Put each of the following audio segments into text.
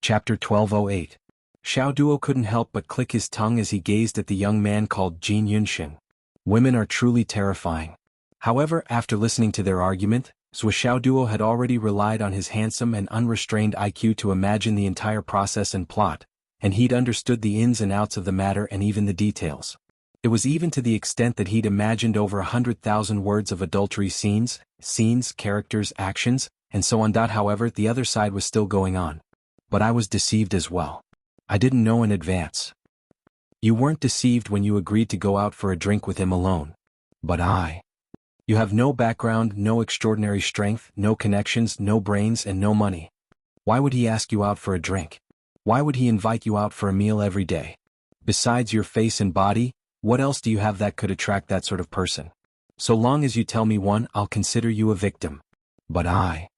Chapter 1208. Xiao Duo couldn't help but click his tongue as he gazed at the young man called Jin Yunxing. Women are truly terrifying. However, after listening to their argument, Xiao Duo had already relied on his handsome and unrestrained IQ to imagine the entire process and plot, and he'd understood the ins and outs of the matter and even the details. It was even to the extent that he'd imagined over 100,000 words of adultery scenes, characters, actions, and so on. However, the other side was still going on. But I was deceived as well. I didn't know in advance. You weren't deceived when you agreed to go out for a drink with him alone. But I. You have no background, no extraordinary strength, no connections, no brains, and no money. Why would he ask you out for a drink? Why would he invite you out for a meal every day? Besides your face and body, what else do you have that could attract that sort of person? So long as you tell me one, I'll consider you a victim. But I.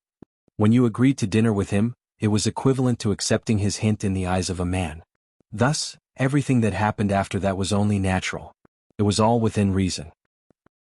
When you agreed to dinner with him, it was equivalent to accepting his hint in the eyes of a man. Thus, everything that happened after that was only natural. It was all within reason.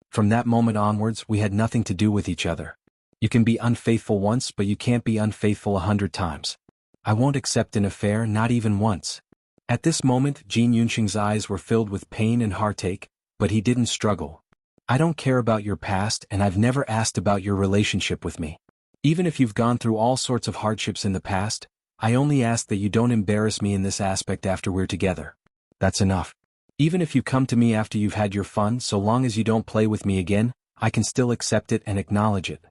From that moment onwards, we had nothing to do with each other. You can be unfaithful once, but you can't be unfaithful 100 times. I won't accept an affair, not even once. At this moment, Jin Yunxing's eyes were filled with pain and heartache, but he didn't struggle. I don't care about your past, and I've never asked about your relationship with me. Even if you've gone through all sorts of hardships in the past, I only ask that you don't embarrass me in this aspect after we're together. That's enough. Even if you come to me after you've had your fun, so long as you don't play with me again, I can still accept it and acknowledge it.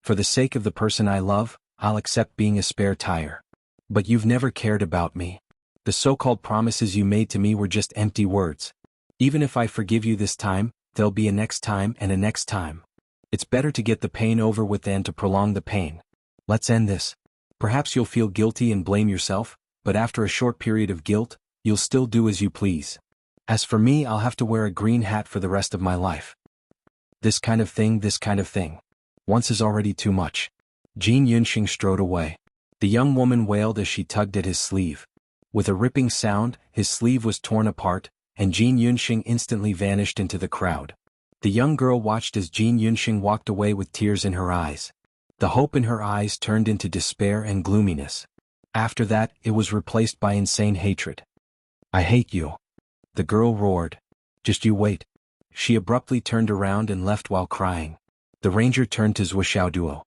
For the sake of the person I love, I'll accept being a spare tire. But you've never cared about me. The so-called promises you made to me were just empty words. Even if I forgive you this time, there'll be a next time and a next time. It's better to get the pain over with than to prolong the pain. Let's end this. Perhaps you'll feel guilty and blame yourself, but after a short period of guilt, you'll still do as you please. As for me, I'll have to wear a green hat for the rest of my life. This kind of thing. Once is already too much. Jin Yunxing strode away. The young woman wailed as she tugged at his sleeve. With a ripping sound, his sleeve was torn apart, and Jin Yunxing instantly vanished into the crowd. The young girl watched as Jin Yunxing walked away with tears in her eyes. The hope in her eyes turned into despair and gloominess. After that, it was replaced by insane hatred. I hate you. The girl roared. Just you wait. She abruptly turned around and left while crying. The ranger turned to Xiao Duo.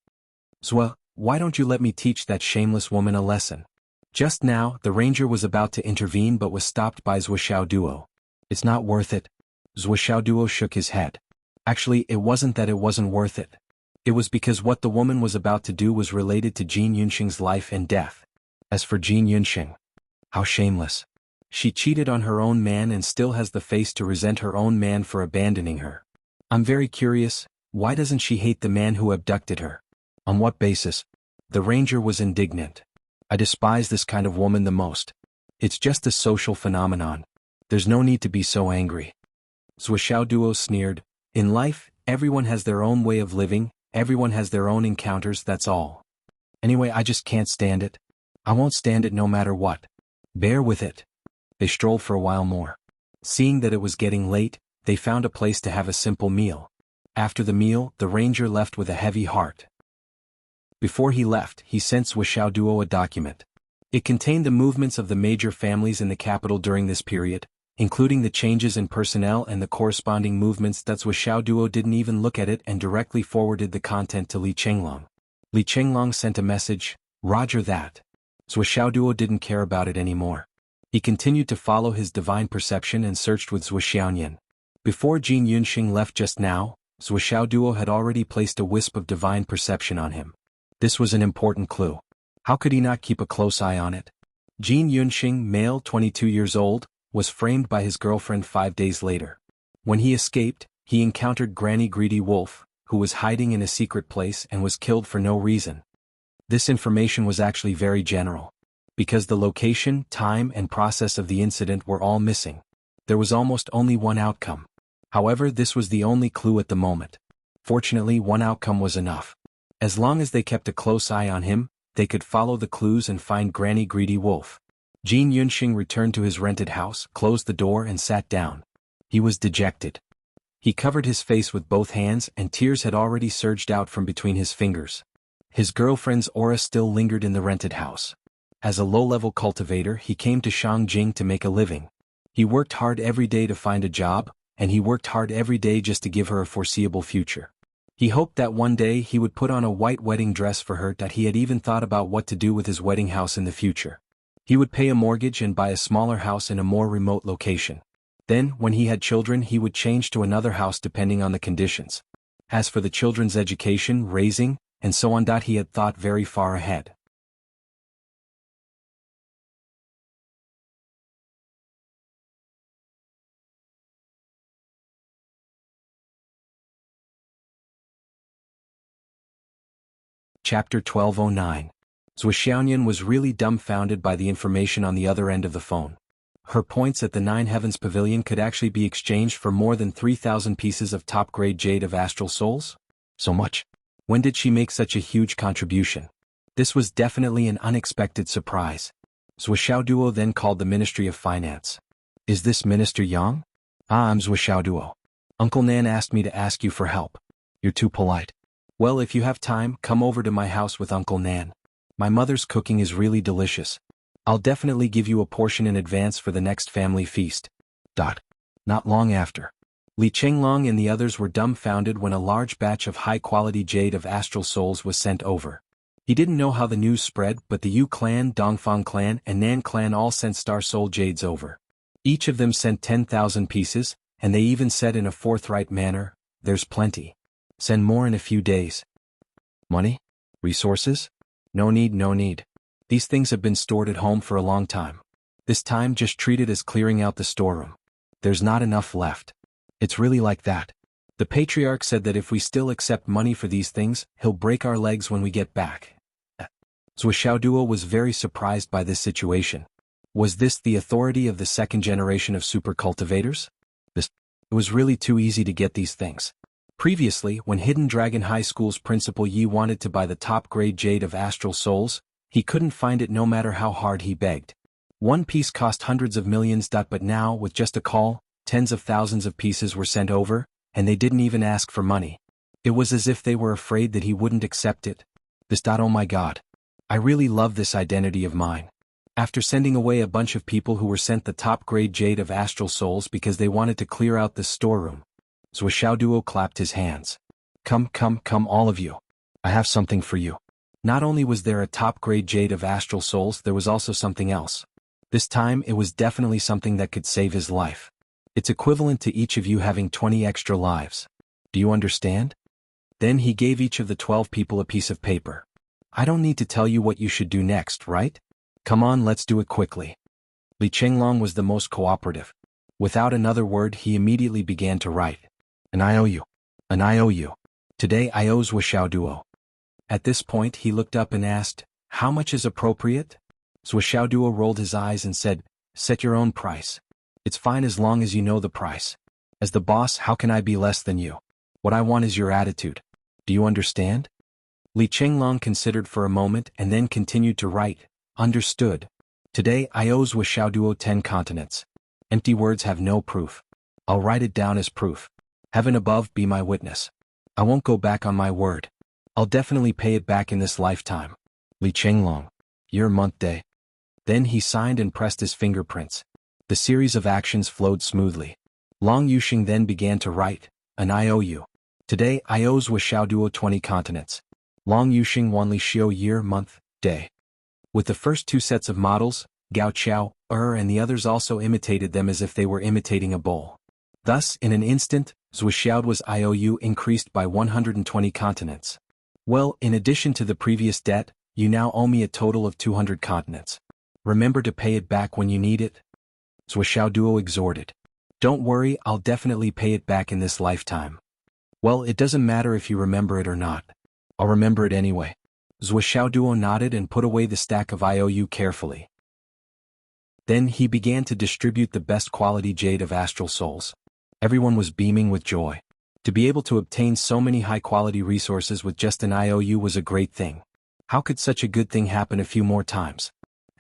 Zua, why don't you let me teach that shameless woman a lesson? Just now, the ranger was about to intervene but was stopped by Xiao Duo. It's not worth it. Xiao Duo shook his head. Actually, it wasn't that it wasn't worth it. It was because what the woman was about to do was related to Jin Yunxing's life and death. As for Jin Yunxing, how shameless. She cheated on her own man and still has the face to resent her own man for abandoning her. I'm very curious, why doesn't she hate the man who abducted her? On what basis? The ranger was indignant. I despise this kind of woman the most. It's just a social phenomenon. There's no need to be so angry. Xiao Duo sneered. In life, everyone has their own way of living, everyone has their own encounters, that's all. Anyway, I just can't stand it. I won't stand it no matter what. Bear with it. They strolled for a while more. Seeing that it was getting late, they found a place to have a simple meal. After the meal, the ranger left with a heavy heart. Before he left, he sent Xiao Duo a document. It contained the movements of the major families in the capital during this period, including the changes in personnel and the corresponding movements. That Xiao Duo didn't even look at it and directly forwarded the content to Li Chenglong. Li Chenglong sent a message, Roger that. Xiao Duo didn't care about it anymore. He continued to follow his divine perception and searched with Xiaonian. Before Jin Yunxing left just now, Xiao Duo had already placed a wisp of divine perception on him. This was an important clue. How could he not keep a close eye on it? Jin Yunxing, male 22 years old, was framed by his girlfriend 5 days later. When he escaped, he encountered Granny Greedy Wolf, who was hiding in a secret place and was killed for no reason. This information was actually very general. Because the location, time, and process of the incident were all missing. There was almost only one outcome. However, this was the only clue at the moment. Fortunately, one outcome was enough. As long as they kept a close eye on him, they could follow the clues and find Granny Greedy Wolf. Jin Yunxing returned to his rented house, closed the door and sat down. He was dejected. He covered his face with both hands and tears had already surged out from between his fingers. His girlfriend's aura still lingered in the rented house. As a low-level cultivator, he came to Shangjing to make a living. He worked hard every day to find a job, and he worked hard every day just to give her a foreseeable future. He hoped that one day he would put on a white wedding dress for her, that he had even thought about what to do with his wedding house in the future. He would pay a mortgage and buy a smaller house in a more remote location. Then, when he had children, he would change to another house depending on the conditions. As for the children's education, raising, and so on, he had thought very far ahead. Chapter 1209. Zhou Xiaoyan was really dumbfounded by the information on the other end of the phone. Her points at the Nine Heavens Pavilion could actually be exchanged for more than 3,000 pieces of top-grade jade of astral souls? So much? When did she make such a huge contribution? This was definitely an unexpected surprise. Zhou Xiaoduo then called the Ministry of Finance. Is this Minister Yang? I'm Zhou Xiaoduo. Uncle Nan asked me to ask you for help. You're too polite. Well, if you have time, come over to my house with Uncle Nan. My mother's cooking is really delicious. I'll definitely give you a portion in advance for the next family feast. Not long after. Li Chenglong and the others were dumbfounded when a large batch of high-quality jade of astral souls was sent over. He didn't know how the news spread, but the Yu clan, Dongfang clan, and Nan clan all sent star soul jades over. Each of them sent 10,000 pieces, and they even said in a forthright manner, "There's plenty. Send more in a few days." Money? Resources? No need, no need. These things have been stored at home for a long time. This time just treat it as clearing out the storeroom. There's not enough left. It's really like that. The patriarch said that if we still accept money for these things, he'll break our legs when we get back. Zhou Xiaoduo was very surprised by this situation. Was this the authority of the second generation of super cultivators? It was really too easy to get these things. Previously, when Hidden Dragon High School's principal Yi wanted to buy the top-grade jade of astral souls, he couldn't find it no matter how hard he begged. One piece cost hundreds of millions. But now, with just a call, tens of thousands of pieces were sent over, and they didn't even ask for money. It was as if they were afraid that he wouldn't accept it. Oh my god. I really love this identity of mine. After sending away a bunch of people who were sent the top-grade jade of astral souls because they wanted to clear out the storeroom, Zhou Xiaoduo clapped his hands. Come all of you. I have something for you. Not only was there a top-grade jade of astral souls, there was also something else. This time it was definitely something that could save his life. It's equivalent to each of you having 20 extra lives. Do you understand? Then he gave each of the 12 people a piece of paper. I don't need to tell you what you should do next, right? Come on, let's do it quickly. Li Chenglong was the most cooperative. Without another word, he immediately began to write. An IOU. An IOU. Today I owe Zhou Xiaoduo. At this point he looked up and asked, how much is appropriate? Zhou Xiaoduo rolled his eyes and said, set your own price. It's fine as long as you know the price. As the boss, how can I be less than you? What I want is your attitude. Do you understand? Li Chenglong considered for a moment and then continued to write, understood. Today I owe Zhou Xiaoduo 10 continents. Empty words have no proof. I'll write it down as proof. Heaven above be my witness. I won't go back on my word. I'll definitely pay it back in this lifetime. Li Chenglong. Year, month, day. Then he signed and pressed his fingerprints. The series of actions flowed smoothly. Long Yuxing then began to write, an IOU. Today I owe Zhou Xiaoduo 20 continents. Long Yuxing Wan Li Xiu year, month, day. With the first two sets of models, Gao Qiao, and the others also imitated them as if they were imitating a bowl. Thus, in an instant, Zhou Xiaoduo's IOU increased by 120 continents. Well, in addition to the previous debt, you now owe me a total of 200 continents. Remember to pay it back when you need it? Zhou Xiaoduo exhorted. Don't worry, I'll definitely pay it back in this lifetime. Well, it doesn't matter if you remember it or not. I'll remember it anyway. Zhou Xiaoduo nodded and put away the stack of IOU carefully. Then he began to distribute the best quality jade of astral souls. Everyone was beaming with joy. To be able to obtain so many high-quality resources with just an IOU was a great thing. How could such a good thing happen a few more times?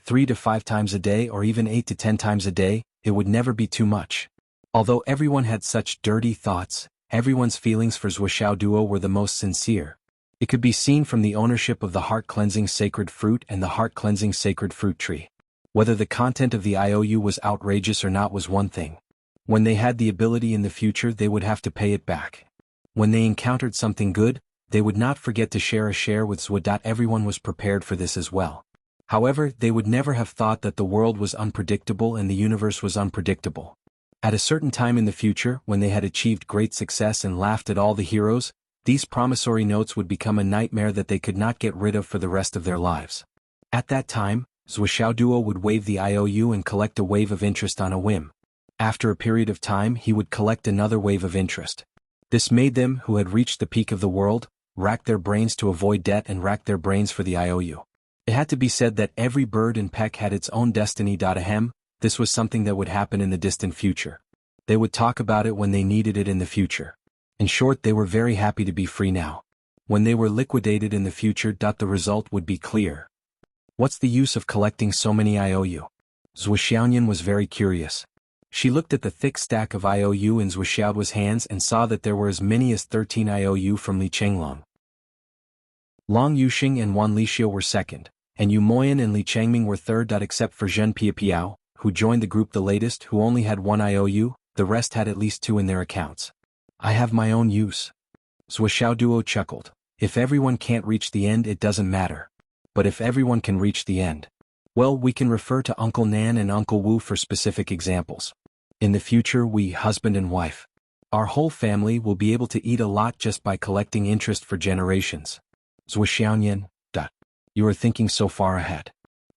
3 to 5 times a day or even 8 to 10 times a day, it would never be too much. Although everyone had such dirty thoughts, everyone's feelings for Zhou Xiaoduo were the most sincere. It could be seen from the ownership of the heart-cleansing sacred fruit and the heart-cleansing sacred fruit tree. Whether the content of the IOU was outrageous or not was one thing. When they had the ability in the future, they would have to pay it back. When they encountered something good, they would not forget to share with Zwa. Everyone was prepared for this as well. However, they would never have thought that the world was unpredictable and the universe was unpredictable. At a certain time in the future, when they had achieved great success and laughed at all the heroes, these promissory notes would become a nightmare that they could not get rid of for the rest of their lives. At that time, Xiaoduo would waive the IOU and collect a wave of interest on a whim. After a period of time, he would collect another wave of interest. This made them, who had reached the peak of the world, rack their brains to avoid debt and rack their brains for the IOU. It had to be said that every bird and peck had its own destiny. Ahem, this was something that would happen in the distant future. They would talk about it when they needed it in the future. In short, they were very happy to be free now. When they were liquidated in the future, the result would be clear. What's the use of collecting so many IOU? Zhuxiaoyan was very curious. She looked at the thick stack of IOU in Zhuxiaoduo's hands and saw that there were as many as 13 IOU from Li Chenglong. Long Yuxing and Wan Lixio were second, and Yu Moyan and Li Changming were third. Except for Zhen Piapiao, who joined the group the latest, who only had 1 IOU, the rest had at least 2 in their accounts. I have my own use. Xiaoduo chuckled. If everyone can't reach the end, it doesn't matter. But if everyone can reach the end, well, we can refer to Uncle Nan and Uncle Wu for specific examples. In the future, we, husband and wife, our whole family will be able to eat a lot just by collecting interest for generations. Zhuxiaoyan, you are thinking so far ahead.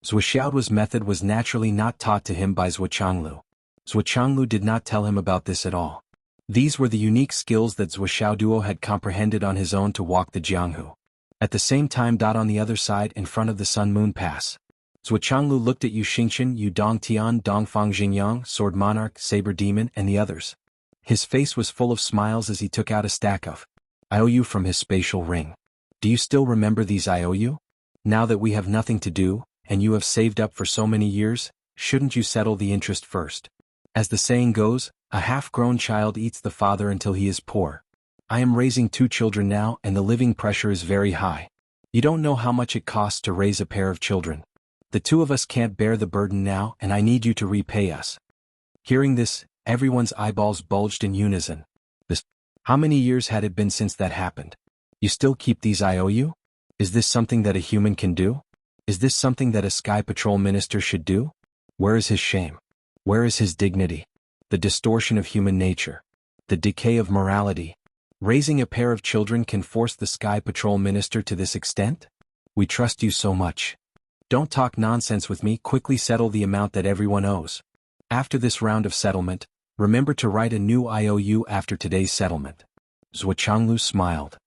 Zhuxiaoduo's method was naturally not taught to him by Zhuqianglu. Zhuqianglu did not tell him about this at all. These were the unique skills that Xiaoduo had comprehended on his own to walk the Jianghu. At the same time, on the other side, in front of the Sun-Moon Pass, Zhuqianglu looked at Yu Xingqian, Yu Dongtian, Dongfang Xingyang, Sword Monarch, Saber Demon, and the others. His face was full of smiles as he took out a stack of IOU from his spatial ring. Do you still remember these IOU? Now that we have nothing to do, and you have saved up for so many years, shouldn't you settle the interest first? As the saying goes, a half-grown child eats the father until he is poor. I am raising 2 children now, and the living pressure is very high. You don't know how much it costs to raise a pair of children. The 2 of us can't bear the burden now, and I need you to repay us. Hearing this, everyone's eyeballs bulged in unison. How many years had it been since that happened? You still keep these IOU? Is this something that a human can do? Is this something that a Sky Patrol minister should do? Where is his shame? Where is his dignity? The distortion of human nature. The decay of morality. Raising a pair of children can force the Sky Patrol minister to this extent? We trust you so much. Don't talk nonsense with me, quickly settle the amount that everyone owes. After this round of settlement, remember to write a new IOU after today's settlement. Zhuqianglu smiled.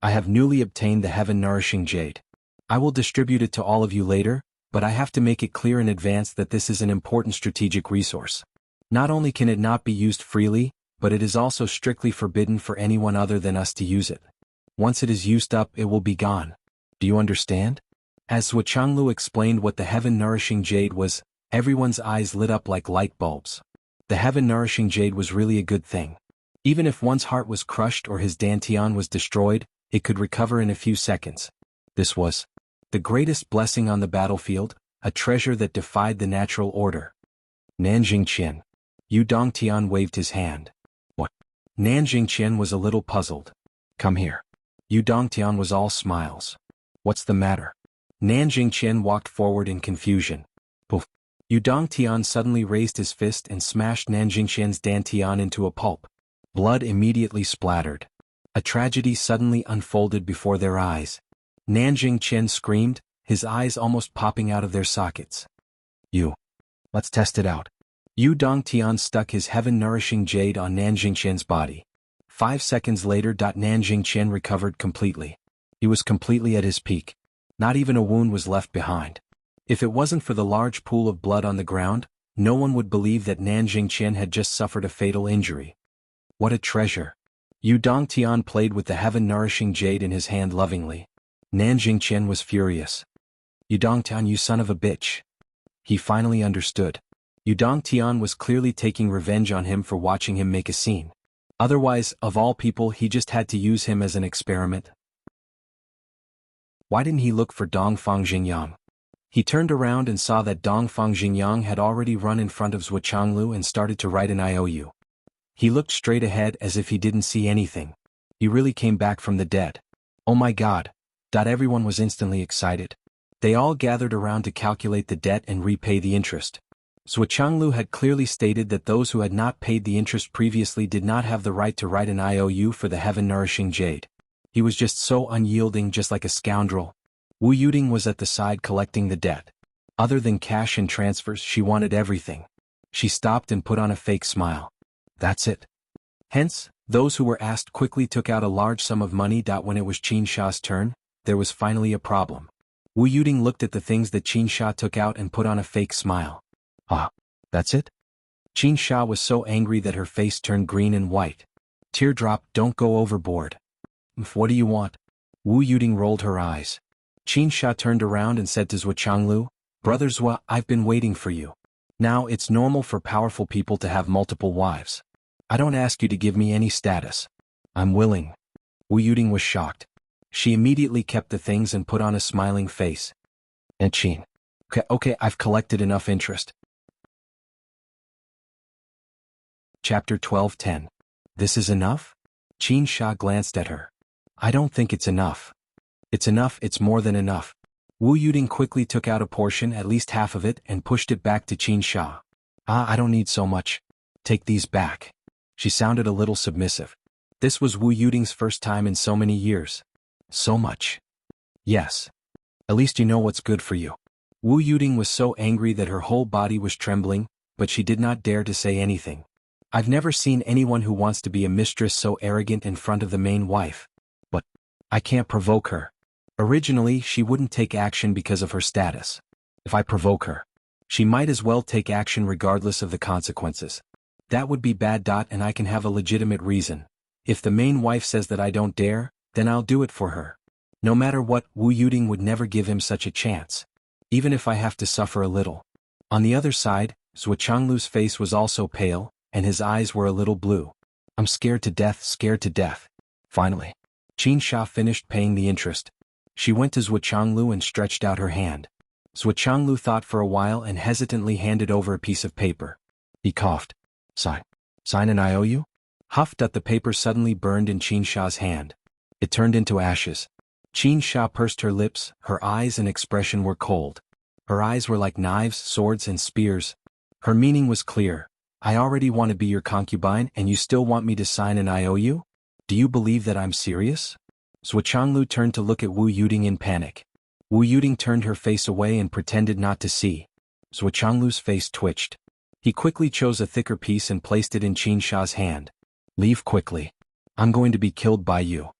I have newly obtained the heaven-nourishing jade. I will distribute it to all of you later, but I have to make it clear in advance that this is an important strategic resource. Not only can it not be used freely, but it is also strictly forbidden for anyone other than us to use it. Once it is used up, it will be gone. Do you understand? As Zhuqianglu explained what the heaven-nourishing jade was, everyone's eyes lit up like light bulbs. The heaven-nourishing jade was really a good thing. Even if one's heart was crushed or his dantian was destroyed, it could recover in a few seconds. This was the greatest blessing on the battlefield, a treasure that defied the natural order. Nanjingqian. Yu Dongtian waved his hand. What? Nanjingqian was a little puzzled. Come here. Yu Dongtian was all smiles. What's the matter? Nanjingqian walked forward in confusion. Poof. Yu Dongtian suddenly raised his fist and smashed Nanjingqian's dantian into a pulp. Blood immediately splattered. A tragedy suddenly unfolded before their eyes. Nanjingqian screamed, his eyes almost popping out of their sockets. Let's test it out. Yu Dongtian stuck his heaven-nourishing jade on Nanjingqian's body. 5 seconds later, Nanjingqian recovered completely. He was completely at his peak. Not even a wound was left behind. If it wasn't for the large pool of blood on the ground, no one would believe that Nanjingqian had just suffered a fatal injury. What a treasure! Yu Dongtian played with the heaven-nourishing jade in his hand lovingly. Nanjingqian was furious. Yu Dongtian, you son of a bitch. He finally understood. Yu Dongtian was clearly taking revenge on him for watching him make a scene. Otherwise, of all people, he just had to use him as an experiment. Why didn't he look for Dongfang Xingyang? He turned around and saw that Dongfang Xingyang had already run in front of Zhuochanglu and started to write an IOU. He looked straight ahead as if he didn't see anything. He really came back from the dead. Oh my God! Everyone was instantly excited. They all gathered around to calculate the debt and repay the interest. Zhuochanglu had clearly stated that those who had not paid the interest previously did not have the right to write an IOU for the heaven-nourishing jade. He was just so unyielding, just like a scoundrel. Wu Yuding was at the side collecting the debt. Other than cash and transfers, she wanted everything. She stopped and put on a fake smile. That's it. Hence, those who were asked quickly took out a large sum of money. When it was Qin Sha's turn, there was finally a problem. Wu Yuding looked at the things that Qin Sha took out and put on a fake smile. Ah, that's it? Qin Sha was so angry that her face turned green and white. Teardrop, don't go overboard. What do you want? Wu Yuding rolled her eyes. Qin Sha turned around and said to Zhuochanglu, Brother Zhua, I've been waiting for you. Now it's normal for powerful people to have multiple wives. I don't ask you to give me any status. I'm willing. Wu Yuding was shocked. She immediately kept the things and put on a smiling face. And Qin. Okay, I've collected enough interest. Chapter 12:10. This is enough? Qin Sha glanced at her. I don't think it's enough. It's enough, it's more than enough. Wu Yuding quickly took out a portion, at least half of it, and pushed it back to Qin Sha. I don't need so much. Take these back. She sounded a little submissive. This was Wu Yuding's first time in so many years. So much. Yes. At least you know what's good for you. Wu Yuding was so angry that her whole body was trembling, but she did not dare to say anything. I've never seen anyone who wants to be a mistress so arrogant in front of the main wife. But I can't provoke her. Originally, she wouldn't take action because of her status. If I provoke her, she might as well take action regardless of the consequences. That would be bad. And I can have a legitimate reason. If the main wife says that I don't dare, then I'll do it for her. No matter what, Wu Yuding would never give him such a chance. Even if I have to suffer a little. On the other side, Zhuochanglu's face was also pale, and his eyes were a little blue. I'm scared to death, scared to death. Finally, Qin Sha finished paying the interest. She went to Zhuochanglu and stretched out her hand. Zhuochanglu thought for a while and hesitantly handed over a piece of paper. He coughed. Sign an IOU? Huffed. The paper suddenly burned in Qin Sha's hand. It turned into ashes. Qin Sha pursed her lips, her eyes and expression were cold. Her eyes were like knives, swords and spears. Her meaning was clear. I already want to be your concubine and you still want me to sign an IOU? Do you believe that I'm serious? Zhuochanglu turned to look at Wu Yuding in panic. Wu Yuding turned her face away and pretended not to see. Zhuochanglu's face twitched. He quickly chose a thicker piece and placed it in Qin Sha's hand. Leave quickly. I'm going to be killed by you.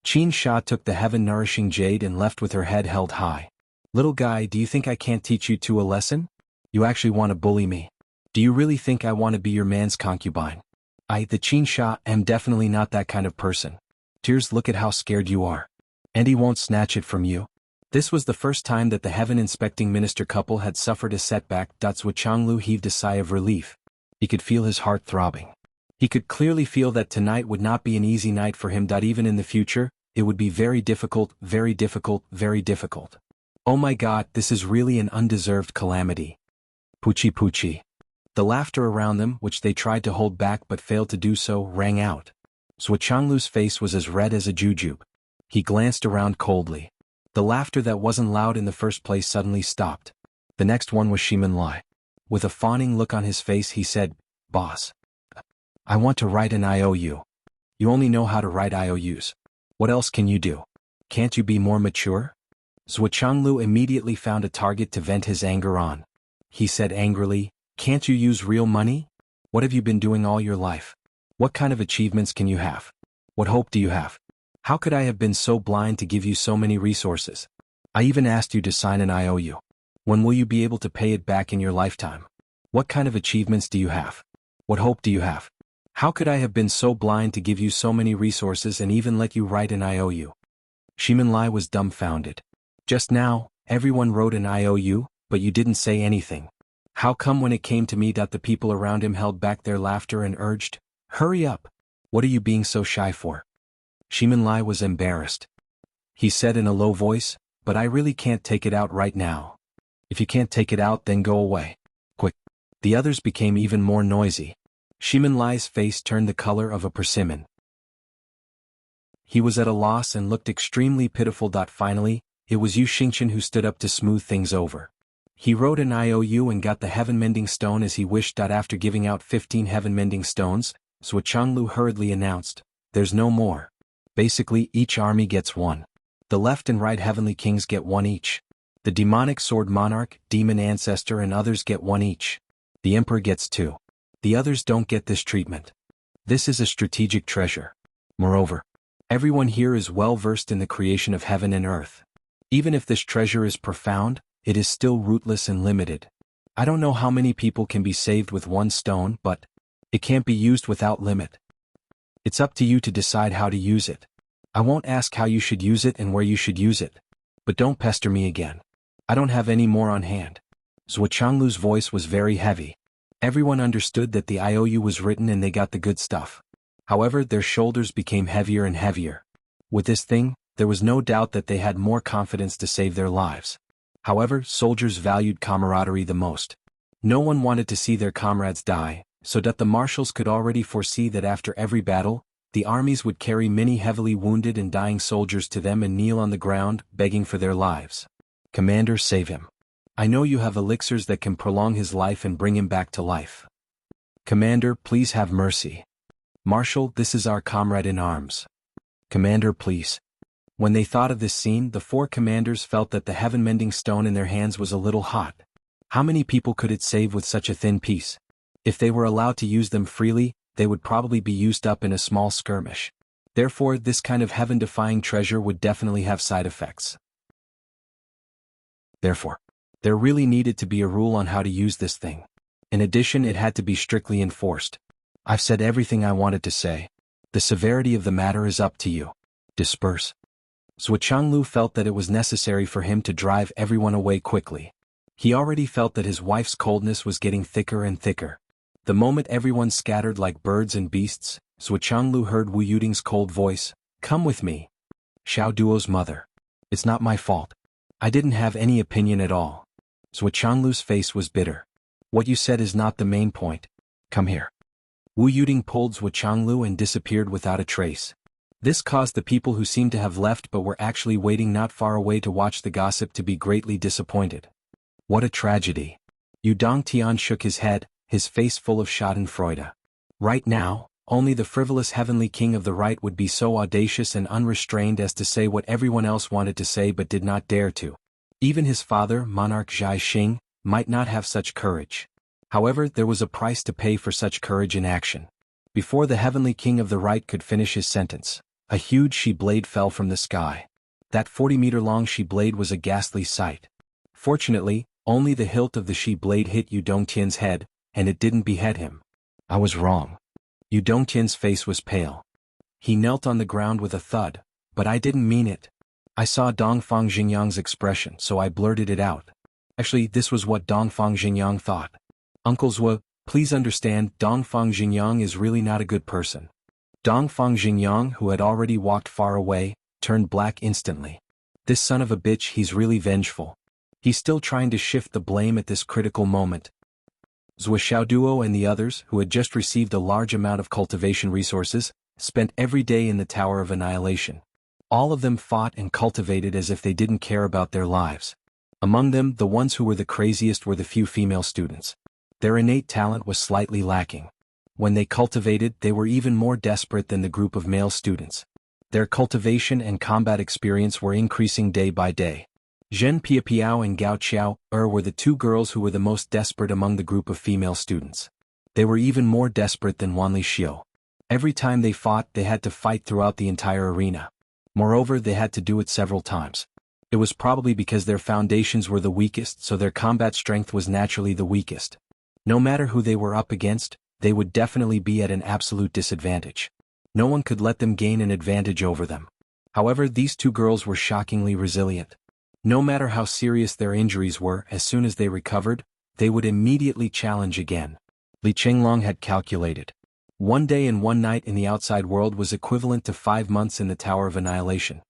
Qin Sha took the heaven-nourishing jade and left with her head held high. Little guy, do you think I can't teach you two a lesson? You actually want to bully me? Do you really think I want to be your man's concubine? The Qin Sha, am definitely not that kind of person. Tears, look at how scared you are. And he won't snatch it from you. This was the first time that the heaven-inspecting minister couple had suffered a setback. Zhuochanglu heaved a sigh of relief. He could feel his heart throbbing. He could clearly feel that tonight would not be an easy night for him. Even in the future, it would be very difficult, very difficult, very difficult. Oh my God, this is really an undeserved calamity. Poochie poochie. The laughter around them, which they tried to hold back but failed to do so, rang out. Zhuochanglu's face was as red as a jujube. He glanced around coldly. The laughter that wasn't loud in the first place suddenly stopped. The next one was Shimanlai. With a fawning look on his face he said, Boss. I want to write an IOU. You only know how to write IOUs. What else can you do? Can't you be more mature? Zhuochanglu immediately found a target to vent his anger on. He said angrily, Can't you use real money? What have you been doing all your life? What kind of achievements can you have? What hope do you have? How could I have been so blind to give you so many resources? I even asked you to sign an IOU. When will you be able to pay it back in your lifetime? What kind of achievements do you have? What hope do you have? How could I have been so blind to give you so many resources and even let you write an IOU? Shimanlai was dumbfounded. Just now, everyone wrote an IOU, but you didn't say anything. How come when it came to me that the people around him held back their laughter and urged, Hurry up! What are you being so shy for? Shimanlai was embarrassed. he said in a low voice, but I really can't take it out right now. If you can't take it out, then go away. Quick. The others became even more noisy. Shimin Lai's face turned the color of a persimmon. He was at a loss and looked extremely pitiful. Finally, it was Yu Xingqian who stood up to smooth things over. He wrote an IOU and got the heaven-mending stone as he wished. After giving out 15 heaven-mending stones, Jianghu hurriedly announced, "There's no more. Basically, each army gets one. The left and right heavenly kings get one each. The demonic sword monarch, demon ancestor and others get one each. The emperor gets two. The others don't get this treatment. This is a strategic treasure. Moreover, everyone here is well versed in the creation of heaven and earth. Even if this treasure is profound, it is still rootless and limited. I don't know how many people can be saved with one stone, but it can't be used without limit. It's up to you to decide how to use it. I won't ask how you should use it and where you should use it. But don't pester me again. I don't have any more on hand." Jianghu's voice was very heavy. Everyone understood that the IOU was written and they got the good stuff. However, their shoulders became heavier and heavier. With this thing, there was no doubt that they had more confidence to save their lives. However, soldiers valued camaraderie the most. No one wanted to see their comrades die, so that the marshals could already foresee that after every battle, the armies would carry many heavily wounded and dying soldiers to them and kneel on the ground, begging for their lives. "Commander, save him. I know you have elixirs that can prolong his life and bring him back to life. Commander, please have mercy. Marshal, this is our comrade in arms. Commander, please." When they thought of this scene, the four commanders felt that the heaven-mending stone in their hands was a little hot. How many people could it save with such a thin piece? If they were allowed to use them freely, they would probably be used up in a small skirmish. Therefore, this kind of heaven-defying treasure would definitely have side effects. Therefore, there really needed to be a rule on how to use this thing. In addition, it had to be strictly enforced. I've said everything I wanted to say. The severity of the matter is up to you. Disperse. Jianghu felt that it was necessary for him to drive everyone away quickly. He already felt that his wife's coldness was getting thicker and thicker. The moment everyone scattered like birds and beasts, Jianghu heard Wu Yuding's cold voice, "Come with me." Xiao Duo's mother. "It's not my fault. I didn't have any opinion at all." Jianghu's face was bitter. "What you said is not the main point. Come here." Wu Yuding pulled Jianghu and disappeared without a trace. This caused the people who seemed to have left but were actually waiting not far away to watch the gossip to be greatly disappointed. What a tragedy. Yu Dongtian shook his head, his face full of schadenfreude. Right now, only the frivolous heavenly king of the right would be so audacious and unrestrained as to say what everyone else wanted to say but did not dare to. Even his father, Monarch Zhai Xing, might not have such courage. However, there was a price to pay for such courage in action. Before the heavenly king of the right could finish his sentence, a huge she-blade fell from the sky. That 40-meter-long she-blade was a ghastly sight. Fortunately, only the hilt of the she-blade hit Yu Dongtian's head, and it didn't behead him. I was wrong. Yu Dongtian's face was pale. He knelt on the ground with a thud, but I didn't mean it. I saw Dongfang Xingyang's expression, so I blurted it out. Actually, this was what Dongfang Xingyang thought. Uncle Zhou, please understand, Dongfang Xingyang is really not a good person. Dongfang Xingyang, who had already walked far away, turned black instantly. This son of a bitch, he's really vengeful. He's still trying to shift the blame at this critical moment. Xiaoduo and the others, who had just received a large amount of cultivation resources, spent every day in the Tower of Annihilation. All of them fought and cultivated as if they didn't care about their lives. Among them, the ones who were the craziest were the few female students. Their innate talent was slightly lacking. When they cultivated, they were even more desperate than the group of male students. Their cultivation and combat experience were increasing day by day. Zhen Piapiao and Gao Qiao were the two girls who were the most desperate among the group of female students. They were even more desperate than Wanli Xiu. Every time they fought, they had to fight throughout the entire arena. Moreover, they had to do it several times. It was probably because their foundations were the weakest, so their combat strength was naturally the weakest. No matter who they were up against, they would definitely be at an absolute disadvantage. No one could let them gain an advantage over them. However, these two girls were shockingly resilient. No matter how serious their injuries were, as soon as they recovered, they would immediately challenge again. Li Chenglong had calculated. 1 day and 1 night in the outside world was equivalent to 5 months in the Tower of Annihilation.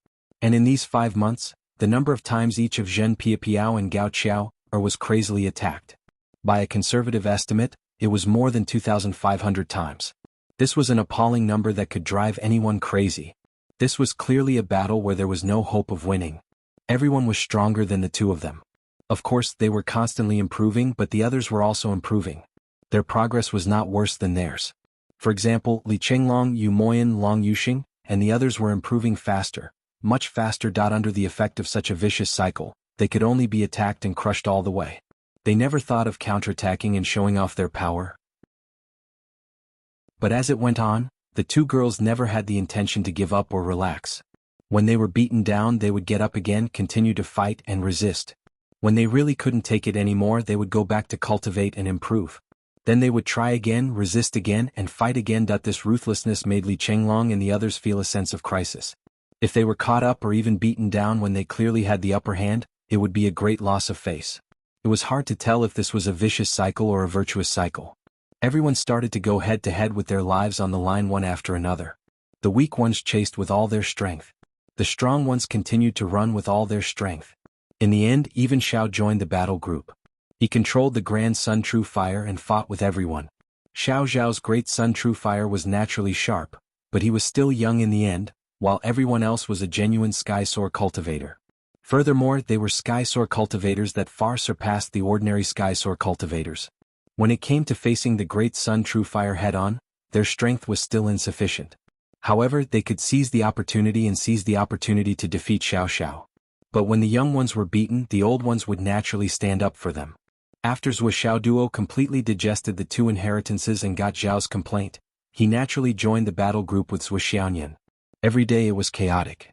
And in these 5 months, the number of times each of Zhen Piapiao and Gao Qiao was crazily attacked. By a conservative estimate, it was more than 2,500 times. This was an appalling number that could drive anyone crazy. This was clearly a battle where there was no hope of winning. Everyone was stronger than the two of them. Of course, they were constantly improving, but the others were also improving. Their progress was not worse than theirs. For example, Li Chenglong, Yu Moyan, Long Yuxing, and the others were improving faster, much faster. Under the effect of such a vicious cycle, they could only be attacked and crushed all the way. They never thought of counterattacking and showing off their power. But as it went on, the two girls never had the intention to give up or relax. When they were beaten down, they would get up again, continue to fight and resist. When they really couldn't take it anymore, they would go back to cultivate and improve. Then they would try again, resist again, and fight again. This ruthlessness made Li Chenglong and the others feel a sense of crisis. If they were caught up or even beaten down when they clearly had the upper hand, it would be a great loss of face. It was hard to tell if this was a vicious cycle or a virtuous cycle. Everyone started to go head-to-head with their lives on the line one after another. The weak ones chased with all their strength. The strong ones continued to run with all their strength. In the end, even Xiao joined the battle group. He controlled the Grand Sun True Fire and fought with everyone. Xiao Zhao's Great Sun True Fire was naturally sharp, but he was still young in the end, while everyone else was a genuine Sky Soar cultivator. Furthermore, they were Sky Soar cultivators that far surpassed the ordinary Sky Soar cultivators. When it came to facing the Great Sun True Fire head-on, their strength was still insufficient. However, they could seize the opportunity to defeat Xiao Xiao. But when the young ones were beaten, the old ones would naturally stand up for them. After Zhuo Xiao Duo completely digested the two inheritances and got Zhao's complaint, he naturally joined the battle group with Zhuo Xiaoyan. Every day it was chaotic.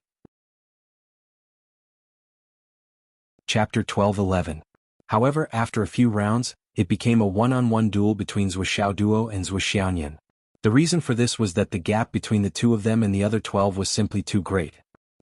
Chapter 12:11. However, after a few rounds, it became a one-on-one duel between Zhuo Xiao Duo and Zhuo Xiaoyan. The reason for this was that the gap between the two of them and the other 12 was simply too great.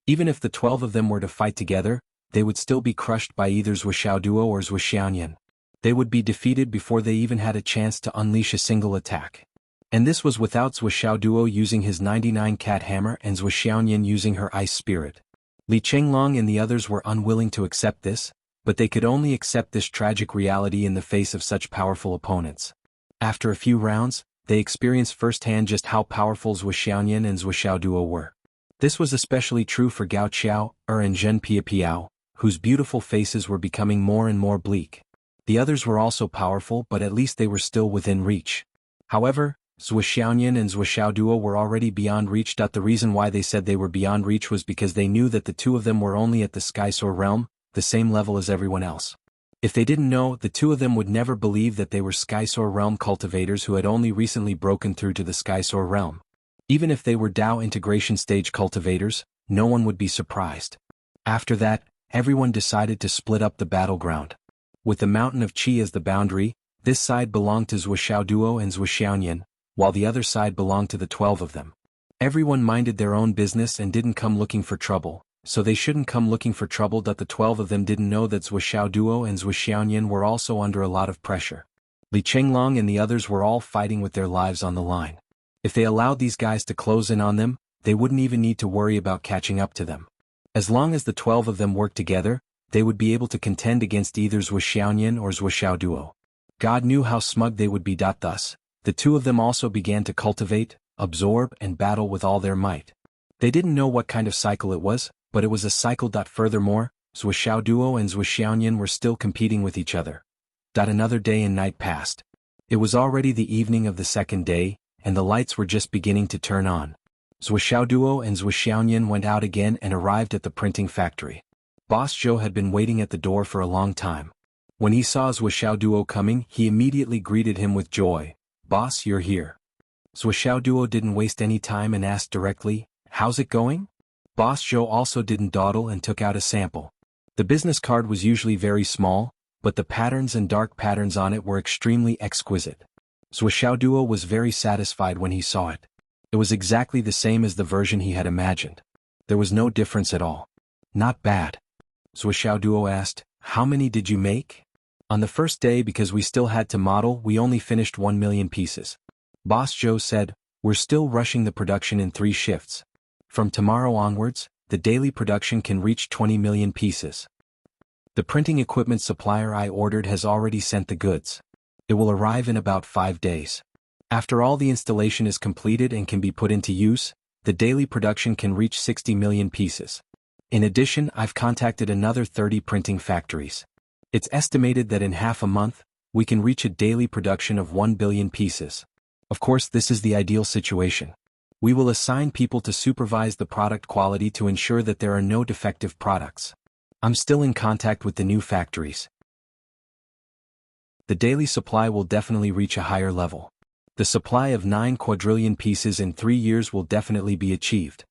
Even if the 12 of them were to fight together, they would still be crushed by either Zhuo Xiao Duo or Zhuo Xiaoyan. They would be defeated before they even had a chance to unleash a single attack. And this was without Zhuo Xiao Duo using his 99 cat hammer and Zhuo Xiaoyan using her ice spirit. Li Chenglong and the others were unwilling to accept this, but they could only accept this tragic reality in the face of such powerful opponents. After a few rounds, they experienced firsthand just how powerful Zhuo Xiaoyan and Zhuo Xiao Duo were. This was especially true for Gao Qiao, and Zhen Piapiao, whose beautiful faces were becoming more and more bleak. The others were also powerful, but at least they were still within reach. However, Zhuo Xiaoyan and Zhuo Xiao Duo were already beyond reach. The reason why they said they were beyond reach was because they knew that the two of them were only at the Sky Soar realm, the same level as everyone else. If they didn't know, the two of them would never believe that they were Sky Soar realm cultivators who had only recently broken through to the Sky Soar realm. Even if they were Dao integration stage cultivators, no one would be surprised. After that, everyone decided to split up the battleground. With the mountain of Qi as the boundary, this side belonged to Zhuo Xiao Duo and Zhuo Xiaoyan, while the other side belonged to the 12 of them. Everyone minded their own business and didn't come looking for trouble, so they shouldn't come looking for trouble. The 12 of them didn't know that Zhuo Xiao Duo and Zhuo Xiaoyan were also under a lot of pressure. Li Chenglong and the others were all fighting with their lives on the line. If they allowed these guys to close in on them, they wouldn't even need to worry about catching up to them. As long as the 12 of them worked together, they would be able to contend against either Zhuo Xiaoyan or Zhuo Xiao Duo. God knew how smug they would be. Thus, the two of them also began to cultivate, absorb, and battle with all their might. They didn't know what kind of cycle it was, but it was a cycle. Furthermore, Zhuo Xiao Duo and Zhuo Xiaoyan were still competing with each other. Another day and night passed. It was already the evening of the second day, and the lights were just beginning to turn on. Zhuo Xiao Duo and Zhuo Xiaoyan went out again and arrived at the printing factory. Boss Zhou had been waiting at the door for a long time. When he saw Zhuo Xiao Duo coming, he immediately greeted him with joy. "Boss, you're here." Zhuo Xiao Duo didn't waste any time and asked directly, "How's it going?" Boss Zhou also didn't dawdle and took out a sample. The business card was usually very small, but the patterns and dark patterns on it were extremely exquisite. Zhuo Xiao Duo was very satisfied when he saw it. It was exactly the same as the version he had imagined. There was no difference at all. "Not bad." Zhuo Xiao Duo asked, "How many did you make?" "On the first day, because we still had to model, we only finished 1 million pieces." Boss Zhou said, "We're still rushing the production in 3 shifts. From tomorrow onwards, the daily production can reach 20 million pieces. The printing equipment supplier I ordered has already sent the goods. It will arrive in about 5 days. After all the installation is completed and can be put into use, the daily production can reach 60 million pieces. In addition, I've contacted another 30 printing factories. It's estimated that in half a month, we can reach a daily production of 1 billion pieces. Of course, this is the ideal situation. We will assign people to supervise the product quality to ensure that there are no defective products. I'm still in contact with the new factories. The daily supply will definitely reach a higher level. The supply of 9 quadrillion pieces in 3 years will definitely be achieved.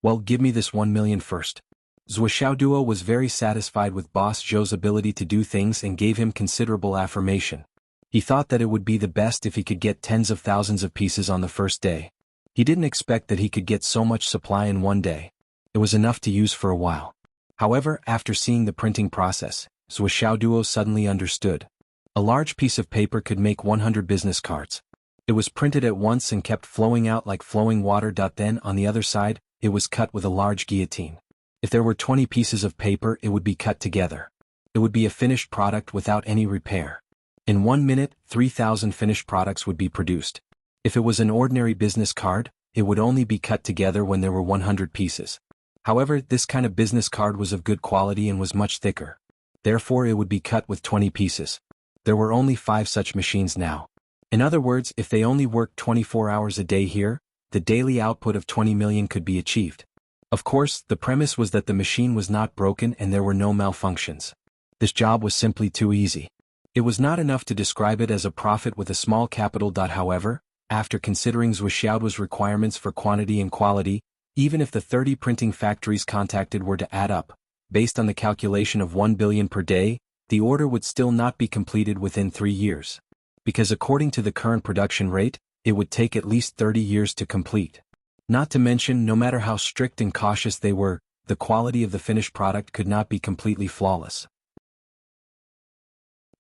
Well, give me this 1 million first. Zhou Xiaoduo was very satisfied with Boss Zhou's ability to do things and gave him considerable affirmation. He thought that it would be the best if he could get tens of thousands of pieces on the first day. He didn't expect that he could get so much supply in one day. It was enough to use for a while. However, after seeing the printing process, Zhou Xiaoduo suddenly understood. A large piece of paper could make 100 business cards. It was printed at once and kept flowing out like flowing water. Then, on the other side, it was cut with a large guillotine. If there were 20 pieces of paper, it would be cut together. It would be a finished product without any repair. In 1 minute, 3,000 finished products would be produced. If it was an ordinary business card, it would only be cut together when there were 100 pieces. However, this kind of business card was of good quality and was much thicker. Therefore, it would be cut with 20 pieces. There were only 5 such machines now. In other words, if they only worked 24 hours a day here, the daily output of 20 million could be achieved. Of course, the premise was that the machine was not broken and there were no malfunctions. This job was simply too easy. It was not enough to describe it as a profit with a small capital. However, after considering Zhou Xiaoduo's requirements for quantity and quality, even if the 30 printing factories contacted were to add up, based on the calculation of 1 billion per day, the order would still not be completed within 3 years. Because according to the current production rate, it would take at least 30 years to complete. Not to mention, no matter how strict and cautious they were, the quality of the finished product could not be completely flawless.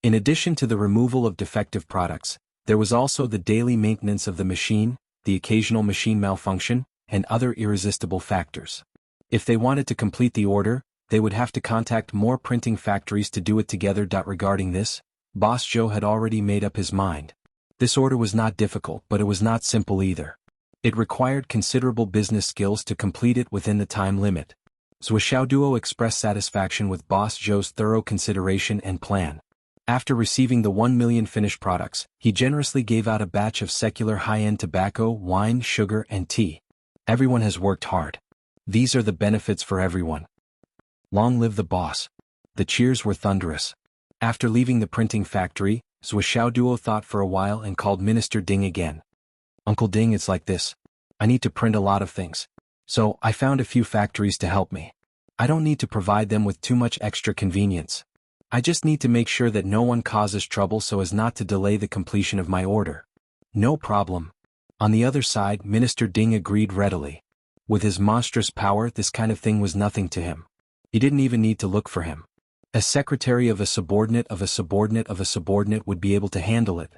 In addition to the removal of defective products, there was also the daily maintenance of the machine, the occasional machine malfunction, and other irresistible factors. If they wanted to complete the order, they would have to contact more printing factories to do it together. Regarding this, Boss Zhou had already made up his mind. This order was not difficult, but it was not simple either. It required considerable business skills to complete it within the time limit. Zhou Xiaoduo expressed satisfaction with Boss Zhou's thorough consideration and plan. After receiving the 1 million finished products, he generously gave out a batch of secular high-end tobacco, wine, sugar, and tea. Everyone has worked hard. These are the benefits for everyone. Long live the boss. The cheers were thunderous. After leaving the printing factory, Zhou Xiaoduo thought for a while and called Minister Ding again. Uncle Ding, it's like this. I need to print a lot of things. So, I found a few factories to help me. I don't need to provide them with too much extra convenience. I just need to make sure that no one causes trouble so as not to delay the completion of my order. No problem. On the other side, Minister Ding agreed readily. With his monstrous power, this kind of thing was nothing to him. He didn't even need to look for him. A secretary of a subordinate of a subordinate of a subordinate would be able to handle it.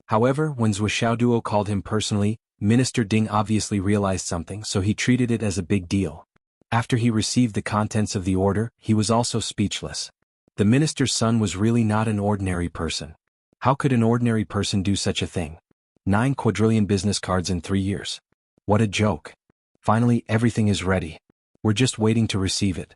However, when Zhou Xiaoduo called him personally, Minister Ding obviously realized something, so he treated it as a big deal. After he received the contents of the order, he was also speechless. The minister's son was really not an ordinary person. How could an ordinary person do such a thing? 9 quadrillion business cards in 3 years. What a joke. Finally, everything is ready. We're just waiting to receive it.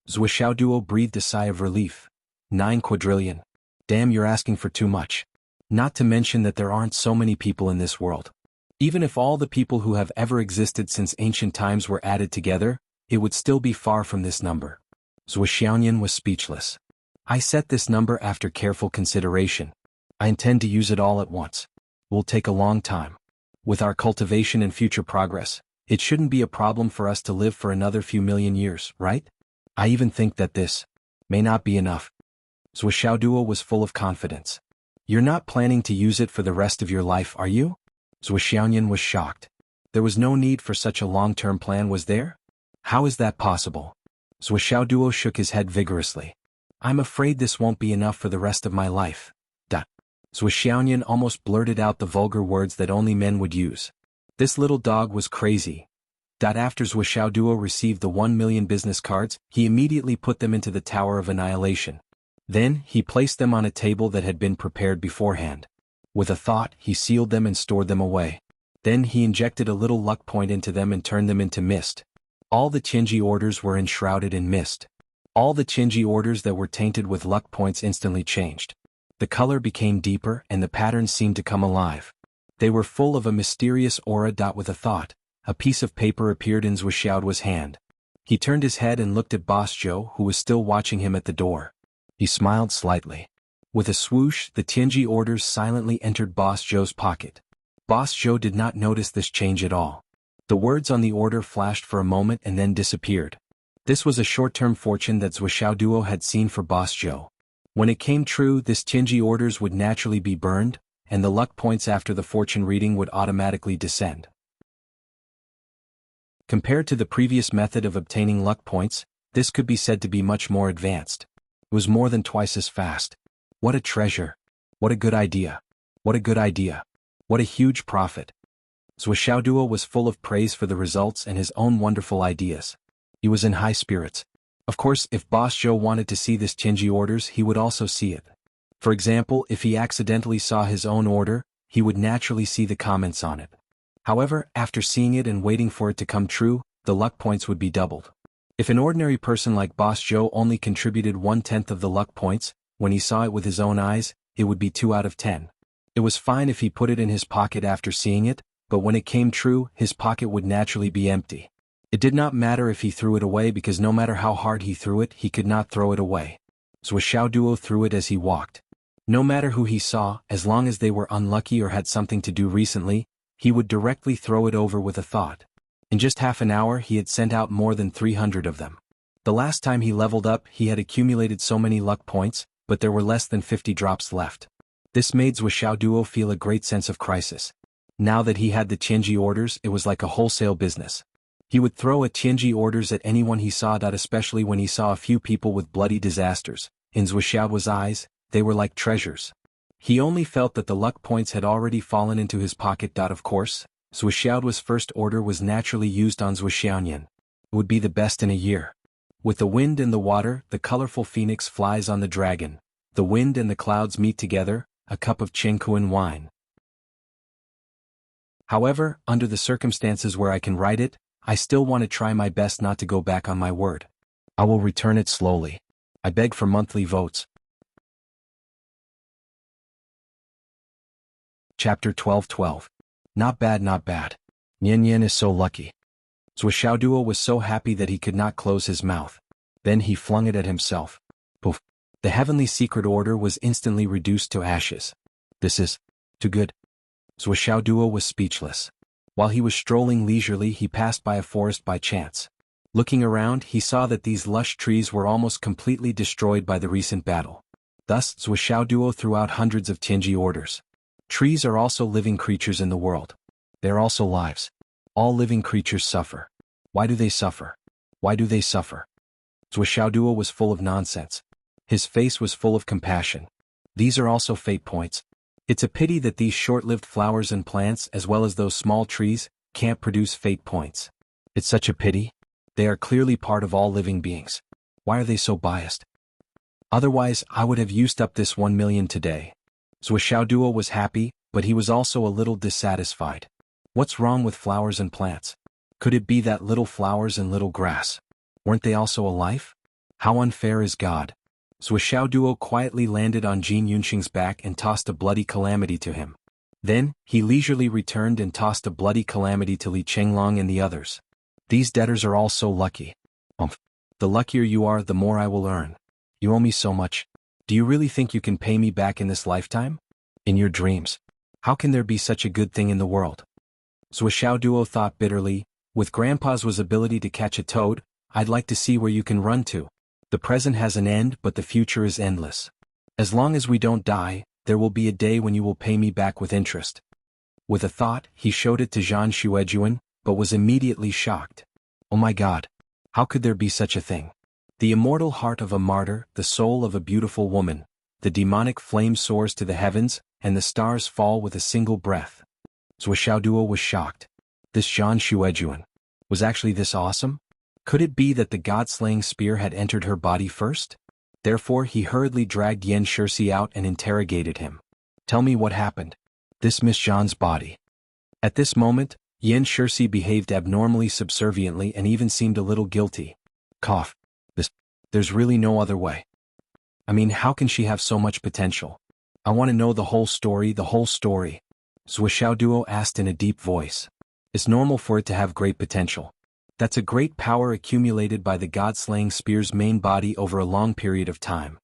Zhou Xiaoduo breathed a sigh of relief. 9 quadrillion. Damn, you're asking for too much. Not to mention that there aren't so many people in this world. Even if all the people who have ever existed since ancient times were added together, it would still be far from this number. Zhou Xiaoyan was speechless. I set this number after careful consideration. I intend to use it all at once. It will take a long time. With our cultivation and future progress, it shouldn't be a problem for us to live for another few million years, right? I even think that this may not be enough. Zhou Xiaoduo was full of confidence. You're not planning to use it for the rest of your life, are you? Zhou Xiaoyan was shocked. There was no need for such a long-term plan, was there? How is that possible? Zhou Xiaoduo shook his head vigorously. I'm afraid this won't be enough for the rest of my life. Zhou Xiaoyan almost blurted out the vulgar words that only men would use. This little dog was crazy. After Zhou Xiaoduo received the 1 million business cards, he immediately put them into the Tower of Annihilation. Then, he placed them on a table that had been prepared beforehand. With a thought, he sealed them and stored them away. Then he injected a little luck point into them and turned them into mist. All the Qinji orders were enshrouded in mist. All the Qinji orders that were tainted with luck points instantly changed. The color became deeper and the patterns seemed to come alive. They were full of a mysterious aura. With a thought, a piece of paper appeared in Zhou Xiaoduo's hand. He turned his head and looked at Boss Zhou, who was still watching him at the door. He smiled slightly. With a swoosh, the Tianji orders silently entered Boss Zhou's pocket. Boss Zhou did not notice this change at all. The words on the order flashed for a moment and then disappeared. This was a short-term fortune that Zhou Xiaoduo had seen for Boss Zhou. When it came true, this Tianji orders would naturally be burned, and the luck points after the fortune reading would automatically descend. Compared to the previous method of obtaining luck points, this could be said to be much more advanced. It was more than twice as fast. What a treasure! What a good idea! What a good idea! What a huge profit! Zhou Xiaoduo was full of praise for the results and his own wonderful ideas. He was in high spirits. Of course, if Boss Zhou wanted to see this Tianji orders, he would also see it. For example, if he accidentally saw his own order, he would naturally see the comments on it. However, after seeing it and waiting for it to come true, the luck points would be doubled. If an ordinary person like Boss Zhou only contributed 1/10 of the luck points, when he saw it with his own eyes, it would be 2 out of 10. It was fine if he put it in his pocket after seeing it, but when it came true, his pocket would naturally be empty. It did not matter if he threw it away because no matter how hard he threw it, he could not throw it away. Zhou Xiaoduo threw it as he walked. No matter who he saw, as long as they were unlucky or had something to do recently, he would directly throw it over with a thought. In just half an hour he had sent out more than 300 of them. The last time he leveled up he had accumulated so many luck points, but there were less than 50 drops left. This made Zhou Xiaoduo feel a great sense of crisis. Now that he had the Tianji orders, it was like a wholesale business. He would throw a Tianji orders at anyone he saw, especially when he saw a few people with bloody disasters. In Zhou Xiaoduo's eyes, they were like treasures. He only felt that the luck points had already fallen into his pocket. Of course, Zhou Xiaoduo's first order was naturally used on Zhou Xiaonian. It would be the best in a year. With the wind and the water, the colorful phoenix flies on the dragon. The wind and the clouds meet together, a cup of Qingkuan wine. However, under the circumstances where I can write it, I still want to try my best not to go back on my word. I will return it slowly. I beg for monthly votes. Chapter 12:12. Not bad, not bad. Nian Yan is so lucky. Zhou Xiaoduo was so happy that he could not close his mouth. Then he flung it at himself. Poof. The heavenly secret order was instantly reduced to ashes. This is too good. Zhou Xiaoduo was speechless. While he was strolling leisurely, he passed by a forest by chance. Looking around, he saw that these lush trees were almost completely destroyed by the recent battle. Thus, Zhou Xiaoduo threw out hundreds of Tianji orders. Trees are also living creatures in the world. They are also lives. All living creatures suffer. Why do they suffer? Why do they suffer? Zhou Xiaoduo was full of nonsense. His face was full of compassion. These are also fate points. It's a pity that these short-lived flowers and plants, as well as those small trees, can't produce fate points. It's such a pity. They are clearly part of all living beings. Why are they so biased? Otherwise, I would have used up this 1 million today. Zhou Xiaoduo was happy, but he was also a little dissatisfied. What's wrong with flowers and plants? Could it be that little flowers and little grass? Weren't they also a life? How unfair is God? Zhou Xiaoduo quietly landed on Jin Yunxing's back and tossed a bloody calamity to him. Then, he leisurely returned and tossed a bloody calamity to Li Chenglong and the others. These debtors are all so lucky. The luckier you are, the more I will earn. You owe me so much. Do you really think you can pay me back in this lifetime? In your dreams. How can there be such a good thing in the world? Zhou Xiaoduo thought bitterly, with Grandpa's ability to catch a toad, I'd like to see where you can run to. The present has an end, but the future is endless. As long as we don't die, there will be a day when you will pay me back with interest. With a thought, he showed it to Zhan Xuejuan, but was immediately shocked. Oh my God! How could there be such a thing? The immortal heart of a martyr, the soul of a beautiful woman, the demonic flame soars to the heavens, and the stars fall with a single breath. Zhou Xiaoduo was shocked. This Zhan Xuejuan. was actually this awesome? Could it be that the god-slaying spear had entered her body first? Therefore he hurriedly dragged Yan Shirsi out and interrogated him. Tell me what happened. This Miss Zhang's body. At this moment, Yan Shirsi behaved abnormally subserviently and even seemed a little guilty. Cough. There's really no other way. I mean, how can she have so much potential? I want to know the whole story, the whole story. Zhou Xiaoduo asked in a deep voice. It's normal for it to have great potential. That's a great power accumulated by the god-slaying spear's main body over a long period of time.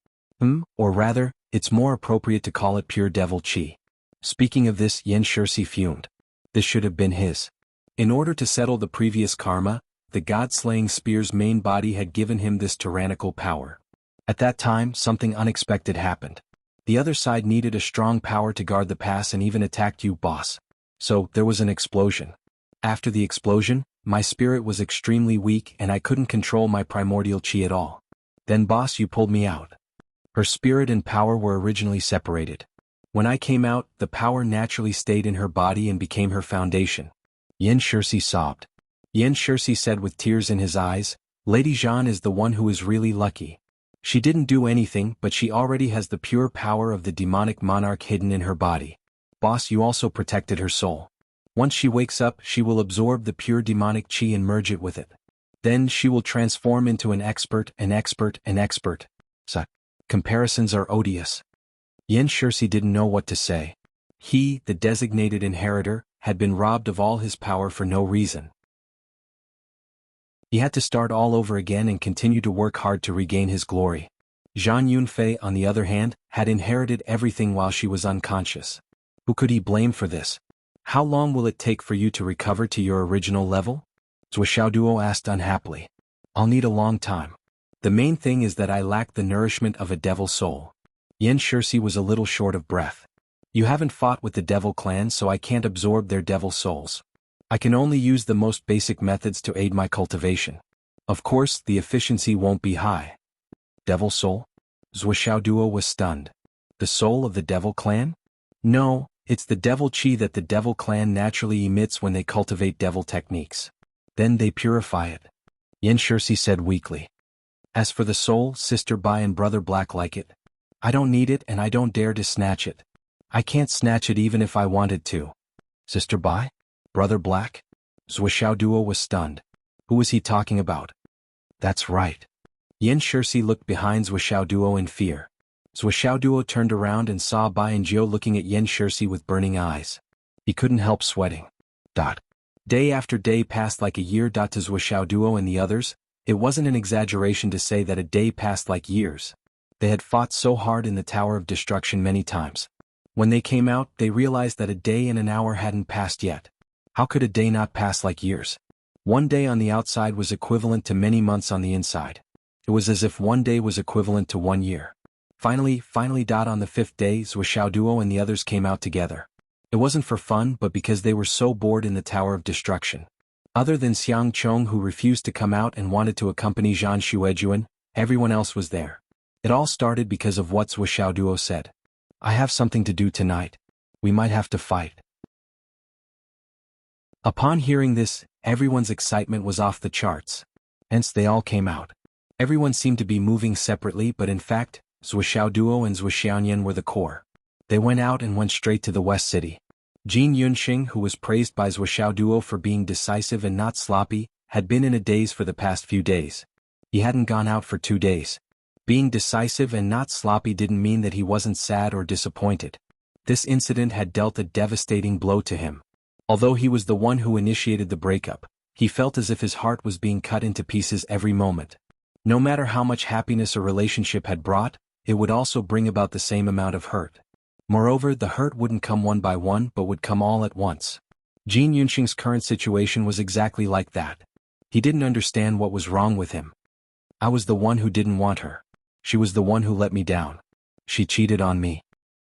Or rather, it's more appropriate to call it pure devil chi. Speaking of this, Yan Shirsi fumed. This should have been his. In order to settle the previous karma, the god-slaying spear's main body had given him this tyrannical power. At that time, something unexpected happened. The other side needed a strong power to guard the pass and even attacked you, boss. So, there was an explosion. After the explosion, my spirit was extremely weak and I couldn't control my primordial chi at all. Then boss, you pulled me out. Her spirit and power were originally separated. When I came out, the power naturally stayed in her body and became her foundation. Yan Shirsi sobbed. Yan Shirsi said with tears in his eyes, Lady Zhang is the one who is really lucky. She didn't do anything, but she already has the pure power of the demonic monarch hidden in her body. Boss, you also protected her soul. Once she wakes up, she will absorb the pure demonic chi and merge it with it. Then she will transform into an expert. So, comparisons are odious. Yan Shirsi didn't know what to say. He, the designated inheritor, had been robbed of all his power for no reason. He had to start all over again and continue to work hard to regain his glory. Zhang Yunfei, on the other hand, had inherited everything while she was unconscious. Who could he blame for this? How long will it take for you to recover to your original level? Zhou Xiaoduo asked unhappily. I'll need a long time. The main thing is that I lack the nourishment of a devil soul. Yan Shirsi was a little short of breath. You haven't fought with the devil clan, so I can't absorb their devil souls. I can only use the most basic methods to aid my cultivation. Of course, the efficiency won't be high. Devil soul? Zhou Xiaoduo was stunned. The soul of the devil clan? No, it's the devil chi that the devil clan naturally emits when they cultivate devil techniques. Then they purify it. Yan Shirsi said weakly. As for the soul, Sister Bai and Brother Black like it. I don't need it and I don't dare to snatch it. I can't snatch it even if I wanted to. Sister Bai? Brother Black? Zhou Xiaoduo was stunned. Who was he talking about? That's right. Yan Shirsi looked behind Zhou Xiaoduo in fear. Zhou Xiaoduo turned around and saw Bai and Jiao looking at Yan Shirsi with burning eyes. He couldn't help sweating. Day after day passed like a year. To Zhou Xiaoduo and the others, it wasn't an exaggeration to say that a day passed like years. They had fought so hard in the Tower of Destruction many times. When they came out, they realized that a day and an hour hadn't passed yet. How could a day not pass like years? One day on the outside was equivalent to many months on the inside. It was as if one day was equivalent to 1 year. Finally, on the 5th day, Zhou Xiaoduo and the others came out together. It wasn't for fun, but because they were so bored in the Tower of Destruction. Other than Xiang Chong, who refused to come out and wanted to accompany Zhan Xuejuan, everyone else was there. It all started because of what Zhou Xiaoduo said. I have something to do tonight. We might have to fight. Upon hearing this, everyone's excitement was off the charts. Hence they all came out. Everyone seemed to be moving separately, but in fact, Zhou Xiaoduo and Zhou Xiaoyan were the core. They went out and went straight to the West City. Jin Yunxing, who was praised by Zhou Xiaoduo for being decisive and not sloppy, had been in a daze for the past few days. He hadn't gone out for 2 days. Being decisive and not sloppy didn't mean that he wasn't sad or disappointed. This incident had dealt a devastating blow to him. Although he was the one who initiated the breakup, he felt as if his heart was being cut into pieces every moment. No matter how much happiness a relationship had brought, it would also bring about the same amount of hurt. Moreover, the hurt wouldn't come one by one but would come all at once. Jin Yunxing's current situation was exactly like that. He didn't understand what was wrong with him. I was the one who didn't want her. She was the one who let me down. She cheated on me.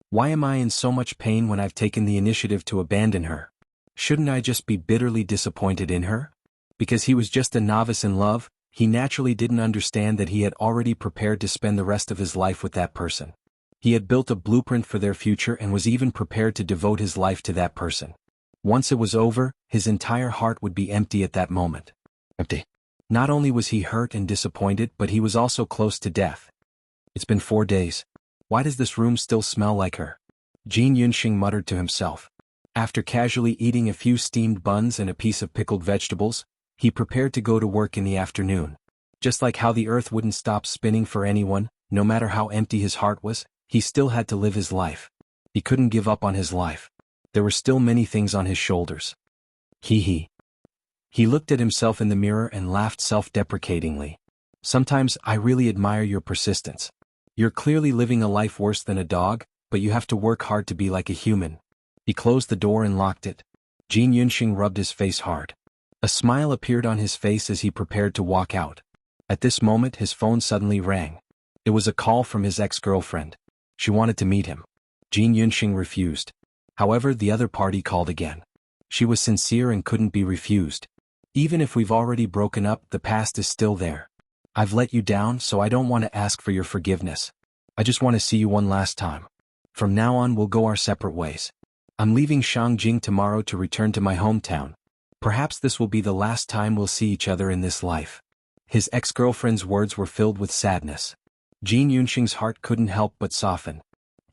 Why am I in so much pain when I've taken the initiative to abandon her? Shouldn't I just be bitterly disappointed in her? Because he was just a novice in love, he naturally didn't understand that he had already prepared to spend the rest of his life with that person. He had built a blueprint for their future and was even prepared to devote his life to that person. Once it was over, his entire heart would be empty at that moment. empty. Not only was he hurt and disappointed, but he was also close to death. It's been 4 days. Why does this room still smell like her? Jin Yunxing muttered to himself. After casually eating a few steamed buns and a piece of pickled vegetables, he prepared to go to work in the afternoon. Just like how the earth wouldn't stop spinning for anyone, no matter how empty his heart was, he still had to live his life. He couldn't give up on his life. There were still many things on his shoulders. He looked at himself in the mirror and laughed self-deprecatingly. Sometimes I really admire your persistence. You're clearly living a life worse than a dog, but you have to work hard to be like a human. He closed the door and locked it. Jin Yunxing rubbed his face hard. A smile appeared on his face as he prepared to walk out. At this moment his phone suddenly rang. It was a call from his ex-girlfriend. She wanted to meet him. Jin Yunxing refused. However, the other party called again. She was sincere and couldn't be refused. Even if we've already broken up, the past is still there. I've let you down, so I don't want to ask for your forgiveness. I just want to see you one last time. From now on we'll go our separate ways. I'm leaving Shangjing tomorrow to return to my hometown. Perhaps this will be the last time we'll see each other in this life. His ex-girlfriend's words were filled with sadness. Jin Yunxing's heart couldn't help but soften.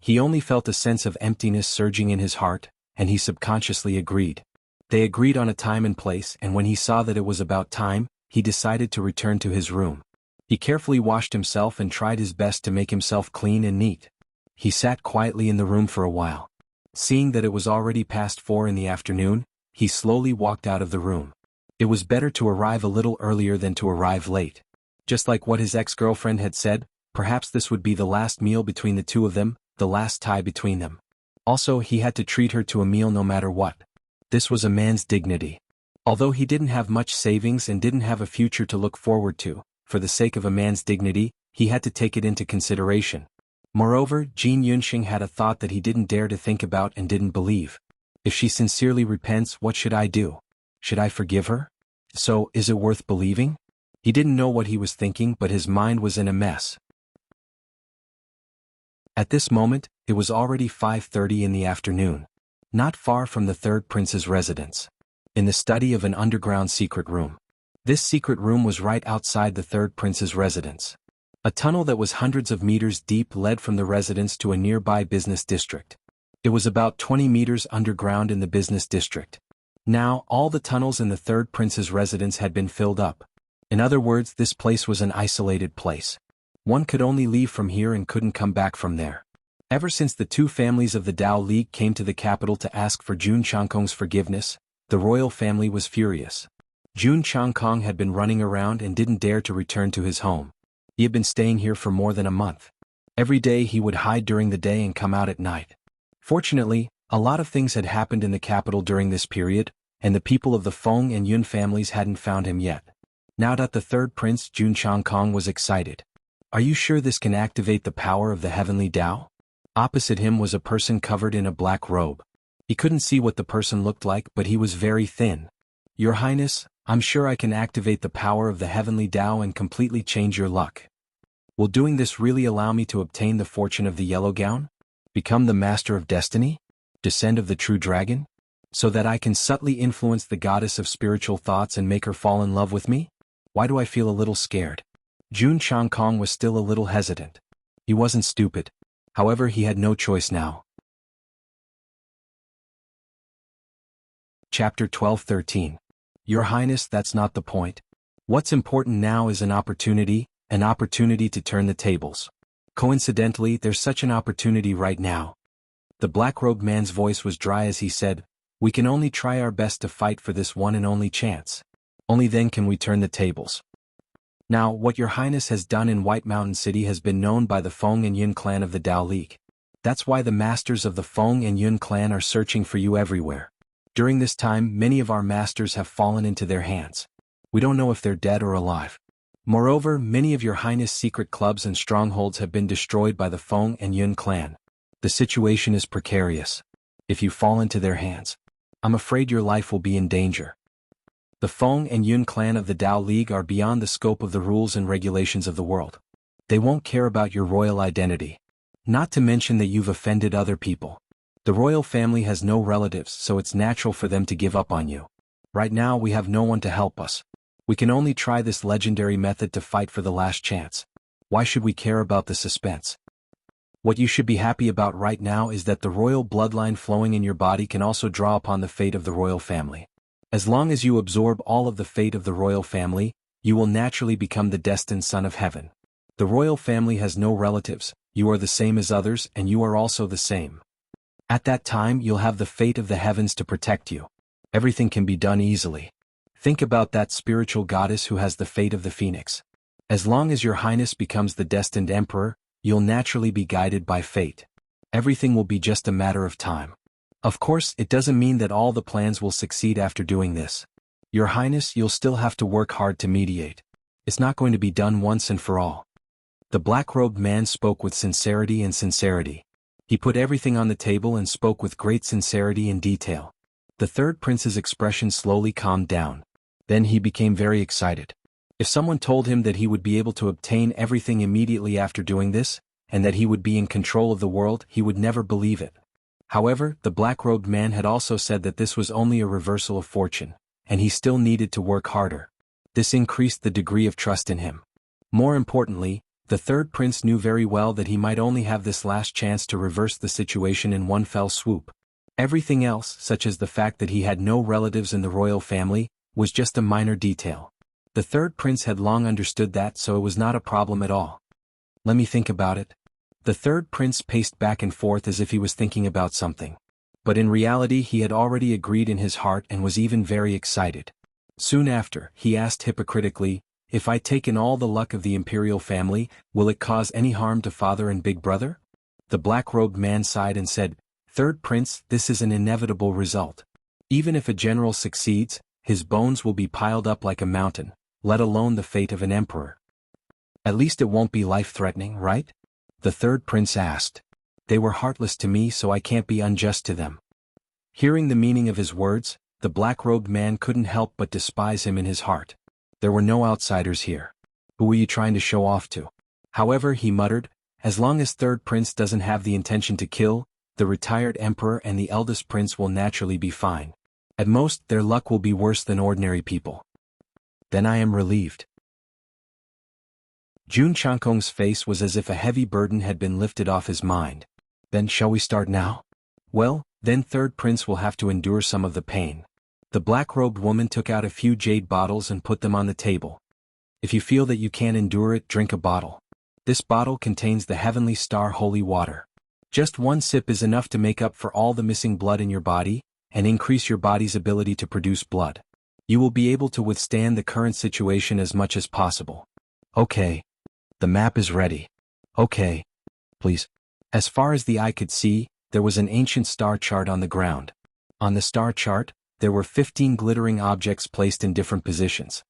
He only felt a sense of emptiness surging in his heart, and he subconsciously agreed. They agreed on a time and place, and when he saw that it was about time, he decided to return to his room. He carefully washed himself and tried his best to make himself clean and neat. He sat quietly in the room for a while. Seeing that it was already past 4 in the afternoon, he slowly walked out of the room. It was better to arrive a little earlier than to arrive late. Just like what his ex-girlfriend had said, perhaps this would be the last meal between the two of them, the last tie between them. Also, he had to treat her to a meal no matter what. This was a man's dignity. Although he didn't have much savings and didn't have a future to look forward to, for the sake of a man's dignity, he had to take it into consideration. Moreover, Jin Yunxing had a thought that he didn't dare to think about and didn't believe. If she sincerely repents, what should I do? Should I forgive her? So, is it worth believing? He didn't know what he was thinking, but his mind was in a mess. At this moment, it was already 5:30 in the afternoon. Not far from the third prince's residence. In the study of an underground secret room. This secret room was right outside the third prince's residence. A tunnel that was hundreds of meters deep led from the residence to a nearby business district. It was about 20 meters underground in the business district. Now, all the tunnels in the third prince's residence had been filled up. In other words, this place was an isolated place. One could only leave from here and couldn't come back from there. Ever since the two families of the Dao League came to the capital to ask for Jun Changkong's forgiveness, the royal family was furious. Jun Changkong had been running around and didn't dare to return to his home. He had been staying here for more than a month. Every day he would hide during the day and come out at night. Fortunately, a lot of things had happened in the capital during this period, and the people of the Feng and Yun families hadn't found him yet. Now that the third prince, Jun Changkong, was excited. Are you sure this can activate the power of the heavenly Tao? Opposite him was a person covered in a black robe. He couldn't see what the person looked like, but he was very thin. Your Highness, I'm sure I can activate the power of the heavenly Tao and completely change your luck. Will doing this really allow me to obtain the fortune of the yellow gown? Become the master of destiny? Descend of the true dragon? So that I can subtly influence the goddess of spiritual thoughts and make her fall in love with me? Why do I feel a little scared? Jun Changkong was still a little hesitant. He wasn't stupid. However, he had no choice now. Chapter 12:13. Your Highness, that's not the point. What's important now is an opportunity to turn the tables. Coincidentally, there's such an opportunity right now. The black-robed man's voice was dry as he said, we can only try our best to fight for this one and only chance. Only then can we turn the tables. Now, what your Highness has done in White Mountain City has been known by the Feng and Yun clan of the Dao League. That's why the masters of the Feng and Yun clan are searching for you everywhere. During this time, many of our masters have fallen into their hands. We don't know if they're dead or alive. Moreover, many of your Highness' secret clubs and strongholds have been destroyed by the Feng and Yun clan. The situation is precarious. If you fall into their hands, I'm afraid your life will be in danger. The Feng and Yun clan of the Dao League are beyond the scope of the rules and regulations of the world. They won't care about your royal identity. Not to mention that you've offended other people. The royal family has no relatives, so it's natural for them to give up on you. Right now we have no one to help us. We can only try this legendary method to fight for the last chance. Why should we care about the suspense? What you should be happy about right now is that the royal bloodline flowing in your body can also draw upon the fate of the royal family. As long as you absorb all of the fate of the royal family, you will naturally become the destined son of heaven. The royal family has no relatives, you are the same as others and you are also the same. At that time you'll have the fate of the heavens to protect you. Everything can be done easily. Think about that spiritual goddess who has the fate of the phoenix. As long as your highness becomes the destined emperor, you'll naturally be guided by fate. Everything will be just a matter of time. Of course, it doesn't mean that all the plans will succeed after doing this. Your highness, you'll still have to work hard to mediate. It's not going to be done once and for all. The black-robed man spoke with sincerity and sincerity. He put everything on the table and spoke with great sincerity and detail. The third prince's expression slowly calmed down. Then he became very excited. If someone told him that he would be able to obtain everything immediately after doing this, and that he would be in control of the world, he would never believe it. However, the black-robed man had also said that this was only a reversal of fortune, and he still needed to work harder. This increased the degree of trust in him. More importantly, the third prince knew very well that he might only have this last chance to reverse the situation in one fell swoop. Everything else, such as the fact that he had no relatives in the royal family, was just a minor detail. The third prince had long understood that, so it was not a problem at all. Let me think about it. The third prince paced back and forth as if he was thinking about something. But in reality he had already agreed in his heart and was even very excited. Soon after, he asked hypocritically, "If I take in all the luck of the imperial family, will it cause any harm to father and big brother?" The black-robed man sighed and said, "Third prince, this is an inevitable result. Even if a general succeeds, his bones will be piled up like a mountain, let alone the fate of an emperor." "At least it won't be life-threatening, right?" the third prince asked. "They were heartless to me, so I can't be unjust to them." Hearing the meaning of his words, the black-robed man couldn't help but despise him in his heart. There were no outsiders here. Who were you trying to show off to? However, he muttered, as long as third prince doesn't have the intention to kill, the retired emperor and the eldest prince will naturally be fine. At most, their luck will be worse than ordinary people. Then I am relieved. Jun Changkong's face was as if a heavy burden had been lifted off his mind. Then shall we start now? Well, then third prince will have to endure some of the pain. The black-robed woman took out a few jade bottles and put them on the table. If you feel that you can't endure it, drink a bottle. This bottle contains the heavenly star holy water. Just one sip is enough to make up for all the missing blood in your body, and increase your body's ability to produce blood. You will be able to withstand the current situation as much as possible. Okay. The map is ready. Okay. Please. As far as the eye could see, there was an ancient star chart on the ground. On the star chart, there were 15 glittering objects placed in different positions.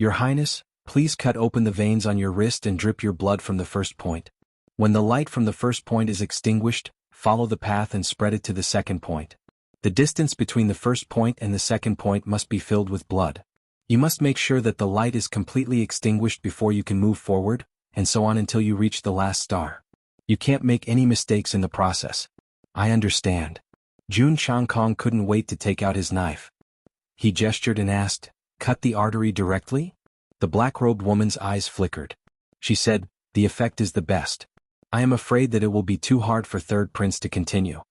Your Highness, please cut open the veins on your wrist and drip your blood from the first point. When the light from the first point is extinguished, follow the path and spread it to the second point. The distance between the first point and the second point must be filled with blood. You must make sure that the light is completely extinguished before you can move forward, and so on until you reach the last star. You can't make any mistakes in the process. I understand. Jun Changkong couldn't wait to take out his knife. He gestured and asked, "Cut the artery directly?" The black-robed woman's eyes flickered. She said, "The effect is the best. I am afraid that it will be too hard for third prince to continue."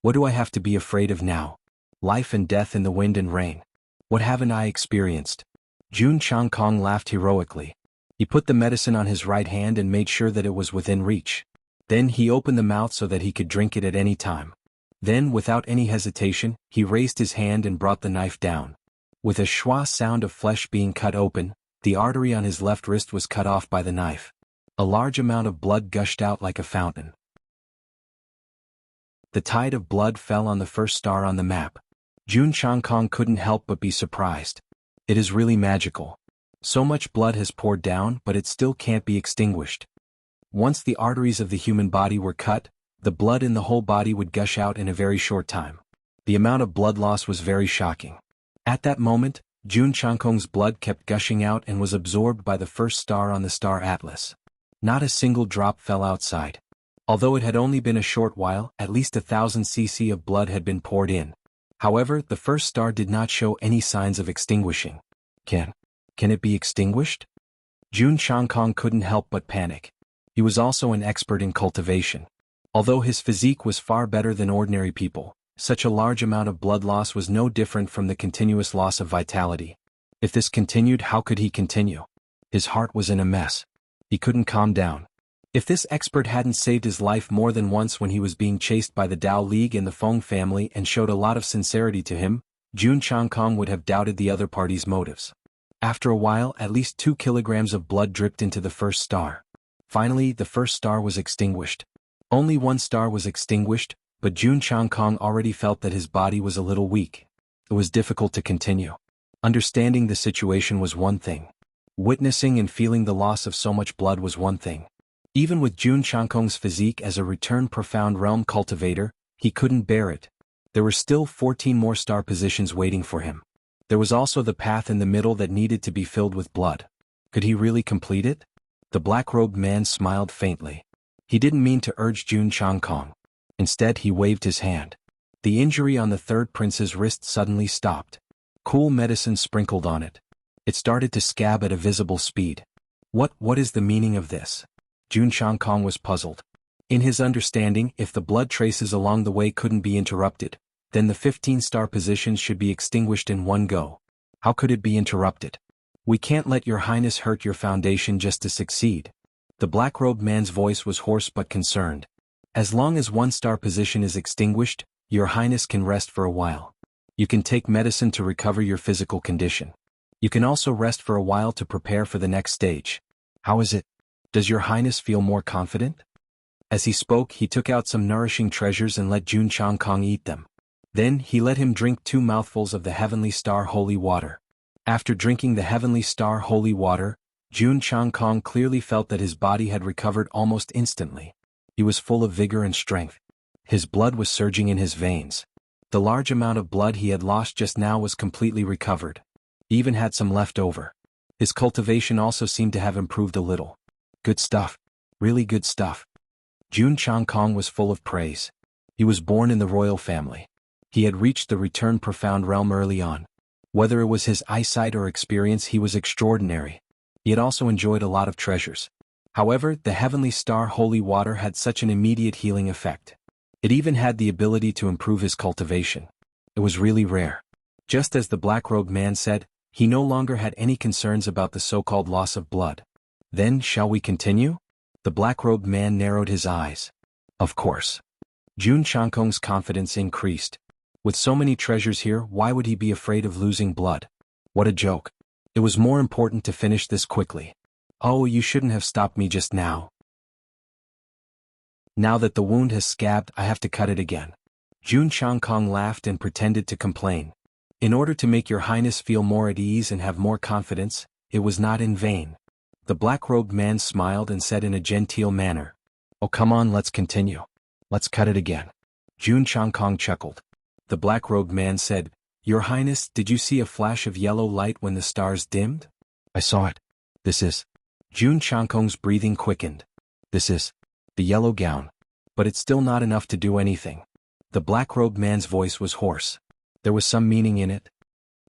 "What do I have to be afraid of now? Life and death in the wind and rain. What haven't I experienced?" Jun Changkong laughed heroically. He put the medicine on his right hand and made sure that it was within reach. Then he opened the mouth so that he could drink it at any time. Then, without any hesitation, he raised his hand and brought the knife down. With a schwa sound of flesh being cut open, the artery on his left wrist was cut off by the knife. A large amount of blood gushed out like a fountain. The tide of blood fell on the first star on the map. Jun Changkong couldn't help but be surprised. It is really magical. So much blood has poured down, but it still can't be extinguished. Once the arteries of the human body were cut, the blood in the whole body would gush out in a very short time. The amount of blood loss was very shocking. At that moment, Jun Changkong's blood kept gushing out and was absorbed by the first star on the star atlas. Not a single drop fell outside. Although it had only been a short while, at least 1,000 cc of blood had been poured in. However, the first star did not show any signs of extinguishing. Can it be extinguished? Jun Changkong couldn't help but panic. He was also an expert in cultivation. Although his physique was far better than ordinary people, such a large amount of blood loss was no different from the continuous loss of vitality. If this continued, how could he continue? His heart was in a mess. He couldn't calm down. If this expert hadn't saved his life more than once when he was being chased by the Dao League and the Feng family and showed a lot of sincerity to him, Jun Changkong would have doubted the other party's motives. After a while, at least 2 kilograms of blood dripped into the first star. Finally, the first star was extinguished. Only 1 star was extinguished, but Jun Changkong already felt that his body was a little weak. It was difficult to continue. Understanding the situation was one thing. Witnessing and feeling the loss of so much blood was one thing. Even with Jun Changkong's physique as a returned profound realm cultivator, he couldn't bear it. There were still 14 more star positions waiting for him. There was also the path in the middle that needed to be filled with blood. Could he really complete it? The black-robed man smiled faintly. He didn't mean to urge Jun Changkong. Instead, he waved his hand. The injury on the third prince's wrist suddenly stopped. Cool medicine sprinkled on it. It started to scab at a visible speed. What is the meaning of this? Jun Changkong was puzzled. In his understanding, if the blood traces along the way couldn't be interrupted, then the 15-star positions should be extinguished in one go. How could it be interrupted? We can't let your highness hurt your foundation just to succeed. The black-robed man's voice was hoarse but concerned. As long as 1-star position is extinguished, your highness can rest for a while. You can take medicine to recover your physical condition. You can also rest for a while to prepare for the next stage. How is it? Does your highness feel more confident? As he spoke, he took out some nourishing treasures and let Jun Changkong eat them. Then he let him drink 2 mouthfuls of the Heavenly Star holy water. After drinking the Heavenly Star holy water, Jun Changkong clearly felt that his body had recovered almost instantly. He was full of vigor and strength. His blood was surging in his veins. The large amount of blood he had lost just now was completely recovered. He even had some left over. His cultivation also seemed to have improved a little. Good stuff. Really good stuff. Jun Changkong was full of praise. He was born in the royal family. He had reached the returned profound realm early on. Whether it was his eyesight or experience, he was extraordinary. He had also enjoyed a lot of treasures. However, the Heavenly Star holy water had such an immediate healing effect. It even had the ability to improve his cultivation. It was really rare. Just as the black-robed man said, he no longer had any concerns about the so-called loss of blood. Then, shall we continue? The black-robed man narrowed his eyes. Of course. Jun Changkong's confidence increased. With so many treasures here, why would he be afraid of losing blood? What a joke. It was more important to finish this quickly. Oh, you shouldn't have stopped me just now. Now that the wound has scabbed, I have to cut it again. Jun Changkong laughed and pretended to complain. In order to make your highness feel more at ease and have more confidence, it was not in vain. The black-robed man smiled and said in a genteel manner, "Oh, come on, let's continue. Let's cut it again." Jun Changkong chuckled. The black-robed man said, "Your highness, did you see a flash of yellow light when the stars dimmed?" "I saw it. This is..." Jun Changkong's breathing quickened. "This is the yellow gown. But it's still not enough to do anything." The black-robed man's voice was hoarse. There was some meaning in it.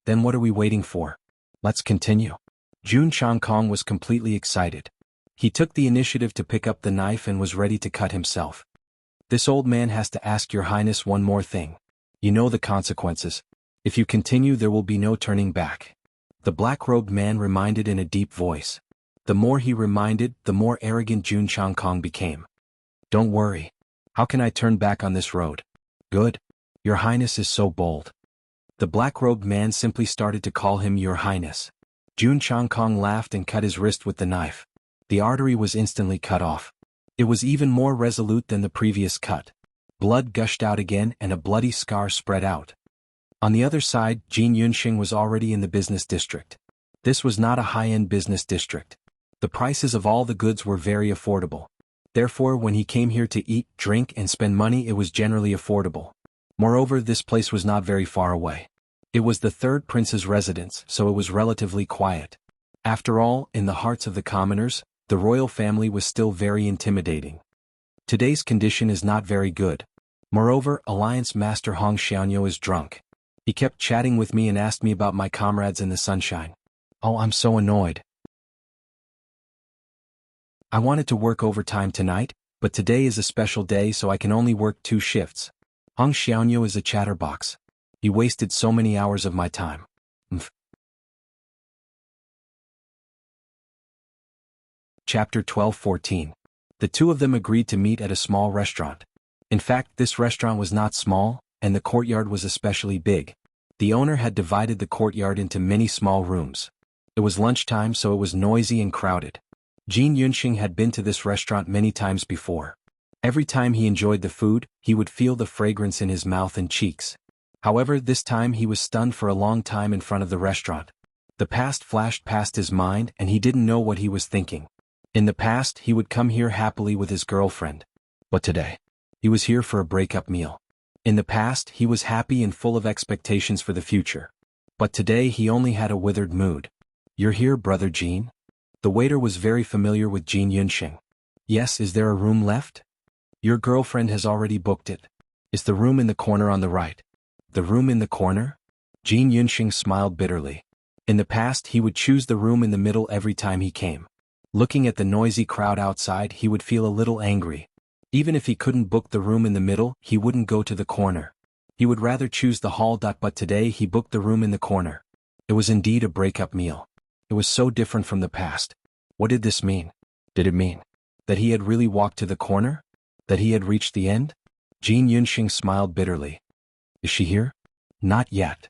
Then what are we waiting for? Let's continue. Jun Changkong was completely excited. He took the initiative to pick up the knife and was ready to cut himself. This old man has to ask your highness one more thing. You know the consequences. If you continue, there will be no turning back. The black-robed man reminded in a deep voice. The more he reminded, the more arrogant Jun Changkong became. Don't worry. How can I turn back on this road? Good. Your highness is so bold. The black-robed man simply started to call him your highness. Jun Changkong laughed and cut his wrist with the knife. The artery was instantly cut off. It was even more resolute than the previous cut. Blood gushed out again and a bloody scar spread out. On the other side, Jin Yunxing was already in the business district. This was not a high-end business district. The prices of all the goods were very affordable. Therefore, when he came here to eat, drink, and spend money, it was generally affordable. Moreover, this place was not very far away. It was the third prince's residence, so it was relatively quiet. After all, in the hearts of the commoners, the royal family was still very intimidating. Today's condition is not very good. Moreover, Alliance Master Hong Xiaoyo is drunk. He kept chatting with me and asked me about my comrades in the sunshine. Oh, I'm so annoyed. I wanted to work overtime tonight, but today is a special day so I can only work 2 shifts. Hong Xiaonuo is a chatterbox. He wasted so many hours of my time. Chapter 12-14. The two of them agreed to meet at a small restaurant. In fact, this restaurant was not small, and the courtyard was especially big. The owner had divided the courtyard into many small rooms. It was lunchtime, so it was noisy and crowded. Jin Yunxing had been to this restaurant many times before. Every time he enjoyed the food, he would feel the fragrance in his mouth and cheeks. However, this time he was stunned for a long time in front of the restaurant. The past flashed past his mind and he didn't know what he was thinking. In the past, he would come here happily with his girlfriend. But today, he was here for a breakup meal. In the past, he was happy and full of expectations for the future. But today he only had a withered mood. "You're here, brother Jin?" The waiter was very familiar with Jin Yunxing. "Yes, is there a room left?" "Your girlfriend has already booked it. Is the room in the corner on the right?" "The room in the corner?" Jin Yunxing smiled bitterly. In the past, he would choose the room in the middle every time he came. Looking at the noisy crowd outside, he would feel a little angry. Even if he couldn't book the room in the middle, he wouldn't go to the corner. He would rather choose the hall. But today he booked the room in the corner. It was indeed a breakup meal. It was so different from the past. What did this mean? Did it mean that he had really walked to the corner? That he had reached the end? Jin Yunxing smiled bitterly. "Is she here?" "Not yet."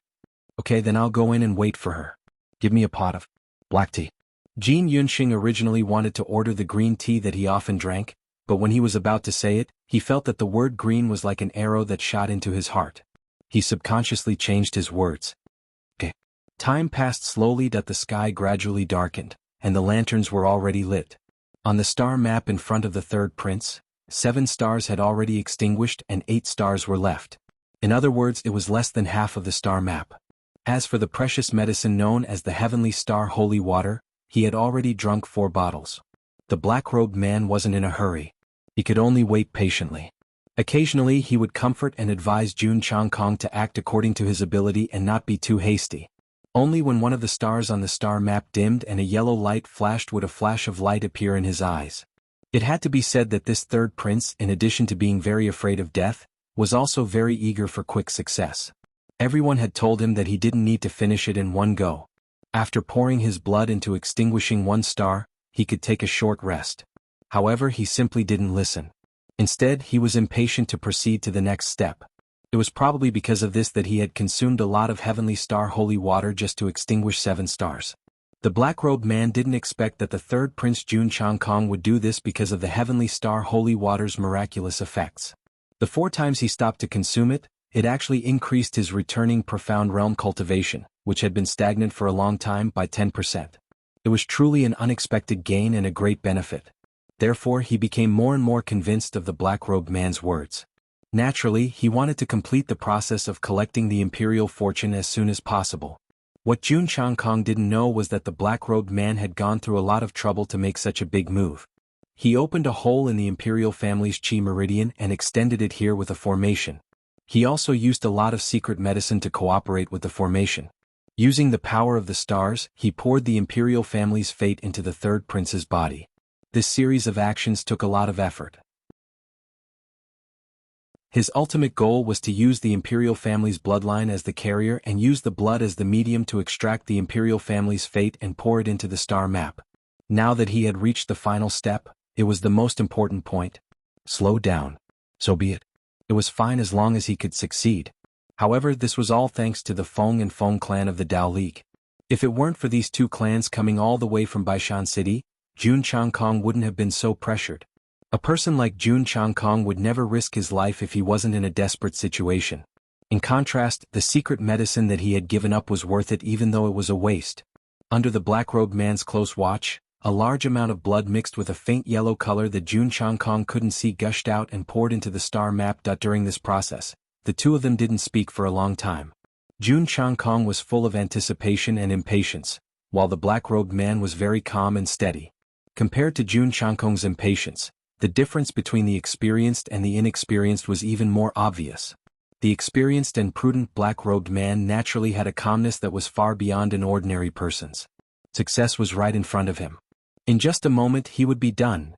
"Okay, then I'll go in and wait for her. Give me a pot of black tea." Jin Yunxing originally wanted to order the green tea that he often drank, but when he was about to say it, he felt that the word green was like an arrow that shot into his heart. He subconsciously changed his words. Okay. Time passed slowly. The sky gradually darkened, and the lanterns were already lit. On the star map in front of the third prince, 7 stars had already extinguished and 8 stars were left. In other words, it was less than half of the star map. As for the precious medicine known as the heavenly star holy water, he had already drunk 4 bottles. The black-robed man wasn't in a hurry. He could only wait patiently. Occasionally he would comfort and advise Jun Changkong to act according to his ability and not be too hasty. Only when one of the stars on the star map dimmed and a yellow light flashed would a flash of light appear in his eyes. It had to be said that this third prince, in addition to being very afraid of death, was also very eager for quick success. Everyone had told him that he didn't need to finish it in one go. After pouring his blood into extinguishing 1 star, he could take a short rest. However, he simply didn't listen. Instead, he was impatient to proceed to the next step. It was probably because of this that he had consumed a lot of heavenly star holy water just to extinguish 7 stars. The black-robed man didn't expect that the third prince Jun Changkong would do this because of the heavenly star holy water's miraculous effects. The 4 times he stopped to consume it, it actually increased his returning profound realm cultivation, which had been stagnant for a long time, by 10%. It was truly an unexpected gain and a great benefit. Therefore, he became more and more convinced of the black-robed man's words. Naturally, he wanted to complete the process of collecting the imperial fortune as soon as possible. What Jun Changkong didn't know was that the black-robed man had gone through a lot of trouble to make such a big move. He opened a hole in the imperial family's chi meridian and extended it here with a formation. He also used a lot of secret medicine to cooperate with the formation. Using the power of the stars, he poured the imperial family's fate into the third prince's body. This series of actions took a lot of effort. His ultimate goal was to use the imperial family's bloodline as the carrier and use the blood as the medium to extract the imperial family's fate and pour it into the star map. Now that he had reached the final step, it was the most important point. Slow down. So be it. It was fine as long as he could succeed. However, this was all thanks to the Feng and Feng clan of the Dao League. If it weren't for these 2 clans coming all the way from Baishan City, Jun Changkong wouldn't have been so pressured. A person like Jun Changkong would never risk his life if he wasn't in a desperate situation. In contrast, the secret medicine that he had given up was worth it even though it was a waste. Under the black-robed man's close watch, a large amount of blood mixed with a faint yellow color that Jun Changkong couldn't see gushed out and poured into the star map. During this process, the 2 of them didn't speak for a long time. Jun Changkong was full of anticipation and impatience, while the black-robed man was very calm and steady. Compared to Jun Changkong's impatience, the difference between the experienced and the inexperienced was even more obvious. The experienced and prudent black-robed man naturally had a calmness that was far beyond an ordinary person's. Success was right in front of him. In just a moment he would be done.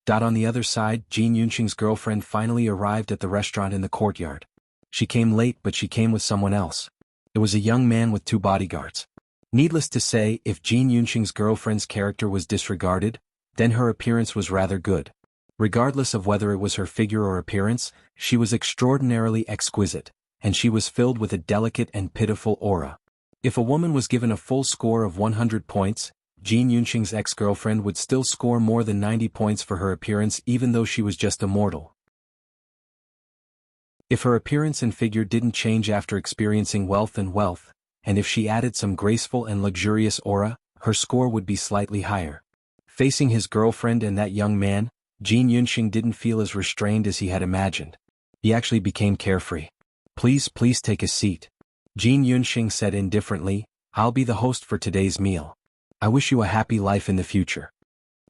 On the other side, Jin Yunxing's girlfriend finally arrived at the restaurant in the courtyard. She came late, but she came with someone else. It was a young man with 2 bodyguards. Needless to say, if Jin Yunxing's girlfriend's character was disregarded, then her appearance was rather good. Regardless of whether it was her figure or appearance, she was extraordinarily exquisite, and she was filled with a delicate and pitiful aura. If a woman was given a full score of 100 points, Jin Yunxing's ex-girlfriend would still score more than 90 points for her appearance even though she was just a mortal. If her appearance and figure didn't change after experiencing wealth, and if she added some graceful and luxurious aura, her score would be slightly higher. Facing his girlfriend and that young man, Jin Yunxing didn't feel as restrained as he had imagined. He actually became carefree. Please take a seat. Jin Yunxing said indifferently, I'll be the host for today's meal. I wish you a happy life in the future.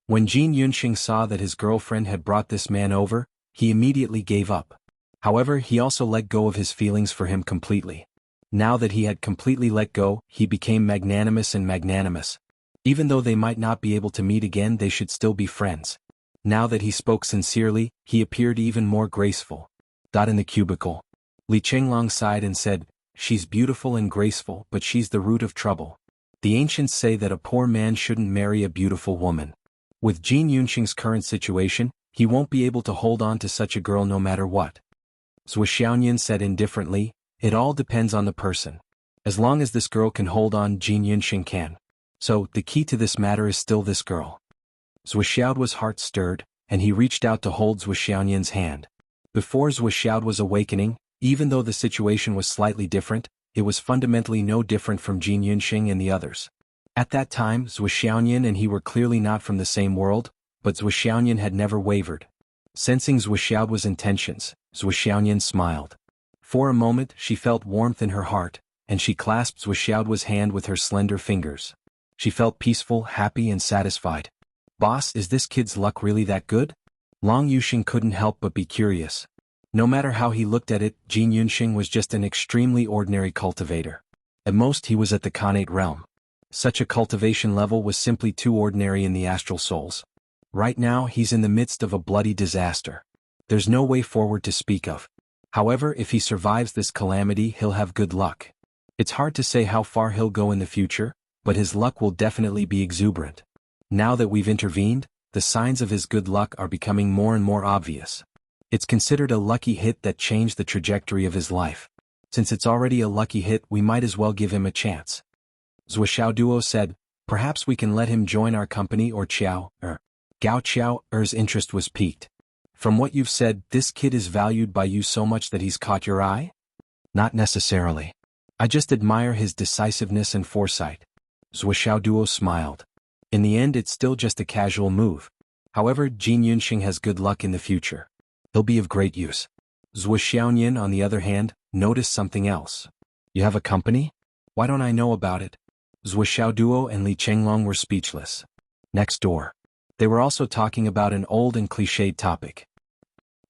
When Jin Yunxing saw that his girlfriend had brought this man over, he immediately gave up. However, he also let go of his feelings for him completely. Now that he had completely let go, he became magnanimous. Even though they might not be able to meet again, they should still be friends. Now that he spoke sincerely, he appeared even more graceful. In the cubicle, Li Chenglong sighed and said, She's beautiful and graceful, but she's the root of trouble. The ancients say that a poor man shouldn't marry a beautiful woman. With Jin Yunxing's current situation, he won't be able to hold on to such a girl no matter what. Zhou Xiaoyan said indifferently, It all depends on the person. As long as this girl can hold on, Jin Yunxing can. So, the key to this matter is still this girl. Zhou Xiao's heart stirred, and he reached out to hold Zhou Xiaoyan's hand. Before Zhou Xiao was awakening, even though the situation was slightly different, it was fundamentally no different from Jin Yunxing and the others. At that time, Zhou Xiaoyan and he were clearly not from the same world, but Zhou Xiaoyan had never wavered. Sensing Zhou Xiao's intentions, Zhou Xiaoyan smiled. For a moment, she felt warmth in her heart, and she clasped Zhou Xiao's hand with her slender fingers. She felt peaceful, happy, and satisfied. Boss, is this kid's luck really that good? Long Yuxing couldn't help but be curious. No matter how he looked at it, Jin Yunxing was just an extremely ordinary cultivator. At most he was at the Khanate realm. Such a cultivation level was simply too ordinary in the astral souls. Right now he's in the midst of a bloody disaster. There's no way forward to speak of. However, if he survives this calamity, he'll have good luck. It's hard to say how far he'll go in the future, but his luck will definitely be exuberant. Now that we've intervened, the signs of his good luck are becoming more and more obvious. It's considered a lucky hit that changed the trajectory of his life. Since it's already a lucky hit, we might as well give him a chance. Zhou Xiaoduo said, Perhaps we can let him join our company, or Gao Xiao's interest was piqued. From what you've said, this kid is valued by you so much that he's caught your eye? Not necessarily. I just admire his decisiveness and foresight. Zhou Xiaoduo smiled. In the end, it's still just a casual move. However, Jin Yunxing has good luck in the future. He'll be of great use. Zhou Xiaoyan, on the other hand, noticed something else. You have a company? Why don't I know about it? Zhou Xiaoduo and Li Chenglong were speechless. Next door. They were also talking about an old and cliched topic.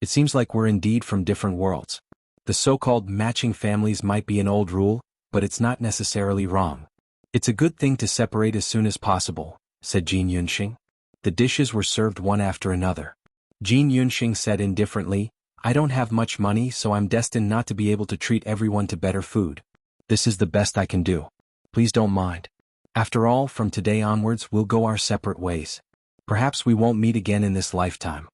It seems like we're indeed from different worlds. The so-called matching families might be an old rule, but it's not necessarily wrong. It's a good thing to separate as soon as possible, said Jin Yunxing. The dishes were served one after another. Jin Yunxing said indifferently, I don't have much money, so I'm destined not to be able to treat everyone to better food. This is the best I can do. Please don't mind. After all, from today onwards we'll go our separate ways. Perhaps we won't meet again in this lifetime.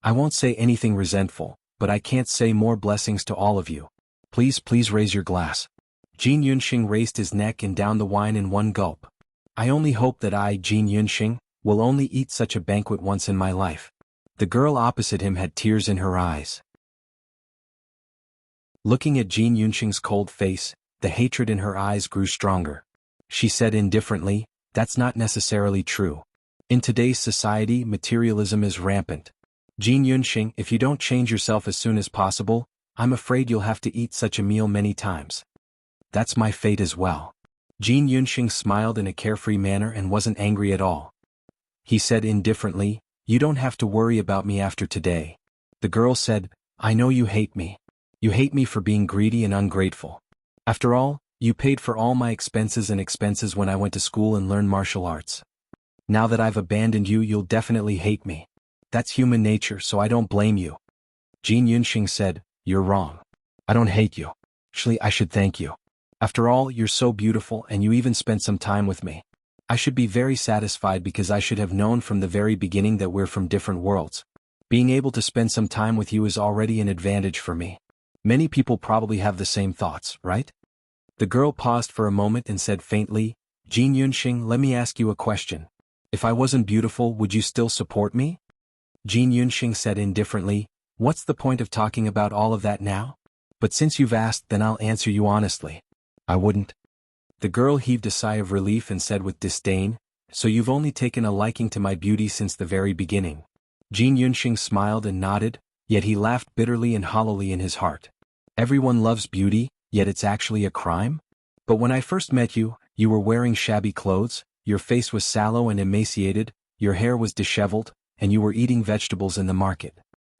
I won't say anything resentful, but I can't say more blessings to all of you. Please raise your glass. Jin Yunxing raised his neck and downed the wine in one gulp. I only hope that I, Jin Yunxing, will only eat such a banquet once in my life. The girl opposite him had tears in her eyes. Looking at Jin Yunxing's cold face, the hatred in her eyes grew stronger. She said indifferently, That's not necessarily true. In today's society, materialism is rampant. Jin Yunxing, if you don't change yourself as soon as possible, I'm afraid you'll have to eat such a meal many times. That's my fate as well. Jin Yunxing smiled in a carefree manner and wasn't angry at all. He said indifferently, You don't have to worry about me after today. The girl said, I know you hate me. You hate me for being greedy and ungrateful. After all, You paid for all my expenses when I went to school and learned martial arts. Now that I've abandoned you, you'll definitely hate me. That's human nature, so I don't blame you. Jin Yunxing said, You're wrong. I don't hate you. Actually, I should thank you. After all, you're so beautiful and you even spent some time with me. I should be very satisfied because I should have known from the very beginning that we're from different worlds. Being able to spend some time with you is already an advantage for me. Many people probably have the same thoughts, right? The girl paused for a moment and said faintly, Jin Yunxing, let me ask you a question. If I wasn't beautiful, would you still support me? Jin Yunxing said indifferently, What's the point of talking about all of that now? But since you've asked, then I'll answer you honestly. I wouldn't. The girl heaved a sigh of relief and said with disdain, So you've only taken a liking to my beauty since the very beginning. Jin Yunxing smiled and nodded, yet he laughed bitterly and hollowly in his heart. Everyone loves beauty, yet it's actually a crime? But when I first met you, you were wearing shabby clothes, your face was sallow and emaciated, your hair was disheveled, and you were eating vegetables in the market.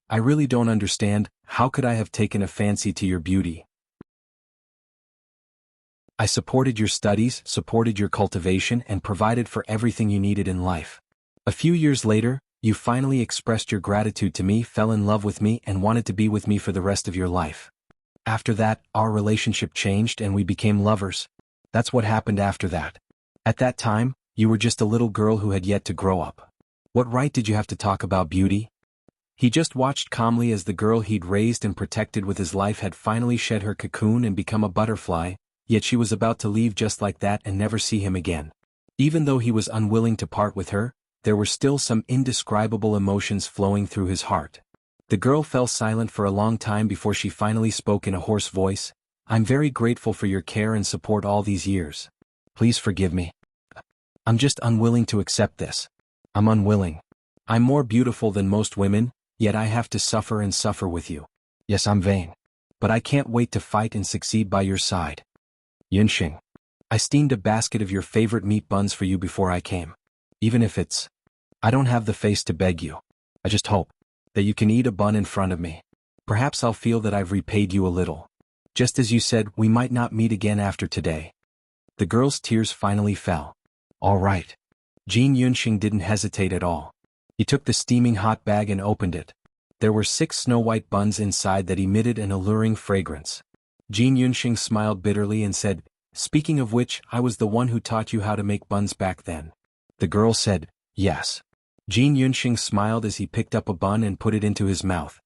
I really don't understand, how could I have taken a fancy to your beauty? I supported your studies, supported your cultivation, and provided for everything you needed in life. A few years later, you finally expressed your gratitude to me, fell in love with me, and wanted to be with me for the rest of your life. After that, our relationship changed and we became lovers. That's what happened after that. At that time, you were just a little girl who had yet to grow up. What right did you have to talk about beauty? He just watched calmly as the girl he'd raised and protected with his life had finally shed her cocoon and become a butterfly, yet she was about to leave just like that and never see him again. Even though he was unwilling to part with her, there were still some indescribable emotions flowing through his heart. The girl fell silent for a long time before she finally spoke in a hoarse voice, I'm very grateful for your care and support all these years. Please forgive me. I'm just unwilling to accept this. I'm unwilling. I'm more beautiful than most women, yet I have to suffer and suffer with you. Yes, I'm vain. But I can't wait to fight and succeed by your side. Yunxing. I steamed a basket of your favorite meat buns for you before I came. Even if I don't have the face to beg you. I just hope that you can eat a bun in front of me. Perhaps I'll feel that I've repaid you a little. Just as you said, we might not meet again after today. The girl's tears finally fell. All right. Jin Yunxing didn't hesitate at all. He took the steaming hot bag and opened it. There were 6 snow-white buns inside that emitted an alluring fragrance. Jin Yunxing smiled bitterly and said, Speaking of which, I was the one who taught you how to make buns back then. The girl said, Yes. Jin Yunxing smiled as he picked up a bun and put it into his mouth.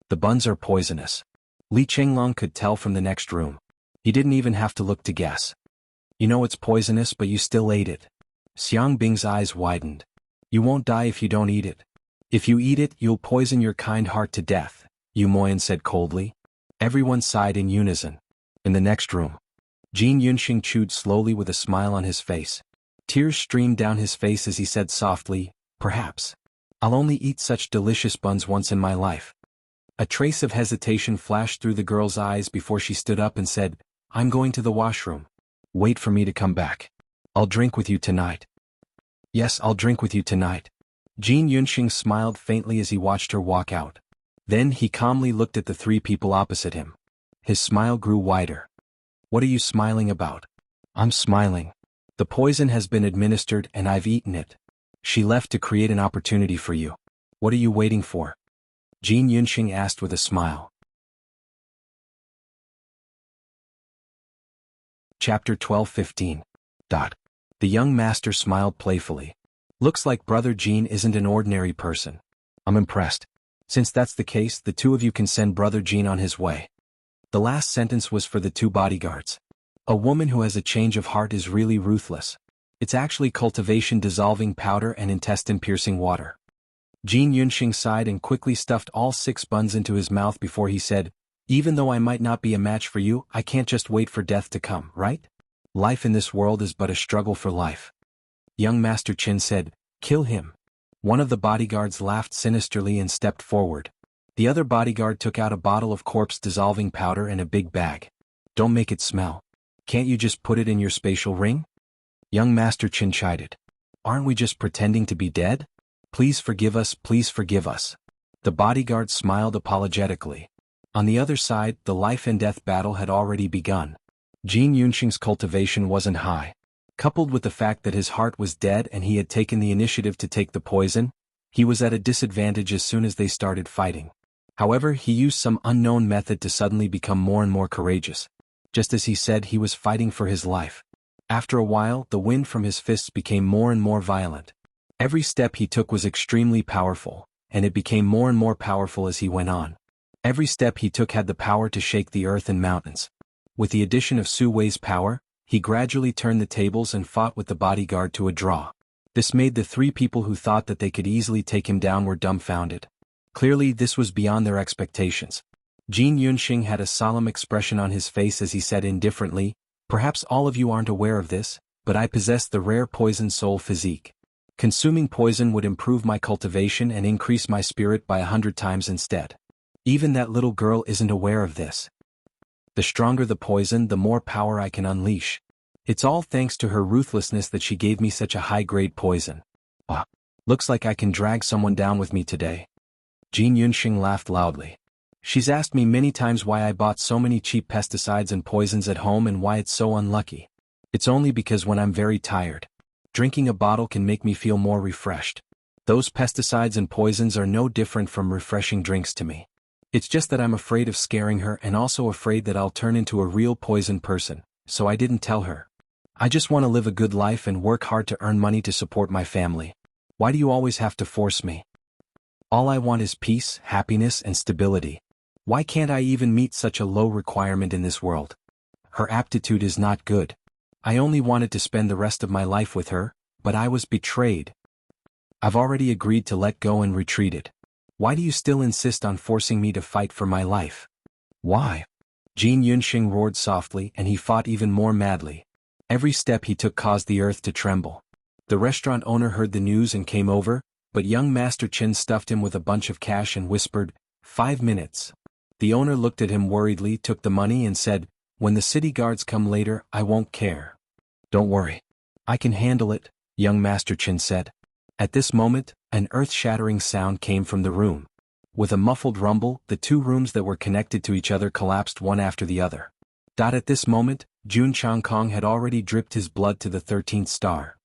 The buns are poisonous. Li Chenglong could tell from the next room. He didn't even have to look to guess. You know it's poisonous, but you still ate it. Xiang Bing's eyes widened. You won't die if you don't eat it. If you eat it, you'll poison your kind heart to death, Yu Moyan said coldly. Everyone sighed in unison. In the next room, Jin Yunxing chewed slowly with a smile on his face. Tears streamed down his face as he said softly, Perhaps. I'll only eat such delicious buns once in my life. A trace of hesitation flashed through the girl's eyes before she stood up and said, I'm going to the washroom. Wait for me to come back. I'll drink with you tonight. Yes, I'll drink with you tonight. Jin Yunxing smiled faintly as he watched her walk out. Then he calmly looked at the 3 people opposite him. His smile grew wider. What are you smiling about? I'm smiling. The poison has been administered and I've eaten it. She left to create an opportunity for you. What are you waiting for? Jin Yunxing asked with a smile. Chapter 12:15. The young master smiled playfully. Looks like Brother Jin isn't an ordinary person. I'm impressed. Since that's the case, the 2 of you can send Brother Jin on his way. The last sentence was for the 2 bodyguards. A woman who has a change of heart is really ruthless. It's actually cultivation dissolving powder and intestine-piercing water. Jin Yunxing sighed and quickly stuffed all 6 buns into his mouth before he said, Even though I might not be a match for you, I can't just wait for death to come, right? Life in this world is but a struggle for life. Young Master Qin said, Kill him. One of the bodyguards laughed sinisterly and stepped forward. The other bodyguard took out a bottle of corpse-dissolving powder and a big bag. Don't make it smell. Can't you just put it in your spatial ring? Young Master Qin chided. Aren't we just pretending to be dead? Please forgive us, please forgive us. The bodyguard smiled apologetically. On the other side, the life and death battle had already begun. Jin Yunxing's cultivation wasn't high. Coupled with the fact that his heart was dead and he had taken the initiative to take the poison, he was at a disadvantage as soon as they started fighting. However, he used some unknown method to suddenly become more and more courageous. Just as he said, he was fighting for his life. After a while, the wind from his fists became more and more violent. Every step he took was extremely powerful, and it became more and more powerful as he went on. Every step he took had the power to shake the earth and mountains. With the addition of Su Wei's power, he gradually turned the tables and fought with the bodyguard to a draw. This made the three people who thought that they could easily take him down were dumbfounded. Clearly, this was beyond their expectations. Jin Yunxing had a solemn expression on his face as he said indifferently, "Perhaps all of you aren't aware of this, but I possess the rare poison soul physique. Consuming poison would improve my cultivation and increase my spirit by 100 times instead. Even that little girl isn't aware of this. The stronger the poison, the more power I can unleash. It's all thanks to her ruthlessness that she gave me such a high-grade poison. Ah, looks like I can drag someone down with me today." Jin Yunxing laughed loudly. "She's asked me many times why I bought so many cheap pesticides and poisons at home and why it's so unlucky. It's only because when I'm very tired, drinking a bottle can make me feel more refreshed. Those pesticides and poisons are no different from refreshing drinks to me. It's just that I'm afraid of scaring her and also afraid that I'll turn into a real poison person, so I didn't tell her. I just want to live a good life and work hard to earn money to support my family. Why do you always have to force me? All I want is peace, happiness, and stability. Why can't I even meet such a low requirement in this world? Her aptitude is not good. I only wanted to spend the rest of my life with her, but I was betrayed. I've already agreed to let go and retreated. Why do you still insist on forcing me to fight for my life? Why?" Jin Yunxing roared softly and he fought even more madly. Every step he took caused the earth to tremble. The restaurant owner heard the news and came over, but young Master Chen stuffed him with a bunch of cash and whispered, "5 minutes." The owner looked at him worriedly, took the money and said, "When the city guards come later, I won't care." "Don't worry. I can handle it," young Master Chen said. At this moment, an earth-shattering sound came from the room. With a muffled rumble, the two rooms that were connected to each other collapsed one after the other. At this moment, Jun Changkong had already dripped his blood to the 13th star.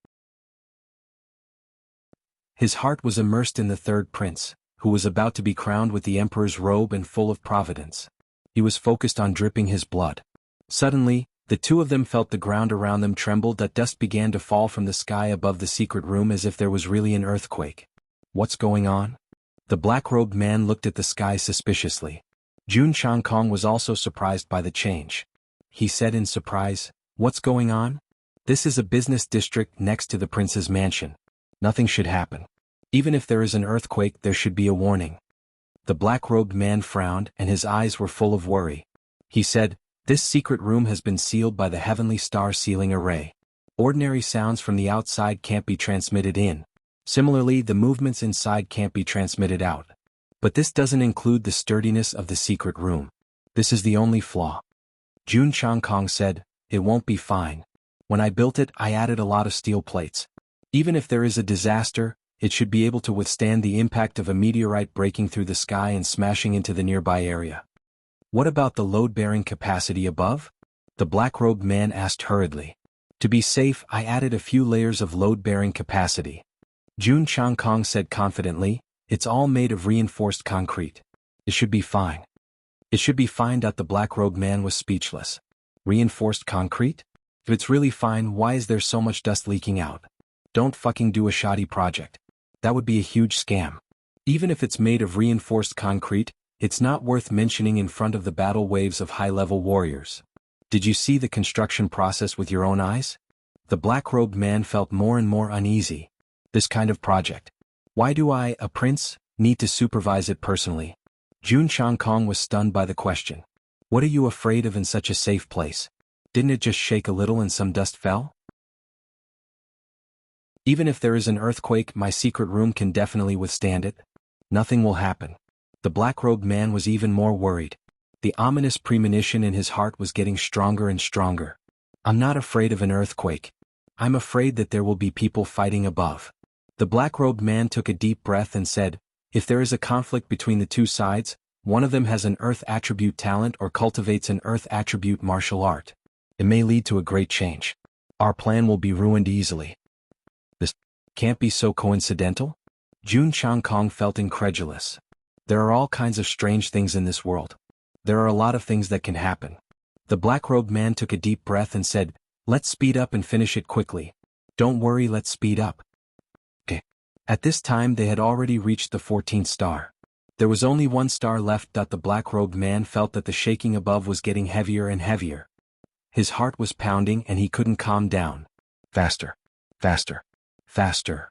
His heart was immersed in the third prince, who was about to be crowned with the emperor's robe and full of providence. He was focused on dripping his blood. Suddenly, the two of them felt the ground around them tremble. Dust began to fall from the sky above the secret room as if there was really an earthquake. "What's going on?" The black-robed man looked at the sky suspiciously. Jun Changkong was also surprised by the change. He said in surprise, "What's going on? This is a business district next to the prince's mansion. Nothing should happen. Even if there is an earthquake, there should be a warning." The black-robed man frowned and his eyes were full of worry. He said, "This secret room has been sealed by the heavenly star sealing array. Ordinary sounds from the outside can't be transmitted in. Similarly, the movements inside can't be transmitted out. But this doesn't include the sturdiness of the secret room. This is the only flaw." Jun Changkong said, "It won't be fine. When I built it, I added a lot of steel plates. Even if there is a disaster, it should be able to withstand the impact of a meteorite breaking through the sky and smashing into the nearby area." "What about the load-bearing capacity above?" the black-robed man asked hurriedly. "To be safe, I added a few layers of load-bearing capacity." Jun Changkong said confidently, "It's all made of reinforced concrete. It should be fine." "It should be fine." The black-robed man was speechless. "Reinforced concrete? If it's really fine, why is there so much dust leaking out? Don't fucking do a shoddy project. That would be a huge scam. Even if it's made of reinforced concrete, it's not worth mentioning in front of the battle waves of high-level warriors. Did you see the construction process with your own eyes?" The black-robed man felt more and more uneasy. "This kind of project. Why do I, a prince, need to supervise it personally?" Jun Changkong was stunned by the question. "What are you afraid of in such a safe place? Didn't it just shake a little and some dust fell?" "Even if there is an earthquake, my secret room can definitely withstand it. Nothing will happen." The black-robed man was even more worried. The ominous premonition in his heart was getting stronger and stronger. "I'm not afraid of an earthquake. I'm afraid that there will be people fighting above." The black-robed man took a deep breath and said, "If there is a conflict between the two sides, one of them has an earth attribute talent or cultivates an earth attribute martial art. It may lead to a great change. Our plan will be ruined easily. This can't be so coincidental? Jun Changkong felt incredulous. There are all kinds of strange things in this world. There are a lot of things that can happen. The black-robed man took a deep breath and said, "Let's speed up and finish it quickly." "Don't worry, let's speed up." Okay. At this time they had already reached the 14th star. There was only one star left. The black-robed man felt that the shaking above was getting heavier and heavier. His heart was pounding and he couldn't calm down. Faster. Faster. Faster.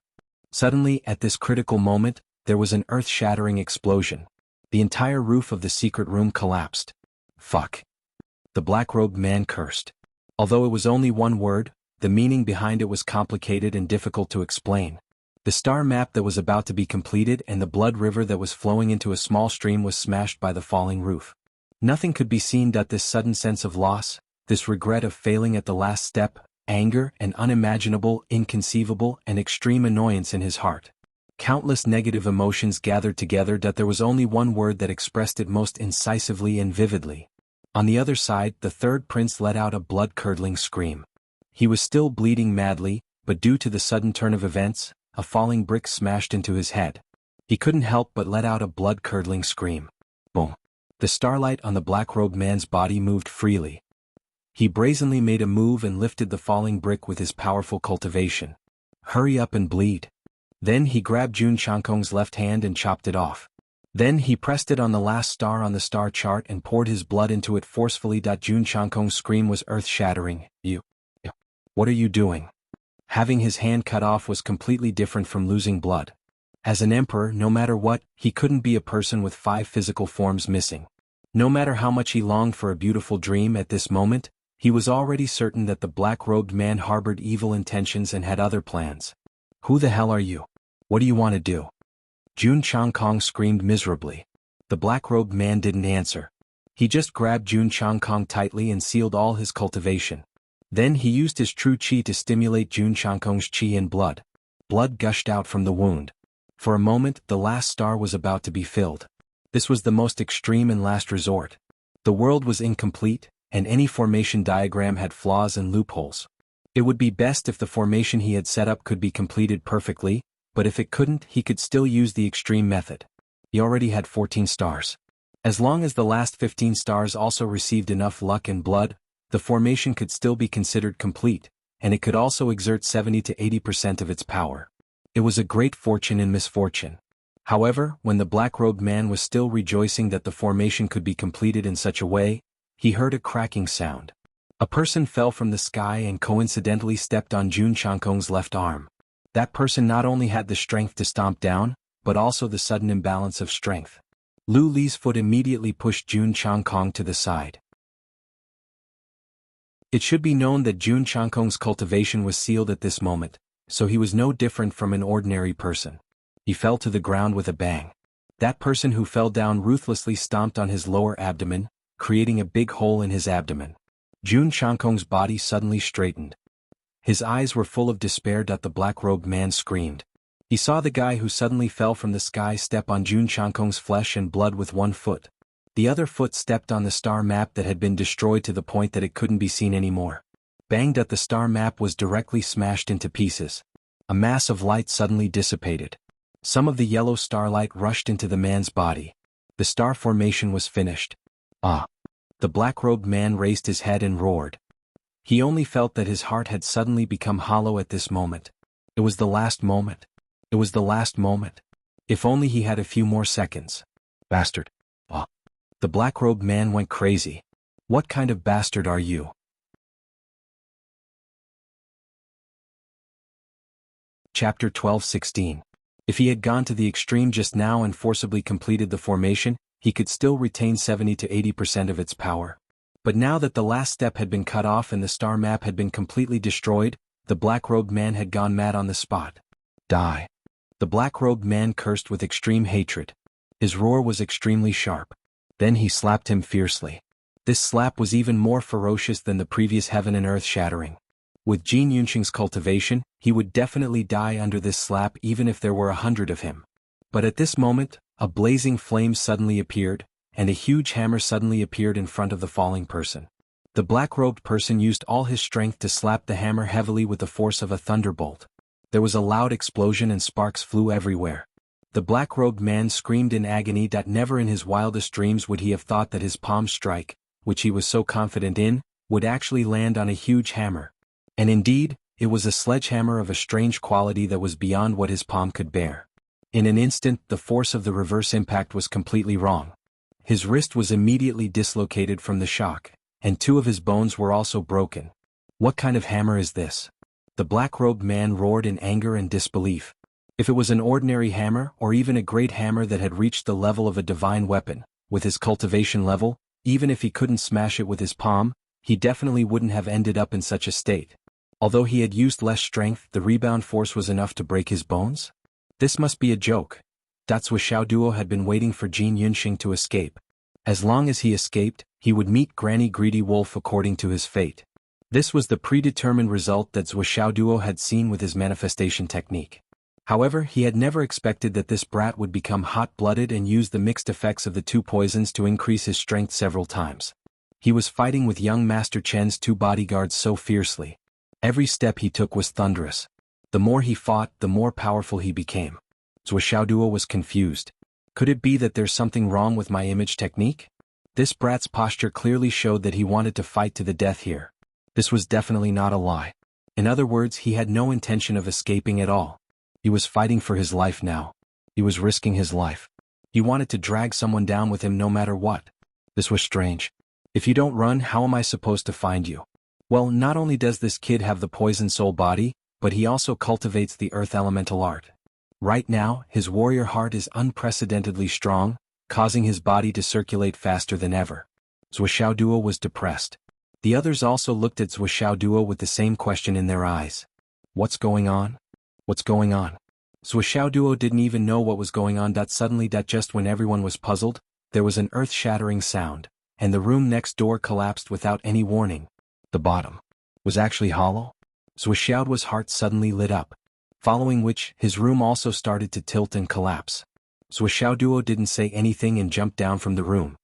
Suddenly, at this critical moment, there was an earth-shattering explosion. The entire roof of the secret room collapsed. Fuck. The black-robed man cursed. Although it was only one word, the meaning behind it was complicated and difficult to explain. The star map that was about to be completed and the blood river that was flowing into a small stream was smashed by the falling roof. Nothing could be seen. This sudden sense of loss, this regret of failing at the last step, anger and unimaginable, inconceivable and extreme annoyance in his heart. Countless negative emotions gathered together. There was only one word that expressed it most incisively and vividly. On the other side, the third prince let out a blood-curdling scream. He was still bleeding madly, but due to the sudden turn of events, a falling brick smashed into his head. He couldn't help but let out a blood-curdling scream. Boom. The starlight on the black-robed man's body moved freely. He brazenly made a move and lifted the falling brick with his powerful cultivation. "Hurry up and bleed." Then he grabbed Jun Changkong's left hand and chopped it off. Then he pressed it on the last star on the star chart and poured his blood into it forcefully. Jun Changkong's scream was earth-shattering. You. What are you doing?" Having his hand cut off was completely different from losing blood. As an emperor, no matter what, he couldn't be a person with 5 physical forms missing. No matter how much he longed for a beautiful dream at this moment, he was already certain that the black-robed man harbored evil intentions and had other plans. "Who the hell are you? What do you want to do?" Jun Changkong screamed miserably. The black-robed man didn't answer. He just grabbed Jun Changkong tightly and sealed all his cultivation. Then he used his true qi to stimulate Jun Changkong's qi and blood. Blood gushed out from the wound. For a moment, the last star was about to be filled. This was the most extreme and last resort. The world was incomplete, and any formation diagram had flaws and loopholes. It would be best if the formation he had set up could be completed perfectly, but if it couldn't, he could still use the extreme method. He already had 14 stars. As long as the last 15 stars also received enough luck and blood, the formation could still be considered complete, and it could also exert 70 to 80% of its power. It was a great fortune and misfortune. However, when the black-robed man was still rejoicing that the formation could be completed in such a way, he heard a cracking sound. A person fell from the sky and coincidentally stepped on Jun Changkong's left arm. That person not only had the strength to stomp down, but also the sudden imbalance of strength. Lu Li's foot immediately pushed Jun Changkong to the side. It should be known that Jun Changkong's cultivation was sealed at this moment, so he was no different from an ordinary person. He fell to the ground with a bang. That person who fell down ruthlessly stomped on his lower abdomen, creating a big hole in his abdomen. Jun Changkong's body suddenly straightened. His eyes were full of despair. The black-robed man screamed. He saw the guy who suddenly fell from the sky step on Jun Changkong's flesh and blood with one foot. The other foot stepped on the star map that had been destroyed to the point that it couldn't be seen anymore. Bang! The star map was directly smashed into pieces. A mass of light suddenly dissipated. Some of the yellow starlight rushed into the man's body. The star formation was finished. Ah! The black-robed man raised his head and roared. He only felt that his heart had suddenly become hollow at this moment. It was the last moment. It was the last moment. If only he had a few more seconds. Bastard. Ah! The black-robed man went crazy. What kind of bastard are you? Chapter 12:16. If he had gone to the extreme just now and forcibly completed the formation, he could still retain 70 to 80% of its power. But now that the last step had been cut off and the star map had been completely destroyed, the black-robed man had gone mad on the spot. Die. The black-robed man cursed with extreme hatred. His roar was extremely sharp. Then he slapped him fiercely. This slap was even more ferocious than the previous heaven and earth shattering. With Jin Yunqing's cultivation, he would definitely die under this slap even if there were 100 of him. But at this moment, a blazing flame suddenly appeared, and a huge hammer suddenly appeared in front of the falling person. The black-robed person used all his strength to slap the hammer heavily with the force of a thunderbolt. There was a loud explosion and sparks flew everywhere. The black-robed man screamed in agony that never in his wildest dreams would he have thought that his palm strike, which he was so confident in, would actually land on a huge hammer. And indeed, it was a sledgehammer of a strange quality that was beyond what his palm could bear. In an instant, the force of the reverse impact was completely wrong. His wrist was immediately dislocated from the shock, and 2 of his bones were also broken. What kind of hammer is this? The black-robed man roared in anger and disbelief. If it was an ordinary hammer or even a great hammer that had reached the level of a divine weapon, with his cultivation level, even if he couldn't smash it with his palm, he definitely wouldn't have ended up in such a state. Although he had used less strength, the rebound force was enough to break his bones? This must be a joke. That's why Xiao Duo had been waiting for Jin Yunxing to escape. As long as he escaped, he would meet Granny Greedy Wolf according to his fate. This was the predetermined result that Zhou Xiaoduo had seen with his manifestation technique. However, he had never expected that this brat would become hot-blooded and use the mixed effects of the 2 poisons to increase his strength several times. He was fighting with young Master Chen's 2 bodyguards so fiercely. Every step he took was thunderous. The more he fought, the more powerful he became. Zhou Xiaoduo was confused. Could it be that there's something wrong with my image technique? This brat's posture clearly showed that he wanted to fight to the death here. This was definitely not a lie. In other words, he had no intention of escaping at all. He was fighting for his life now. He was risking his life. He wanted to drag someone down with him no matter what. This was strange. If you don't run, how am I supposed to find you? Well, not only does this kid have the poison soul body, but he also cultivates the earth elemental art. Right now, his warrior heart is unprecedentedly strong, causing his body to circulate faster than ever. Zhou Xiaoduo was depressed. The others also looked at Zhou Xiaoduo with the same question in their eyes. What's going on? What's going on? Zhou Xiaoduo didn't even know what was going on. Suddenly, just when everyone was puzzled, there was an earth-shattering sound, and the room next door collapsed without any warning. The bottom was actually hollow. Zhou Xiaoduo's heart suddenly lit up, following which, his room also started to tilt and collapse. Zhou Xiaoduo didn't say anything and jumped down from the room.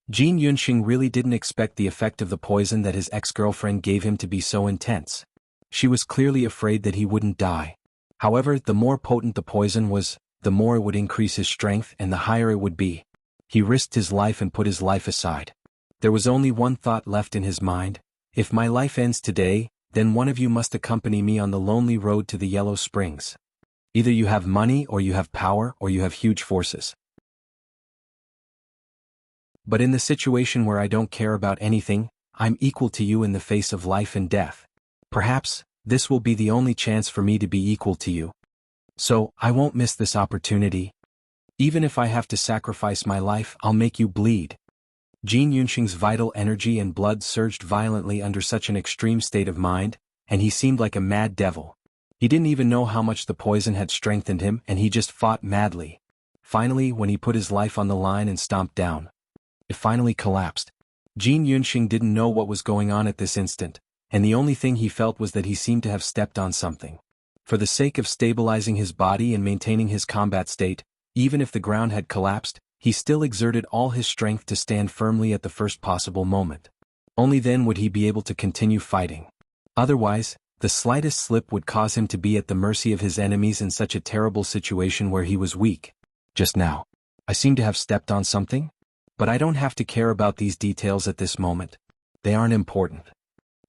Jin Yunxing really didn't expect the effect of the poison that his ex-girlfriend gave him to be so intense. She was clearly afraid that he wouldn't die. However, the more potent the poison was, the more it would increase his strength and the higher it would be. He risked his life and put his life aside. There was only one thought left in his mind. If my life ends today, then one of you must accompany me on the lonely road to the Yellow Springs. Either you have money or you have power or you have huge forces. But in the situation where I don't care about anything, I'm equal to you in the face of life and death. Perhaps, this will be the only chance for me to be equal to you. So, I won't miss this opportunity. Even if I have to sacrifice my life, I'll make you bleed. Jin Yunxing's vital energy and blood surged violently under such an extreme state of mind, and he seemed like a mad devil. He didn't even know how much the poison had strengthened him, and he just fought madly. Finally, when he put his life on the line and stomped down, it finally collapsed. Jin Yunxing didn't know what was going on at this instant, and the only thing he felt was that he seemed to have stepped on something. For the sake of stabilizing his body and maintaining his combat state, even if the ground had collapsed, he still exerted all his strength to stand firmly at the first possible moment. Only then would he be able to continue fighting. Otherwise, the slightest slip would cause him to be at the mercy of his enemies in such a terrible situation where he was weak. Just now, I seem to have stepped on something? But I don't have to care about these details at this moment. They aren't important.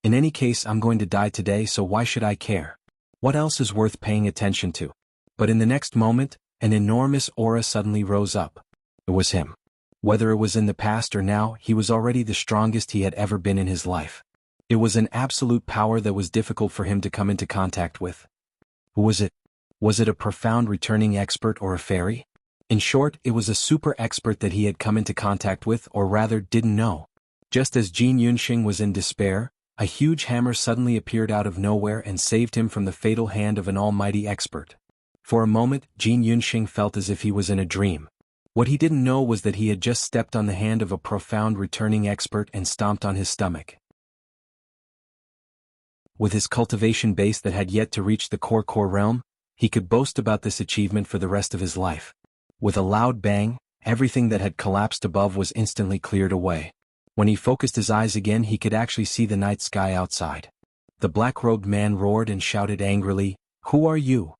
In any case, I'm going to die today, so why should I care? What else is worth paying attention to? But in the next moment, an enormous aura suddenly rose up. It was him. Whether it was in the past or now, he was already the strongest he had ever been in his life. It was an absolute power that was difficult for him to come into contact with. Who was it? Was it a profound returning expert or a fairy? In short, it was a super expert that he had come into contact with, or rather didn't know. Just as Jin Yunxing was in despair, a huge hammer suddenly appeared out of nowhere and saved him from the fatal hand of an almighty expert. For a moment, Jin Yunxing felt as if he was in a dream. What he didn't know was that he had just stepped on the hand of a profound returning expert and stomped on his stomach. With his cultivation base that had yet to reach the core realm, he could boast about this achievement for the rest of his life. With a loud bang, everything that had collapsed above was instantly cleared away. When he focused his eyes again he could actually see the night sky outside. The black-robed man roared and shouted angrily, "Who are you?"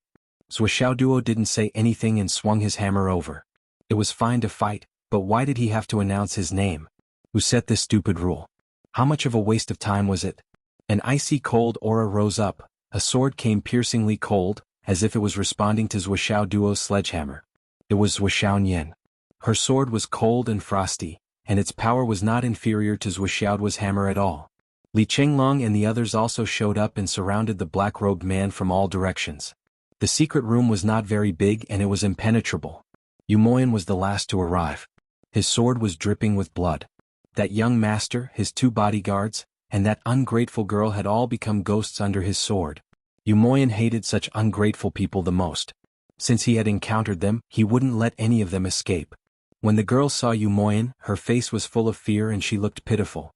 Duo didn't say anything and swung his hammer over. It was fine to fight, but why did he have to announce his name? Who set this stupid rule? How much of a waste of time was it? An icy cold aura rose up, a sword came piercingly cold, as if it was responding to Duo's sledgehammer. It was Xiaoyan. Her sword was cold and frosty, and its power was not inferior to Duo's hammer at all. Li Chenglong and the others also showed up and surrounded the black-robed man from all directions. The secret room was not very big and it was impenetrable. Yumoyan was the last to arrive. His sword was dripping with blood. That young master, his 2 bodyguards, and that ungrateful girl had all become ghosts under his sword. Yumoyan hated such ungrateful people the most. Since he had encountered them, he wouldn't let any of them escape. When the girl saw Yumoyan, her face was full of fear and she looked pitiful.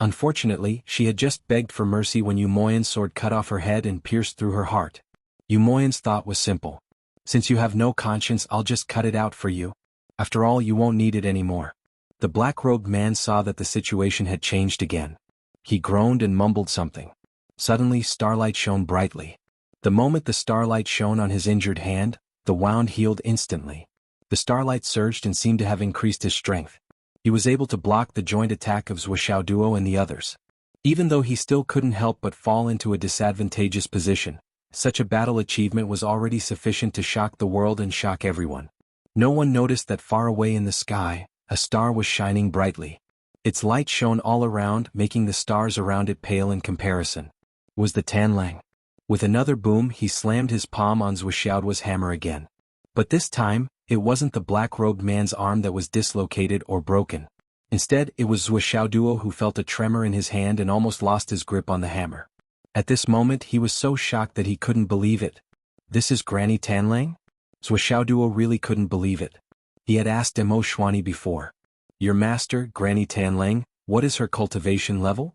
Unfortunately, she had just begged for mercy when Yumoyan's sword cut off her head and pierced through her heart. Yumoyan's thought was simple. Since you have no conscience, I'll just cut it out for you. After all, you won't need it anymore. The black-robed man saw that the situation had changed again. He groaned and mumbled something. Suddenly, starlight shone brightly. The moment the starlight shone on his injured hand, the wound healed instantly. The starlight surged and seemed to have increased his strength. He was able to block the joint attack of Duo and the others. Even though he still couldn't help but fall into a disadvantageous position, such a battle achievement was already sufficient to shock the world and shock everyone. No one noticed that far away in the sky, a star was shining brightly. Its light shone all around, making the stars around it pale in comparison. It was the Tanlang. With another boom he slammed his palm on Duo's hammer again. But this time, it wasn't the black-robed man's arm that was dislocated or broken. Instead, it was Duo who felt a tremor in his hand and almost lost his grip on the hammer. At this moment he was so shocked that he couldn't believe it. This is Granny Tanlang? Duo really couldn't believe it. He had asked Emo Shwani before. Your master, Granny Tanlang, what is her cultivation level?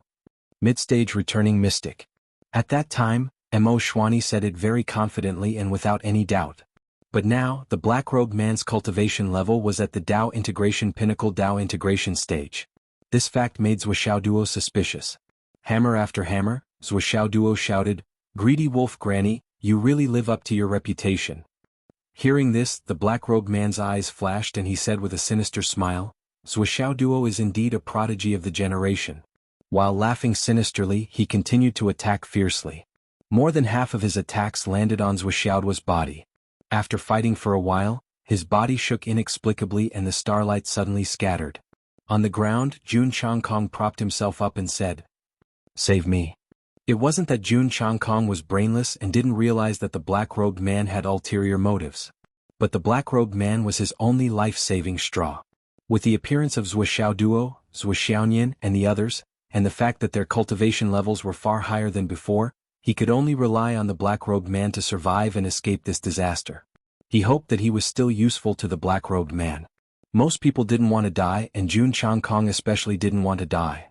Mid-stage returning mystic. At that time, Emo Shwani said it very confidently and without any doubt. But now, the black-robed man's cultivation level was at the Dao integration pinnacle Dao integration stage. This fact made Duo suspicious. Hammer after hammer, Duo shouted, "Greedy wolf Granny, you really live up to your reputation." Hearing this, the black-robed man's eyes flashed and he said with a sinister smile, Duo is indeed a prodigy of the generation. While laughing sinisterly, he continued to attack fiercely. More than half of his attacks landed on Duo's body. After fighting for a while, his body shook inexplicably and the starlight suddenly scattered. On the ground, Jun Changkong propped himself up and said, "Save me." It wasn't that Jun Changkong was brainless and didn't realize that the black-robed man had ulterior motives. But the black-robed man was his only life-saving straw. With the appearance of Duo, Xiaoyan, and the others, and the fact that their cultivation levels were far higher than before, he could only rely on the black-robed man to survive and escape this disaster. He hoped that he was still useful to the black-robed man. Most people didn't want to die and Jun Changkong especially didn't want to die.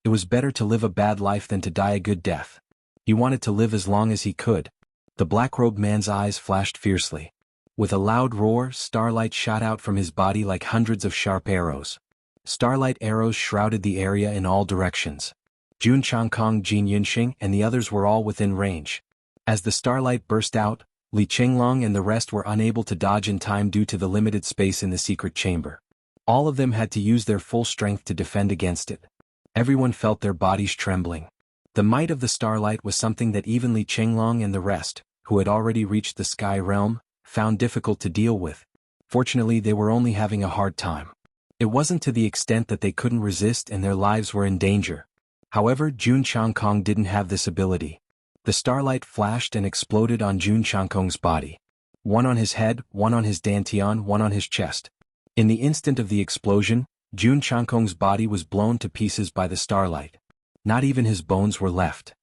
It was better to live a bad life than to die a good death. He wanted to live as long as he could. The black-robed man's eyes flashed fiercely. With a loud roar, starlight shot out from his body like hundreds of sharp arrows. Starlight arrows shrouded the area in all directions. Jun Changkong, Jin Yunxing, and the others were all within range. As the starlight burst out, Li Chenglong and the rest were unable to dodge in time due to the limited space in the secret chamber. All of them had to use their full strength to defend against it. Everyone felt their bodies trembling. The might of the starlight was something that even Li Chenglong and the rest, who had already reached the sky realm, found difficult to deal with. Fortunately, they were only having a hard time. It wasn't to the extent that they couldn't resist and their lives were in danger. However, Jun Changkong didn't have this ability. The starlight flashed and exploded on Jun Changkong's body. One on his head, one on his dantian, one on his chest. In the instant of the explosion, Jun Changkong's body was blown to pieces by the starlight. Not even his bones were left.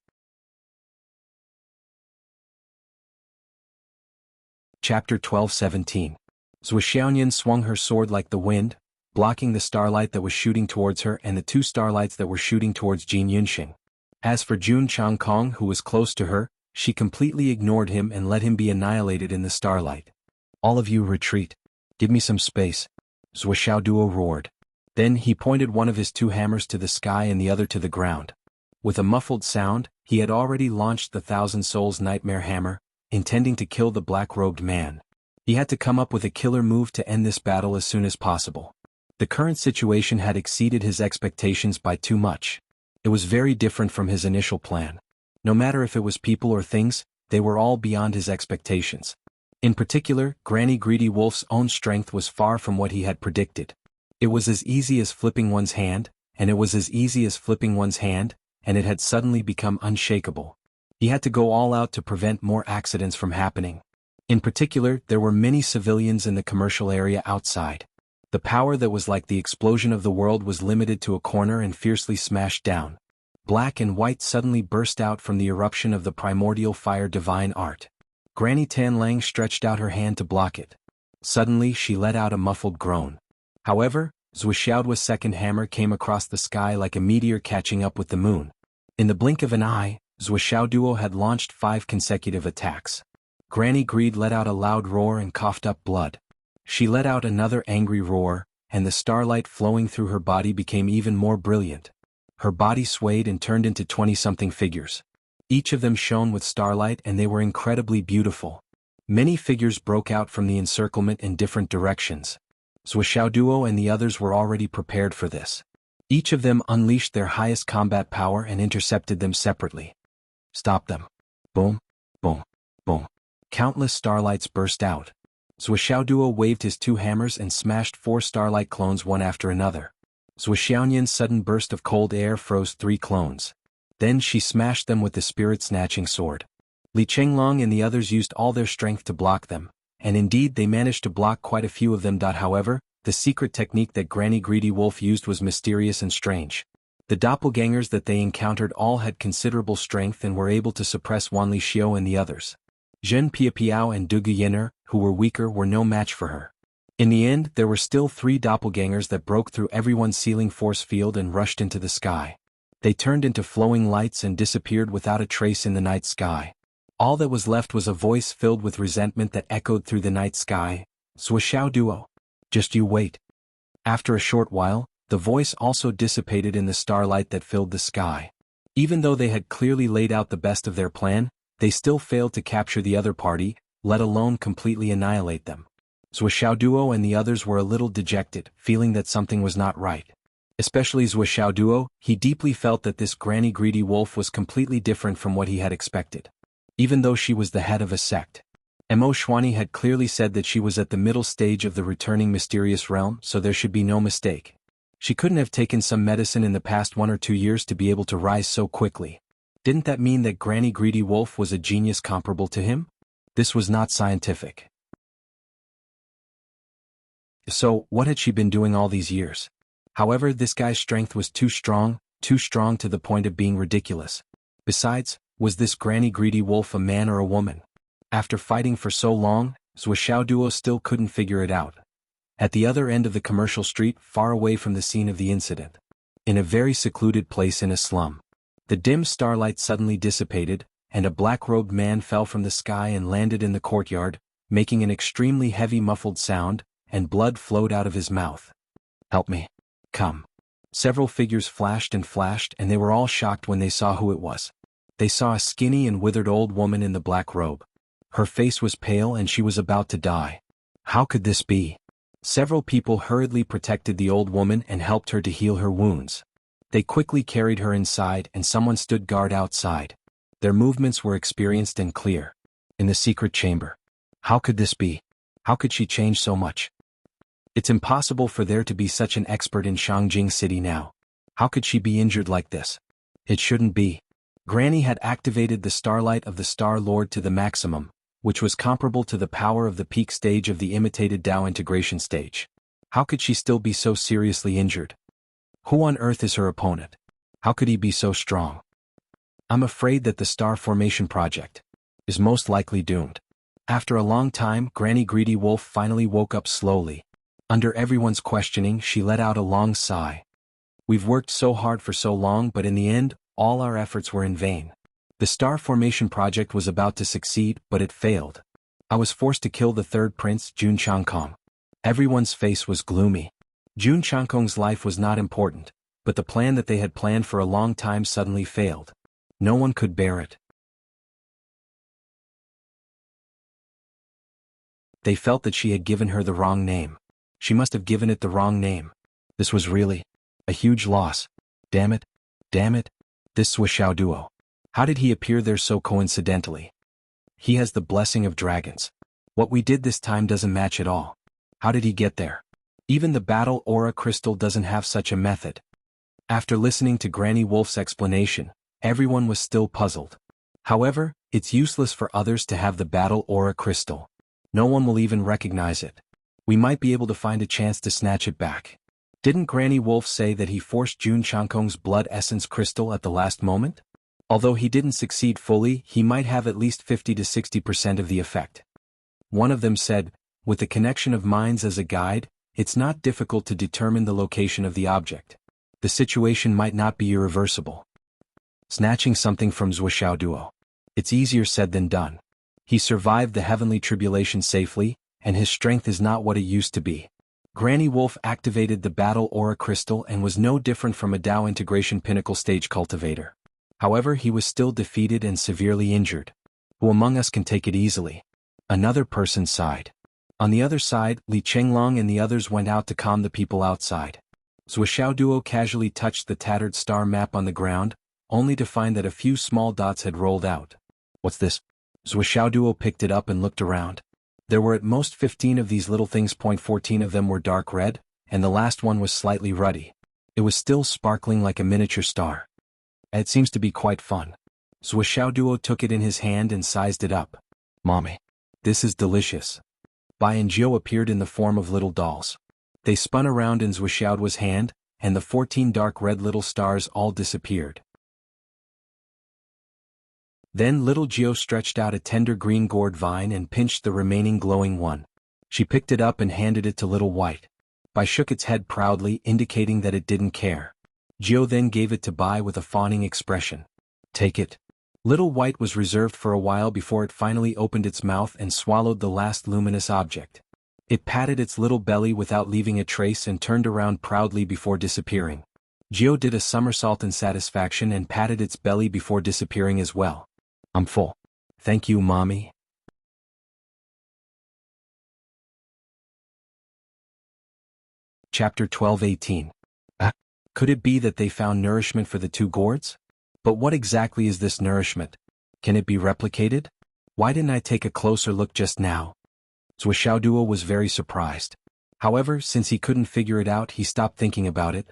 Chapter 12:17. Xiaoyan swung her sword like the wind, blocking the starlight that was shooting towards her and the 2 starlights that were shooting towards Jin Yunxing. As for Jun Changkong, who was close to her, she completely ignored him and let him be annihilated in the starlight. "All of you retreat. Give me some space," Duo roared. Then he pointed one of his two hammers to the sky and the other to the ground. With a muffled sound, he had already launched the Thousand Souls Nightmare Hammer, intending to kill the black-robed man. He had to come up with a killer move to end this battle as soon as possible. The current situation had exceeded his expectations by too much. It was very different from his initial plan. No matter if it was people or things, they were all beyond his expectations. In particular, Granny Greedy Wolf's own strength was far from what he had predicted. It was as easy as flipping one's hand, and it was as easy as flipping one's hand, and it had suddenly become unshakable. He had to go all out to prevent more accidents from happening. In particular, there were many civilians in the commercial area outside. The power that was like the explosion of the world was limited to a corner and fiercely smashed down. Black and white suddenly burst out from the eruption of the primordial fire divine art. Granny Tan Lang stretched out her hand to block it. Suddenly she let out a muffled groan. However, Zhuxiaoduo's second hammer came across the sky like a meteor catching up with the moon. In the blink of an eye, Zhuxiaoduo had launched 5 consecutive attacks. Granny Greed let out a loud roar and coughed up blood. She let out another angry roar, and the starlight flowing through her body became even more brilliant. Her body swayed and turned into 20-something figures. Each of them shone with starlight and they were incredibly beautiful. Many figures broke out from the encirclement in different directions. Zhuxiaoduo and the others were already prepared for this. Each of them unleashed their highest combat power and intercepted them separately. Stop them. Boom, boom, boom. Countless starlights burst out. Zhuxiaoduo waved his 2 hammers and smashed 4 starlight clones one after another. Zhuxiaonian's sudden burst of cold air froze 3 clones. Then she smashed them with the spirit-snatching sword. Li Chenglong and the others used all their strength to block them, and indeed they managed to block quite a few of them. However, the secret technique that Granny Greedy Wolf used was mysterious and strange. The doppelgangers that they encountered all had considerable strength and were able to suppress Wan Li Xiao and the others. Zhen Piapiao and Du Guyenner, who were weaker, were no match for her. In the end, there were still 3 doppelgangers that broke through everyone's sealing force field and rushed into the sky. They turned into flowing lights and disappeared without a trace in the night sky. All that was left was a voice filled with resentment that echoed through the night sky. Zhuxiaoduo. Just you wait. After a short while, the voice also dissipated in the starlight that filled the sky. Even though they had clearly laid out the best of their plan, they still failed to capture the other party, let alone completely annihilate them. Zhuxiaoduo and the others were a little dejected, feeling that something was not right. Especially Zhuxiaoduo, he deeply felt that this Granny Greedy Wolf was completely different from what he had expected. Even though she was the head of a sect. Mo Xuanyi had clearly said that she was at the middle stage of the returning mysterious realm, so there should be no mistake. She couldn't have taken some medicine in the past 1 or 2 years to be able to rise so quickly. Didn't that mean that Granny Greedy Wolf was a genius comparable to him? This was not scientific. So, what had she been doing all these years? However, this guy's strength was too strong to the point of being ridiculous. Besides, was this Granny Greedy Wolf a man or a woman? After fighting for so long, Zhuxiaoduo still couldn't figure it out. At the other end of the commercial street, far away from the scene of the incident, in a very secluded place in a slum, the dim starlight suddenly dissipated, and a black-robed man fell from the sky and landed in the courtyard, making an extremely heavy muffled sound, and blood flowed out of his mouth. Help me. Come. Several figures flashed and they were all shocked when they saw who it was. They saw a skinny and withered old woman in the black robe. Her face was pale and she was about to die. How could this be? Several people hurriedly protected the old woman and helped her to heal her wounds. They quickly carried her inside and someone stood guard outside. Their movements were experienced and clear. In the secret chamber. How could this be? How could she change so much? It's impossible for there to be such an expert in Shangjing City now. How could she be injured like this? It shouldn't be. Granny had activated the starlight of the Star Lord to the maximum, which was comparable to the power of the peak stage of the imitated Tao integration stage. How could she still be so seriously injured? Who on earth is her opponent? How could he be so strong? I'm afraid that the Star Formation project is most likely doomed. After a long time, Granny Greedy Wolf finally woke up slowly. Under everyone's questioning, she let out a long sigh. We've worked so hard for so long, but in the end, all our efforts were in vain. The Star Formation project was about to succeed, but it failed. I was forced to kill the third prince, Jun Changkong. Everyone's face was gloomy. Jun Changkong's life was not important, but the plan that they had planned for a long time suddenly failed. No one could bear it. They felt that she had given her the wrong name. She must have given it the wrong name. This was really a huge loss. Damn it. Damn it. This Swixiao duo. How did he appear there so coincidentally? He has the blessing of dragons. What we did this time doesn't match at all. How did he get there? Even the battle aura crystal doesn't have such a method. After listening to Granny Wolf's explanation, everyone was still puzzled. However, it's useless for others to have the battle aura crystal. No one will even recognize it. We might be able to find a chance to snatch it back. Didn't Granny Wolf say that he forced Jun Changkong's blood essence crystal at the last moment? Although he didn't succeed fully, he might have at least 50 to 60% of the effect. One of them said, with the connection of minds as a guide, it's not difficult to determine the location of the object. The situation might not be irreversible. Snatching something from Swixiao duo. It's easier said than done. He survived the heavenly tribulation safely, and his strength is not what it used to be. Granny Wolf activated the battle aura crystal and was no different from a Dao integration pinnacle stage cultivator. However, he was still defeated and severely injured. Who among us can take it easily? Another person sighed. On the other side, Li Chenglong and the others went out to calm the people outside. Swixiao duo casually touched the tattered star map on the ground, only to find that a few small dots had rolled out. What's this? Swixiao duo picked it up and looked around. There were at most 15 of these little things. 14 of them were dark red, and the last one was slightly ruddy. It was still sparkling like a miniature star. It seems to be quite fun. Swixiao duo took it in his hand and sized it up. Mommy. This is delicious. Bai and Jiu appeared in the form of little dolls. They spun around in Swixiao duo's hand, and the 14 dark red little stars all disappeared. Then little Jiu stretched out a tender green gourd vine and pinched the remaining glowing one. She picked it up and handed it to little White. Bai shook its head proudly, indicating that it didn't care. Jiu then gave it to Bai with a fawning expression. Take it. Little White was reserved for a while before it finally opened its mouth and swallowed the last luminous object. It patted its little belly without leaving a trace and turned around proudly before disappearing. Jiu did a somersault in satisfaction and patted its belly before disappearing as well. I'm full. Thank you, Mommy. Chapter 12:18. Could it be that they found nourishment for the two gourds? But what exactly is this nourishment? Can it be replicated? Why didn't I take a closer look just now? Swixiao duo was very surprised. However, since he couldn't figure it out, he stopped thinking about it.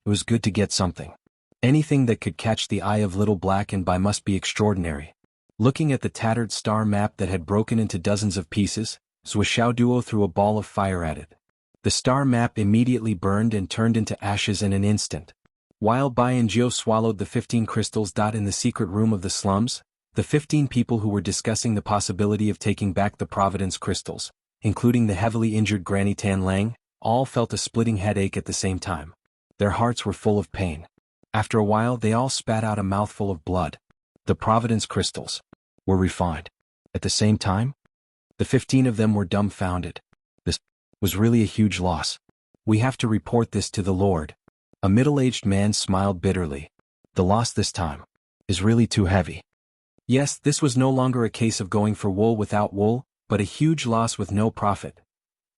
It was good to get something. Anything that could catch the eye of Little Black and Bai must be extraordinary. Looking at the tattered star map that had broken into dozens of pieces, Swixiao duo threw a ball of fire at it. The star map immediately burned and turned into ashes in an instant. While Bai and Jiu swallowed the 15 crystals. In the secret room of the slums, the 15 people who were discussing the possibility of taking back the Providence crystals, including the heavily injured Granny Tan Lang, all felt a splitting headache at the same time. Their hearts were full of pain. After a while, they all spat out a mouthful of blood. The Providence crystals were refined. At the same time, the 15 of them were dumbfounded. This was really a huge loss. We have to report this to the Lord. A middle-aged man smiled bitterly. The loss this time is really too heavy. Yes, this was no longer a case of going for wool without wool, but a huge loss with no profit.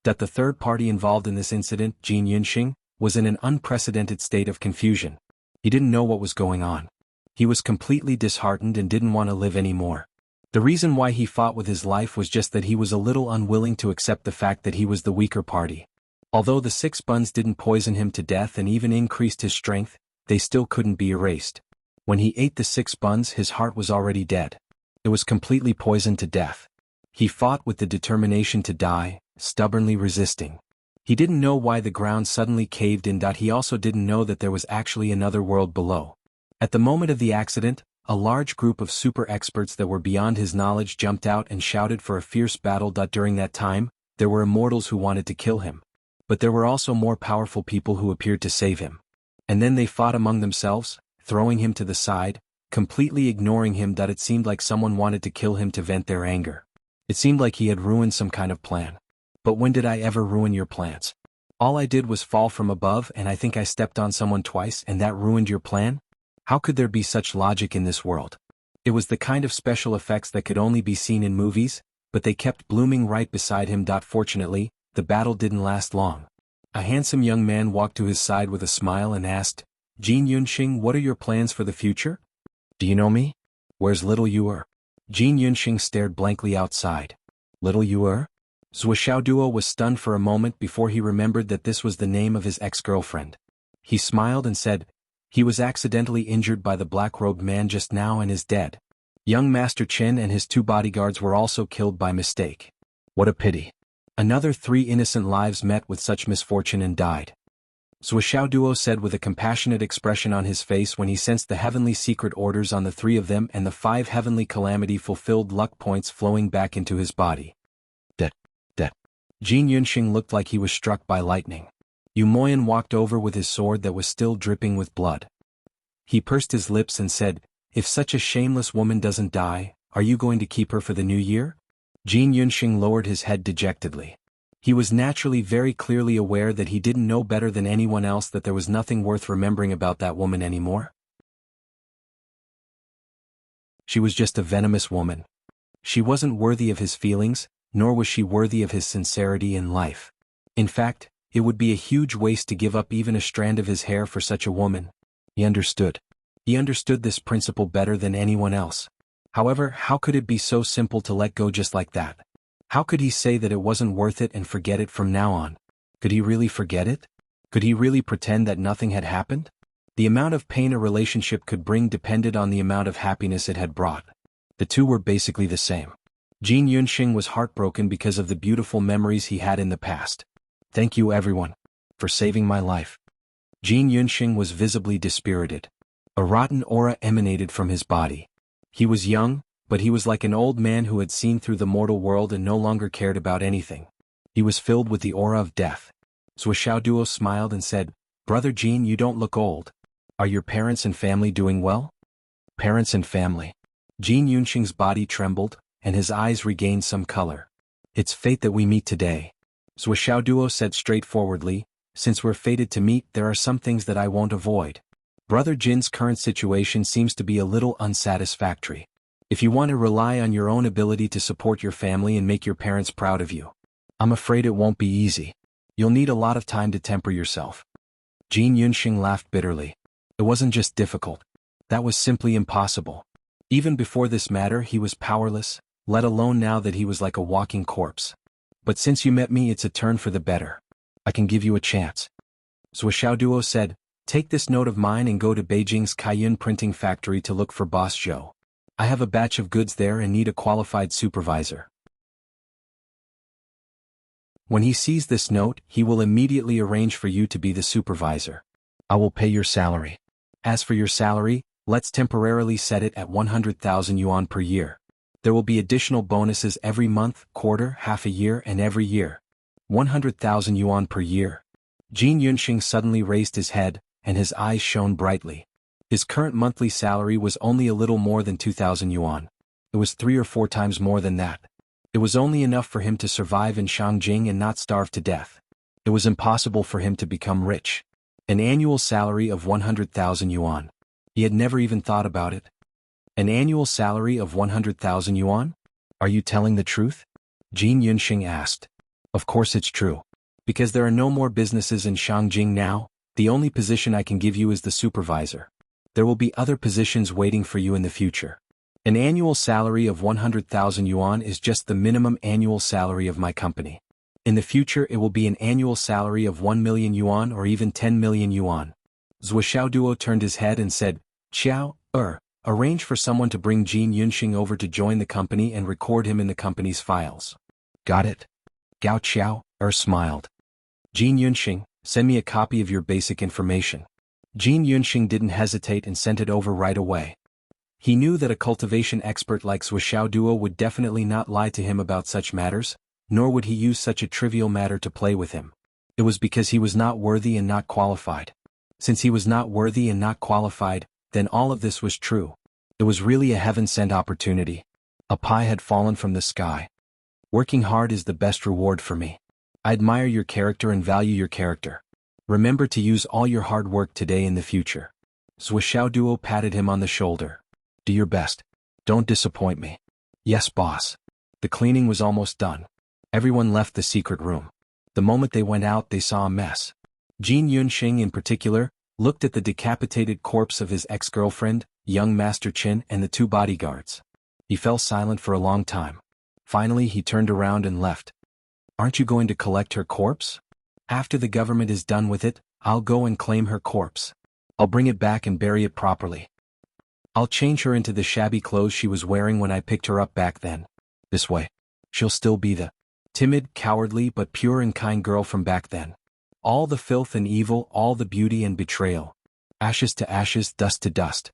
That the third party involved in this incident, Jin Yunxing, was in an unprecedented state of confusion. He didn't know what was going on. He was completely disheartened and didn't want to live anymore. The reason why he fought with his life was just that he was a little unwilling to accept the fact that he was the weaker party. Although the 6 buns didn't poison him to death and even increased his strength, they still couldn't be erased. When he ate the 6 buns, his heart was already dead. It was completely poisoned to death. He fought with the determination to die, stubbornly resisting. He didn't know why the ground suddenly caved in. He also didn't know that there was actually another world below. At the moment of the accident, a large group of super experts that were beyond his knowledge jumped out and shouted for a fierce battle. During that time, there were immortals who wanted to kill him. But there were also more powerful people who appeared to save him. And then they fought among themselves, throwing him to the side, completely ignoring him. It seemed like someone wanted to kill him to vent their anger. It seemed like he had ruined some kind of plan. But when did I ever ruin your plans? All I did was fall from above and I think I stepped on someone twice and that ruined your plan? How could there be such logic in this world? It was the kind of special effects that could only be seen in movies, but they kept blooming right beside him. Fortunately, the battle didn't last long. A handsome young man walked to his side with a smile and asked, Jin Yunxing, what are your plans for the future? Do you know me? Where's little Yuer? Jin Yunxing stared blankly outside. Little Yuer? Zhou Xiaoduo was stunned for a moment before he remembered that this was the name of his ex-girlfriend. He smiled and said, he was accidentally injured by the black-robed man just now and is dead. Young Master Qin and his 2 bodyguards were also killed by mistake. What a pity. Another 3 innocent lives met with such misfortune and died. Zhou Xiaoduo said with a compassionate expression on his face when he sensed the heavenly secret orders on the 3 of them and the 5 heavenly calamity-fulfilled luck points flowing back into his body. Dead. Jin Yunxing looked like he was struck by lightning. Yu Moyan walked over with his sword that was still dripping with blood. He pursed his lips and said, if such a shameless woman doesn't die, are you going to keep her for the new year? Jin Yunxing lowered his head dejectedly. He was naturally very clearly aware that he didn't know better than anyone else that there was nothing worth remembering about that woman anymore. She was just a venomous woman. She wasn't worthy of his feelings, nor was she worthy of his sincerity in life. In fact, it would be a huge waste to give up even a strand of his hair for such a woman. He understood. He understood this principle better than anyone else. However, how could it be so simple to let go just like that? How could he say that it wasn't worth it and forget it from now on? Could he really forget it? Could he really pretend that nothing had happened? The amount of pain a relationship could bring depended on the amount of happiness it had brought. The two were basically the same. Jin Yunxing was heartbroken because of the beautiful memories he had in the past. Thank you everyone, for saving my life. Jin Yunxing was visibly dispirited. A rotten aura emanated from his body. He was young, but he was like an old man who had seen through the mortal world and no longer cared about anything. He was filled with the aura of death. Zhou Xiaoduo smiled and said, Brother Jin, you don't look old. Are your parents and family doing well? Parents and family. Jin Yunxing's body trembled, and his eyes regained some color. It's fate that we meet today. Zhou Xiaoduo said straightforwardly, since we're fated to meet, there are some things that I won't avoid. Brother Jin's current situation seems to be a little unsatisfactory. If you want to rely on your own ability to support your family and make your parents proud of you, I'm afraid it won't be easy. You'll need a lot of time to temper yourself. Jin Yunxing laughed bitterly. It wasn't just difficult. That was simply impossible. Even before this matter he was powerless, let alone now that he was like a walking corpse. But since you met me, it's a turn for the better. I can give you a chance. Zhou Xiaoduo said, take this note of mine and go to Beijing's Kaiyun printing factory to look for Boss Zhou. I have a batch of goods there and need a qualified supervisor. When he sees this note, he will immediately arrange for you to be the supervisor. I will pay your salary. As for your salary, let's temporarily set it at 100,000 yuan per year. There will be additional bonuses every month, quarter, half a year and every year. 100,000 yuan per year. Jin Yunxing suddenly raised his head, and his eyes shone brightly. His current monthly salary was only a little more than 2,000 yuan. It was 3 or 4 times more than that. It was only enough for him to survive in Shangjing and not starve to death. It was impossible for him to become rich. An annual salary of 100,000 yuan. He had never even thought about it. An annual salary of 100,000 yuan? Are you telling the truth? Jin Yunxing asked. Of course it's true. Because there are no more businesses in Shangjing now, the only position I can give you is the supervisor. There will be other positions waiting for you in the future. An annual salary of 100,000 yuan is just the minimum annual salary of my company. In the future it will be an annual salary of 1 million yuan or even 10 million yuan. Zhou Xiaoduo turned his head and said, Qiao, arrange for someone to bring Jin Yunxing over to join the company and record him in the company's files. Got it? Gao Qiao, smiled. Jin Yunxing, send me a copy of your basic information. Jin Yunxing didn't hesitate and sent it over right away. He knew that a cultivation expert like Zhou Xiaoduo would definitely not lie to him about such matters, nor would he use such a trivial matter to play with him. It was because he was not worthy and not qualified. Since he was not worthy and not qualified, then all of this was true. It was really a heaven-sent opportunity. A pie had fallen from the sky. Working hard is the best reward for me. I admire your character and value your character. Remember to use all your hard work today in the future. Duo patted him on the shoulder. Do your best. Don't disappoint me. Yes, boss. The cleaning was almost done. Everyone left the secret room. The moment they went out, they saw a mess. Jin Yunxing in particular looked at the decapitated corpse of his ex-girlfriend, young Master Qin, and the two bodyguards. He fell silent for a long time. Finally, he turned around and left. Aren't you going to collect her corpse? After the government is done with it, I'll go and claim her corpse. I'll bring it back and bury it properly. I'll change her into the shabby clothes she was wearing when I picked her up back then. This way, she'll still be the timid, cowardly but pure and kind girl from back then. All the filth and evil, all the beauty and betrayal. Ashes to ashes, dust to dust.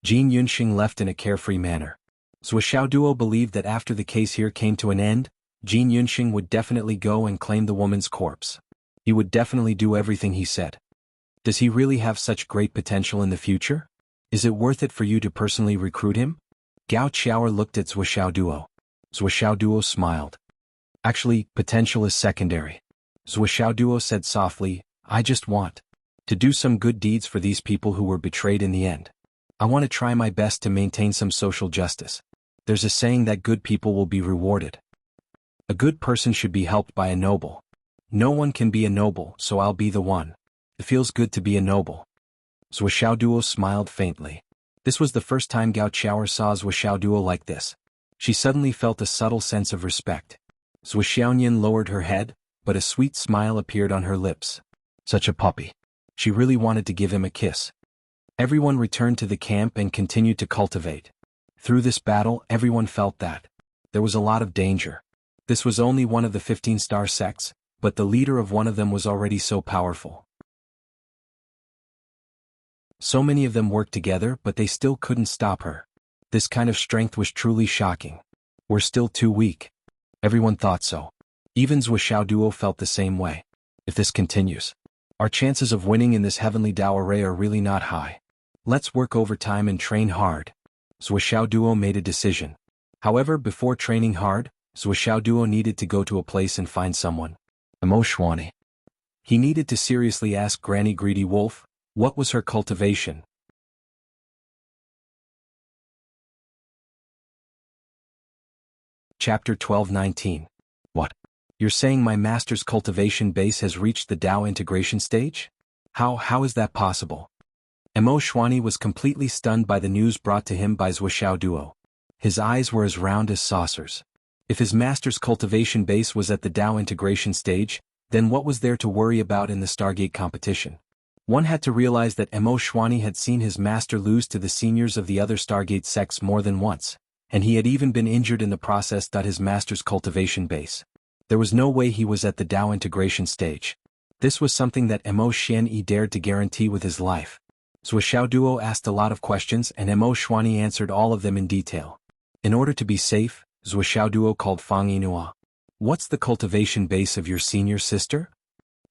Jin Yunxing left in a carefree manner. Duo believed that after the case here came to an end, Jin Yunxing would definitely go and claim the woman's corpse. He would definitely do everything he said. Does he really have such great potential in the future? Is it worth it for you to personally recruit him? Gao Qiaoer looked at Duo. Duo smiled. Actually, potential is secondary. Duo said softly, I just want to do some good deeds for these people who were betrayed in the end. I want to try my best to maintain some social justice. There's a saying that good people will be rewarded. A good person should be helped by a noble. No one can be a noble, so I'll be the one. It feels good to be a noble. Duo smiled faintly. This was the first time Gao Qiaoer saw Duo like this. She suddenly felt a subtle sense of respect. Xiaonian lowered her head, but a sweet smile appeared on her lips. Such a puppy. She really wanted to give him a kiss. Everyone returned to the camp and continued to cultivate. Through this battle, everyone felt that there was a lot of danger. This was only one of the 15-star sects, but the leader of one of them was already so powerful. So many of them worked together, but they still couldn't stop her. This kind of strength was truly shocking. We're still too weak. Everyone thought so. Even Duo felt the same way. If this continues, our chances of winning in this heavenly Dao array are really not high. Let's work overtime and train hard. Duo made a decision. However, before training hard, Duo needed to go to a place and find someone. Emoshwani. He needed to seriously ask Granny Greedy Wolf, what was her cultivation? Chapter 12:19. What? You're saying my master's cultivation base has reached the Dao integration stage? How is that possible? Emoshwani was completely stunned by the news brought to him by Duo. His eyes were as round as saucers. If his master's cultivation base was at the Dao integration stage, then what was there to worry about in the Stargate competition? One had to realize that Emoshwani had seen his master lose to the seniors of the other Stargate sects more than once, and he had even been injured in the process. His master's cultivation base. There was no way he was at the Dao integration stage. This was something that Emoshwani dared to guarantee with his life. Duo asked a lot of questions and Emoshwani answered all of them in detail. In order to be safe, Duo called Fang Yinhua. What's the cultivation base of your senior sister?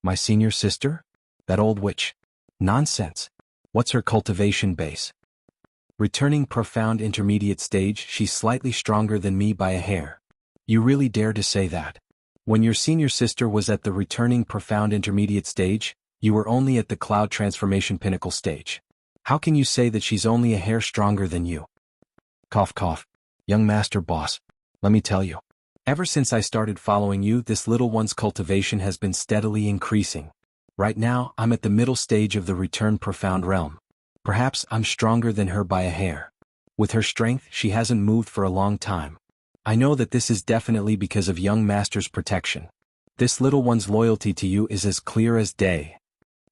My senior sister? That old witch. Nonsense. What's her cultivation base? Returning profound intermediate stage, she's slightly stronger than me by a hair. You really dare to say that? When your senior sister was at the returning profound intermediate stage, you were only at the cloud transformation pinnacle stage. How can you say that she's only a hair stronger than you? Cough cough. Young master boss, let me tell you. Ever since I started following you, this little one's cultivation has been steadily increasing. Right now, I'm at the middle stage of the return profound realm. Perhaps I'm stronger than her by a hair. With her strength, she hasn't moved for a long time. I know that this is definitely because of young master's protection. This little one's loyalty to you is as clear as day.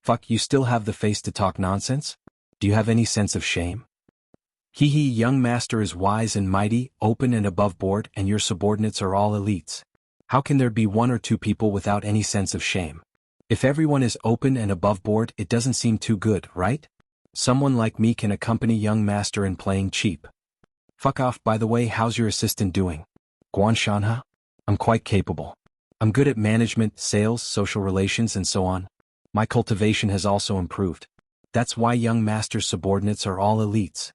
Fuck, you still have the face to talk nonsense? Do you have any sense of shame? Hee hee, young master is wise and mighty, open and above board, and your subordinates are all elites. How can there be one or two people without any sense of shame? If everyone is open and above board, it doesn't seem too good, right? Someone like me can accompany young master in playing cheap. Fuck off. By the way, how's your assistant doing? Guanshanha? I'm quite capable. I'm good at management, sales, social relations and so on. My cultivation has also improved. That's why young master's subordinates are all elites.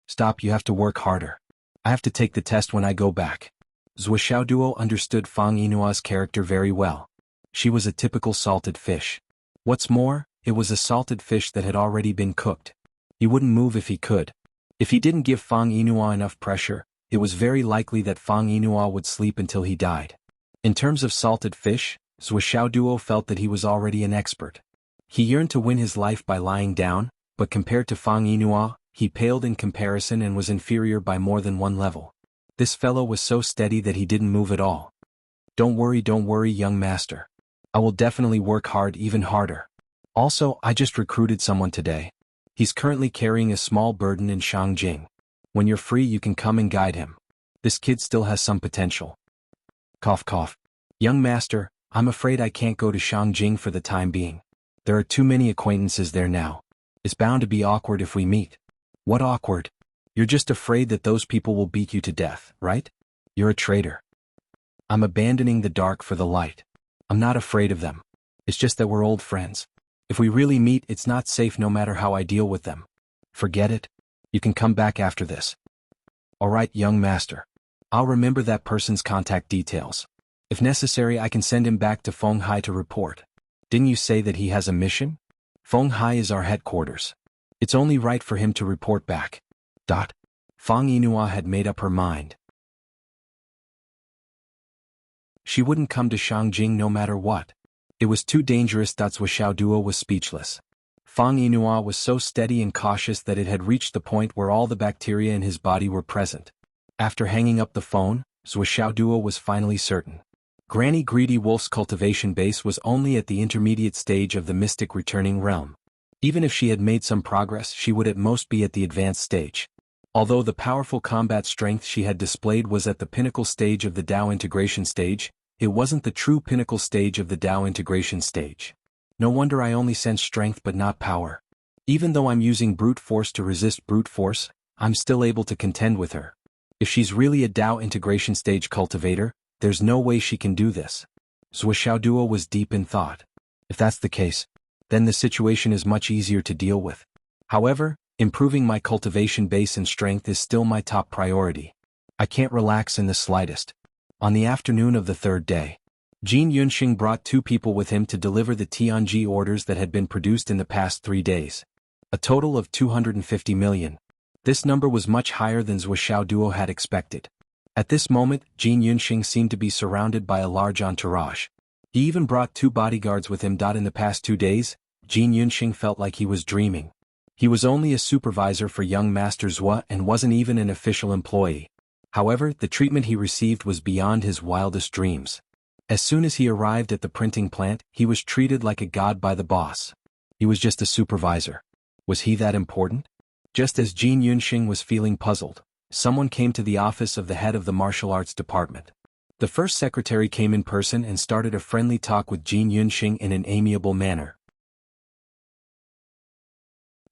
Stop, you have to work harder. I have to take the test when I go back. Duo understood Fang Yinua's character very well. She was a typical salted fish. What's more, it was a salted fish that had already been cooked. He wouldn't move if he could. If he didn't give Fang Yinhua enough pressure, it was very likely that Fang Yinhua would sleep until he died. In terms of salted fish, Zhuo Duo felt that he was already an expert. He yearned to win his life by lying down, but compared to Fang Yinhua, he paled in comparison and was inferior by more than one level. This fellow was so steady that he didn't move at all. Don't worry, young master. I will definitely work hard, even harder. Also, I just recruited someone today. He's currently carrying a small burden in Shangjing. When you're free you can come and guide him. This kid still has some potential. Cough cough. Young master, I'm afraid I can't go to Shangjing for the time being. There are too many acquaintances there now. It's bound to be awkward if we meet. What awkward? You're just afraid that those people will beat you to death, right? You're a traitor. I'm abandoning the dark for the light. I'm not afraid of them. It's just that we're old friends. If we really meet, it's not safe no matter how I deal with them. Forget it. You can come back after this. Alright, young master. I'll remember that person's contact details. If necessary, I can send him back to Fenghai to report. Didn't you say that he has a mission? Fenghai is our headquarters. It's only right for him to report back. Fang Yinhua had made up her mind. She wouldn't come to Shangjing no matter what. It was too dangerous. Zhuo Duo was speechless. Fang Yinhua was so steady and cautious that it had reached the point where all the bacteria in his body were present. After hanging up the phone, Zhuo Duo was finally certain. Granny Greedy Wolf's cultivation base was only at the intermediate stage of the mystic returning realm. Even if she had made some progress, she would at most be at the advanced stage. Although the powerful combat strength she had displayed was at the pinnacle stage of the Dao integration stage, it wasn't the true pinnacle stage of the Dao integration stage. No wonder I only sense strength but not power. Even though I'm using brute force to resist brute force, I'm still able to contend with her. If she's really a Dao integration stage cultivator, there's no way she can do this. Zhuo Duo was deep in thought. If that's the case, then the situation is much easier to deal with. However, improving my cultivation base and strength is still my top priority. I can't relax in the slightest. On the afternoon of the third day, Jin Yunxing brought 2 people with him to deliver the Tianji orders that had been produced in the past 3 days. A total of 250 million. This number was much higher than Zhuo Duo had expected. At this moment, Jin Yunxing seemed to be surrounded by a large entourage. He even brought 2 bodyguards with him. In the past 2 days, Jin Yunxing felt like he was dreaming. He was only a supervisor for young Master Zhua and wasn't even an official employee. However, the treatment he received was beyond his wildest dreams. As soon as he arrived at the printing plant, he was treated like a god by the boss. He was just a supervisor. Was he that important? Just as Jin Yunxing was feeling puzzled, someone came to the office of the head of the martial arts department. The first secretary came in person and started a friendly talk with Jin Yunxing in an amiable manner.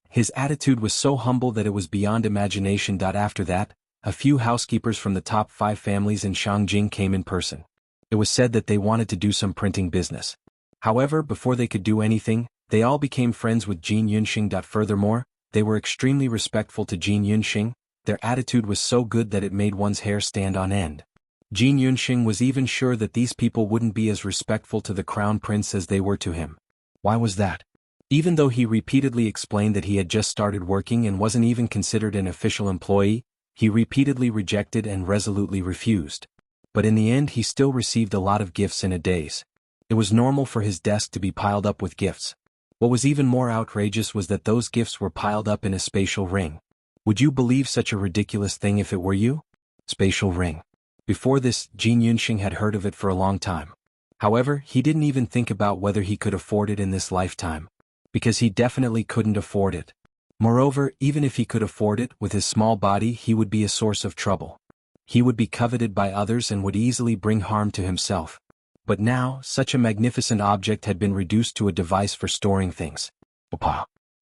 His attitude was so humble that it was beyond imagination. After that, a few housekeepers from the top 5 families in Shangjing came in person. It was said that they wanted to do some printing business. However, before they could do anything, they all became friends with Jin Yunxing. Furthermore, they were extremely respectful to Jin Yunxing. Their attitude was so good that it made one's hair stand on end. Jin Yunxing was even sure that these people wouldn't be as respectful to the crown prince as they were to him. Why was that? Even though he repeatedly explained that he had just started working and wasn't even considered an official employee, he repeatedly rejected and resolutely refused. But in the end he still received a lot of gifts in a daze. It was normal for his desk to be piled up with gifts. What was even more outrageous was that those gifts were piled up in a spatial ring. Would you believe such a ridiculous thing if it were you? Spatial ring. Before this, Jin Yunxing had heard of it for a long time. However, he didn't even think about whether he could afford it in this lifetime. Because he definitely couldn't afford it. Moreover, even if he could afford it, with his small body he would be a source of trouble. He would be coveted by others and would easily bring harm to himself. But now, such a magnificent object had been reduced to a device for storing things.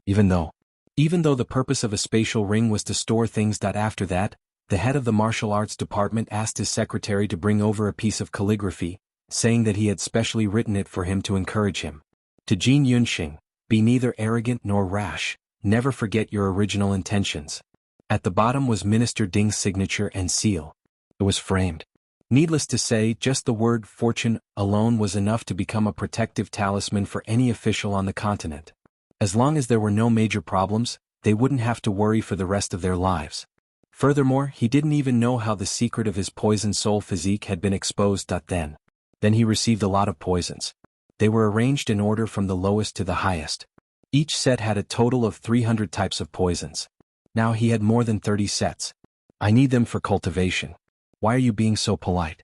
Even though the purpose of a spatial ring was to store things. After that, the head of the martial arts department asked his secretary to bring over a piece of calligraphy, saying that he had specially written it for him to encourage him. To Jin Yunxing, be neither arrogant nor rash, never forget your original intentions. At the bottom was Minister Ding's signature and seal. It was framed. Needless to say, just the word fortune alone was enough to become a protective talisman for any official on the continent. As long as there were no major problems, they wouldn't have to worry for the rest of their lives. Furthermore, he didn't even know how the secret of his poison soul physique had been exposed. Then he received a lot of poisons. They were arranged in order from the lowest to the highest. Each set had a total of 300 types of poisons. Now he had more than 30 sets. I need them for cultivation. Why are you being so polite?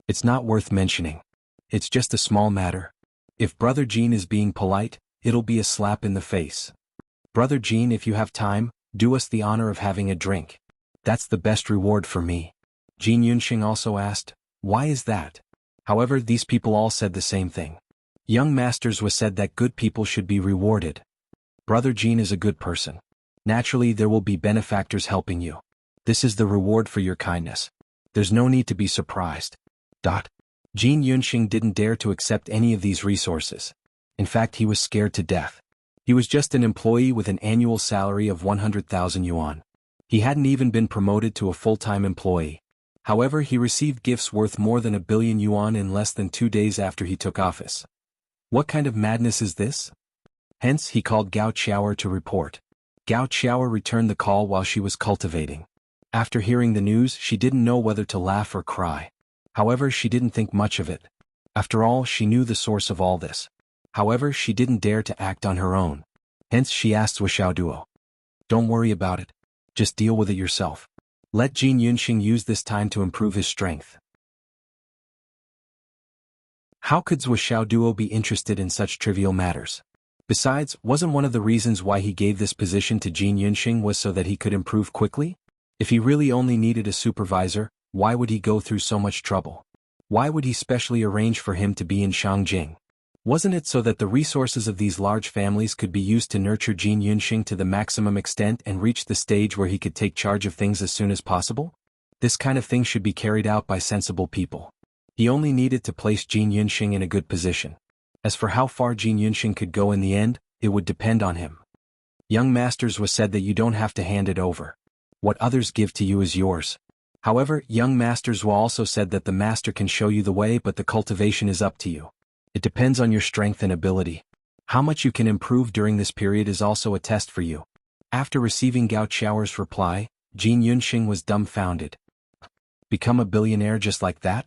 It's not worth mentioning. It's just a small matter. If Brother Jean is being polite, it'll be a slap in the face. Brother Jean, if you have time, do us the honor of having a drink. That's the best reward for me. Jin Yunxing also asked, why is that? However, these people all said the same thing. Young masters was said that good people should be rewarded. Brother Jean is a good person. Naturally, there will be benefactors helping you. This is the reward for your kindness. There's no need to be surprised. Jin Yunxing didn't dare to accept any of these resources. In fact, he was scared to death. He was just an employee with an annual salary of 100,000 yuan. He hadn't even been promoted to a full-time employee. However, he received gifts worth more than 1 billion yuan in less than 2 days after he took office. What kind of madness is this? Hence, he called Gao Qiaoer to report. Gao Qiaoer returned the call while she was cultivating. After hearing the news, she didn't know whether to laugh or cry. However, she didn't think much of it. After all, she knew the source of all this. However, she didn't dare to act on her own. Hence, she asked Wuxiaoduo. Don't worry about it. Just deal with it yourself. Let Jin Yunxing use this time to improve his strength. How could Wuxiaoduo be interested in such trivial matters? Besides, wasn't one of the reasons why he gave this position to Jin Yunxing was so that he could improve quickly? If he really only needed a supervisor, why would he go through so much trouble? Why would he specially arrange for him to be in Shangjing? Wasn't it so that the resources of these large families could be used to nurture Jin Yunxing to the maximum extent and reach the stage where he could take charge of things as soon as possible? This kind of thing should be carried out by sensible people. He only needed to place Jin Yunxing in a good position. As for how far Jin Yunxing could go in the end, it would depend on him. Young masters was said that you don't have to hand it over. What others give to you is yours. However, young masters were also said that the master can show you the way, but the cultivation is up to you. It depends on your strength and ability. How much you can improve during this period is also a test for you. After receiving Gao Qiaoer's reply, Jin Yunxing was dumbfounded. Become a billionaire just like that?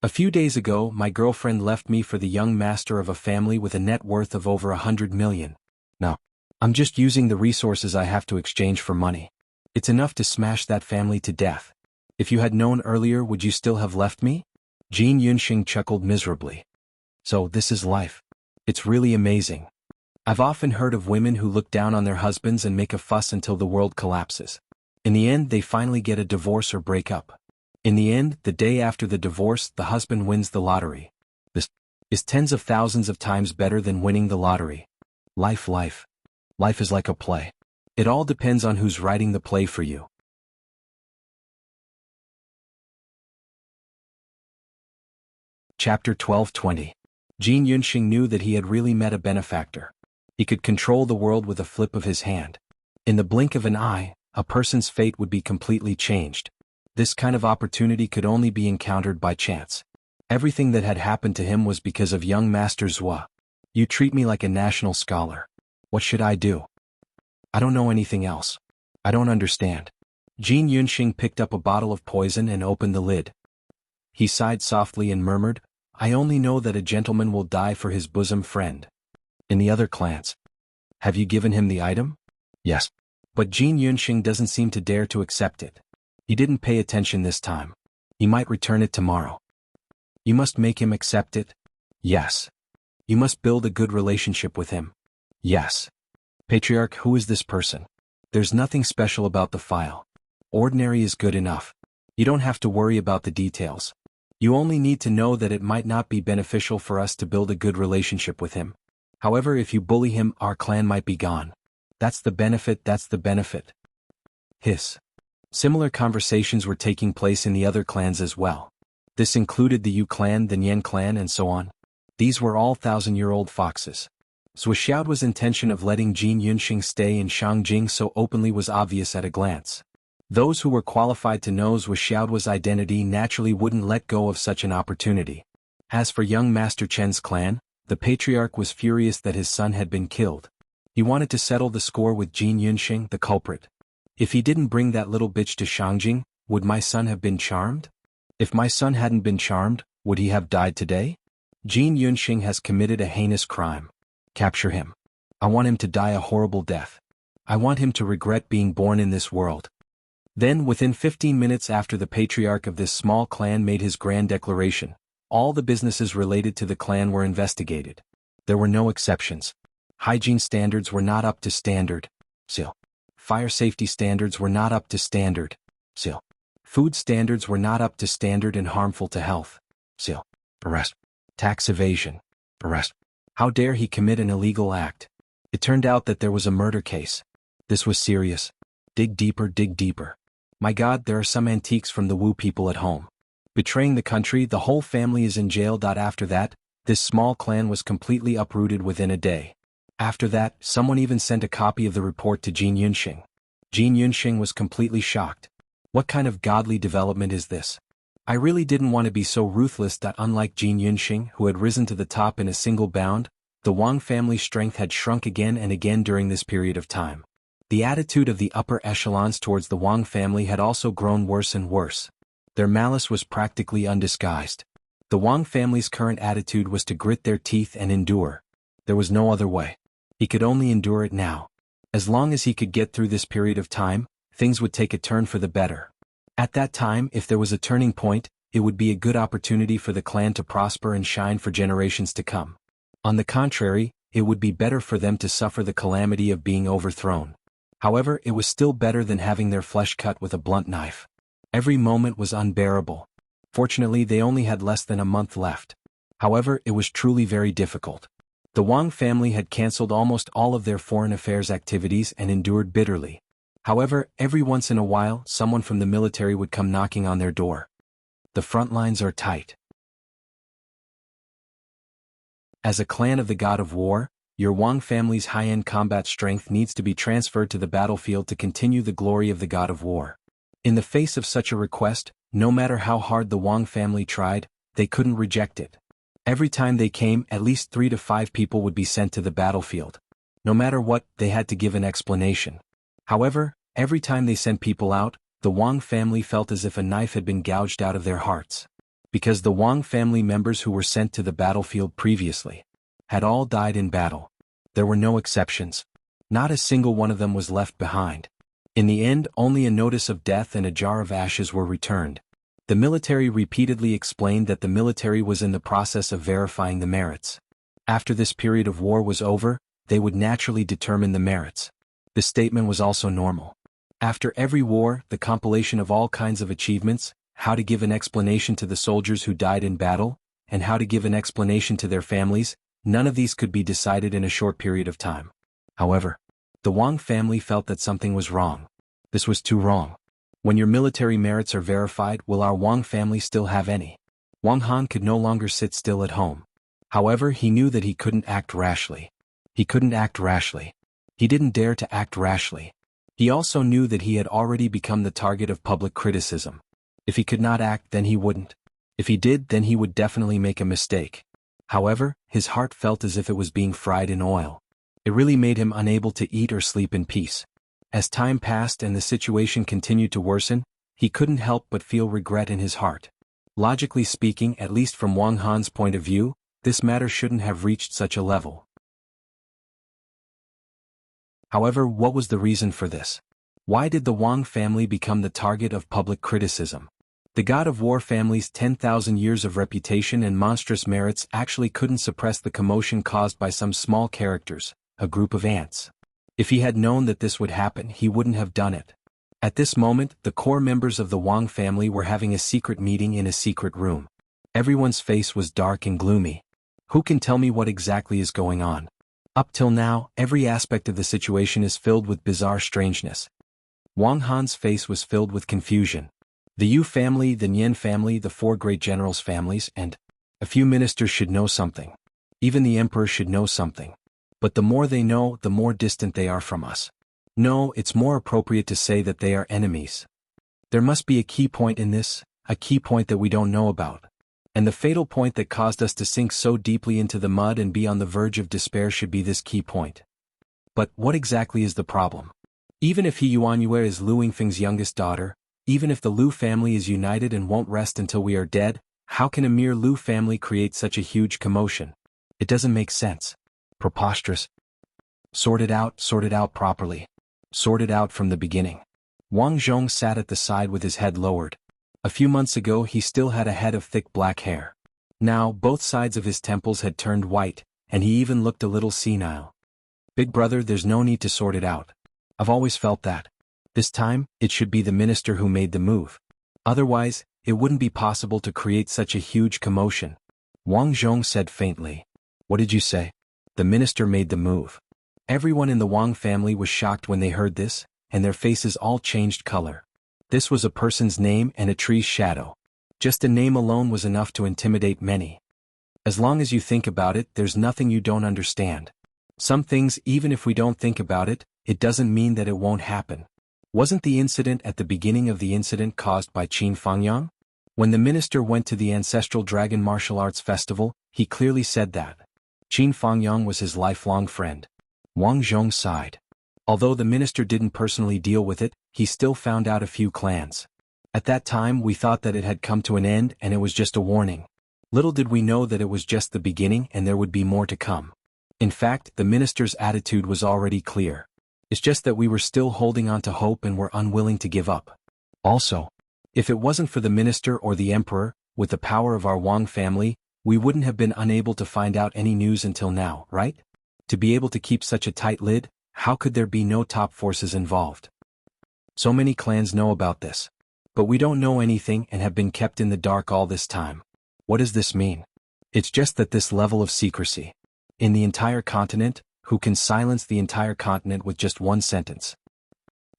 A few days ago, my girlfriend left me for the young master of a family with a net worth of over 100 million. No. I'm just using the resources I have to exchange for money. It's enough to smash that family to death. If you had known earlier, would you still have left me? Jin Yunxing chuckled miserably. So, this is life. It's really amazing. I've often heard of women who look down on their husbands and make a fuss until the world collapses. In the end, they finally get a divorce or break up. In the end, the day after the divorce, the husband wins the lottery. This is tens of thousands of times better than winning the lottery. Life is like a play. It all depends on who's writing the play for you. Chapter 12:20. Jin Yunxing knew that he had really met a benefactor. He could control the world with a flip of his hand. In the blink of an eye, a person's fate would be completely changed. This kind of opportunity could only be encountered by chance. Everything that had happened to him was because of young Master Zhua. You treat me like a national scholar. What should I do? I don't know anything else. I don't understand. Jin Yunxing picked up a bottle of poison and opened the lid. He sighed softly and murmured, I only know that a gentleman will die for his bosom friend. In the other clans. Have you given him the item? Yes. But Jin Yunxing doesn't seem to dare to accept it. He didn't pay attention this time. He might return it tomorrow. You must make him accept it? Yes. You must build a good relationship with him? Yes. Patriarch, who is this person? There's nothing special about the file. Ordinary is good enough. You don't have to worry about the details. You only need to know that it might not be beneficial for us to build a good relationship with him. However, if you bully him, our clan might be gone. That's the benefit. Hiss. Similar conversations were taking place in the other clans as well. This included the Yu clan, the Nian clan, and so on. These were all 1,000-year-old foxes. Zhuxiaoduo's intention of letting Jin Yunxing stay in Shangjing so openly was obvious at a glance. Those who were qualified to know Wuxiao's identity naturally wouldn't let go of such an opportunity. As for young Master Chen's clan, the patriarch was furious that his son had been killed. He wanted to settle the score with Jin Yunxing, the culprit. If he didn't bring that little bitch to Shangjing, would my son have been charmed? If my son hadn't been charmed, would he have died today? Jin Yunxing has committed a heinous crime. Capture him. I want him to die a horrible death. I want him to regret being born in this world. Then within 15 minutes after the patriarch of this small clan made his grand declaration, all the businesses related to the clan were investigated. There were no exceptions. Hygiene standards were not up to standard. Still. Fire safety standards were not up to standard. Still. Food standards were not up to standard and harmful to health. Still. Arrest. Tax evasion. Arrest. How dare he commit an illegal act? It turned out that there was a murder case. This was serious. Dig deeper, dig deeper. My God, there are some antiques from the Wu people at home. Betraying the country, the whole family is in jail. After that, this small clan was completely uprooted within a day. After that, someone even sent a copy of the report to Jin Yunxing. Jin Yunxing was completely shocked. What kind of godly development is this? I really didn't want to be so ruthless. Unlike Jin Yunxing, who had risen to the top in a single bound, the Wang family's strength had shrunk again and again during this period of time. The attitude of the upper echelons towards the Wang family had also grown worse and worse. Their malice was practically undisguised. The Wang family's current attitude was to grit their teeth and endure. There was no other way. He could only endure it now. As long as he could get through this period of time, things would take a turn for the better. At that time, if there was a turning point, it would be a good opportunity for the clan to prosper and shine for generations to come. On the contrary, it would be better for them to suffer the calamity of being overthrown. However, it was still better than having their flesh cut with a blunt knife. Every moment was unbearable. Fortunately, they only had less than a month left. However, it was truly very difficult. The Wang family had cancelled almost all of their foreign affairs activities and endured bitterly. However, every once in a while, someone from the military would come knocking on their door. The front lines are tight. As a clan of the god of war, your Wang family's high-end combat strength needs to be transferred to the battlefield to continue the glory of the god of war. In the face of such a request, no matter how hard the Wang family tried, they couldn't reject it. Every time they came, at least 3 to 5 people would be sent to the battlefield. No matter what, they had to give an explanation. However, every time they sent people out, the Wang family felt as if a knife had been gouged out of their hearts. Because the Wang family members who were sent to the battlefield previously had all died in battle. There were no exceptions. Not a single one of them was left behind. In the end, only a notice of death and a jar of ashes were returned. The military repeatedly explained that the military was in the process of verifying the merits. After this period of war was over, they would naturally determine the merits. The statement was also normal. After every war, the compilation of all kinds of achievements, how to give an explanation to the soldiers who died in battle, and how to give an explanation to their families, none of these could be decided in a short period of time. However, the Wang family felt that something was wrong. This was too wrong. When your military merits are verified, will our Wang family still have any? Wang Han could no longer sit still at home. However, he knew that he couldn't act rashly. He couldn't act rashly. He didn't dare to act rashly. He also knew that he had already become the target of public criticism. If he could not act, then he wouldn't. If he did, then he would definitely make a mistake. However, his heart felt as if it was being fried in oil. It really made him unable to eat or sleep in peace. As time passed and the situation continued to worsen, he couldn't help but feel regret in his heart. Logically speaking, at least from Wang Han's point of view, this matter shouldn't have reached such a level. However, what was the reason for this? Why did the Wang family become the target of public criticism? The god of war family's 10,000 years of reputation and monstrous merits actually couldn't suppress the commotion caused by some small characters, a group of ants. If he had known that this would happen, he wouldn't have done it. At this moment, the core members of the Wang family were having a secret meeting in a secret room. Everyone's face was dark and gloomy. Who can tell me what exactly is going on? Up till now, every aspect of the situation is filled with bizarre strangeness. Wang Han's face was filled with confusion. The Yu family, the Nian family, the 4 great generals' families, and a few ministers should know something. Even the emperor should know something. But the more they know, the more distant they are from us. No, it's more appropriate to say that they are enemies. There must be a key point in this, a key point that we don't know about. And the fatal point that caused us to sink so deeply into the mud and be on the verge of despair should be this key point. But what exactly is the problem? Even if He Yuanyue is Lu Yingfeng's youngest daughter, even if the Lu family is united and won't rest until we are dead, how can a mere Lu family create such a huge commotion? It doesn't make sense. Preposterous. Sort it out properly. Sort it out from the beginning. Wang Zhong sat at the side with his head lowered. A few months ago he still had a head of thick black hair. Now both sides of his temples had turned white, and he even looked a little senile. Big brother, there's no need to sort it out. I've always felt that. This time, it should be the minister who made the move. Otherwise, it wouldn't be possible to create such a huge commotion. Wang Zhong said faintly. What did you say? The minister made the move. Everyone in the Wang family was shocked when they heard this, and their faces all changed color. This was a person's name and a tree's shadow. Just a name alone was enough to intimidate many. As long as you think about it, there's nothing you don't understand. Some things, even if we don't think about it, it doesn't mean that it won't happen. Wasn't the incident at the beginning of the incident caused by Qin Fangyang? When the minister went to the ancestral dragon martial arts festival, he clearly said that Qin Fangyang was his lifelong friend. Wang Zhong sighed. Although the minister didn't personally deal with it, he still found out a few clans. At that time we thought that it had come to an end and it was just a warning. Little did we know that it was just the beginning and there would be more to come. In fact, the minister's attitude was already clear. It's just that we were still holding on to hope and were unwilling to give up. Also, if it wasn't for the minister or the emperor, with the power of our Wang family, we wouldn't have been unable to find out any news until now, right? To be able to keep such a tight lid, how could there be no top forces involved? So many clans know about this. But we don't know anything and have been kept in the dark all this time. What does this mean? It's just that this level of secrecy. In the entire continent, who can silence the entire continent with just one sentence?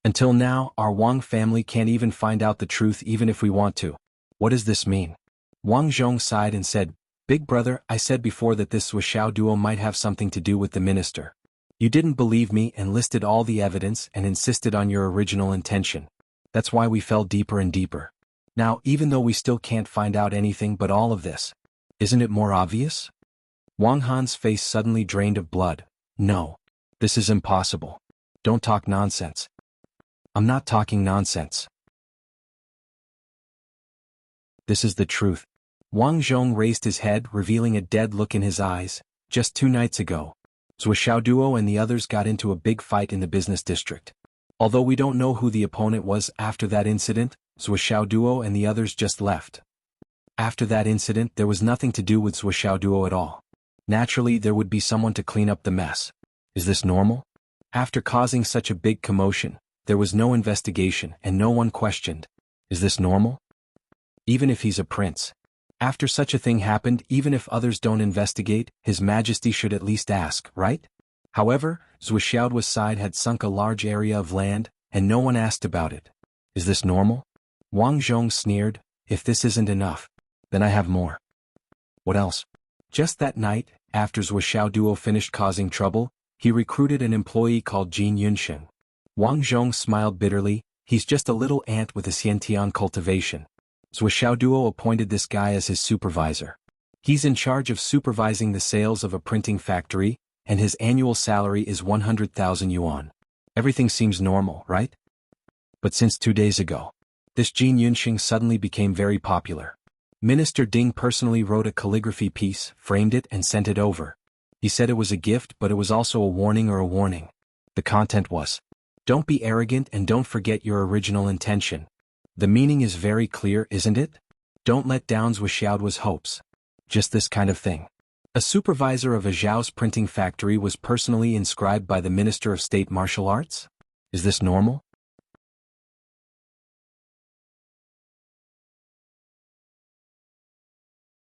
Until now, our Wang family can't even find out the truth even if we want to. What does this mean? Wang Zhong sighed and said, Big brother, I said before that this Wuxiao duo might have something to do with the minister. You didn't believe me and listed all the evidence and insisted on your original intention. That's why we fell deeper and deeper. Now, even though we still can't find out anything but all of this, isn't it more obvious? Wang Han's face suddenly drained of blood. No. This is impossible. Don't talk nonsense. I'm not talking nonsense. This is the truth. Wang Zhong raised his head, revealing a dead look in his eyes. Just 2 nights ago, Wuxiao duo and the others got into a big fight in the business district. Although we don't know who the opponent was after that incident, Wuxiao duo and the others just left. After that incident, there was nothing to do with Wuxiao duo at all. Naturally, there would be someone to clean up the mess. Is this normal? After causing such a big commotion, there was no investigation and no one questioned. Is this normal? Even if he's a prince. After such a thing happened, even if others don't investigate, His Majesty should at least ask, right? However, Wuxiaoduo's side had sunk a large area of land, and no one asked about it. Is this normal? Wang Zhong sneered. If this isn't enough, then I have more. What else? Just that night, after Wuxiao duo finished causing trouble, he recruited an employee called Jin Yunshen. Wang Zhong smiled bitterly. He's just a little ant with a Xiantian cultivation. Wuxiao duo appointed this guy as his supervisor. He's in charge of supervising the sales of a printing factory, and his annual salary is 100,000 yuan. Everything seems normal, right? But since 2 days ago, this Jin Yunxing suddenly became very popular. Minister Ding personally wrote a calligraphy piece, framed it and sent it over. He said it was a gift, but it was also a warning or a warning. The content was, don't be arrogant and don't forget your original intention. The meaning is very clear, isn't it? Don't let down Wuxiaoduo's hopes. Just this kind of thing. A supervisor of a Zhao's printing factory was personally inscribed by the Minister of State Martial Arts? Is this normal?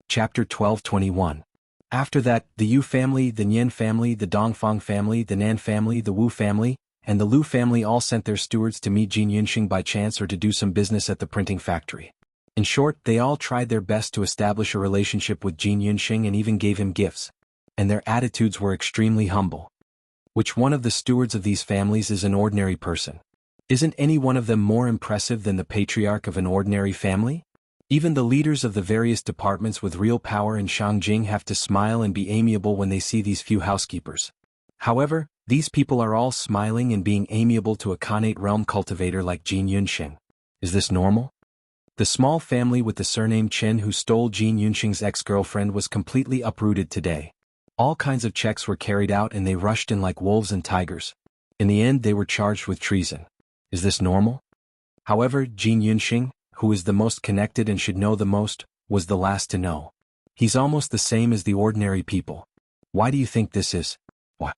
Chapter 12:21. After that, the Yu family, the Nian family, the Dongfang family, the Nan family, the Wu family, and the Lu family all sent their stewards to meet Jin Yunxing by chance or to do some business at the printing factory. In short, they all tried their best to establish a relationship with Jin Yunxing and even gave him gifts. And their attitudes were extremely humble. Which one of the stewards of these families is an ordinary person? Isn't any one of them more impressive than the patriarch of an ordinary family? Even the leaders of the various departments with real power in Shangjing have to smile and be amiable when they see these few housekeepers. However, these people are all smiling and being amiable to a Khanate realm cultivator like Jin Yunxing. Is this normal? The small family with the surname Chen who stole Jin Yunxing's ex-girlfriend was completely uprooted today. All kinds of checks were carried out and they rushed in like wolves and tigers. In the end they were charged with treason. Is this normal? However, Jin Yunxing, who is the most connected and should know the most, was the last to know. He's almost the same as the ordinary people. Why do you think this is? What?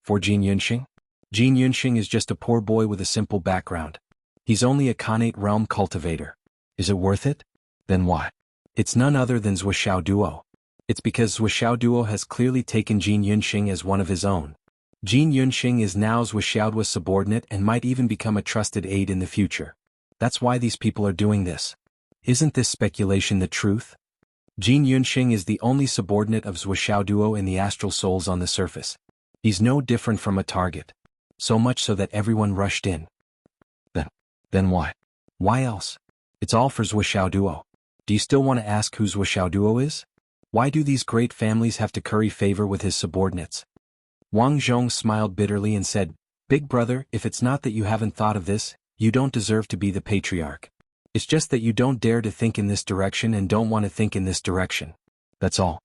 For Jin Yunxing? Jin Yunxing is just a poor boy with a simple background. He's only a Khanate realm cultivator. Is it worth it? Then why? It's none other than Wuxia Duo. It's because Wuxia Duo has clearly taken Jin Yunxing as one of his own. Jin Yunxing is now Wuxia Duo's subordinate and might even become a trusted aide in the future. That's why these people are doing this. Isn't this speculation the truth? Jin Yunxing is the only subordinate of Wuxia Duo in the astral souls on the surface. He's no different from a target. So much so that everyone rushed in. Then why? Why else? It's all for Wuxia Duo. Do you still want to ask who Wuxia Duo is? Why do these great families have to curry favor with his subordinates? Wang Zhong smiled bitterly and said, Big brother, if it's not that you haven't thought of this, you don't deserve to be the patriarch. It's just that you don't dare to think in this direction and don't want to think in this direction. That's all.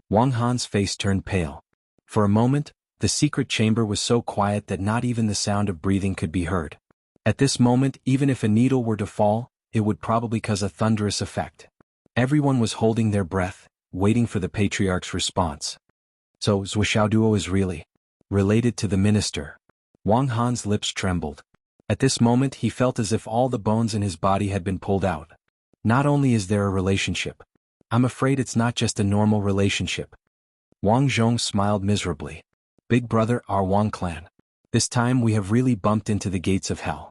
Wang Han's face turned pale. For a moment, the secret chamber was so quiet that not even the sound of breathing could be heard. At this moment, even if a needle were to fall, it would probably cause a thunderous effect. Everyone was holding their breath, waiting for the patriarch's response. So Wuxia Duo is really related to the minister. Wang Han's lips trembled. At this moment he felt as if all the bones in his body had been pulled out. Not only is there a relationship, I'm afraid it's not just a normal relationship. Wang Zhong smiled miserably. Big brother, our Wang clan. This time we have really bumped into the gates of hell.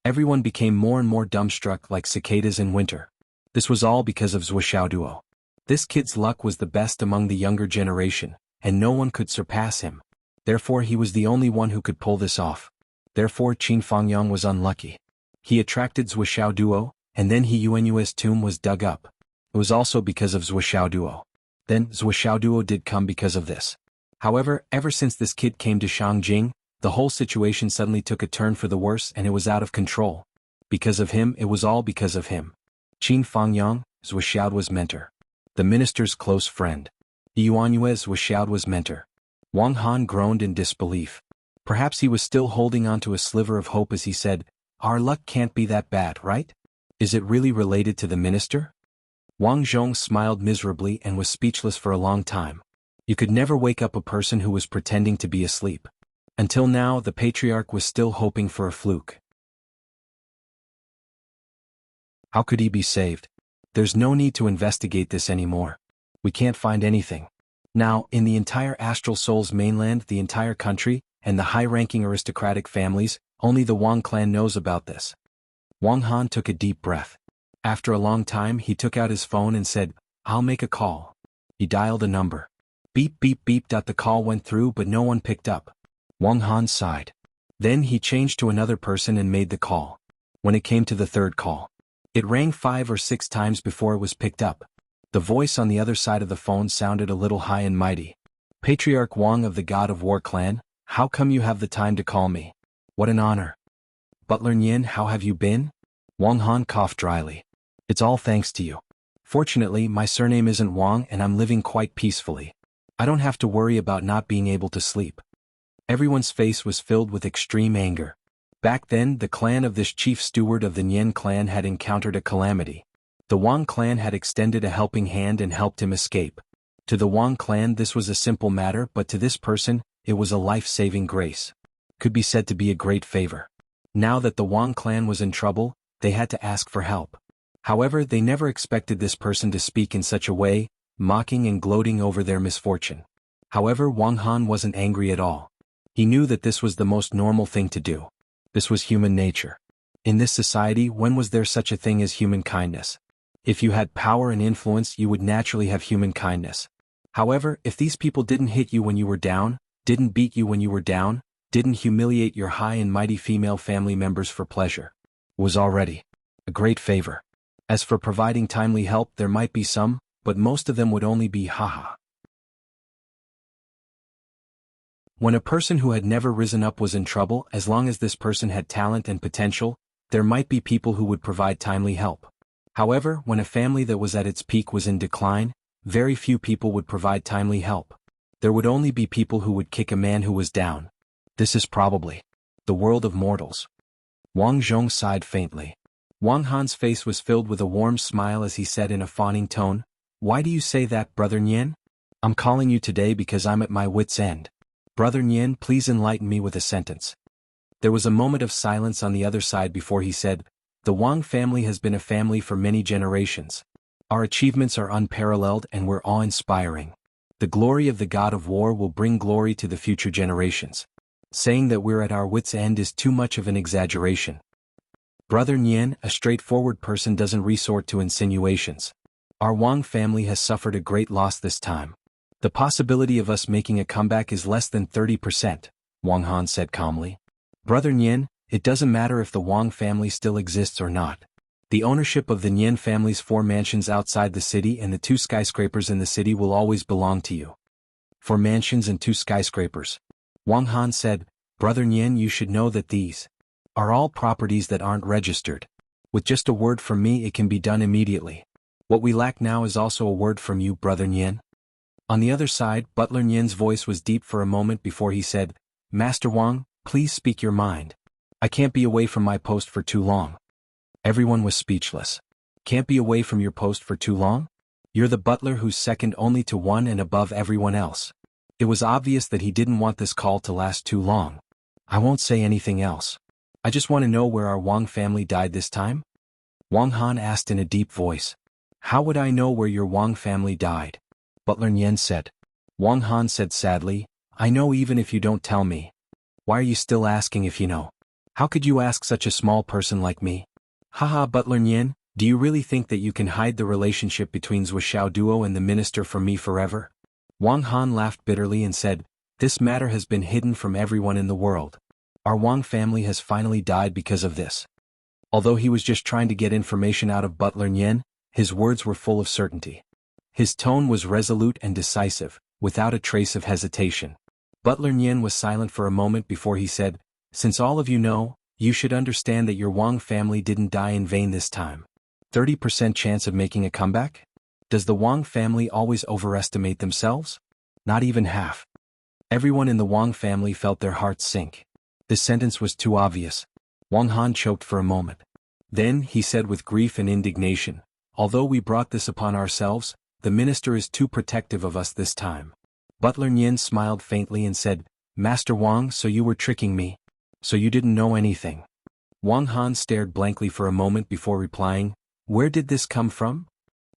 Everyone became more and more dumbstruck like cicadas in winter. This was all because of Wuxia Duo. This kid's luck was the best among the younger generation, and no one could surpass him. Therefore he was the only one who could pull this off. Therefore Qin Fangyang was unlucky. He attracted Wuxia Duo, and then Yuanyue's tomb was dug up. It was also because of Wuxia Duo. Then Wuxia Duo did come because of this. However, ever since this kid came to Shangjing, the whole situation suddenly took a turn for the worse and it was out of control. Because of him, it was all because of him. Qin Fangyang, Wuxia Duo's mentor. The minister's close friend. Yuanyue's Wuxia Duo's mentor. Wang Han groaned in disbelief. Perhaps he was still holding on to a sliver of hope as he said, Our luck can't be that bad, right? Is it really related to the minister? Wang Zhong smiled miserably and was speechless for a long time. You could never wake up a person who was pretending to be asleep. Until now, the patriarch was still hoping for a fluke. How could he be saved? There's no need to investigate this anymore. We can't find anything. Now, in the entire Astral Souls mainland, the entire country, and the high-ranking aristocratic families, only the Wang clan knows about this. Wang Han took a deep breath. After a long time he took out his phone and said, I'll make a call. He dialed a number. Beep beep beep. The call went through but no one picked up. Wang Han sighed. Then he changed to another person and made the call. When it came to the third call, it rang 5 or 6 times before it was picked up. The voice on the other side of the phone sounded a little high and mighty. Patriarch Wang of the God of War clan, how come you have the time to call me? What an honor. Butler Nyin, how have you been? Wang Han coughed dryly. It's all thanks to you. Fortunately, my surname isn't Wang and I'm living quite peacefully. I don't have to worry about not being able to sleep. Everyone's face was filled with extreme anger. Back then, the clan of this chief steward of the Nyen clan had encountered a calamity. The Wang clan had extended a helping hand and helped him escape. To the Wang clan this was a simple matter, but to this person, it was a life-saving grace. Could be said to be a great favor. Now that the Wang clan was in trouble, they had to ask for help. However, they never expected this person to speak in such a way, mocking and gloating over their misfortune. However, Wang Han wasn't angry at all. He knew that this was the most normal thing to do. This was human nature. In this society, when was there such a thing as human kindness? If you had power and influence, you would naturally have human kindness. However, if these people didn't hit you when you were down, didn't beat you when you were down, didn't humiliate your high and mighty female family members for pleasure. Was already a great favor. As for providing timely help, there might be some, but most of them would only be haha. When a person who had never risen up was in trouble, as long as this person had talent and potential, there might be people who would provide timely help. However, when a family that was at its peak was in decline, very few people would provide timely help. There would only be people who would kick a man who was down. This is probably the world of mortals. Wang Zhong sighed faintly. Wang Han's face was filled with a warm smile as he said in a fawning tone, "Why do you say that, Brother Nian? I'm calling you today because I'm at my wit's end. Brother Nian, please enlighten me with a sentence." There was a moment of silence on the other side before he said, "The Wang family has been a family for many generations. Our achievements are unparalleled and we're awe-inspiring. The glory of the god of war will bring glory to the future generations. Saying that we're at our wit's end is too much of an exaggeration. Brother Nian, a straightforward person doesn't resort to insinuations. Our Wang family has suffered a great loss this time. The possibility of us making a comeback is less than 30%, Wang Han said calmly. Brother Nian, it doesn't matter if the Wang family still exists or not. The ownership of the Nian family's 4 mansions outside the city and the 2 skyscrapers in the city will always belong to you. 4 mansions and 2 skyscrapers. Wang Han said, Brother Nian, you should know that these are all properties that aren't registered. With just a word from me it can be done immediately. What we lack now is also a word from you, Brother Nian. On the other side, Butler Nian's voice was deep for a moment before he said, Master Wang, please speak your mind. I can't be away from my post for too long. Everyone was speechless. Can't be away from your post for too long? You're the butler who's second only to one and above everyone else. It was obvious that he didn't want this call to last too long. I won't say anything else. I just want to know where our Wang family died this time? Wang Han asked in a deep voice. How would I know where your Wang family died? Butler Nian said. Wang Han said sadly, I know even if you don't tell me. Why are you still asking if you know? How could you ask such a small person like me? Haha, Butler Nian, do you really think that you can hide the relationship between Zuoxiao Duo and the minister from me forever? Wang Han laughed bitterly and said, This matter has been hidden from everyone in the world. Our Wang family has finally died because of this. Although he was just trying to get information out of Butler Nian, his words were full of certainty. His tone was resolute and decisive, without a trace of hesitation. Butler Nian was silent for a moment before he said, Since all of you know, you should understand that your Wang family didn't die in vain this time. 30% chance of making a comeback? Does the Wang family always overestimate themselves? Not even half. Everyone in the Wang family felt their hearts sink. This sentence was too obvious. Wang Han choked for a moment. Then, he said with grief and indignation, Although we brought this upon ourselves, the minister is too protective of us this time. Butler Nian smiled faintly and said, Master Wang, so you were tricking me. So you didn't know anything. Wang Han stared blankly for a moment before replying, Where did this come from?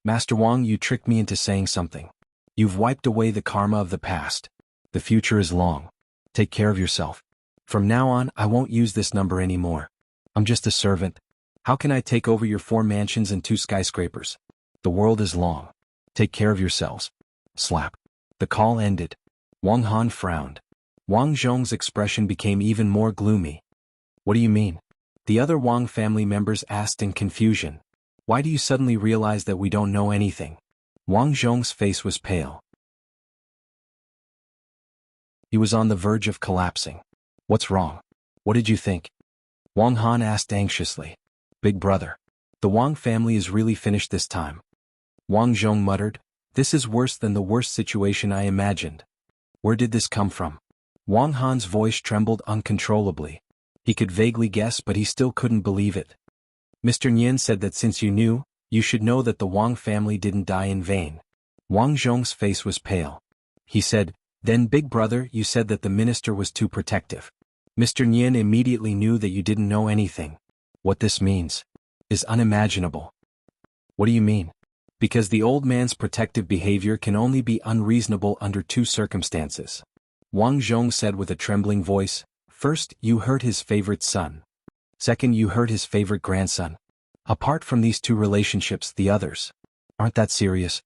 Master Wang, you tricked me into saying something. You've wiped away the karma of the past. The future is long. Take care of yourself. From now on, I won't use this number anymore. I'm just a servant. How can I take over your 4 mansions and 2 skyscrapers? The world is long. Take care of yourselves. Slap. The call ended. Wang Han frowned. Wang Zhong's expression became even more gloomy. What do you mean? The other Wang family members asked in confusion. Why do you suddenly realize that we don't know anything? Wang Zhong's face was pale. He was on the verge of collapsing. What's wrong? What did you think? Wang Han asked anxiously. Big brother. The Wang family is really finished this time. Wang Zhong muttered, This is worse than the worst situation I imagined. Where did this come from? Wang Han's voice trembled uncontrollably. He could vaguely guess, but he still couldn't believe it. Mr. Nian said that since you knew, you should know that the Wang family didn't die in vain. Wang Zhong's face was pale. He said, Then big brother, you said that the minister was too protective. Mr. Nian immediately knew that you didn't know anything. What this means is unimaginable. What do you mean? Because the old man's protective behavior can only be unreasonable under 2 circumstances. Wang Zhong said with a trembling voice, First, you hurt his favorite son. Second, you hurt his favorite grandson. Apart from these 2 relationships, the others aren't that serious.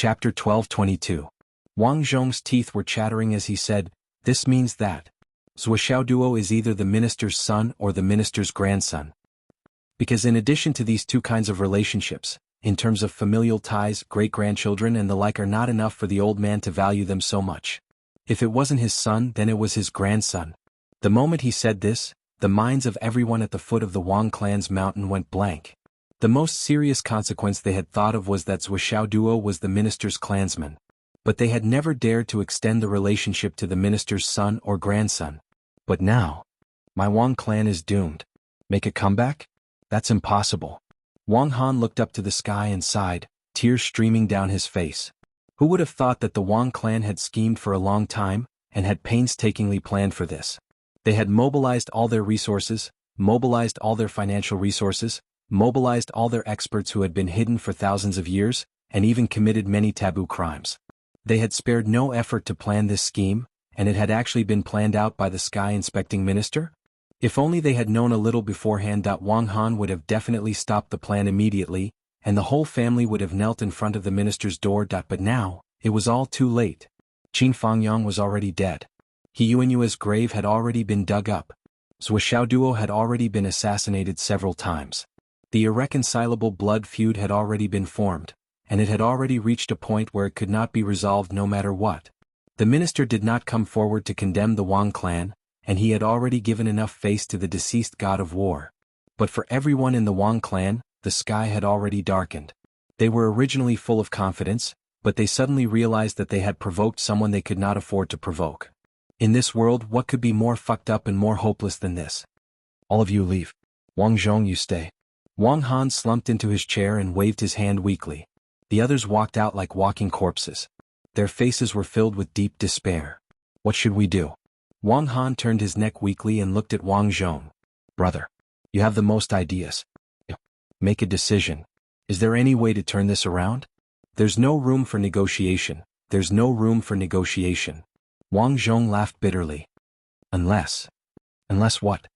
Chapter 12:22. Wang Zhong's teeth were chattering as he said, "This means that Zuo is either the minister's son or the minister's grandson." Because in addition to these two kinds of relationships, in terms of familial ties, great-grandchildren and the like are not enough for the old man to value them so much. If it wasn't his son, then it was his grandson. The moment he said this, the minds of everyone at the foot of the Wang clan's mountain went blank. The most serious consequence they had thought of was that Zuo was the minister's clansman. But they had never dared to extend the relationship to the minister's son or grandson. But now, my Wang clan is doomed. Make a comeback? That's impossible. Wang Han looked up to the sky and sighed, tears streaming down his face. Who would have thought that the Wang clan had schemed for a long time, and had painstakingly planned for this? They had mobilized all their resources, mobilized all their financial resources, mobilized all their experts who had been hidden for thousands of years, and even committed many taboo crimes. They had spared no effort to plan this scheme, and it had actually been planned out by the sky inspecting minister? If only they had known a little beforehand, Wang Han would have definitely stopped the plan immediately, and the whole family would have knelt in front of the minister's door. But now, it was all too late. Qin Fangyang was already dead. He Yuanyue's grave had already been dug up. Zuo had already been assassinated several times. The irreconcilable blood feud had already been formed, and it had already reached a point where it could not be resolved no matter what. The minister did not come forward to condemn the Wang clan, and he had already given enough face to the deceased god of war. But for everyone in the Wang clan, the sky had already darkened. They were originally full of confidence, but they suddenly realized that they had provoked someone they could not afford to provoke. In this world, what could be more fucked up and more hopeless than this? All of you leave. Wang Zhong, you stay. Wang Han slumped into his chair and waved his hand weakly. The others walked out like walking corpses. Their faces were filled with deep despair. What should we do? Wang Han turned his neck weakly and looked at Wang Zhong. Brother, you have the most ideas. Make a decision. Is there any way to turn this around? There's no room for negotiation. There's no room for negotiation. Wang Zhong laughed bitterly. Unless what?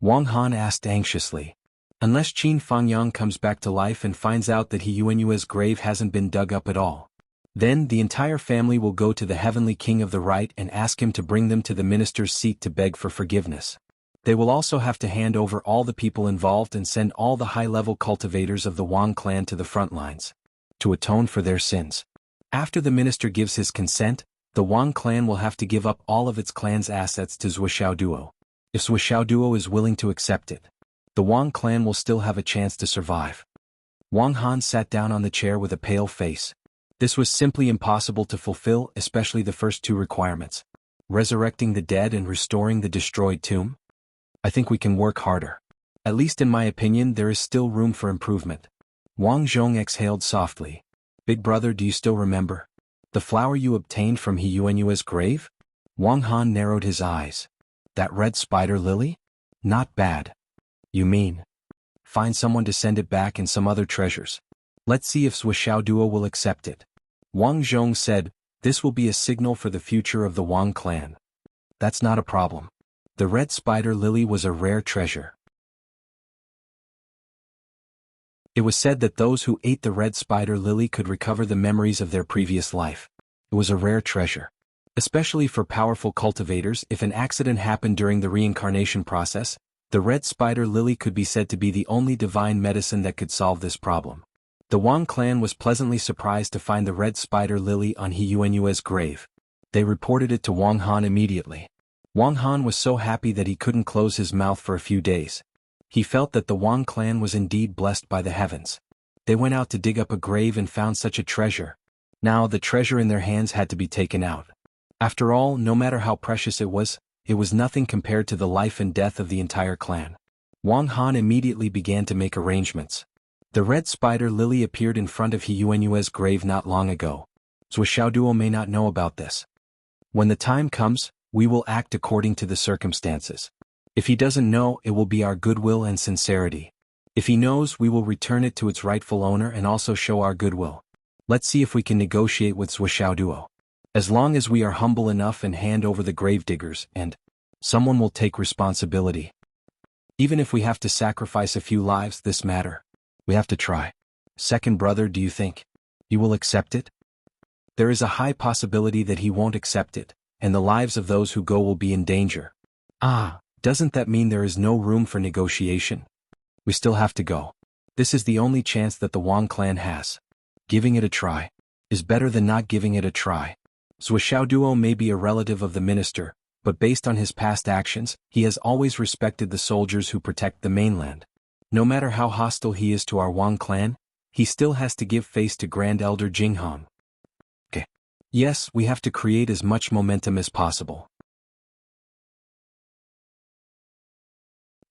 Wang Han asked anxiously. Unless Qin Fangyang comes back to life and finds out that He Yuanyue's grave hasn't been dug up at all. Then the entire family will go to the heavenly king of the right and ask him to bring them to the minister's seat to beg for forgiveness. They will also have to hand over all the people involved and send all the high-level cultivators of the Wang clan to the front lines to atone for their sins. After the minister gives his consent, the Wang clan will have to give up all of its clan's assets to Zuo. If Zuo is willing to accept it, the Wang clan will still have a chance to survive. Wang Han sat down on the chair with a pale face. This was simply impossible to fulfill, especially the first two requirements. Resurrecting the dead and restoring the destroyed tomb? I think we can work harder. At least in my opinion, there is still room for improvement. Wang Zhong exhaled softly. Big brother, do you still remember? The flower you obtained from He Yuanyue's grave? Wang Han narrowed his eyes. That red spider lily? Not bad. You mean? Find someone to send it back and some other treasures. Let's see if Zuo will accept it. Wang Zhong said, this will be a signal for the future of the Wang clan. That's not a problem. The red spider lily was a rare treasure. It was said that those who ate the red spider lily could recover the memories of their previous life. It was a rare treasure. Especially for powerful cultivators, if an accident happened during the reincarnation process, the red spider lily could be said to be the only divine medicine that could solve this problem. The Wang clan was pleasantly surprised to find the red spider lily on He Yuanyue's grave. They reported it to Wang Han immediately. Wang Han was so happy that he couldn't close his mouth for a few days. He felt that the Wang clan was indeed blessed by the heavens. They went out to dig up a grave and found such a treasure. Now the treasure in their hands had to be taken out. After all, no matter how precious it was nothing compared to the life and death of the entire clan. Wang Han immediately began to make arrangements. The red spider lily appeared in front of He Yuanyue's grave not long ago. Zuo may not know about this. When the time comes, we will act according to the circumstances. If he doesn't know, it will be our goodwill and sincerity. If he knows, we will return it to its rightful owner and also show our goodwill. Let's see if we can negotiate with Zuo. As long as we are humble enough and hand over the gravediggers, and someone will take responsibility. Even if we have to sacrifice a few lives, this matter. We have to try. Second brother, do you think you will accept it? There is a high possibility that he won't accept it, and the lives of those who go will be in danger. Ah, doesn't that mean there is no room for negotiation? We still have to go. This is the only chance that the Wang clan has. Giving it a try is better than not giving it a try. Xiaoduo may be a relative of the minister, but based on his past actions, he has always respected the soldiers who protect the mainland. No matter how hostile he is to our Wang clan, he still has to give face to Grand Elder Jinghong. Okay. Yes, we have to create as much momentum as possible.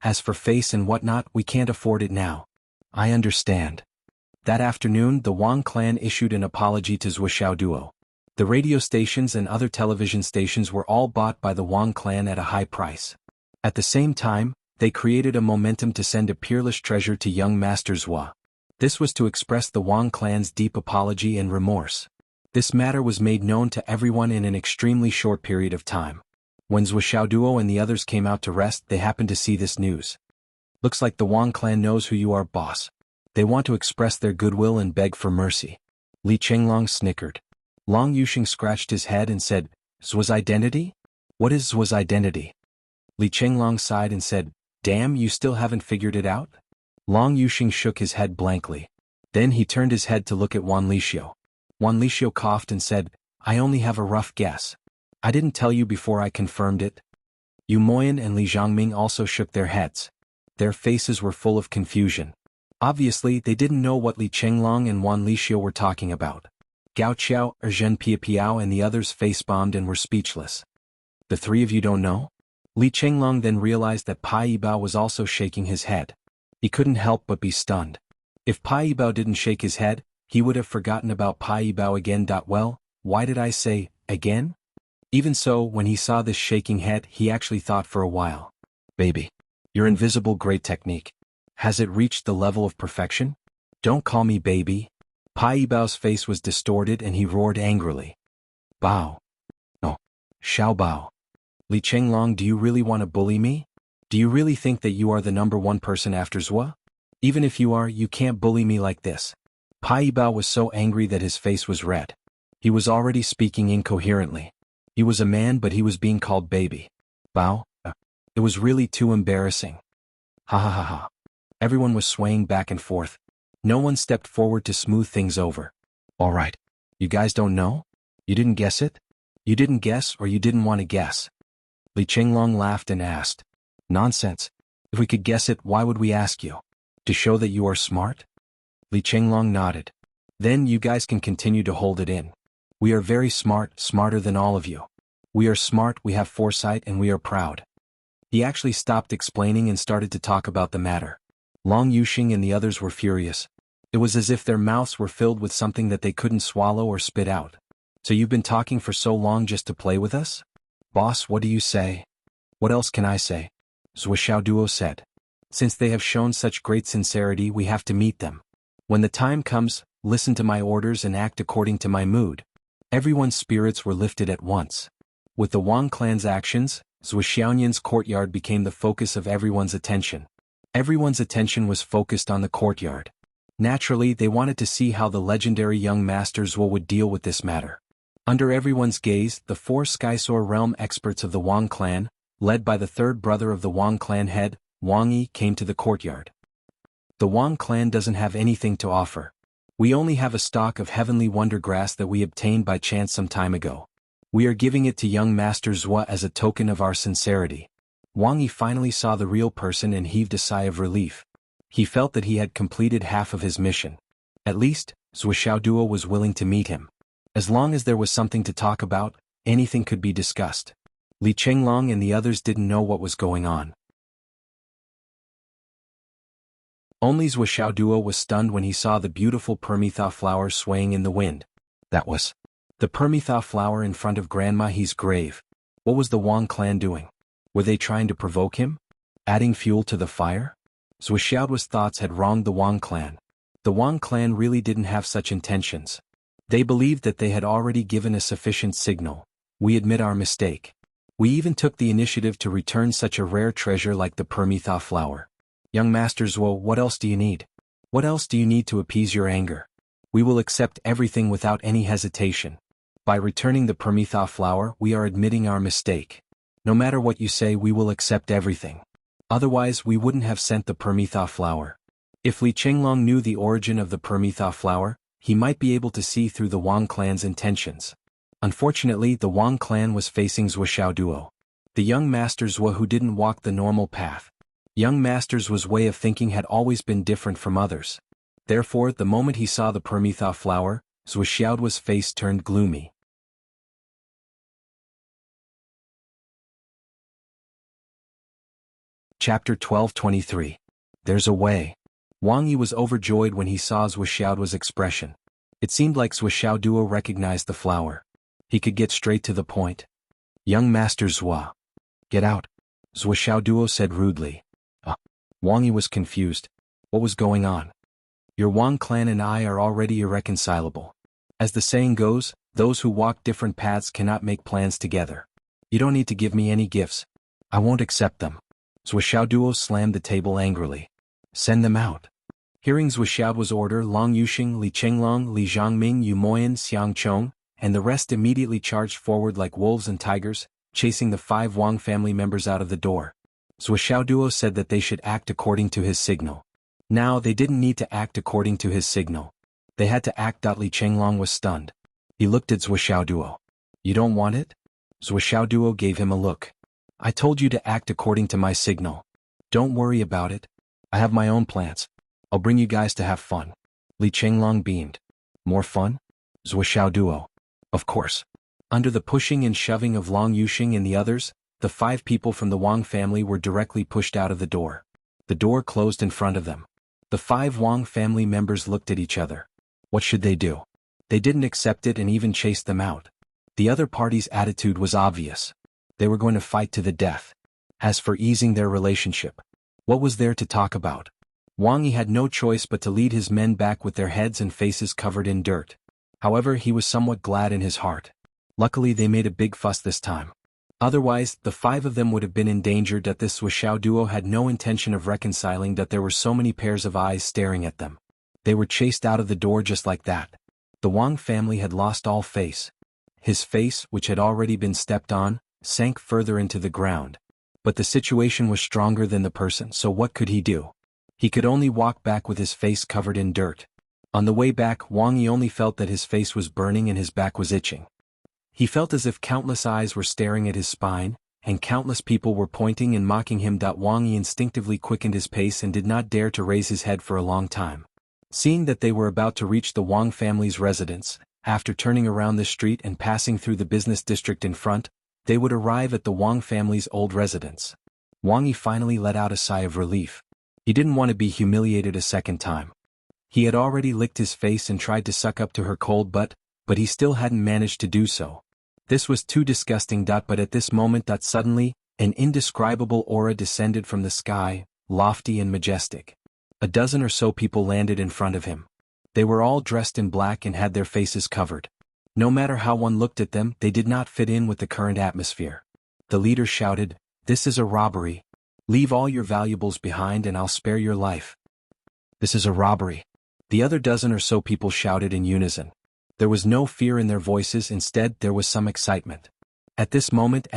As for face and whatnot, we can't afford it now. I understand. That afternoon, the Wang clan issued an apology to Xiaoduo. The radio stations and other television stations were all bought by the Wang clan at a high price. At the same time, they created a momentum to send a peerless treasure to young Master Zhua. This was to express the Wang clan's deep apology and remorse. This matter was made known to everyone in an extremely short period of time. When Xiaoduo and the others came out to rest, they happened to see this news. Looks like the Wang clan knows who you are, boss. They want to express their goodwill and beg for mercy. Li Chenglong snickered. Long Yuxing scratched his head and said, Zhua's identity? What is Zhua's identity? Li Chenglong sighed and said, Damn, you still haven't figured it out? Long Yuxing shook his head blankly. Then he turned his head to look at Wan Lixio. Wan Lixio coughed and said, I only have a rough guess. I didn't tell you before I confirmed it. Yu Moyan and Li Zhangming also shook their heads. Their faces were full of confusion. Obviously, they didn't know what Li Chenglong and Wan Lixio were talking about. Gao Qiao, Zhen Piapiao and the others face-bombed and were speechless. The three of you don't know? Li Chenglong then realized that Pai Yibao was also shaking his head. He couldn't help but be stunned. If Pai Yibao didn't shake his head, he would have forgotten about Pai Yibao again. Well, why did I say, again? Even so, when he saw this shaking head, he actually thought for a while. Baby, your invisible great technique. Has it reached the level of perfection? Don't call me baby. Pai Yibao's face was distorted and he roared angrily. Bao. No. Xiao Bao. Li Chenglong, do you really want to bully me? Do you really think that you are the number one person after Zhua? Even if you are, you can't bully me like this. Pai Yibao was so angry that his face was red. He was already speaking incoherently. He was a man, but he was being called baby. Bao? It was really too embarrassing. Ha ha ha ha. Everyone was swaying back and forth. No one stepped forward to smooth things over. All right. You guys don't know? You didn't guess it? You didn't guess or you didn't want to guess? Li Chenglong laughed and asked. Nonsense. If we could guess it, why would we ask you? To show that you are smart? Li Chenglong nodded. Then you guys can continue to hold it in. We are very smart, smarter than all of you. We are smart, we have foresight, and we are proud. He actually stopped explaining and started to talk about the matter. Long Yuxing and the others were furious. It was as if their mouths were filled with something that they couldn't swallow or spit out. So you've been talking for so long just to play with us? Boss, what do you say? What else can I say? Xiaoduo said. Since they have shown such great sincerity, we have to meet them. When the time comes, listen to my orders and act according to my mood. Everyone's spirits were lifted at once. With the Wang clan's actions, Zhuxiaoyan's courtyard became the focus of everyone's attention. Everyone's attention was focused on the courtyard. Naturally, they wanted to see how the legendary young Master Zhuo would deal with this matter. Under everyone's gaze, the four Skysoar realm experts of the Wang clan, led by the third brother of the Wang clan head, Wang Yi, came to the courtyard. The Wang clan doesn't have anything to offer. We only have a stock of heavenly wonder grass that we obtained by chance some time ago. We are giving it to young Master Zhuo as a token of our sincerity. Wang Yi finally saw the real person and heaved a sigh of relief. He felt that he had completed half of his mission. At least, Xiaoduo was willing to meet him. As long as there was something to talk about, anything could be discussed. Li Chenglong and the others didn't know what was going on. Only Xiaoduo was stunned when he saw the beautiful Permitha flower swaying in the wind. That was the Permitha flower in front of Grandma He's grave. What was the Wang clan doing? Were they trying to provoke him? Adding fuel to the fire? Xiaoduo's thoughts had wronged the Wang clan. The Wang clan really didn't have such intentions. They believed that they had already given a sufficient signal. We admit our mistake. We even took the initiative to return such a rare treasure like the Permitha flower. Young Master Zhuo, what else do you need? What else do you need to appease your anger? We will accept everything without any hesitation. By returning the Permitha flower, we are admitting our mistake. No matter what you say, we will accept everything. Otherwise, we wouldn't have sent the Permitha flower. If Li Chenglong knew the origin of the Permitha flower, he might be able to see through the Wang clan's intentions. Unfortunately, the Wang clan was facing Zhuo Duo. The young master Zhuo who didn't walk the normal path. Young master's way of thinking had always been different from others. Therefore, the moment he saw the Permitha flower, Zhuo Xiaoduo's face turned gloomy. Chapter 12:23. There's a way. Wang Yi was overjoyed when he saw Zhuo Xiaoduo's expression. It seemed like Zhuo Xiaoduo recognized the flower. He could get straight to the point. Young Master Zhuo. Get out. Zhuo Xiaoduo said rudely. Wang Yi was confused. What was going on? Your Wang clan and I are already irreconcilable. As the saying goes, those who walk different paths cannot make plans together. You don't need to give me any gifts. I won't accept them. Zhuo Xiaoduo slammed the table angrily. Send them out. Hearing Zhuo Xiaoduo's order, Long Yuxing, Li Chenglong, Li Zhangming, Yu Moyan, Xiang Chong, and the rest immediately charged forward like wolves and tigers, chasing the 5 Wang family members out of the door. Zhuo Xiaoduo said that they should act according to his signal. Now they didn't need to act according to his signal. They had to act. Li Chenglong was stunned. He looked at Zhuo Xiaoduo. You don't want it? Zhuo Xiaoduo gave him a look. I told you to act according to my signal. Don't worry about it. I have my own plans. I'll bring you guys to have fun. Li Chenglong beamed. More fun? Zhuo Xiaoduo. Of course. Under the pushing and shoving of Long Yuxing and the others, the 5 people from the Wang family were directly pushed out of the door. The door closed in front of them. The 5 Wang family members looked at each other. What should they do? They didn't accept it and even chased them out. The other party's attitude was obvious. They were going to fight to the death. As for easing their relationship, what was there to talk about? Wang Yi had no choice but to lead his men back with their heads and faces covered in dirt. However, he was somewhat glad in his heart. Luckily, they made a big fuss this time. Otherwise, the 5 of them would have been endangered. That this Zhuo Xiaoduo had no intention of reconciling, that there were so many pairs of eyes staring at them. They were chased out of the door just like that. The Wang family had lost all face. His face, which had already been stepped on, sank further into the ground. But the situation was stronger than the person, so what could he do? He could only walk back with his face covered in dirt. On the way back, Wang Yi only felt that his face was burning and his back was itching. He felt as if countless eyes were staring at his spine, and countless people were pointing and mocking him. Wang Yi instinctively quickened his pace and did not dare to raise his head for a long time. Seeing that they were about to reach the Wang family's residence, after turning around the street and passing through the business district in front, they would arrive at the Wang family's old residence. Wang Yi finally let out a sigh of relief. He didn't want to be humiliated a second time. He had already licked his face and tried to suck up to her cold butt, but he still hadn't managed to do so. This was too disgusting. But at this moment, suddenly, an indescribable aura descended from the sky, lofty and majestic. A dozen or so people landed in front of him. They were all dressed in black and had their faces covered. No matter how one looked at them, they did not fit in with the current atmosphere. The leader shouted, "This is a robbery. Leave all your valuables behind and I'll spare your life." This is a robbery. The other dozen or so people shouted in unison. There was no fear in their voices, instead there was some excitement. At this moment,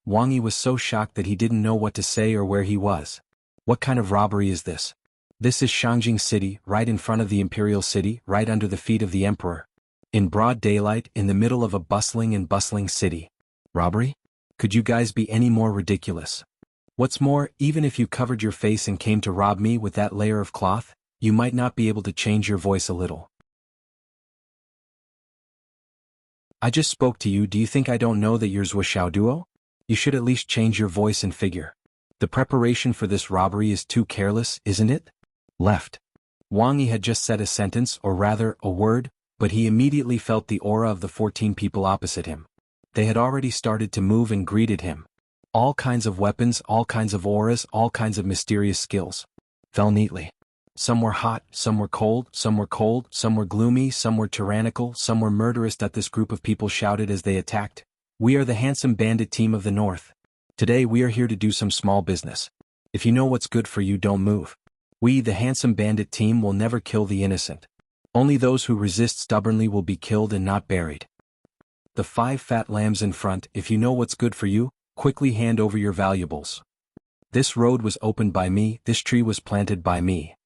Wang Yi was so shocked that he didn't know what to say or where he was. What kind of robbery is this? This is Shangjing City, right in front of the Imperial City, right under the feet of the Emperor. In broad daylight, in the middle of a bustling city. Robbery? Could you guys be any more ridiculous? What's more, even if you covered your face and came to rob me with that layer of cloth, you might not be able to change your voice a little. I just spoke to you. Do you think I don't know that you're Zhuo Xiaoduo? You should at least change your voice and figure. The preparation for this robbery is too careless, isn't it? Left. Wang Yi had just said a sentence, or rather, a word, but he immediately felt the aura of the 14 people opposite him. They had already started to move and greeted him. All kinds of weapons, all kinds of auras, all kinds of mysterious skills. Fell neatly. Some were hot, some were cold, some were gloomy, some were tyrannical, some were murderous. This group of people shouted as they attacked. We are the handsome bandit team of the north. Today we are here to do some small business. If you know what's good for you, don't move. We, the handsome bandit team, will never kill the innocent. Only those who resist stubbornly will be killed and not buried. the 5 fat lambs in front. If you know what's good for you, quickly hand over your valuables. This road was opened by me, this tree was planted by me.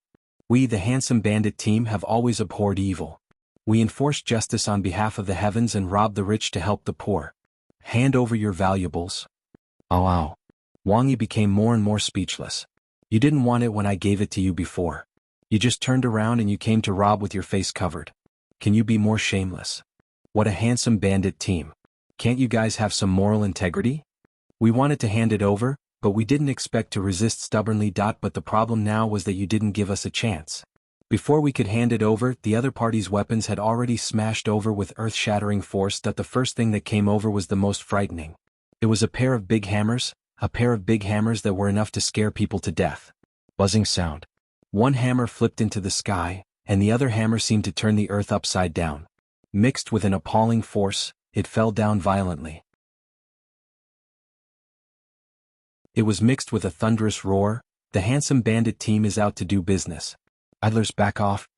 We, the handsome bandit team, have always abhorred evil. We enforce justice on behalf of the heavens and rob the rich to help the poor. Hand over your valuables. Oh wow. Wang Yi became more and more speechless. You didn't want it when I gave it to you before. You just turned around and you came to rob with your face covered. Can you be more shameless? What a handsome bandit team. Can't you guys have some moral integrity? We wanted to hand it over, but we didn't expect to resist stubbornly. But the problem now was that you didn't give us a chance. Before we could hand it over, the other party's weapons had already smashed over with earth-shattering force. The first thing that came over was the most frightening. It was a pair of big hammers that were enough to scare people to death. Buzzing sound. One hammer flipped into the sky, and the other hammer seemed to turn the earth upside down. Mixed with an appalling force, it fell down violently. It was mixed with a thunderous roar. The handsome bandit team is out to do business. Idlers, back off.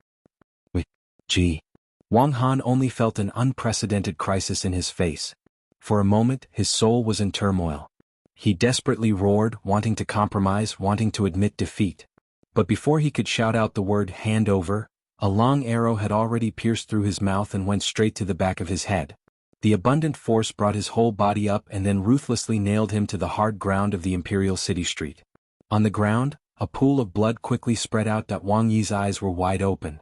Wait, gee. Wang Han only felt an unprecedented crisis in his face. For a moment, his soul was in turmoil. He desperately roared, wanting to compromise, wanting to admit defeat. But before he could shout out the word hand over, a long arrow had already pierced through his mouth and went straight to the back of his head. The abundant force brought his whole body up and then ruthlessly nailed him to the hard ground of the Imperial City Street. On the ground, a pool of blood quickly spread out. Wang Yi's eyes were wide open.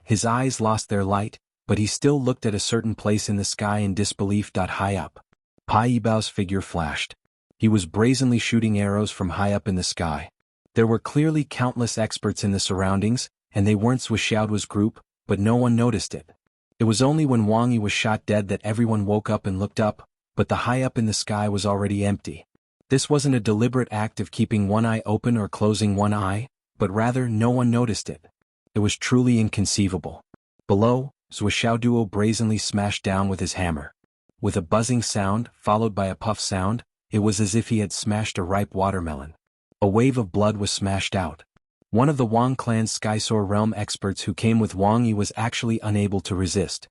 His eyes lost their light, but he still looked at a certain place in the sky in disbelief. High up. Pai Yibao's figure flashed. He was brazenly shooting arrows from high up in the sky. There were clearly countless experts in the surroundings, and they weren't Swishaoduo's group, but no one noticed it. It was only when Wang Yi was shot dead that everyone woke up and looked up, but the high up in the sky was already empty. This wasn't a deliberate act of keeping one eye open or closing one eye, but rather no one noticed it. It was truly inconceivable. Below, Swishaoduo brazenly smashed down with his hammer. With a buzzing sound, followed by a puff sound, it was as if he had smashed a ripe watermelon. A wave of blood was smashed out. One of the Wang clan's Skysore realm experts who came with Wang Yi was actually unable to resist.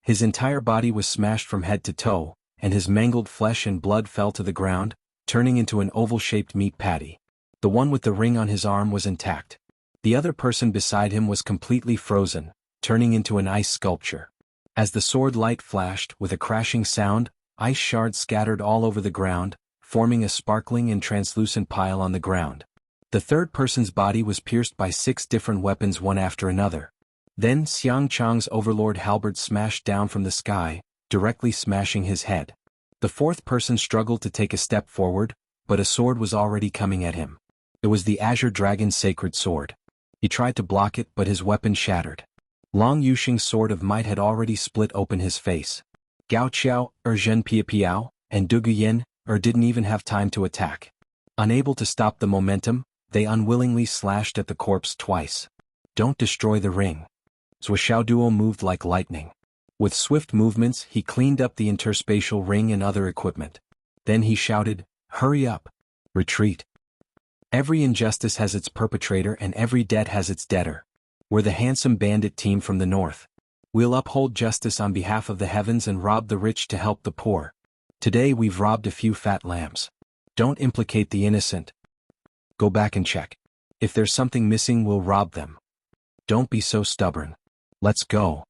His entire body was smashed from head to toe, and his mangled flesh and blood fell to the ground, turning into an oval-shaped meat patty. The one with the ring on his arm was intact. The other person beside him was completely frozen, turning into an ice sculpture. As the sword light flashed, with a crashing sound, ice shards scattered all over the ground, forming a sparkling and translucent pile on the ground. The third person's body was pierced by 6 different weapons, one after another. Then Xiang Chang's overlord halberd smashed down from the sky, directly smashing his head. The fourth person struggled to take a step forward, but a sword was already coming at him. It was the Azure Dragon's sacred sword. He tried to block it, but his weapon shattered. Long Yuxing's sword of might had already split open his face. Gao Qiao, Zhen Piao, and Du Guyan didn't even have time to attack. Unable to stop the momentum, they unwillingly slashed at the corpse twice. Don't destroy the ring. Swishaoduo moved like lightning. With swift movements, he cleaned up the interspatial ring and other equipment. Then he shouted, "Hurry up! Retreat! Every injustice has its perpetrator and every debt has its debtor. We're the handsome bandit team from the north. We'll uphold justice on behalf of the heavens and rob the rich to help the poor. Today we've robbed a few fat lambs. Don't implicate the innocent. Go back and check. If there's something missing, we'll rob them. Don't be so stubborn. Let's go."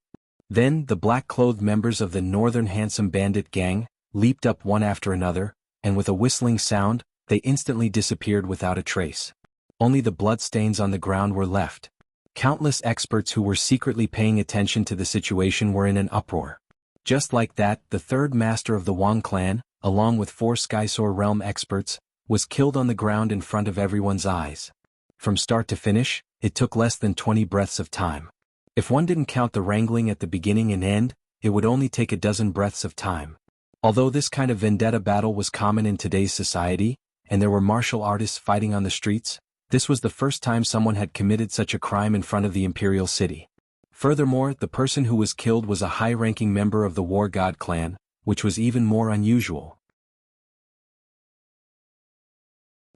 Then the black-clothed members of the northern handsome bandit gang leaped up one after another, and with a whistling sound, they instantly disappeared without a trace. Only the bloodstains on the ground were left. Countless experts who were secretly paying attention to the situation were in an uproar. Just like that, the third master of the Wang clan, along with 4 Skysore realm experts, was killed on the ground in front of everyone's eyes. From start to finish, it took less than 20 breaths of time. If one didn't count the wrangling at the beginning and end, it would only take a dozen breaths of time. Although this kind of vendetta battle was common in today's society, and there were martial artists fighting on the streets, this was the first time someone had committed such a crime in front of the Imperial City. Furthermore, the person who was killed was a high-ranking member of the War God clan, which was even more unusual.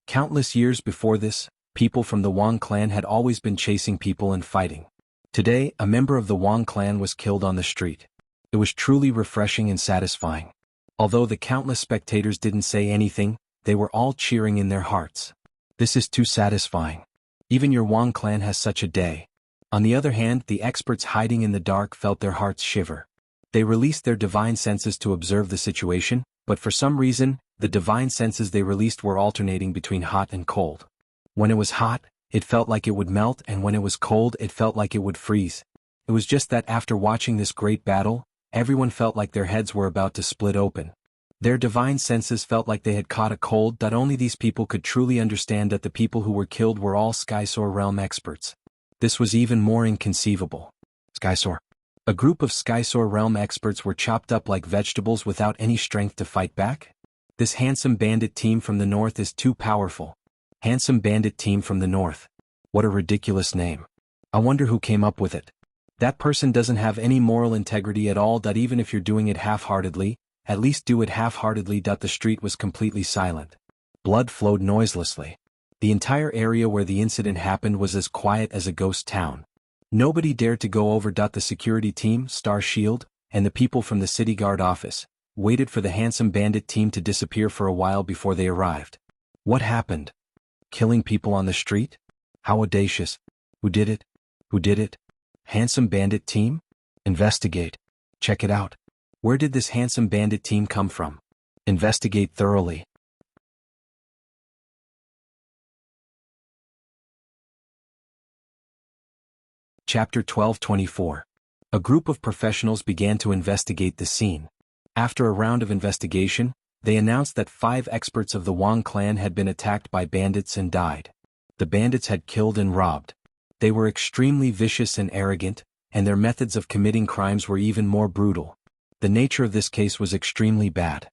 Countless years before this, people from the Wang clan had always been chasing people and fighting. Today, a member of the Wang clan was killed on the street. It was truly refreshing and satisfying. Although the countless spectators didn't say anything, they were all cheering in their hearts. This is too satisfying. Even your Wang clan has such a day. On the other hand, the experts hiding in the dark felt their hearts shiver. They released their divine senses to observe the situation, but for some reason, the divine senses they released were alternating between hot and cold. When it was hot, it felt like it would melt, and when it was cold, it felt like it would freeze. It was just that after watching this great battle, everyone felt like their heads were about to split open. Their divine senses felt like they had caught a cold that only these people could truly understand, that the people who were killed were all Skysoar realm experts. This was even more inconceivable. Skysoar. A group of Skysoar realm experts were chopped up like vegetables without any strength to fight back? This handsome bandit team from the north is too powerful. Handsome bandit team from the north. What a ridiculous name. I wonder who came up with it. That person doesn't have any moral integrity at all, that even if you're doing it half-heartedly, at least do it half-heartedly. The street was completely silent. Blood flowed noiselessly. The entire area where the incident happened was as quiet as a ghost town. Nobody dared to go over. The security team, Star Shield, and the people from the city guard office waited for the handsome bandit team to disappear for a while before they arrived. What happened? Killing people on the street? How audacious. Who did it? Who did it? Handsome bandit team? Investigate. Check it out. Where did this handsome bandit team come from? Investigate thoroughly. Chapter 12:24. A group of professionals began to investigate the scene. After a round of investigation, they announced that 5 experts of the Wang clan had been attacked by bandits and died. The bandits had killed and robbed. They were extremely vicious and arrogant, and their methods of committing crimes were even more brutal. The nature of this case was extremely bad.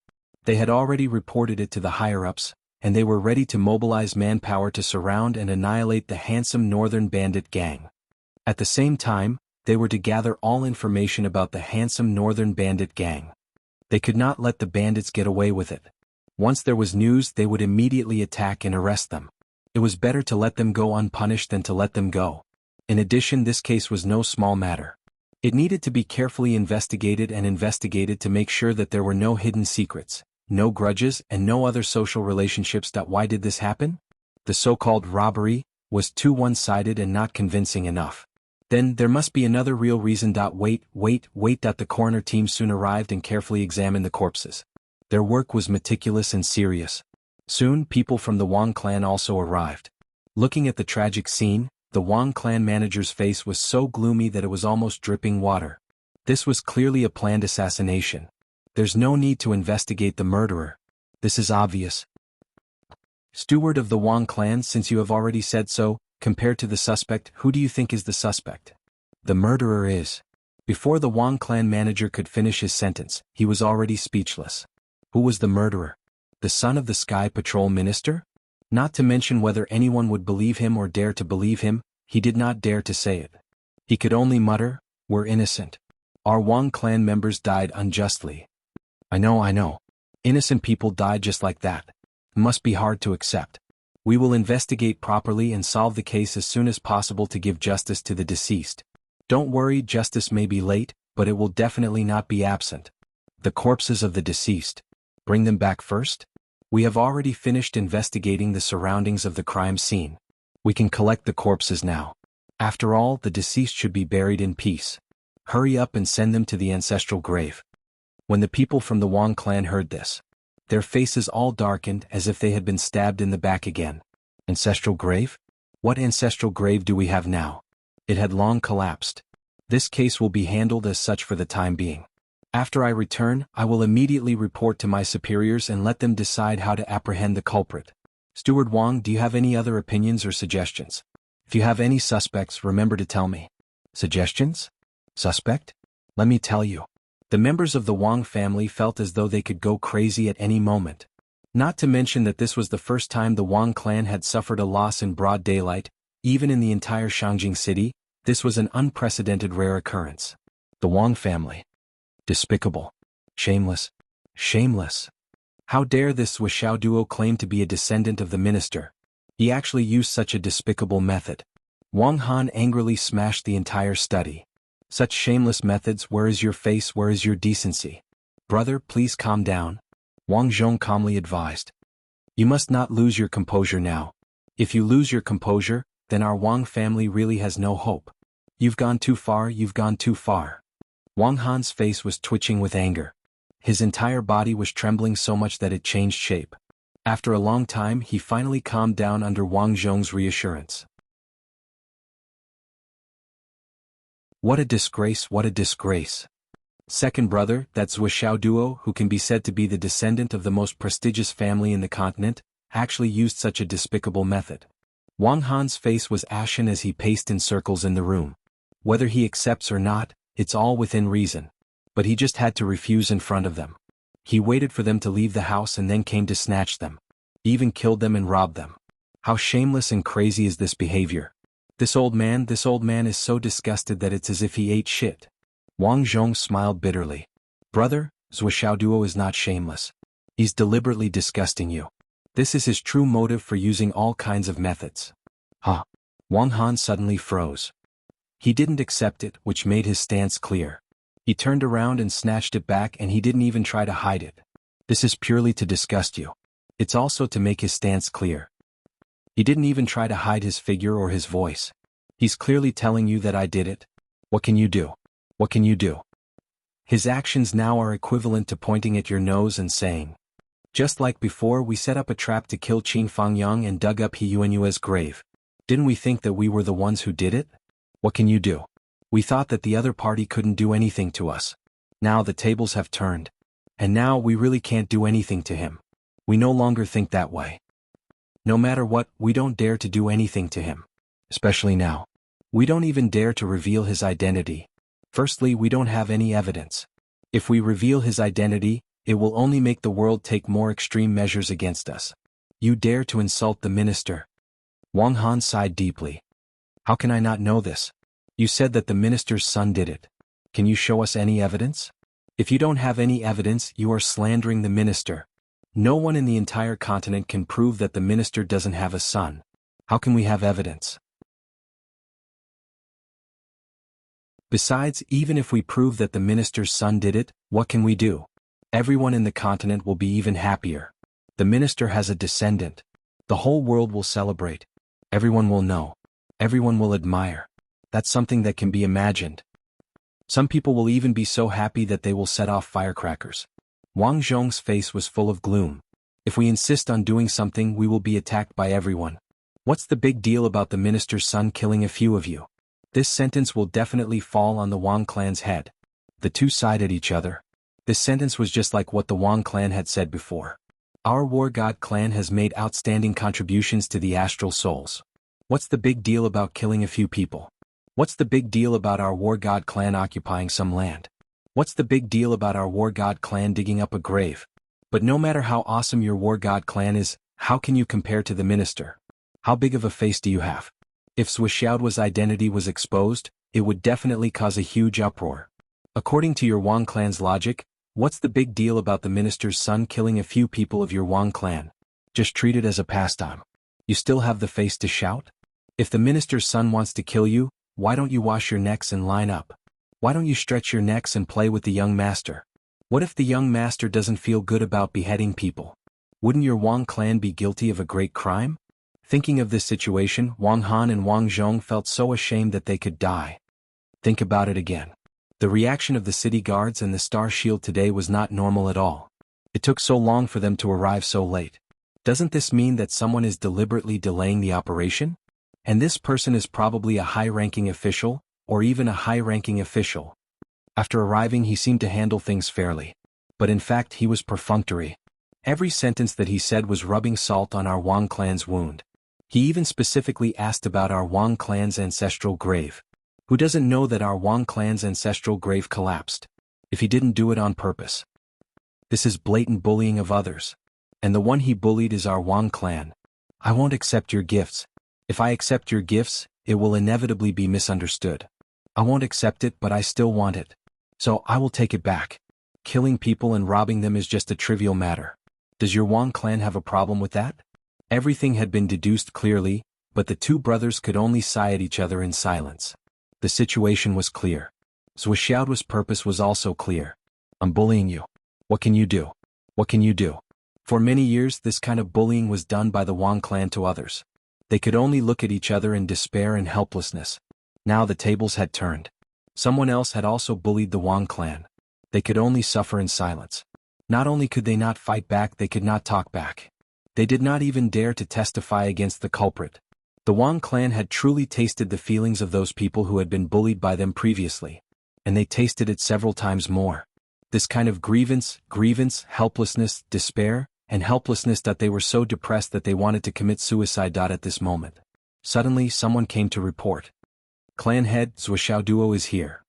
They had already reported it to the higher-ups, and they were ready to mobilize manpower to surround and annihilate the handsome northern bandit gang. At the same time, they were to gather all information about the handsome northern bandit gang. They could not let the bandits get away with it. Once there was news, they would immediately attack and arrest them. It was better to let them go unpunished than to let them go. In addition, this case was no small matter. It needed to be carefully investigated to make sure that there were no hidden secrets, no grudges, and no other social relationships. Why did this happen? The so-called robbery was too one-sided and not convincing enough. Then there must be another real reason. Wait. The coroner team soon arrived and carefully examined the corpses. Their work was meticulous and serious. Soon, people from the Wang clan also arrived. Looking at the tragic scene, the Wang clan manager's face was so gloomy that it was almost dripping water. This was clearly a planned assassination. There's no need to investigate the murderer. This is obvious. Steward of the Wang clan, since you have already said so, compared to the suspect, who do you think is the suspect? The murderer is. Before the Wang clan manager could finish his sentence, he was already speechless. Who was the murderer? The son of the Sky Patrol minister? Not to mention whether anyone would believe him or dare to believe him, he did not dare to say it. He could only mutter, "We're innocent. Our Wang clan members died unjustly." I know. Innocent people died just like that. It must be hard to accept. We will investigate properly and solve the case as soon as possible to give justice to the deceased. Don't worry, justice may be late, but it will definitely not be absent. The corpses of the deceased. Bring them back first? We have already finished investigating the surroundings of the crime scene. We can collect the corpses now. After all, the deceased should be buried in peace. Hurry up and send them to the ancestral grave. When the people from the Wang clan heard this, their faces all darkened as if they had been stabbed in the back again. Ancestral grave? What ancestral grave do we have now? It had long collapsed. This case will be handled as such for the time being. After I return, I will immediately report to my superiors and let them decide how to apprehend the culprit. Steward Wang, do you have any other opinions or suggestions? If you have any suspects, remember to tell me. Suggestions? Suspect? Let me tell you. The members of the Wang family felt as though they could go crazy at any moment. Not to mention that this was the first time the Wang clan had suffered a loss in broad daylight, even in the entire Shangjing city. This was an unprecedented rare occurrence. The Wang family. Despicable. Shameless. Shameless. How dare this Wuxia duo claim to be a descendant of the minister? He actually used such a despicable method. Wang Han angrily smashed the entire study. Such shameless methods, where is your face, where is your decency? Brother, please calm down, Wang Zhong calmly advised. You must not lose your composure now. If you lose your composure, then our Wang family really has no hope. You've gone too far, you've gone too far. Wang Han's face was twitching with anger. His entire body was trembling so much that it changed shape. After a long time, he finally calmed down under Wang Zhong's reassurance. What a disgrace, what a disgrace. Second brother, that Zuo duo, who can be said to be the descendant of the most prestigious family in the continent, actually used such a despicable method. Wang Han's face was ashen as he paced in circles in the room. Whether he accepts or not, it's all within reason. But he just had to refuse in front of them. He waited for them to leave the house and then came to snatch them. He even killed them and robbed them. How shameless and crazy is this behavior? This old man is so disgusted that it's as if he ate shit. Wang Zhong smiled bitterly. Brother, Zuo duo is not shameless. He's deliberately disgusting you. This is his true motive for using all kinds of methods. Huh? Wang Han suddenly froze. He didn't accept it, which made his stance clear. He turned around and snatched it back, and he didn't even try to hide it. This is purely to disgust you. It's also to make his stance clear. He didn't even try to hide his figure or his voice. He's clearly telling you that I did it. What can you do? What can you do? His actions now are equivalent to pointing at your nose and saying, just like before, we set up a trap to kill Qin Fangyang and dug up He Yuanyue's grave. Didn't we think that we were the ones who did it? What can you do? We thought that the other party couldn't do anything to us. Now the tables have turned. And now we really can't do anything to him. We no longer think that way. No matter what, we don't dare to do anything to him. Especially now. We don't even dare to reveal his identity. Firstly, we don't have any evidence. If we reveal his identity, it will only make the world take more extreme measures against us. You dare to insult the minister? Wang Han sighed deeply. How can I not know this? You said that the minister's son did it. Can you show us any evidence? If you don't have any evidence, you are slandering the minister. No one in the entire continent can prove that the minister doesn't have a son. How can we have evidence? Besides, even if we prove that the minister's son did it, what can we do? Everyone in the continent will be even happier. The minister has a descendant. The whole world will celebrate. Everyone will know. Everyone will admire. That's something that can be imagined. Some people will even be so happy that they will set off firecrackers. Wang Zhong's face was full of gloom. If we insist on doing something, we will be attacked by everyone. What's the big deal about the minister's son killing a few of you? This sentence will definitely fall on the Wang clan's head. The two sided each other. This sentence was just like what the Wang clan had said before. Our war god clan has made outstanding contributions to the astral souls. What's the big deal about killing a few people? What's the big deal about our war god clan occupying some land? What's the big deal about our war god clan digging up a grave? But no matter how awesome your war god clan is, how can you compare to the minister? How big of a face do you have? If Zuo identity was exposed, it would definitely cause a huge uproar. According to your Wang clan's logic, what's the big deal about the minister's son killing a few people of your Wang clan? Just treat it as a pastime. You still have the face to shout? If the minister's son wants to kill you, why don't you wash your necks and line up? Why don't you stretch your necks and play with the young master? What if the young master doesn't feel good about beheading people? Wouldn't your Wang clan be guilty of a great crime? Thinking of this situation, Wang Han and Wang Zhong felt so ashamed that they could die. Think about it again. The reaction of the city guards and the Star Shield today was not normal at all. It took so long for them to arrive so late. Doesn't this mean that someone is deliberately delaying the operation? And this person is probably a high-ranking official, or even a high-ranking official. After arriving, he seemed to handle things fairly. But in fact, he was perfunctory. Every sentence that he said was rubbing salt on our Wang clan's wound. He even specifically asked about our Wang clan's ancestral grave. Who doesn't know that our Wang clan's ancestral grave collapsed? If he didn't do it on purpose. This is blatant bullying of others. And the one he bullied is our Wang clan. I won't accept your gifts. If I accept your gifts, it will inevitably be misunderstood. I won't accept it, but I still want it. So I will take it back. Killing people and robbing them is just a trivial matter. Does your Wang clan have a problem with that? Everything had been deduced clearly, but the two brothers could only sigh at each other in silence. The situation was clear. Zhuoxiao's purpose was also clear. I'm bullying you. What can you do? What can you do? For many years this kind of bullying was done by the Wang clan to others. They could only look at each other in despair and helplessness. Now the tables had turned. Someone else had also bullied the Wang clan. They could only suffer in silence. Not only could they not fight back, they could not talk back. They did not even dare to testify against the culprit. The Wang clan had truly tasted the feelings of those people who had been bullied by them previously. And they tasted it several times more. This kind of grievance, helplessness, despair, and helplessness that they were so depressed that they wanted to commit suicide. At this moment, suddenly someone came to report. Clan head Zhuoxiao is here.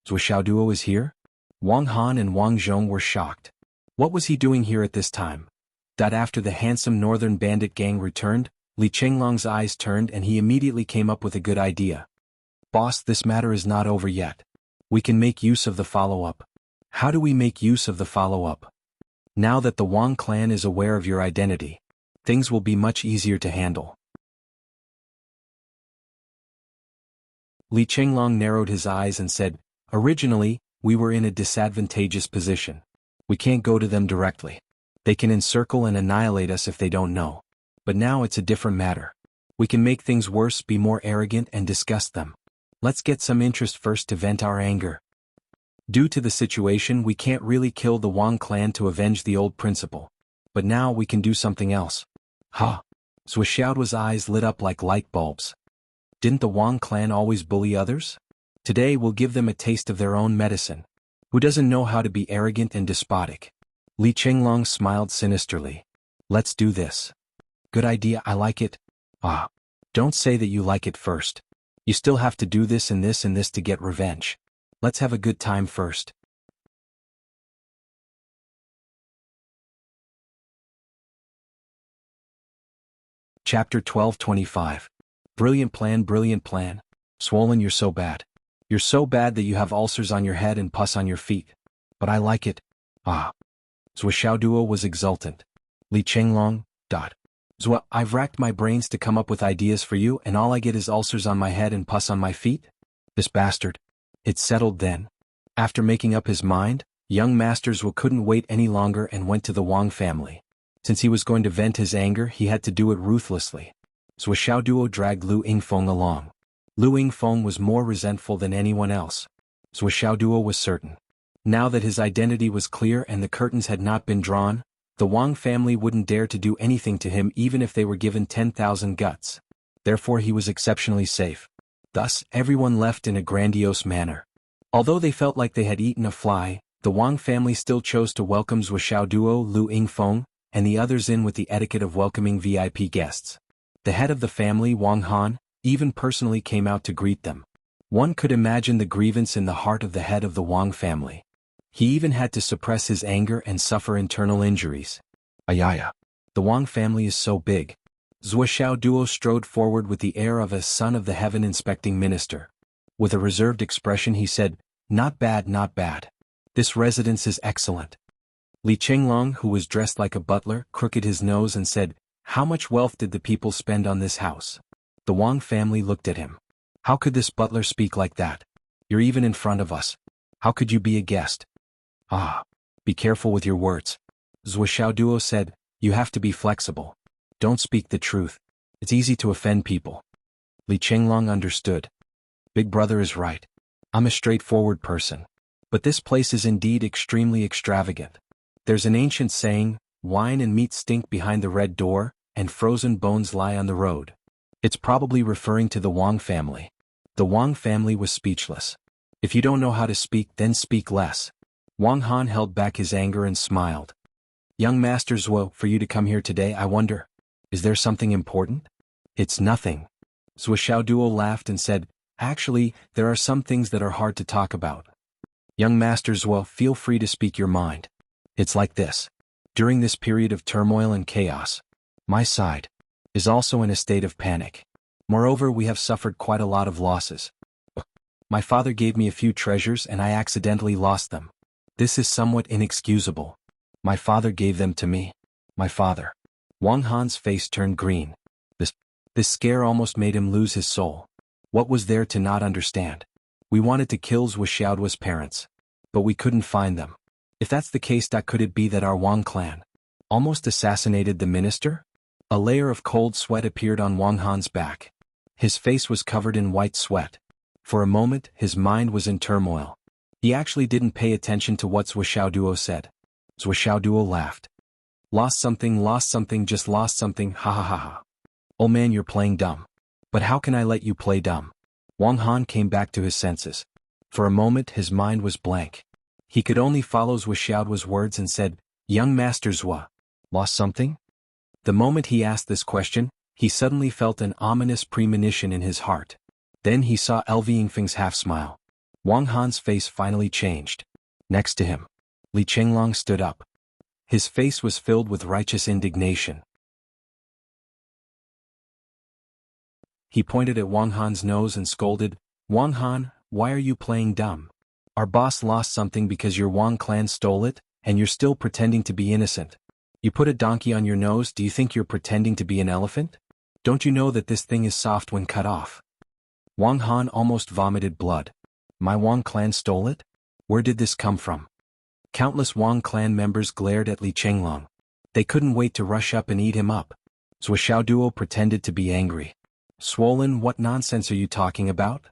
Zhuoxiao is here? Wang Han and Wang Zhong were shocked. What was he doing here at this time? After the handsome northern bandit gang returned, Li Chenglong's eyes turned and he immediately came up with a good idea. Boss, this matter is not over yet. We can make use of the follow-up. How do we make use of the follow-up? Now that the Wang clan is aware of your identity, things will be much easier to handle. Li Chenglong narrowed his eyes and said, originally, we were in a disadvantageous position. We can't go to them directly. They can encircle and annihilate us if they don't know. But now it's a different matter. We can make things worse, be more arrogant and disgust them. Let's get some interest first to vent our anger. Due to the situation, we can't really kill the Wang clan to avenge the old principal. But now we can do something else. Ha! Zhuoxiao's eyes lit up like light bulbs. Didn't the Wang clan always bully others? Today we'll give them a taste of their own medicine. Who doesn't know how to be arrogant and despotic? Li Chenglong smiled sinisterly. Let's do this. Good idea, I like it. Ah. Don't say that you like it first. You still have to do this and this and this to get revenge. Let's have a good time first. Chapter 12:25. Brilliant plan. Swollen, you're so bad. You're so bad that you have ulcers on your head and pus on your feet. But I like it. Ah. Zhuoxiao was exultant. Li Chenglong. Zhuo, I've racked my brains to come up with ideas for you and all I get is ulcers on my head and pus on my feet? This bastard. It settled then. After making up his mind, young Master Zhuo couldn't wait any longer and went to the Wang family. Since he was going to vent his anger, he had to do it ruthlessly. Zhuoxiao dragged Lu Yingfeng along. Lu Yingfeng was more resentful than anyone else. Zhuoxiao was certain. Now that his identity was clear and the curtains had not been drawn, the Wang family wouldn't dare to do anything to him even if they were given 10,000 guts. Therefore he was exceptionally safe. Thus, everyone left in a grandiose manner. Although they felt like they had eaten a fly, the Wang family still chose to welcome Zhuoxiao, Lu Yingfeng, and the others in with the etiquette of welcoming VIP guests. The head of the family, Wang Han, even personally came out to greet them. One could imagine the grievance in the heart of the head of the Wang family. He even had to suppress his anger and suffer internal injuries. Ayaya. The Wang family is so big. Zhuoxiao strode forward with the air of a son of the heaven inspecting minister. With a reserved expression he said, not bad, not bad. This residence is excellent. Li Chenglong, who was dressed like a butler, crooked his nose and said, how much wealth did the people spend on this house? The Wang family looked at him. How could this butler speak like that? You're even in front of us. How could you be a guest? Ah. Be careful with your words. Zhuoxiao said, you have to be flexible. Don't speak the truth. It's easy to offend people. Li Chenglong understood. Big brother is right. I'm a straightforward person. But this place is indeed extremely extravagant. There's an ancient saying, wine and meat stink behind the red door, and frozen bones lie on the road. It's probably referring to the Wang family. The Wang family was speechless. If you don't know how to speak, then speak less. Wang Han held back his anger and smiled. Young Master Zhuo, for you to come here today, I wonder, is there something important? It's nothing. Zhuoxiao laughed and said, actually, there are some things that are hard to talk about. Young Master Zhuo, feel free to speak your mind. It's like this. During this period of turmoil and chaos, my side is also in a state of panic. Moreover, we have suffered quite a lot of losses. My father gave me a few treasures and I accidentally lost them. This is somewhat inexcusable. My father gave them to me. My father. Wang Han's face turned green. This scare almost made him lose his soul. What was there to not understand? We wanted to kill Zhuo's parents. But we couldn't find them. If that's the case, could it be that our Wang clan almost assassinated the minister? A layer of cold sweat appeared on Wang Han's back. His face was covered in white sweat. For a moment, his mind was in turmoil. He actually didn't pay attention to what Zhuo said. Zhuo laughed. Lost something, just lost something, ha ha ha ha. Oh man, you're playing dumb. But how can I let you play dumb? Wang Han came back to his senses. For a moment his mind was blank. He could only follow Zhuo's words and said, Young Master Zhuo, lost something? The moment he asked this question, he suddenly felt an ominous premonition in his heart. Then he saw Lv Yingfeng's half-smile. Wang Han's face finally changed. Next to him, Li Chenglong stood up. His face was filled with righteous indignation. He pointed at Wang Han's nose and scolded, Wang Han, why are you playing dumb? Our boss lost something because your Wang clan stole it, and you're still pretending to be innocent. You put a donkey on your nose, do you think you're pretending to be an elephant? Don't you know that this thing is soft when cut off? Wang Han almost vomited blood. My Wang clan stole it? Where did this come from? Countless Wang clan members glared at Li Chenglong. They couldn't wait to rush up and eat him up. Zhuo pretended to be angry. Swollen, what nonsense are you talking about?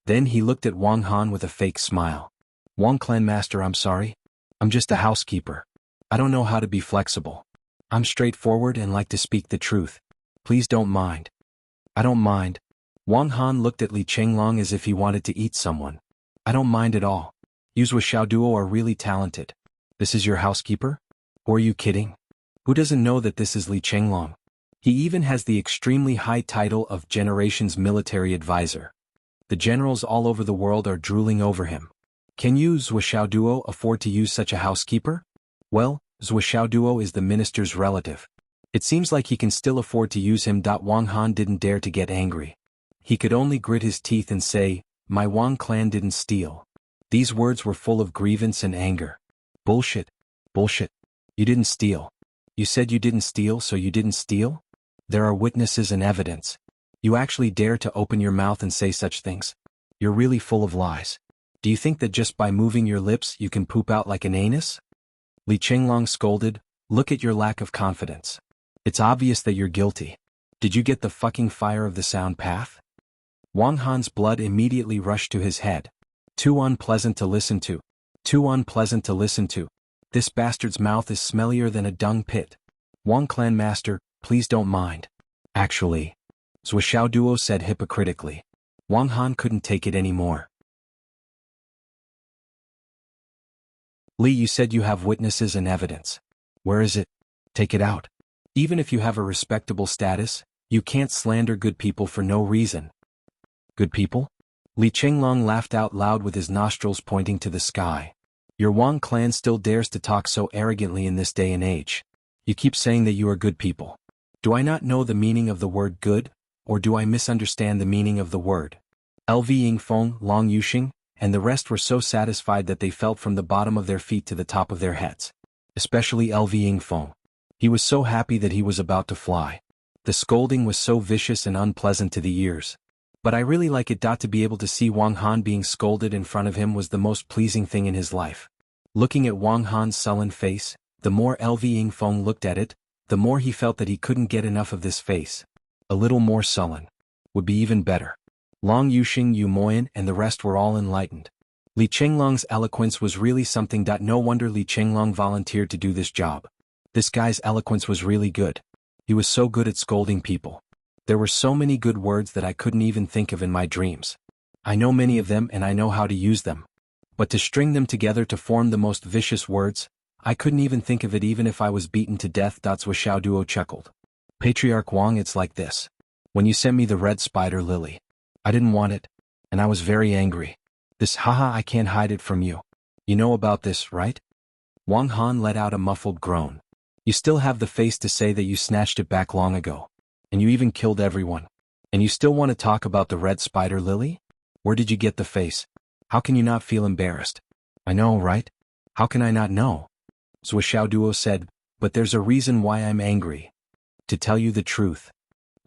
Then he looked at Wang Han with a fake smile. Wang clan master, I'm sorry. I'm just a housekeeper. I don't know how to be flexible. I'm straightforward and like to speak the truth. Please don't mind. I don't mind. Wang Han looked at Li Chenglong as if he wanted to eat someone. I don't mind at all. You Zhuo are really talented. This is your housekeeper? Or are you kidding? Who doesn't know that this is Li Chenglong? He even has the extremely high title of Generation's military advisor. The generals all over the world are drooling over him. Can you, Zhuo, afford to use such a housekeeper? Well, Zhuo is the minister's relative. It seems like he can still afford to use him. Wang Han didn't dare to get angry. He could only grit his teeth and say, my Wang clan didn't steal. These words were full of grievance and anger. Bullshit. Bullshit. You didn't steal. You said you didn't steal, so you didn't steal? There are witnesses and evidence. You actually dare to open your mouth and say such things? You're really full of lies. Do you think that just by moving your lips you can poop out like an anus? Li Chenglong scolded, look at your lack of confidence. It's obvious that you're guilty. Did you get the fucking fire of the sound path? Wang Han's blood immediately rushed to his head. Too unpleasant to listen to. Too unpleasant to listen to. This bastard's mouth is smellier than a dung pit. Wang clan master, please don't mind. Actually, Zhuo said hypocritically. Wang Han couldn't take it anymore. Li, you said you have witnesses and evidence. Where is it? Take it out. Even if you have a respectable status, you can't slander good people for no reason. Good people? Li Chenglong laughed out loud with his nostrils pointing to the sky. Your Wang clan still dares to talk so arrogantly in this day and age. You keep saying that you are good people. Do I not know the meaning of the word good, or do I misunderstand the meaning of the word? Lv Yingfeng, Long Yuxing, and the rest were so satisfied that they felt from the bottom of their feet to the top of their heads. Especially Lv Yingfeng. He was so happy that he was about to fly. The scolding was so vicious and unpleasant to the ears. But I really like it. To be able to see Wang Han being scolded in front of him was the most pleasing thing in his life. Looking at Wang Han's sullen face, the more Lv Yingfeng looked at it, the more he felt that he couldn't get enough of this face. A little more sullen would be even better. Long Yuxing, Yu Moyan, and the rest were all enlightened. Li Chenglong's eloquence was really something. No wonder Li Chenglong volunteered to do this job. This guy's eloquence was really good. He was so good at scolding people. There were so many good words that I couldn't even think of in my dreams. I know many of them and I know how to use them. But to string them together to form the most vicious words, I couldn't even think of it even if I was beaten to death. Zhuo chuckled. Patriarch Wang, it's like this. When you sent me the red spider lily, I didn't want it, and I was very angry. This haha, I can't hide it from you. You know about this, right? Wang Han let out a muffled groan. You still have the face to say that you snatched it back long ago. And you even killed everyone. And you still want to talk about the red spider lily? Where did you get the face? How can you not feel embarrassed? I know, right? How can I not know? Zhuo said, but there's a reason why I'm angry. To tell you the truth.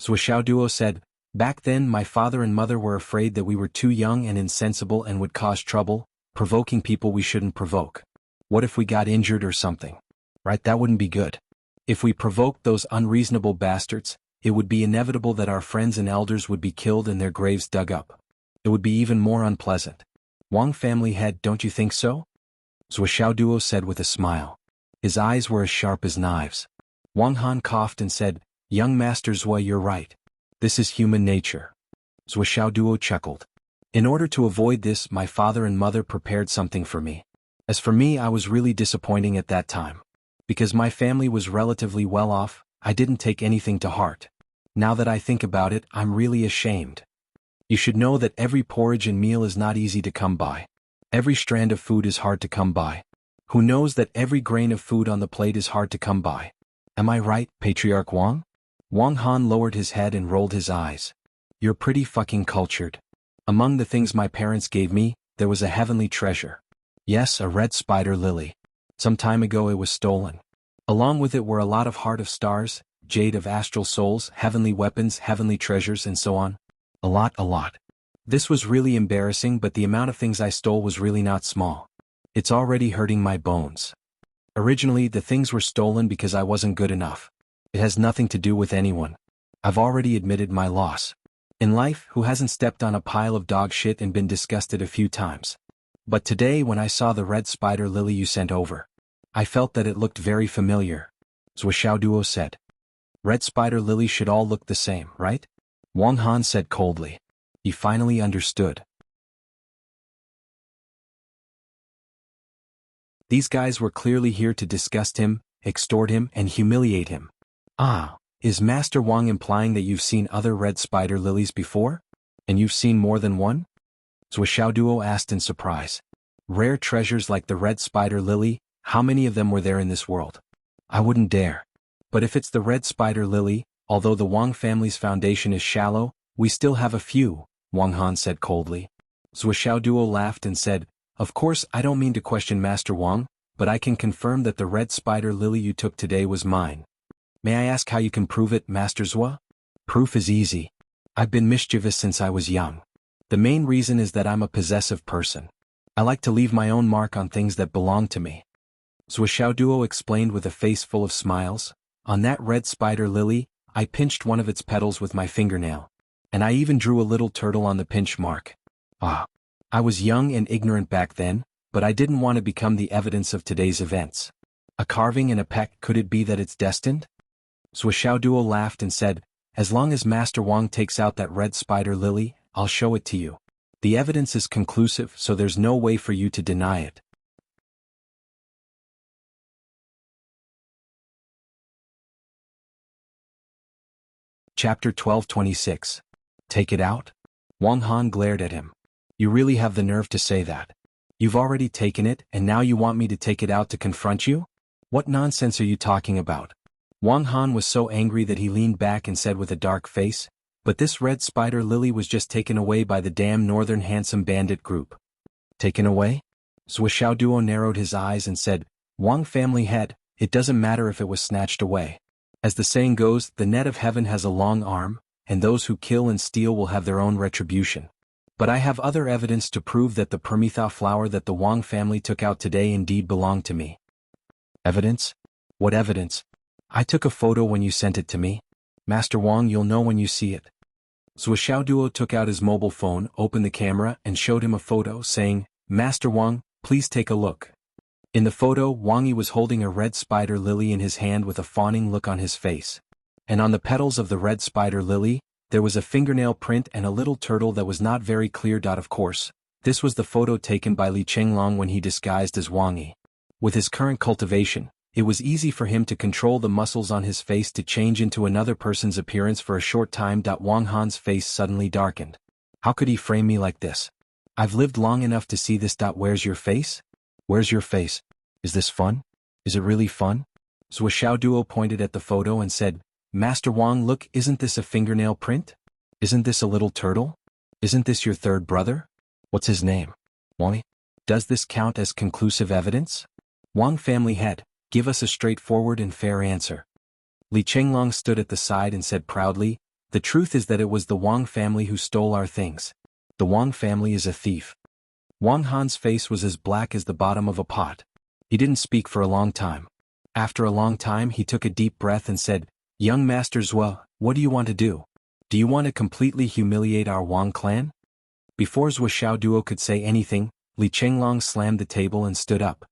Zhuo said, Back then my father and mother were afraid that we were too young and insensible and would cause trouble, provoking people we shouldn't provoke. What if we got injured or something? Right, that wouldn't be good. If we provoked those unreasonable bastards, it would be inevitable that our friends and elders would be killed and their graves dug up. It would be even more unpleasant. Wang family head, don't you think so? Zhuo said with a smile. His eyes were as sharp as knives. Wang Han coughed and said, Young Master Zhuo, you're right. This is human nature. Zhuo chuckled. In order to avoid this, my father and mother prepared something for me. As for me, I was really disappointing at that time. Because my family was relatively well off, I didn't take anything to heart. Now that I think about it, I'm really ashamed. You should know that every porridge and meal is not easy to come by. Every strand of food is hard to come by. Who knows that every grain of food on the plate is hard to come by? Am I right, Patriarch Wang? Wang Han lowered his head and rolled his eyes. You're pretty fucking cultured. Among the things my parents gave me, there was a heavenly treasure. Yes, a red spider lily. Some time ago it was stolen. Along with it were a lot of heart of stars, jade of astral souls, heavenly weapons, heavenly treasures, and so on. A lot. This was really embarrassing, but the amount of things I stole was really not small. It's already hurting my bones. Originally, the things were stolen because I wasn't good enough. It has nothing to do with anyone. I've already admitted my loss. In life, who hasn't stepped on a pile of dog shit and been disgusted a few times? But today when I saw the red spider lily you sent over, I felt that it looked very familiar. Zhuo said. Red spider lily should all look the same, right? Wang Han said coldly. He finally understood. These guys were clearly here to disgust him, extort him, and humiliate him. Ah, is Master Wang implying that you've seen other red spider lilies before? And you've seen more than one? Zhuo asked in surprise. Rare treasures like the red spider lily, how many of them were there in this world? I wouldn't dare. But if it's the red spider lily, although the Wang family's foundation is shallow, we still have a few, Wang Han said coldly. Zhuo laughed and said, Of course I don't mean to question Master Wang, but I can confirm that the red spider lily you took today was mine. May I ask how you can prove it, Master Zhuo? Proof is easy. I've been mischievous since I was young. The main reason is that I'm a possessive person. I like to leave my own mark on things that belong to me. Zhuo explained with a face full of smiles. On that red spider lily, I pinched one of its petals with my fingernail. And I even drew a little turtle on the pinch mark. Ah. I was young and ignorant back then, but I didn't want to become the evidence of today's events. A carving and a peck, could it be that it's destined? Zhuo laughed and said, As long as Master Wang takes out that red spider lily, I'll show it to you. The evidence is conclusive, so there's no way for you to deny it. Chapter 12:26. Take it out? Wang Han glared at him. You really have the nerve to say that. You've already taken it, and now you want me to take it out to confront you? What nonsense are you talking about? Wang Han was so angry that he leaned back and said with a dark face, But this red spider lily was just taken away by the damn northern handsome bandit group. Taken away? Zhuo narrowed his eyes and said, Wang family head, it doesn't matter if it was snatched away. As the saying goes, the net of heaven has a long arm, and those who kill and steal will have their own retribution. But I have other evidence to prove that the Permitha flower that the Wang family took out today indeed belonged to me. Evidence? What evidence? I took a photo when you sent it to me. Master Wang, you'll know when you see it. Zhuo took out his mobile phone, opened the camera, and showed him a photo, saying, Master Wang, please take a look. In the photo, Wang Yi was holding a red spider lily in his hand with a fawning look on his face. And on the petals of the red spider lily, there was a fingernail print and a little turtle that was not very clear. Of course, this was the photo taken by Li Chenglong when he disguised as Wang Yi. With his current cultivation, it was easy for him to control the muscles on his face to change into another person's appearance for a short time. Wang Han's face suddenly darkened. How could he frame me like this? I've lived long enough to see this. Where's your face? Where's your face? Is this fun? Is it really fun? Zhuo pointed at the photo and said, Master Wang, look, isn't this a fingernail print? Isn't this a little turtle? Isn't this your third brother? What's his name? Wang Yi? Does this count as conclusive evidence? Wang family head, give us a straightforward and fair answer. Li Chenglong stood at the side and said proudly, The truth is that it was the Wang family who stole our things. The Wang family is a thief. Wang Han's face was as black as the bottom of a pot. He didn't speak for a long time. After a long time he took a deep breath and said, "Young Master Zhua, what do you want to do? Do you want to completely humiliate our Wang clan?" Before Zhua Xiaoduo could say anything, Li Chenglong slammed the table and stood up.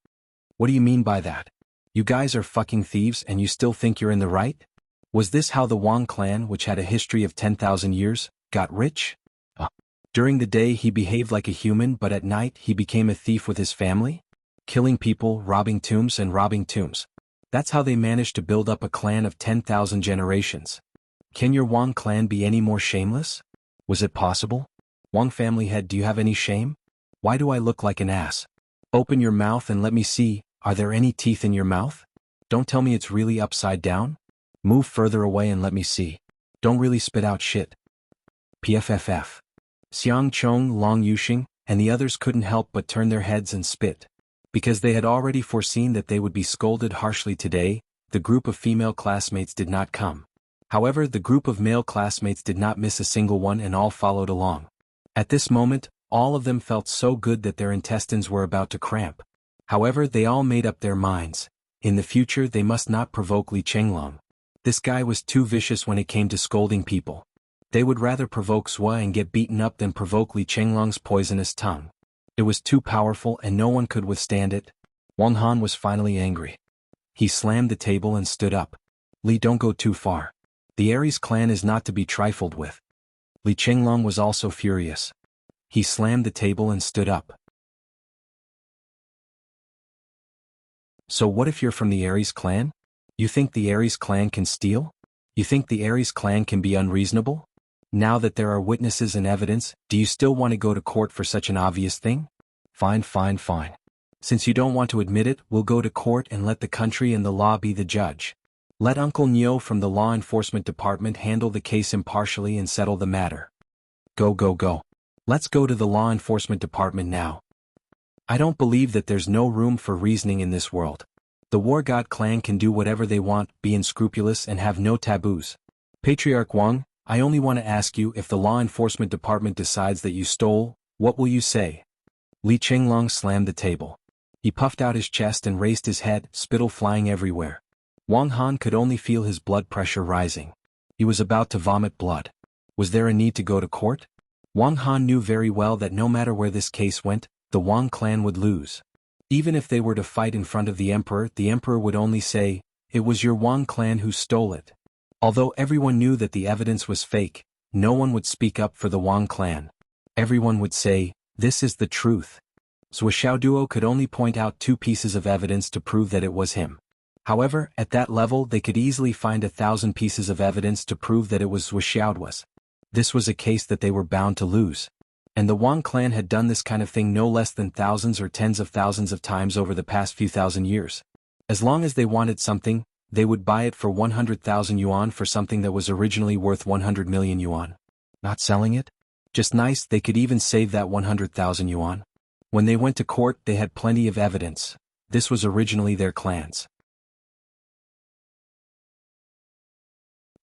"What do you mean by that? You guys are fucking thieves and you still think you're in the right? Was this how the Wang clan, which had a history of 10,000 years, got rich? During the day he behaved like a human, but at night he became a thief with his family? Killing people, robbing tombs and robbing tombs. That's how they managed to build up a clan of 10,000 generations. Can your Wang clan be any more shameless? Was it possible? Wang family head, do you have any shame? Why do I look like an ass? Open your mouth and let me see, are there any teeth in your mouth? Don't tell me it's really upside down? Move further away and let me see. Don't really spit out shit. PFFF. Xiang Chong, Long Yuxing, and the others couldn't help but turn their heads and spit. Because they had already foreseen that they would be scolded harshly today, the group of female classmates did not come. However, the group of male classmates did not miss a single one and all followed along. At this moment, all of them felt so good that their intestines were about to cramp. However, they all made up their minds. In the future they must not provoke Li Chenglong. This guy was too vicious when it came to scolding people. They would rather provoke Zhua and get beaten up than provoke Li Chenglong's poisonous tongue. It was too powerful and no one could withstand it. Wang Han was finally angry. He slammed the table and stood up. "Li, don't go too far. The Aries clan is not to be trifled with." Li Chenglong was also furious. He slammed the table and stood up. "So what if you're from the Aries clan? You think the Aries clan can steal? You think the Aries clan can be unreasonable? Now that there are witnesses and evidence, do you still want to go to court for such an obvious thing? Fine. Since you don't want to admit it, we'll go to court and let the country and the law be the judge. Let Uncle Nyo from the law enforcement department handle the case impartially and settle the matter. Go. Let's go to the law enforcement department now. I don't believe that there's no room for reasoning in this world. The War God clan can do whatever they want, be unscrupulous and have no taboos. Patriarch Wang, I only want to ask you, if the law enforcement department decides that you stole, what will you say?" Li Chenglong slammed the table. He puffed out his chest and raised his head, spittle flying everywhere. Wang Han could only feel his blood pressure rising. He was about to vomit blood. Was there a need to go to court? Wang Han knew very well that no matter where this case went, the Wang clan would lose. Even if they were to fight in front of the emperor would only say, "It was your Wang clan who stole it." Although everyone knew that the evidence was fake, no one would speak up for the Wang clan. Everyone would say, "This is the truth." Zhua Xiaoduo could only point out 2 pieces of evidence to prove that it was him. However, at that level they could easily find 1,000 pieces of evidence to prove that it was Zhua Xiaoduo's. This was a case that they were bound to lose. And the Wang clan had done this kind of thing no less than thousands or tens of thousands of times over the past few thousand years. As long as they wanted something, they would buy it for 100,000 yuan for something that was originally worth 100 million yuan. Not selling it? Just nice, they could even save that 100,000 yuan. When they went to court they had plenty of evidence. This was originally their clan's.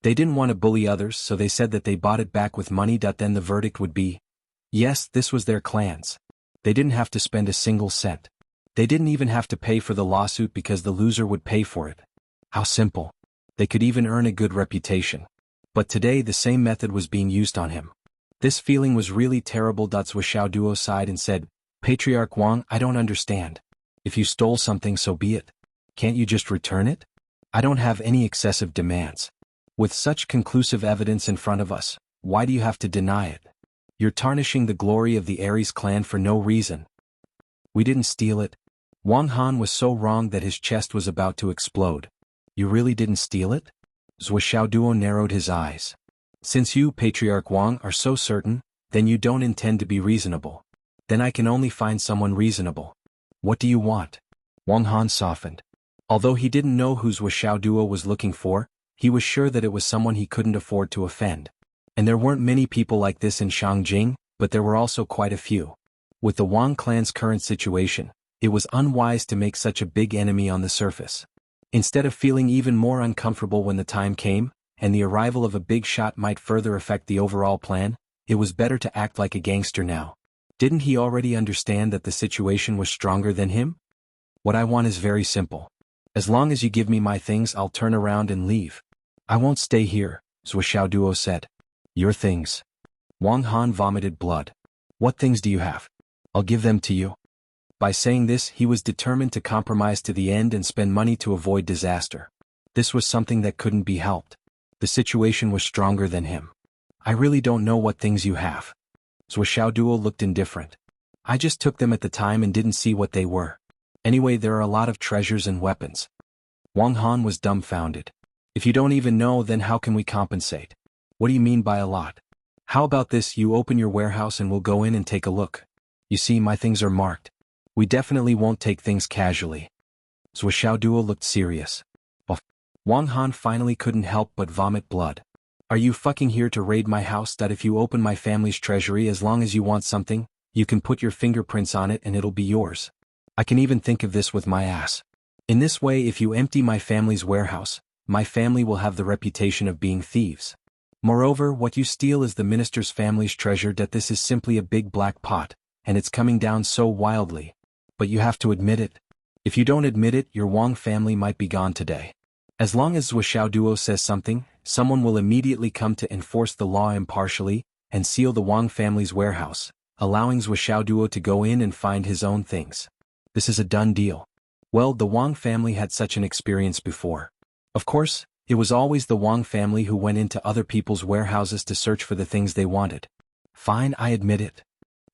They didn't want to bully others, so they said that they bought it back with money. Then the verdict would be, yes, this was their clan's. They didn't have to spend a single cent. They didn't even have to pay for the lawsuit because the loser would pay for it. How simple. They could even earn a good reputation. But today the same method was being used on him. This feeling was really terrible. Zhua Xiaoduo sighed and said, "Patriarch Wang, I don't understand. If you stole something, so be it. Can't you just return it? I don't have any excessive demands. With such conclusive evidence in front of us, why do you have to deny it? You're tarnishing the glory of the Aries clan for no reason." "We didn't steal it." Wang Han was so wrong that his chest was about to explode. "You really didn't steal it?" Zhua Xiaoduo narrowed his eyes. "Since you, Patriarch Wang, are so certain, then you don't intend to be reasonable. Then I can only find someone reasonable. What do you want?" Wang Han softened. Although he didn't know who Zhua Xiaoduo was looking for, he was sure that it was someone he couldn't afford to offend. And there weren't many people like this in Shangjing, but there were also quite a few. With the Wang clan's current situation, it was unwise to make such a big enemy on the surface. Instead of feeling even more uncomfortable when the time came, and the arrival of a big shot might further affect the overall plan, it was better to act like a gangster now. Didn't he already understand that the situation was stronger than him? What I want is very simple. As long as you give me my things, I'll turn around and leave. I won't stay here, Zhou Xiaoduo said. Your things. Wang Han vomited blood. What things do you have? I'll give them to you. By saying this, he was determined to compromise to the end and spend money to avoid disaster. This was something that couldn't be helped. The situation was stronger than him. I really don't know what things you have. Zhou Xiaoduo looked indifferent. I just took them at the time and didn't see what they were. Anyway, there are a lot of treasures and weapons. Wang Han was dumbfounded. If you don't even know, then how can we compensate? What do you mean by a lot? How about this, you open your warehouse and we'll go in and take a look. You see, my things are marked. We definitely won't take things casually. Zhou Xiaoduo looked serious. Wang Han finally couldn't help but vomit blood. Are you fucking here to raid my house? That if you open my family's treasury, as long as you want something, you can put your fingerprints on it and it'll be yours. I can even think of this with my ass. In this way, if you empty my family's warehouse, my family will have the reputation of being thieves. Moreover, what you steal is the minister's family's treasure. That this is simply a big black pot, and it's coming down so wildly. But you have to admit it. If you don't admit it, your Wang family might be gone today. As long as Zhou Xiaoduo says something, someone will immediately come to enforce the law impartially and seal the Wang family's warehouse, allowing Zhou Xiaoduo to go in and find his own things. This is a done deal. Well, the Wang family had such an experience before. Of course, it was always the Wang family who went into other people's warehouses to search for the things they wanted. Fine, I admit it.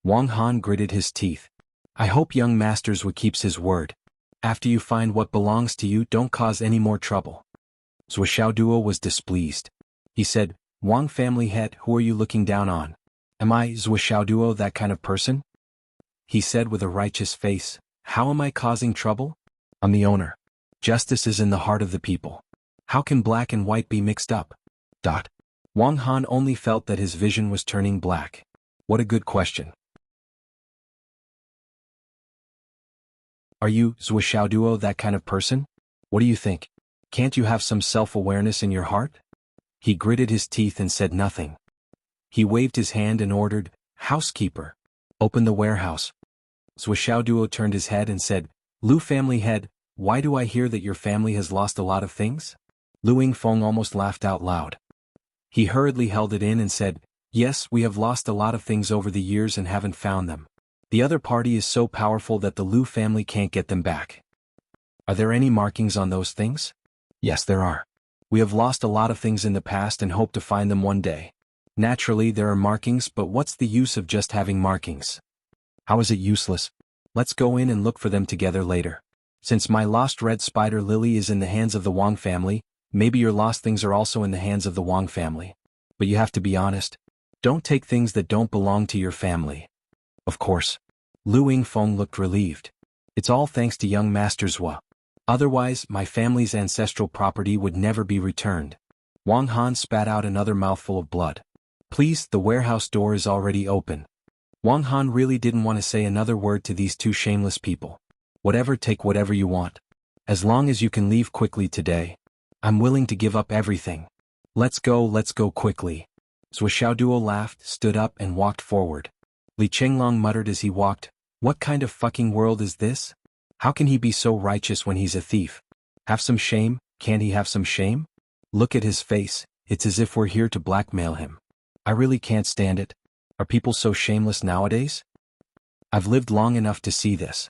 Wang Han gritted his teeth. I hope young Masters Wu keeps his word. After you find what belongs to you, don't cause any more trouble. Zhou Xiaoduo was displeased. He said, Wang family head, who are you looking down on? Am I, Zhou Xiaoduo, that kind of person? He said with a righteous face, how am I causing trouble? I'm the owner. Justice is in the heart of the people. How can black and white be mixed up? Wang Han only felt that his vision was turning black. What a good question. Are you, Zhou Xiaoduo, that kind of person? What do you think? Can't you have some self-awareness in your heart? He gritted his teeth and said nothing. He waved his hand and ordered, housekeeper, open the warehouse. Zhou Xiaoduo turned his head and said, Lu family head, why do I hear that your family has lost a lot of things? Lu Yingfeng almost laughed out loud. He hurriedly held it in and said, yes, we have lost a lot of things over the years and haven't found them. The other party is so powerful that the Lu family can't get them back. Are there any markings on those things? Yes, there are. We have lost a lot of things in the past and hope to find them one day. Naturally, there are markings, but what's the use of just having markings? How is it useless? Let's go in and look for them together later. Since my lost red spider lily is in the hands of the Wang family, maybe your lost things are also in the hands of the Wang family. But you have to be honest. Don't take things that don't belong to your family. Of course. Lu Yingfeng looked relieved. It's all thanks to young Master Zhou. Otherwise, my family's ancestral property would never be returned. Wang Han spat out another mouthful of blood. Please, the warehouse door is already open. Wang Han really didn't want to say another word to these two shameless people. Whatever, take whatever you want. As long as you can leave quickly today. I'm willing to give up everything. Let's go quickly. Zhou Xiaoduo laughed, stood up and walked forward. Li Chenglong muttered as he walked, what kind of fucking world is this? How can he be so righteous when he's a thief? Have some shame, can't he have some shame? Look at his face, it's as if we're here to blackmail him. I really can't stand it. Are people so shameless nowadays? I've lived long enough to see this.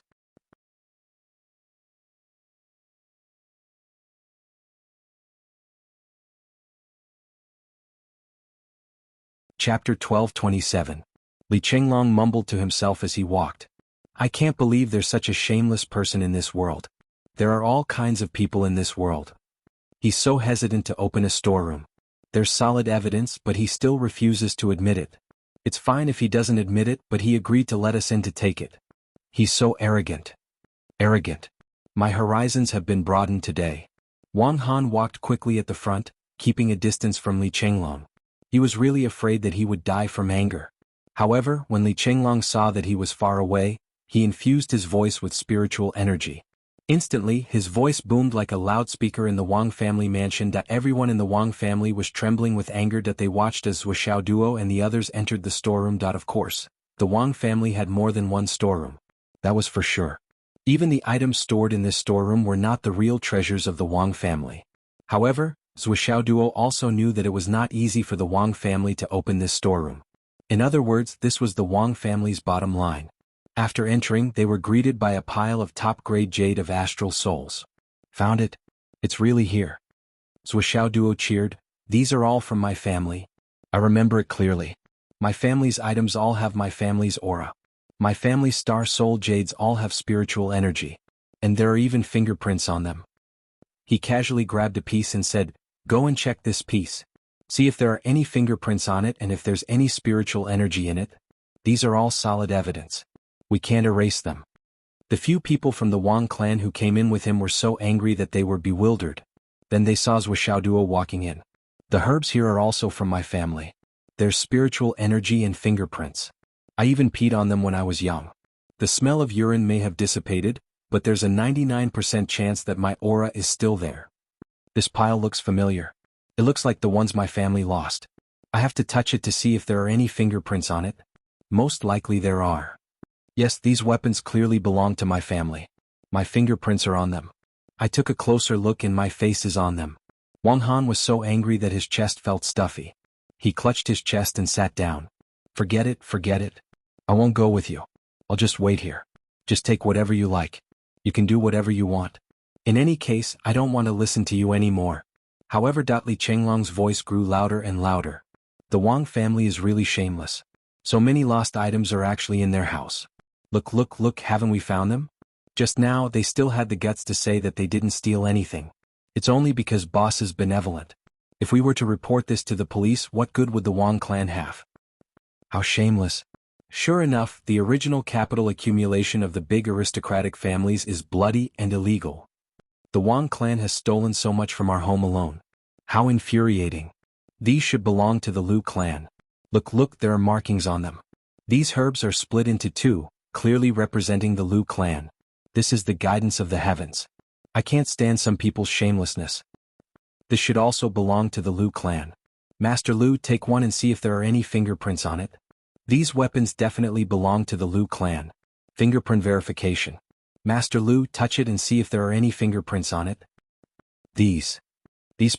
Chapter 12:27. Li Chenglong mumbled to himself as he walked. I can't believe there's such a shameless person in this world. There are all kinds of people in this world. He's so hesitant to open a storeroom. There's solid evidence, but he still refuses to admit it. It's fine if he doesn't admit it, but he agreed to let us in to take it. He's so arrogant. Arrogant. My horizons have been broadened today. Wang Han walked quickly at the front, keeping a distance from Li Chenglong. He was really afraid that he would die from anger. However, when Li Chenglong saw that he was far away, he infused his voice with spiritual energy. Instantly, his voice boomed like a loudspeaker in the Wang family mansion. Everyone in the Wang family was trembling with anger that they watched as Zhou Xiaoduo and the others entered the storeroom. Of course, the Wang family had more than one storeroom. That was for sure. Even the items stored in this storeroom were not the real treasures of the Wang family. However, Zhou Xiaoduo also knew that it was not easy for the Wang family to open this storeroom. In other words, this was the Wang family's bottom line. After entering, they were greeted by a pile of top-grade jade of astral souls. Found it? It's really here. Zhou Xiaoduo cheered. These are all from my family. I remember it clearly. My family's items all have my family's aura. My family's star soul jades all have spiritual energy. And there are even fingerprints on them. He casually grabbed a piece and said, "Go and check this piece. See if there are any fingerprints on it and if there's any spiritual energy in it. These are all solid evidence. We can't erase them." The few people from the Wang clan who came in with him were so angry that they were bewildered. Then they saw Zhou Xiaoduo walking in. "The herbs here are also from my family. There's spiritual energy and fingerprints. I even peed on them when I was young. The smell of urine may have dissipated, but there's a 99% chance that my aura is still there. This pile looks familiar. It looks like the ones my family lost. I have to touch it to see if there are any fingerprints on it. Most likely there are. Yes, these weapons clearly belong to my family. My fingerprints are on them. I took a closer look and my face is on them." Wang Han was so angry that his chest felt stuffy. He clutched his chest and sat down. Forget it. I won't go with you. I'll just wait here. Just take whatever you like. You can do whatever you want. In any case, I don't want to listen to you anymore." However, Li Chenglong's voice grew louder and louder. The Wang family is really shameless. So many lost items are actually in their house. Look, haven't we found them? Just now, they still had the guts to say that they didn't steal anything. It's only because boss is benevolent. If we were to report this to the police, what good would the Wang clan have? How shameless. Sure enough, the original capital accumulation of the big aristocratic families is bloody and illegal. The Wang clan has stolen so much from our home alone. How infuriating. These should belong to the Liu clan. Look, there are markings on them. These herbs are split into two, clearly representing the Liu clan. This is the guidance of the heavens. I can't stand some people's shamelessness. This should also belong to the Liu clan. Master Liu, take one and see if there are any fingerprints on it. These weapons definitely belong to the Liu clan. Fingerprint verification. Master Liu, touch it and see if there are any fingerprints on it. These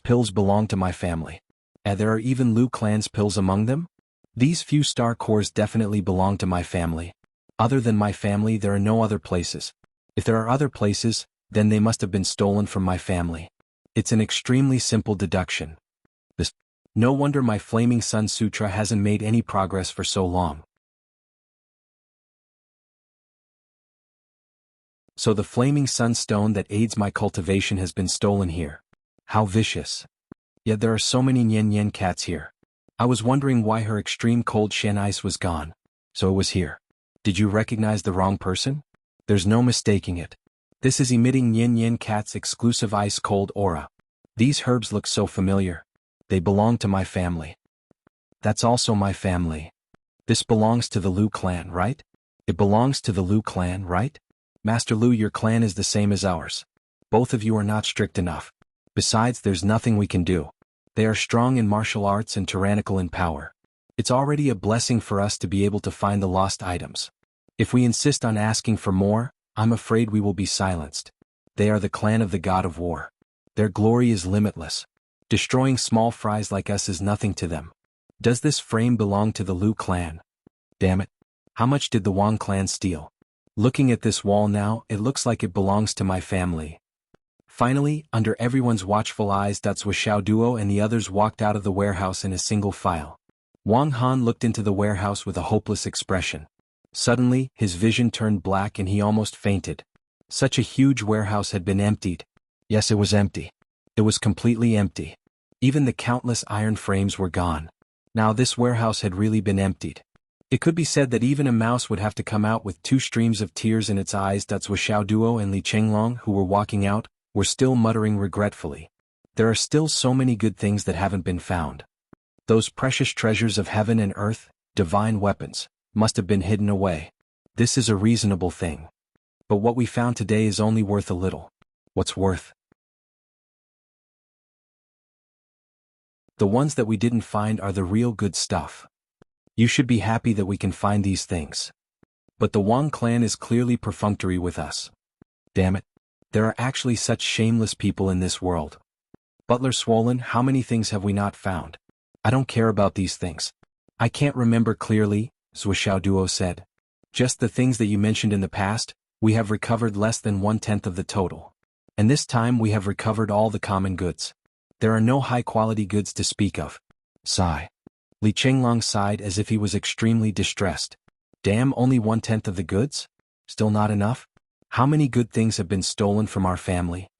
pills belong to my family. And there are even Liu clan's pills among them? These few star cores definitely belong to my family. Other than my family, there are no other places. If there are other places, then they must have been stolen from my family. It's an extremely simple deduction. No wonder my Flaming Sun Sutra hasn't made any progress for so long. So the Flaming Sun Stone that aids my cultivation has been stolen here. How vicious. Yet there are so many Nian cats here. I was wondering why her extreme cold Shen ice was gone. So it was here. Did you recognize the wrong person? There's no mistaking it. This is emitting Nian cat's exclusive ice cold aura. These herbs look so familiar. They belong to my family. That's also my family. This belongs to the Liu clan, right? It belongs to the Liu clan, right? Master Liu, your clan is the same as ours. Both of you are not strict enough. Besides, there's nothing we can do. They are strong in martial arts and tyrannical in power. It's already a blessing for us to be able to find the lost items. If we insist on asking for more, I'm afraid we will be silenced. They are the clan of the god of war. Their glory is limitless. Destroying small fries like us is nothing to them. Does this frame belong to the Liu clan? Damn it. How much did the Wang clan steal? Looking at this wall now, it looks like it belongs to my family. Finally, under everyone's watchful eyes, Zhou Xiaoduo and the others walked out of the warehouse in a single file. Wang Han looked into the warehouse with a hopeless expression. Suddenly, his vision turned black and he almost fainted. Such a huge warehouse had been emptied. Yes, it was empty. It was completely empty. Even the countless iron frames were gone. Now this warehouse had really been emptied. It could be said that even a mouse would have to come out with 2 streams of tears in its eyes. Zhou Xiaoduo and Li Chenglong, who were walking out, were still muttering regretfully. There are still so many good things that haven't been found. Those precious treasures of heaven and earth, divine weapons, must have been hidden away. This is a reasonable thing. But what we found today is only worth a little. What's worth? The ones that we didn't find are the real good stuff. You should be happy that we can find these things. But the Wang clan is clearly perfunctory with us. Damn it. There are actually such shameless people in this world. Butler Swollen, how many things have we not found? I don't care about these things. I can't remember clearly, Zhuo Duo said. Just the things that you mentioned in the past, we have recovered less than 1/10 of the total. And this time we have recovered all the common goods. There are no high-quality goods to speak of. Sigh. Li Chenglong sighed as if he was extremely distressed. Damn, only 1/10 of the goods? Still not enough? How many good things have been stolen from our family?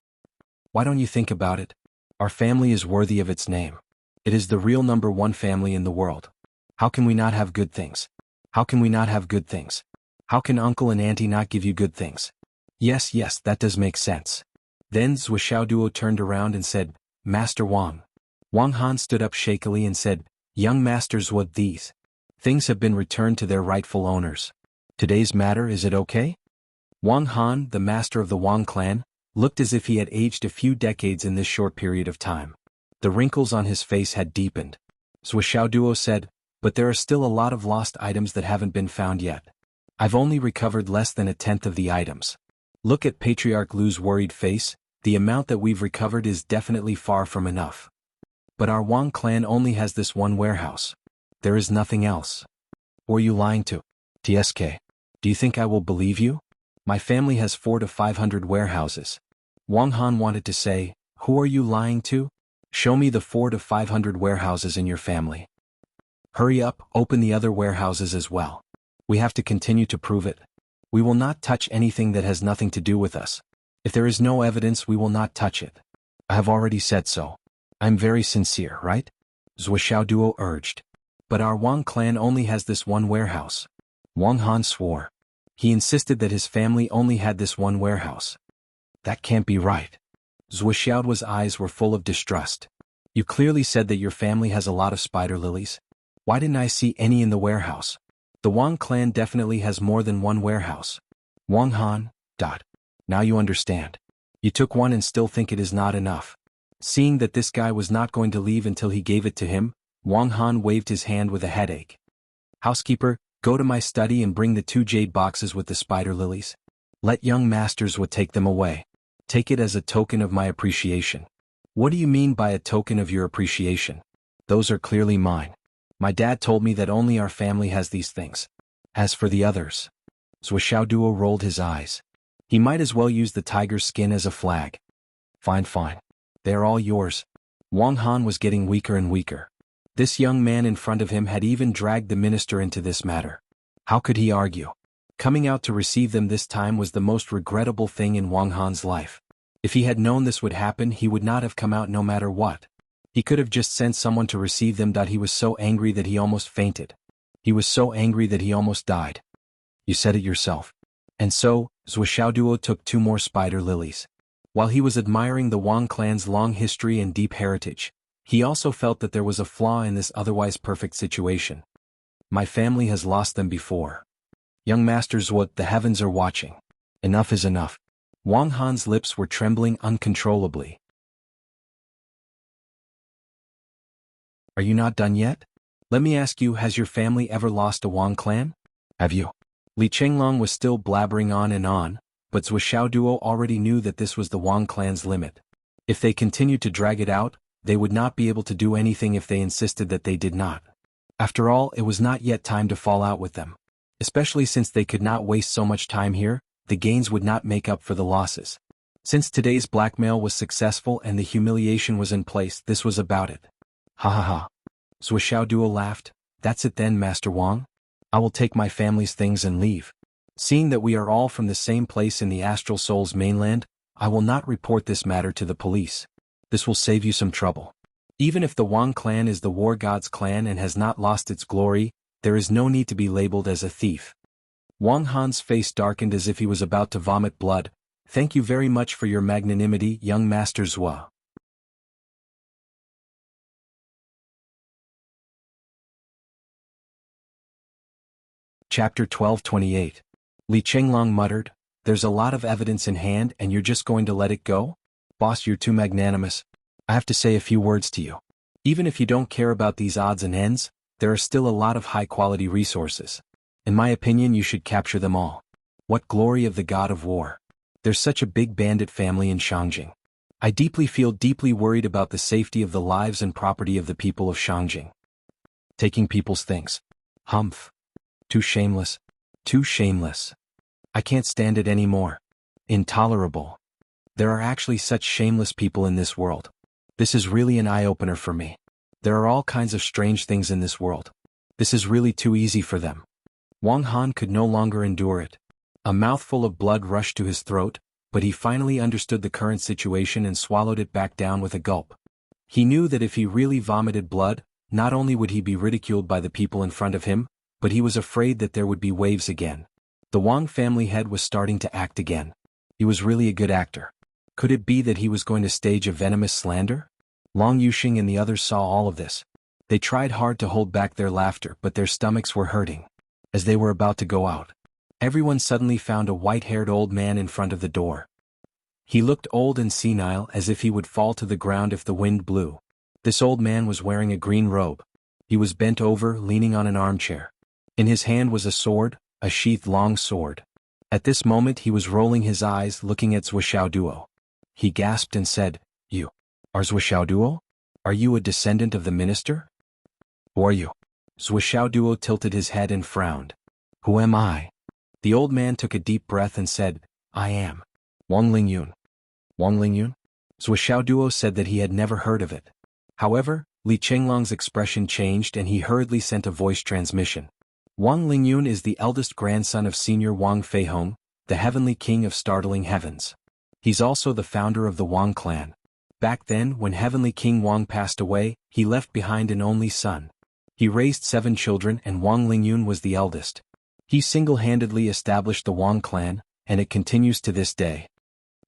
Why don't you think about it? Our family is worthy of its name. It is the real #1 family in the world. How can we not have good things? How can we not have good things? How can uncle and auntie not give you good things? Yes, that does make sense. Then Zhuo Duo turned around and said, Master Wang. Wang Han stood up shakily and said, Young masters, what these things have been returned to their rightful owners. Today's matter, is it okay? Wang Han, the master of the Wang clan, looked as if he had aged a few decades in this short period of time. The wrinkles on his face had deepened. Zhuo Duo said, but there are still a lot of lost items that haven't been found yet. I've only recovered less than 1/10 of the items. Look at Patriarch Lu's worried face, the amount that we've recovered is definitely far from enough. But our Wang clan only has this one warehouse. There is nothing else. Who are you lying to? TSK. Do you think I will believe you? My family has 400 to 500 warehouses. Wang Han wanted to say, who are you lying to? Show me the 400 to 500 warehouses in your family. Hurry up, open the other warehouses as well. We have to continue to prove it. We will not touch anything that has nothing to do with us. If there is no evidence, we will not touch it. I have already said so. I'm very sincere, right? Zhuo Duo urged. But our Wang clan only has this one warehouse. Wang Han swore. He insisted that his family only had this one warehouse. That can't be right. Zhuo Duo's eyes were full of distrust. You clearly said that your family has a lot of spider lilies. Why didn't I see any in the warehouse? The Wang clan definitely has more than one warehouse. Wang Han. Now you understand. You took one and still think it is not enough. Seeing that this guy was not going to leave until he gave it to him, Wang Han waved his hand with a headache. Housekeeper, go to my study and bring the 2 jade boxes with the spider lilies. Let young masters would take them away. Take it as a token of my appreciation. What do you mean by a token of your appreciation? Those are clearly mine. My dad told me that only our family has these things. As for the others. Zhuo Duo rolled his eyes. He might as well use the tiger's skin as a flag. Fine. They are all yours. Wang Han was getting weaker and weaker. This young man in front of him had even dragged the minister into this matter. How could he argue? Coming out to receive them this time was the most regrettable thing in Wang Han's life. If he had known this would happen, he would not have come out no matter what. He could have just sent someone to receive them. He was so angry that he almost fainted. He was so angry that he almost died. You said it yourself. And so, Zhuo Duo took 2 more spider lilies. While he was admiring the Wang clan's long history and deep heritage, he also felt that there was a flaw in this otherwise perfect situation. My family has lost them before. Young masters, what the heavens are watching. Enough is enough. Wang Han's lips were trembling uncontrollably. Are you not done yet? Let me ask you, has your family ever lost a Wang clan? Have you? Li Chenglong was still blabbering on and on, but Zhuo Duo already knew that this was the Wang clan's limit. If they continued to drag it out, they would not be able to do anything if they insisted that they did not. After all, it was not yet time to fall out with them. Especially since they could not waste so much time here, the gains would not make up for the losses. Since today's blackmail was successful and the humiliation was in place, this was about it. Ha. Zhuo Duo laughed. That's it then, Master Wang? I will take my family's things and leave. Seeing that we are all from the same place in the Astral Soul's mainland, I will not report this matter to the police. This will save you some trouble. Even if the Wang clan is the war god's clan and has not lost its glory, there is no need to be labeled as a thief. Wang Han's face darkened as if he was about to vomit blood. Thank you very much for your magnanimity, young Master Zhuo. Chapter 1228. Li Chenglong muttered, There's a lot of evidence in hand and you're just going to let it go? Boss, you're too magnanimous. I have to say a few words to you. Even if you don't care about these odds and ends, there are still a lot of high-quality resources. In my opinion, you should capture them all. What glory of the god of war. There's such a big bandit family in Shangjing. I feel deeply worried about the safety of the lives and property of the people of Shangjing. Taking people's things. Humph. Too shameless. Too shameless. I can't stand it anymore. Intolerable. There are actually such shameless people in this world. This is really an eye-opener for me. There are all kinds of strange things in this world. This is really too easy for them. Wang Han could no longer endure it. A mouthful of blood rushed to his throat, but he finally understood the current situation and swallowed it back down with a gulp. He knew that if he really vomited blood, not only would he be ridiculed by the people in front of him, but he was afraid that there would be waves again. The Wang family head was starting to act again. He was really a good actor. Could it be that he was going to stage a venomous slander? Long Yuxing and the others saw all of this. They tried hard to hold back their laughter, but their stomachs were hurting. As they were about to go out, everyone suddenly found a white-haired old man in front of the door. He looked old and senile, as if he would fall to the ground if the wind blew. This old man was wearing a green robe. He was bent over, leaning on an armchair. In his hand was a sword, a sheath-long sword. At this moment he was rolling his eyes, looking at Zhuo. He gasped and said, "You are Zhuo? Are you a descendant of the minister? Who are you?" Zhuo tilted his head and frowned. "Who am I?" The old man took a deep breath and said, "I am Wang Lingyun." Wang Lingyun? Zhuo said that he had never heard of it. However, Li Chenglong's expression changed and he hurriedly sent a voice transmission. Wang Lingyun is the eldest grandson of Senior Wang Feihong, the heavenly king of startling heavens. He's also the founder of the Wang clan. Back then, when Heavenly King Wang passed away, he left behind an only son. He raised 7 children and Wang Lingyun was the eldest. He single-handedly established the Wang clan, and it continues to this day.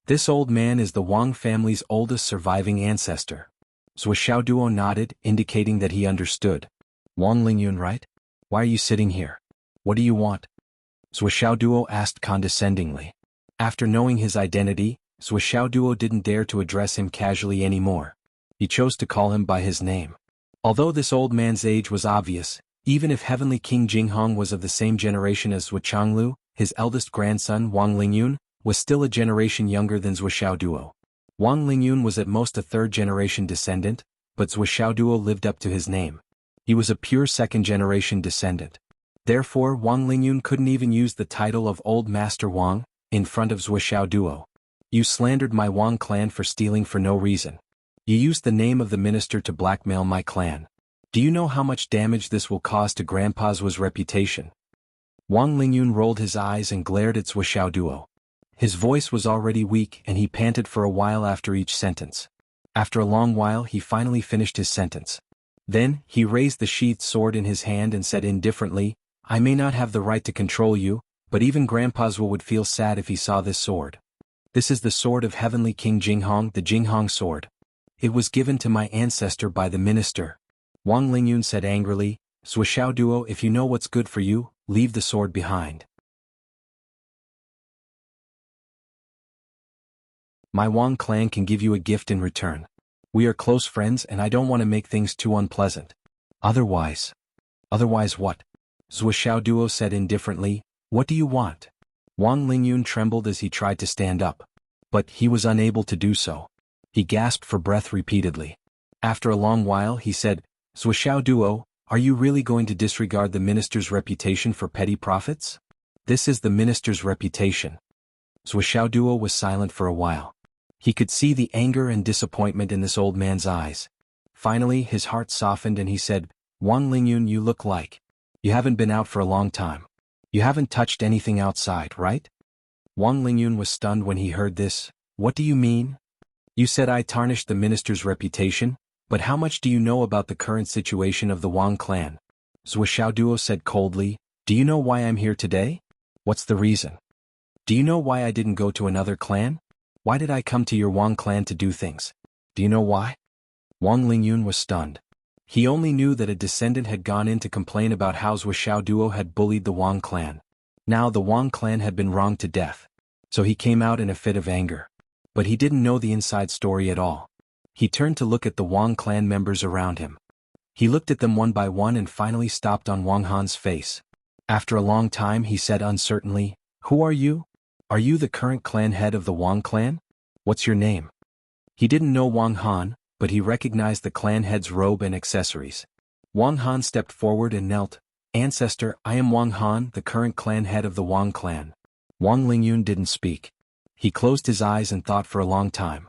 This old man is the Wang family's oldest surviving ancestor. Zhuo nodded, indicating that he understood. "Wang Lingyun, right? Why are you sitting here? What do you want?" Zhuo asked condescendingly. After knowing his identity, Zhuo didn't dare to address him casually anymore. He chose to call him by his name. Although this old man's age was obvious, even if Heavenly King Jinghong was of the same generation as Zhuo, his eldest grandson Wang Lingyun was still a generation younger than Zhuo. Wang Lingyun was at most a third-generation descendant, but Zhuo lived up to his name. He was a pure second-generation descendant. Therefore, Wang Lingyun couldn't even use the title of Old Master Wang in front of Zhuo. "You slandered my Wang clan for stealing for no reason. You used the name of the minister to blackmail my clan. Do you know how much damage this will cause to Grandpa's reputation?" Wang Lingyun rolled his eyes and glared at Zhuo. His voice was already weak and he panted for a while after each sentence. After a long while he finally finished his sentence. Then, he raised the sheathed sword in his hand and said indifferently, "I may not have the right to control you, but even Grandpa's would feel sad if he saw this sword. This is the sword of Heavenly King Jinghong, the Jinghong sword. It was given to my ancestor by the minister." Wang Lingyun said angrily, "Zhuo, if you know what's good for you, leave the sword behind. My Wang clan can give you a gift in return. We are close friends and I don't want to make things too unpleasant. Otherwise what?" Zhuo said indifferently, "What do you want?" Wang Lingyun trembled as he tried to stand up. But he was unable to do so. He gasped for breath repeatedly. After a long while he said, "Zhuo, are you really going to disregard the minister's reputation for petty profits? This is the minister's reputation." Zhuo was silent for a while. He could see the anger and disappointment in this old man's eyes. Finally his heart softened and he said, "Wang Lingyun, you look like you haven't been out for a long time. You haven't touched anything outside, right?" Wang Lingyun was stunned when he heard this. "What do you mean? You said I tarnished the minister's reputation, but how much do you know about the current situation of the Wang clan?" Zhuo said coldly, "Do you know why I'm here today? What's the reason? Do you know why I didn't go to another clan? Why did I come to your Wang clan to do things? Do you know why?" Wang Lingyun was stunned. He only knew that a descendant had gone in to complain about how Zhuo had bullied the Wang clan. Now the Wang clan had been wronged to death. So he came out in a fit of anger. But he didn't know the inside story at all. He turned to look at the Wang clan members around him. He looked at them one by one and finally stopped on Wang Han's face. After a long time he said uncertainly, "Who are you? Are you the current clan head of the Wang clan? What's your name?" He didn't know Wang Han, but he recognized the clan head's robe and accessories. Wang Han stepped forward and knelt. "Ancestor, I am Wang Han, the current clan head of the Wang clan." Wang Lingyun didn't speak. He closed his eyes and thought for a long time.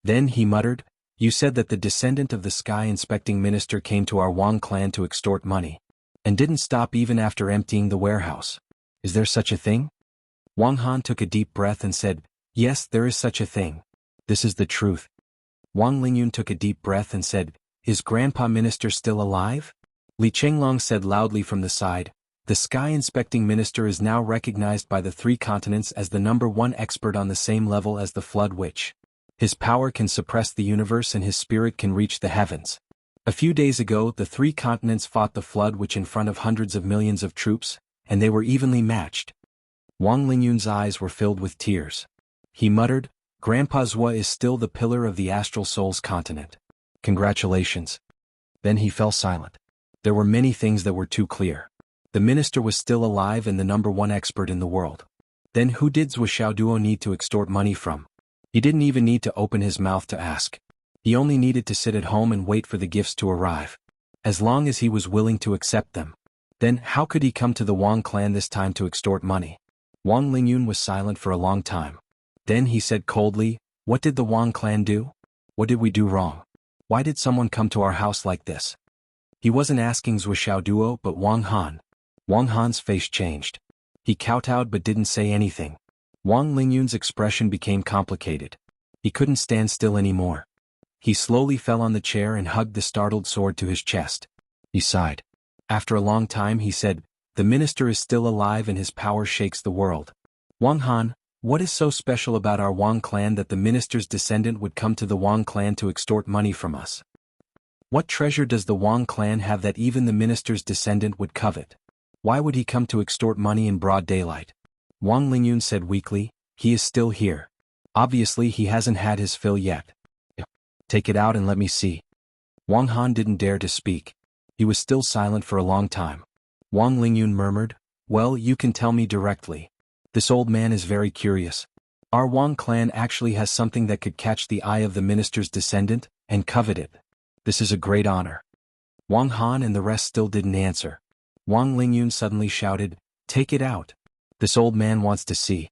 Then he muttered, "You said that the descendant of the sky inspecting minister came to our Wang clan to extort money, and didn't stop even after emptying the warehouse. Is there such a thing?" Wang Han took a deep breath and said, "Yes, there is such a thing. This is the truth." Wang Lingyun took a deep breath and said, "Is Grandpa Minister still alive?" Li Chenglong said loudly from the side, "The sky inspecting minister is now recognized by the 3 continents as the #1 expert on the same level as the Flood Witch. His power can suppress the universe and his spirit can reach the heavens. A few days ago the 3 continents fought the Flood Witch in front of hundreds of millions of troops, and they were evenly matched." Wang Lingyun's eyes were filled with tears. He muttered, "Grandpa Zhua is still the pillar of the Astral Souls continent. Congratulations." Then he fell silent. There were many things that were too clear. The minister was still alive and the #1 expert in the world. Then who did Zhua Xiaoduo need to extort money from? He didn't even need to open his mouth to ask. He only needed to sit at home and wait for the gifts to arrive. As long as he was willing to accept them. Then how could he come to the Wang clan this time to extort money? Wang Lingyun was silent for a long time. Then he said coldly, "What did the Wang clan do? What did we do wrong? Why did someone come to our house like this?" He wasn't asking Zhua Xiaoduo but Wang Han. Wang Han's face changed. He kowtowed but didn't say anything. Wang Lingyun's expression became complicated. He couldn't stand still anymore. He slowly fell on the chair and hugged the startled sword to his chest. He sighed. After a long time he said, "The minister is still alive and his power shakes the world. Wang Han, what is so special about our Wang clan that the minister's descendant would come to the Wang clan to extort money from us? What treasure does the Wang clan have that even the minister's descendant would covet? Why would he come to extort money in broad daylight?" Wang Lingyun said weakly, "He is still here. Obviously he hasn't had his fill yet. Take it out and let me see." Wang Han didn't dare to speak. He was still silent for a long time. Wang Lingyun murmured, "Well, you can tell me directly. This old man is very curious. Our Wang clan actually has something that could catch the eye of the minister's descendant, and covet it. This is a great honor." Wang Han and the rest still didn't answer. Wang Lingyun suddenly shouted, "Take it out. This old man wants to see."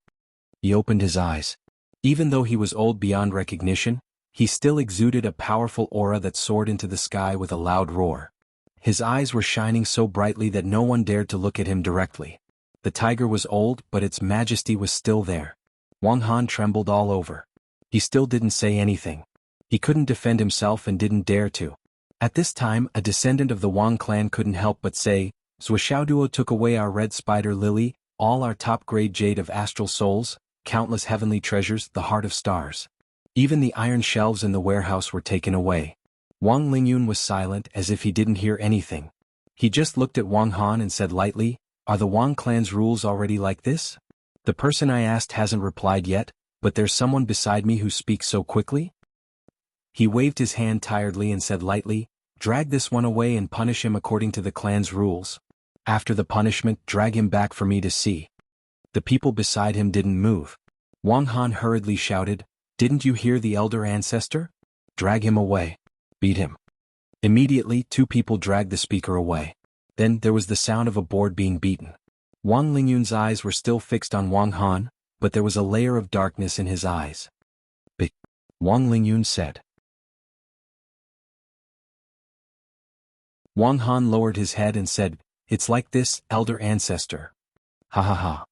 He opened his eyes. Even though he was old beyond recognition, he still exuded a powerful aura that soared into the sky with a loud roar. His eyes were shining so brightly that no one dared to look at him directly. The tiger was old but its majesty was still there. Wang Han trembled all over. He still didn't say anything. He couldn't defend himself and didn't dare to. At this time a descendant of the Wang clan couldn't help but say, "Zhua Xiaoduo took away our red spider lily, all our top-grade jade of astral souls, countless heavenly treasures, the heart of stars. Even the iron shelves in the warehouse were taken away." Wang Lingyun was silent as if he didn't hear anything. He just looked at Wang Han and said lightly, "Are the Wang clan's rules already like this? The person I asked hasn't replied yet, but there's someone beside me who speaks so quickly?" He waved his hand tiredly and said lightly, "Drag this one away and punish him according to the clan's rules. After the punishment, drag him back for me to see." The people beside him didn't move. Wang Han hurriedly shouted, "Didn't you hear the elder ancestor? Drag him away. Beat him." Immediately 2 people dragged the speaker away. Then there was the sound of a board being beaten. Wang Lingyun's eyes were still fixed on Wang Han, but there was a layer of darkness in his eyes. "But," Wang Lingyun said. Wang Han lowered his head and said, "It's like this, elder ancestor." "Ha ha ha."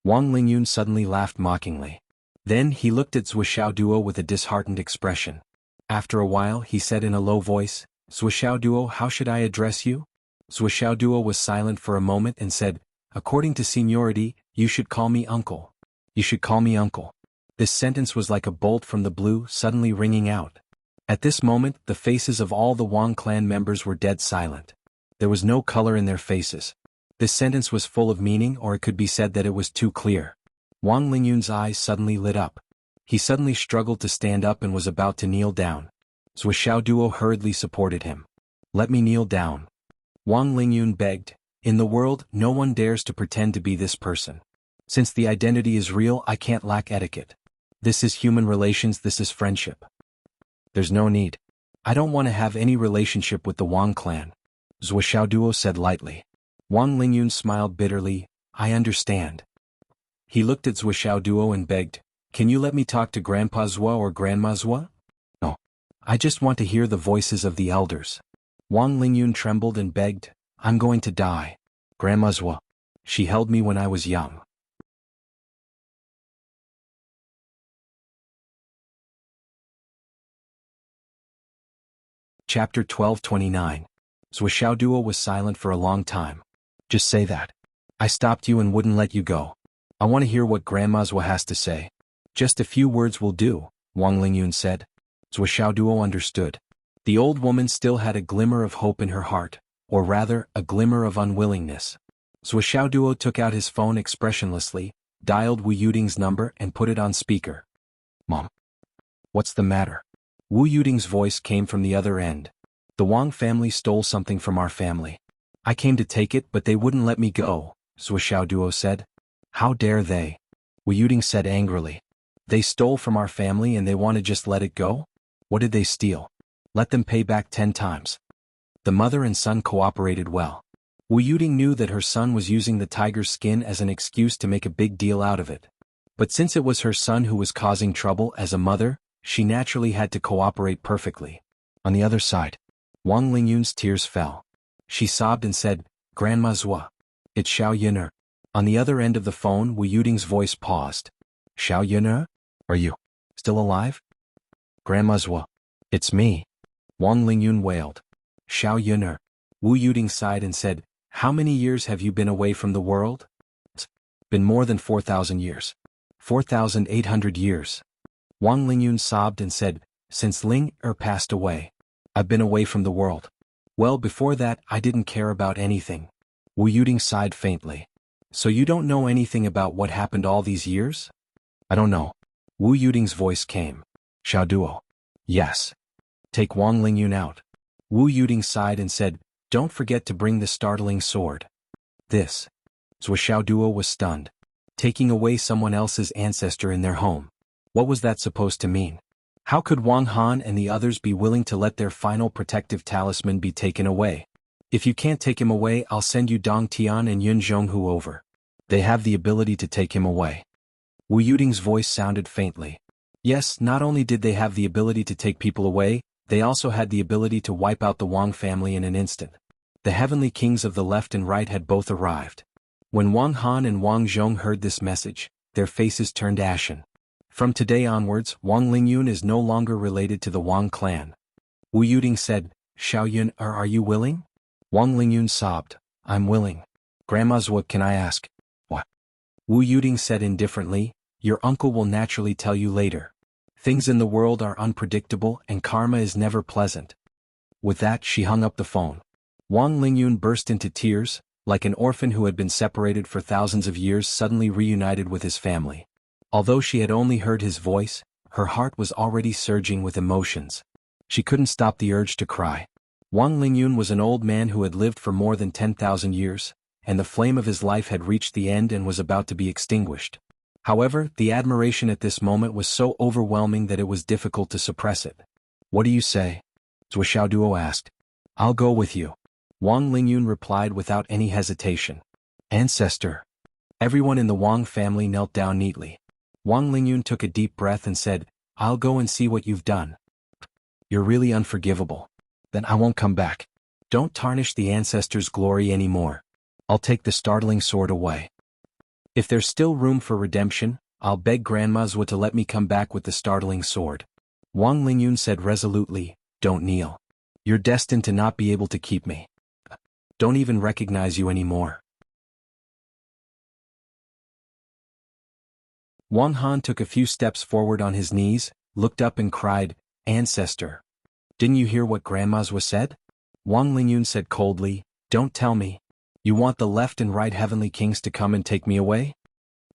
Wang Lingyun suddenly laughed mockingly. Then he looked at Zhua Xiaoduo with a disheartened expression. After a while he said in a low voice, "Zhua Xiaoduo, how should I address you?" Zhua Xiaoduo was silent for a moment and said, "According to seniority, you should call me uncle. You should call me uncle." This sentence was like a bolt from the blue suddenly ringing out. At this moment the faces of all the Wang clan members were dead silent. There was no color in their faces. This sentence was full of meaning, or it could be said that it was too clear. Wang Lingyun's eyes suddenly lit up. He suddenly struggled to stand up and was about to kneel down. Zhou Xiaoduo hurriedly supported him. "Let me kneel down." Wang Lingyun begged. "In the world, no one dares to pretend to be this person. Since the identity is real, I can't lack etiquette. This is human relations, this is friendship. There's no need. I don't want to have any relationship with the Wang clan," Zhou Xiaoduo said lightly. Wang Lingyun smiled bitterly. "I understand." He looked at Zhou Xiaoduo and begged, "Can you let me talk to Grandpa Zhou or Grandma Zhou?" "No. I just want to hear the voices of the elders." Wang Lingyun trembled and begged, "I'm going to die. Grandma Zhou. She held me when I was young." Chapter 12:29. Zhou Xiaoduo was silent for a long time. "Just say that. I stopped you and wouldn't let you go. I want to hear what Grandma Zhou has to say." "Just a few words will do," Wang Lingyun said. Zhou Xiaoduo understood. The old woman still had a glimmer of hope in her heart, or rather, a glimmer of unwillingness. Zhou Xiaoduo took out his phone expressionlessly, dialed Wu Yuding's number and put it on speaker. "Mom. What's the matter?" Wu Yuding's voice came from the other end. "The Wang family stole something from our family. I came to take it, but they wouldn't let me go," Zhou Xiaoduo said. "How dare they?" Wu Yuding said angrily. "They stole from our family and they want to just let it go? What did they steal? Let them pay back 10 times. The mother and son cooperated well. Wu Yuding knew that her son was using the tiger's skin as an excuse to make a big deal out of it. But since it was her son who was causing trouble as a mother, she naturally had to cooperate perfectly. On the other side, Wang Lingyun's tears fell. She sobbed and said, "Grandma Zhou. It's Xiao Yin'er." On the other end of the phone, Wu Yuding's voice paused. "Xiao Yin'er? Are you still alive?" "Grandma Zhou. It's me." Wang Lingyun wailed. "Xiao Yin'er." Wu Yuding sighed and said, "How many years have you been away from the world?" "It's been more than 4,000 years. 4,800 years." Wang Lingyun sobbed and said, "Since Ling passed away, I've been away from the world. Well, before that, I didn't care about anything." Wu Yuding sighed faintly. "So you don't know anything about what happened all these years?" "I don't know." Wu Yuding's voice came. "Xiaoduo." "Yes." "Take Wang Lingyun out." Wu Yuding sighed and said, "Don't forget to bring the startling sword." This. Zhou Xiaoduo was stunned. Taking away someone else's ancestor in their home. What was that supposed to mean? How could Wang Han and the others be willing to let their final protective talisman be taken away? "If you can't take him away, I'll send you Dong Tian and Yun Zhonghu over. They have the ability to take him away." Wu Yuding's voice sounded faintly. Yes, not only did they have the ability to take people away, they also had the ability to wipe out the Wang family in an instant. The heavenly kings of the left and right had both arrived. When Wang Han and Wang Zhong heard this message, their faces turned ashen. From today onwards, Wang Lingyun is no longer related to the Wang clan. Wu Yuding said, "Xiao Yun, are you willing?" Wang Lingyun sobbed, "I'm willing." "Grandma Zhou, can I ask?" "What?" Wu Yuding said indifferently, "Your uncle will naturally tell you later. Things in the world are unpredictable and karma is never pleasant." With that, she hung up the phone. Wang Lingyun burst into tears, like an orphan who had been separated for thousands of years suddenly reunited with his family. Although she had only heard his voice, her heart was already surging with emotions. She couldn't stop the urge to cry. Wang Lingyun was an old man who had lived for more than 10,000 years, and the flame of his life had reached the end and was about to be extinguished. However, the admiration at this moment was so overwhelming that it was difficult to suppress it. "What do you say?" Zhou Xiaoduo asked. "I'll go with you." Wang Lingyun replied without any hesitation. "Ancestor." Everyone in the Wang family knelt down neatly. Wang Lingyun took a deep breath and said, "I'll go and see what you've done." "You're really unforgivable. Then I won't come back. Don't tarnish the ancestors' glory anymore. I'll take the startling sword away. If there's still room for redemption, I'll beg Grandma Zhou to let me come back with the startling sword." Wang Lingyun said resolutely, "Don't kneel. You're destined to not be able to keep me. Don't even recognize you anymore." Wang Han took a few steps forward on his knees, looked up and cried, "Ancestor. Didn't you hear what Grandma Zhou said?" Wang Lingyun said coldly, "Don't tell me." You want the left and right heavenly kings to come and take me away?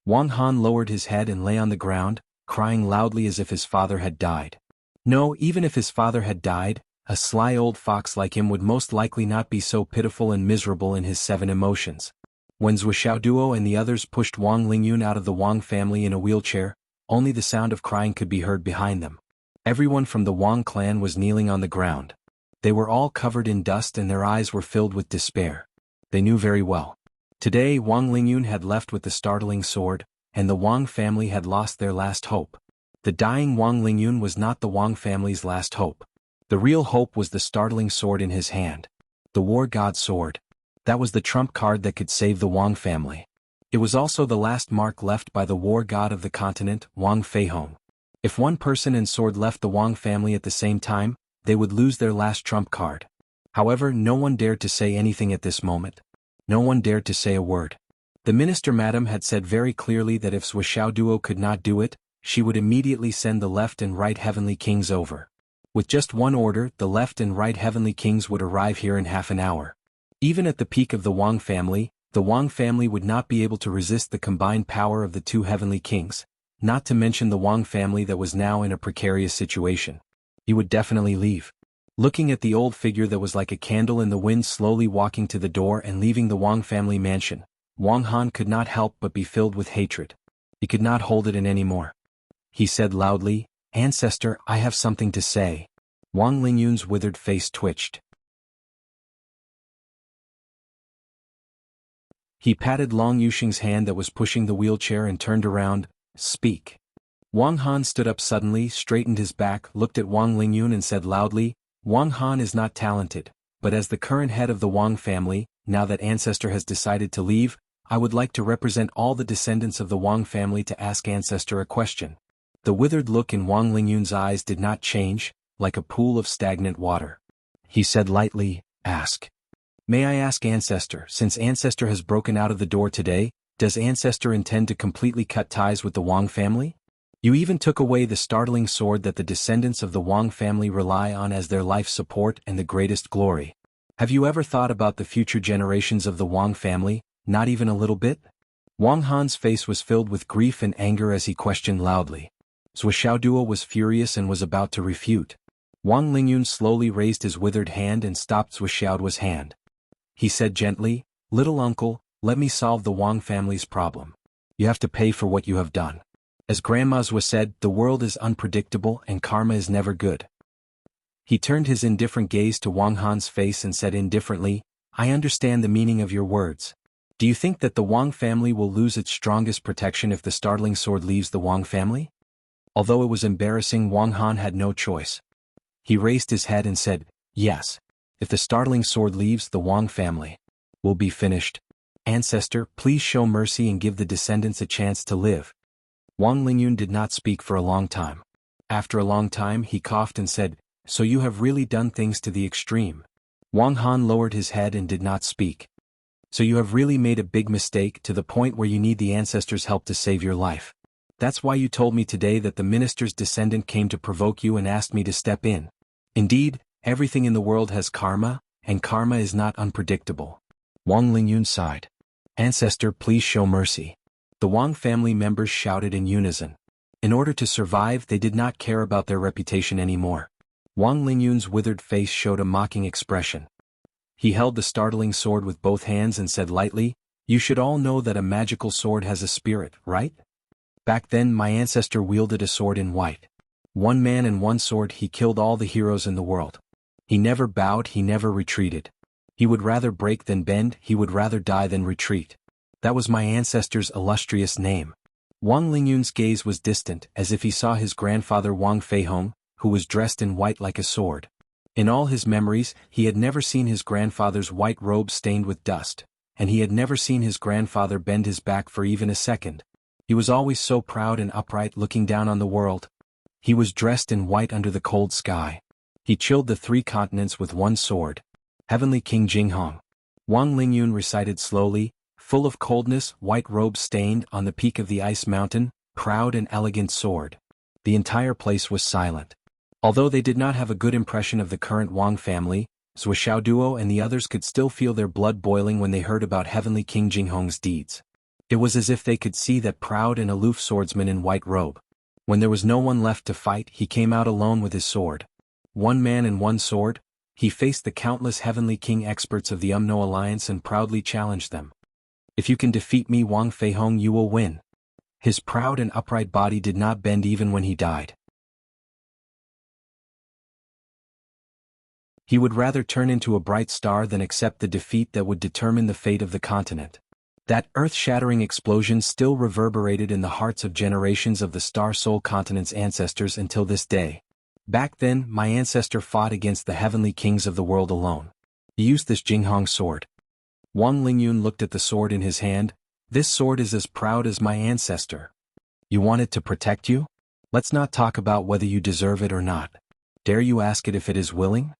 Wang Han lowered his head and lay on the ground, crying loudly as if his father had died. No, even if his father had died, a sly old fox like him would most likely not be so pitiful and miserable in his 7 emotions. When Zhou Xiaoduo and the others pushed Wang Lingyun out of the Wang family in a wheelchair, only the sound of crying could be heard behind them. Everyone from the Wang clan was kneeling on the ground. They were all covered in dust and their eyes were filled with despair. They knew very well. Today Wang Lingyun had left with the startling sword, and the Wang family had lost their last hope. The dying Wang Lingyun was not the Wang family's last hope. The real hope was the startling sword in his hand. The war god sword. That was the trump card that could save the Wang family. It was also the last mark left by the war god of the continent, Wang Feihong. If one person and sword left the Wang family at the same time, they would lose their last trump card. However, no one dared to say anything at this moment. No one dared to say a word. The minister madam had said very clearly that if Zhou Xiaoduo could not do it, she would immediately send the left and right heavenly kings over. With just one order, the left and right heavenly kings would arrive here in half an hour. Even at the peak of the Wang family would not be able to resist the combined power of the 2 heavenly kings, not to mention the Wang family that was now in a precarious situation. He would definitely leave. Looking at the old figure that was like a candle in the wind slowly walking to the door and leaving the Wang family mansion, Wang Han could not help but be filled with hatred. He could not hold it in anymore. He said loudly, "Ancestor, I have something to say." Wang Lingyun's withered face twitched. He patted Long Yuxing's hand that was pushing the wheelchair and turned around. "Speak." Wang Han stood up suddenly, straightened his back, looked at Wang Lingyun and said loudly, "Wang Han is not talented, but as the current head of the Wang family, now that Ancestor has decided to leave, I would like to represent all the descendants of the Wang family to ask Ancestor a question." The withered look in Wang Lingyun's eyes did not change, like a pool of stagnant water. He said lightly, "Ask." "May I ask Ancestor, since Ancestor has broken out of the door today, does Ancestor intend to completely cut ties with the Wang family? You even took away the startling sword that the descendants of the Wang family rely on as their life support and the greatest glory. Have you ever thought about the future generations of the Wang family, not even a little bit?" Wang Han's face was filled with grief and anger as he questioned loudly. Zhou Xiaoduo was furious and was about to refute. Wang Lingyun slowly raised his withered hand and stopped Zhou Xiaoduo's hand. He said gently, "Little uncle, let me solve the Wang family's problem. You have to pay for what you have done. As Grandma Zhou said, the world is unpredictable and karma is never good." He turned his indifferent gaze to Wang Han's face and said indifferently, "I understand the meaning of your words. Do you think that the Wang family will lose its strongest protection if the startling sword leaves the Wang family?" Although it was embarrassing, Wang Han had no choice. He raised his head and said, "Yes. If the startling sword leaves, the Wang family will be finished. Ancestor, please show mercy and give the descendants a chance to live." Wang Lingyun did not speak for a long time. After a long time he coughed and said, "So you have really done things to the extreme." Wang Han lowered his head and did not speak. "So you have really made a big mistake to the point where you need the ancestors' help to save your life. That's why you told me today that the minister's descendant came to provoke you and asked me to step in. Indeed, everything in the world has karma, and karma is not unpredictable." Wang Lingyun sighed. "Ancestor, please show mercy." The Wang family members shouted in unison. In order to survive, they did not care about their reputation anymore. Wang Lingyun's withered face showed a mocking expression. He held the startling sword with both hands and said lightly, "You should all know that a magical sword has a spirit, right? Back then my ancestor wielded a sword in white. One man and one sword, he killed all the heroes in the world. He never bowed, he never retreated. He would rather break than bend, he would rather die than retreat. That was my ancestor's illustrious name." Wang Lingyun's gaze was distant, as if he saw his grandfather Wang Feihong, who was dressed in white like a sword. In all his memories, he had never seen his grandfather's white robe stained with dust, and he had never seen his grandfather bend his back for even a second. He was always so proud and upright, looking down on the world. He was dressed in white under the cold sky. He chilled the 3 continents with one sword. Heavenly King Jinghong. Wang Lingyun recited slowly, "Full of coldness, white robe stained, on the peak of the ice mountain, proud and elegant sword." The entire place was silent. Although they did not have a good impression of the current Wang family, Duo and the others could still feel their blood boiling when they heard about Heavenly King Jinghong's deeds. It was as if they could see that proud and aloof swordsman in white robe. When there was no one left to fight, he came out alone with his sword. One man and one sword, he faced the countless Heavenly King experts of the Umno Alliance and proudly challenged them. If you can defeat me, Wang Feihong, you will win. His proud and upright body did not bend even when he died. He would rather turn into a bright star than accept the defeat that would determine the fate of the continent. That earth-shattering explosion still reverberated in the hearts of generations of the Star Soul continent's ancestors until this day. Back then, my ancestor fought against the heavenly kings of the world alone. He used this Jinghong sword. Wang Lingyun looked at the sword in his hand. This sword is as proud as my ancestor. You want it to protect you? Let's not talk about whether you deserve it or not. Dare you ask it if it is willing?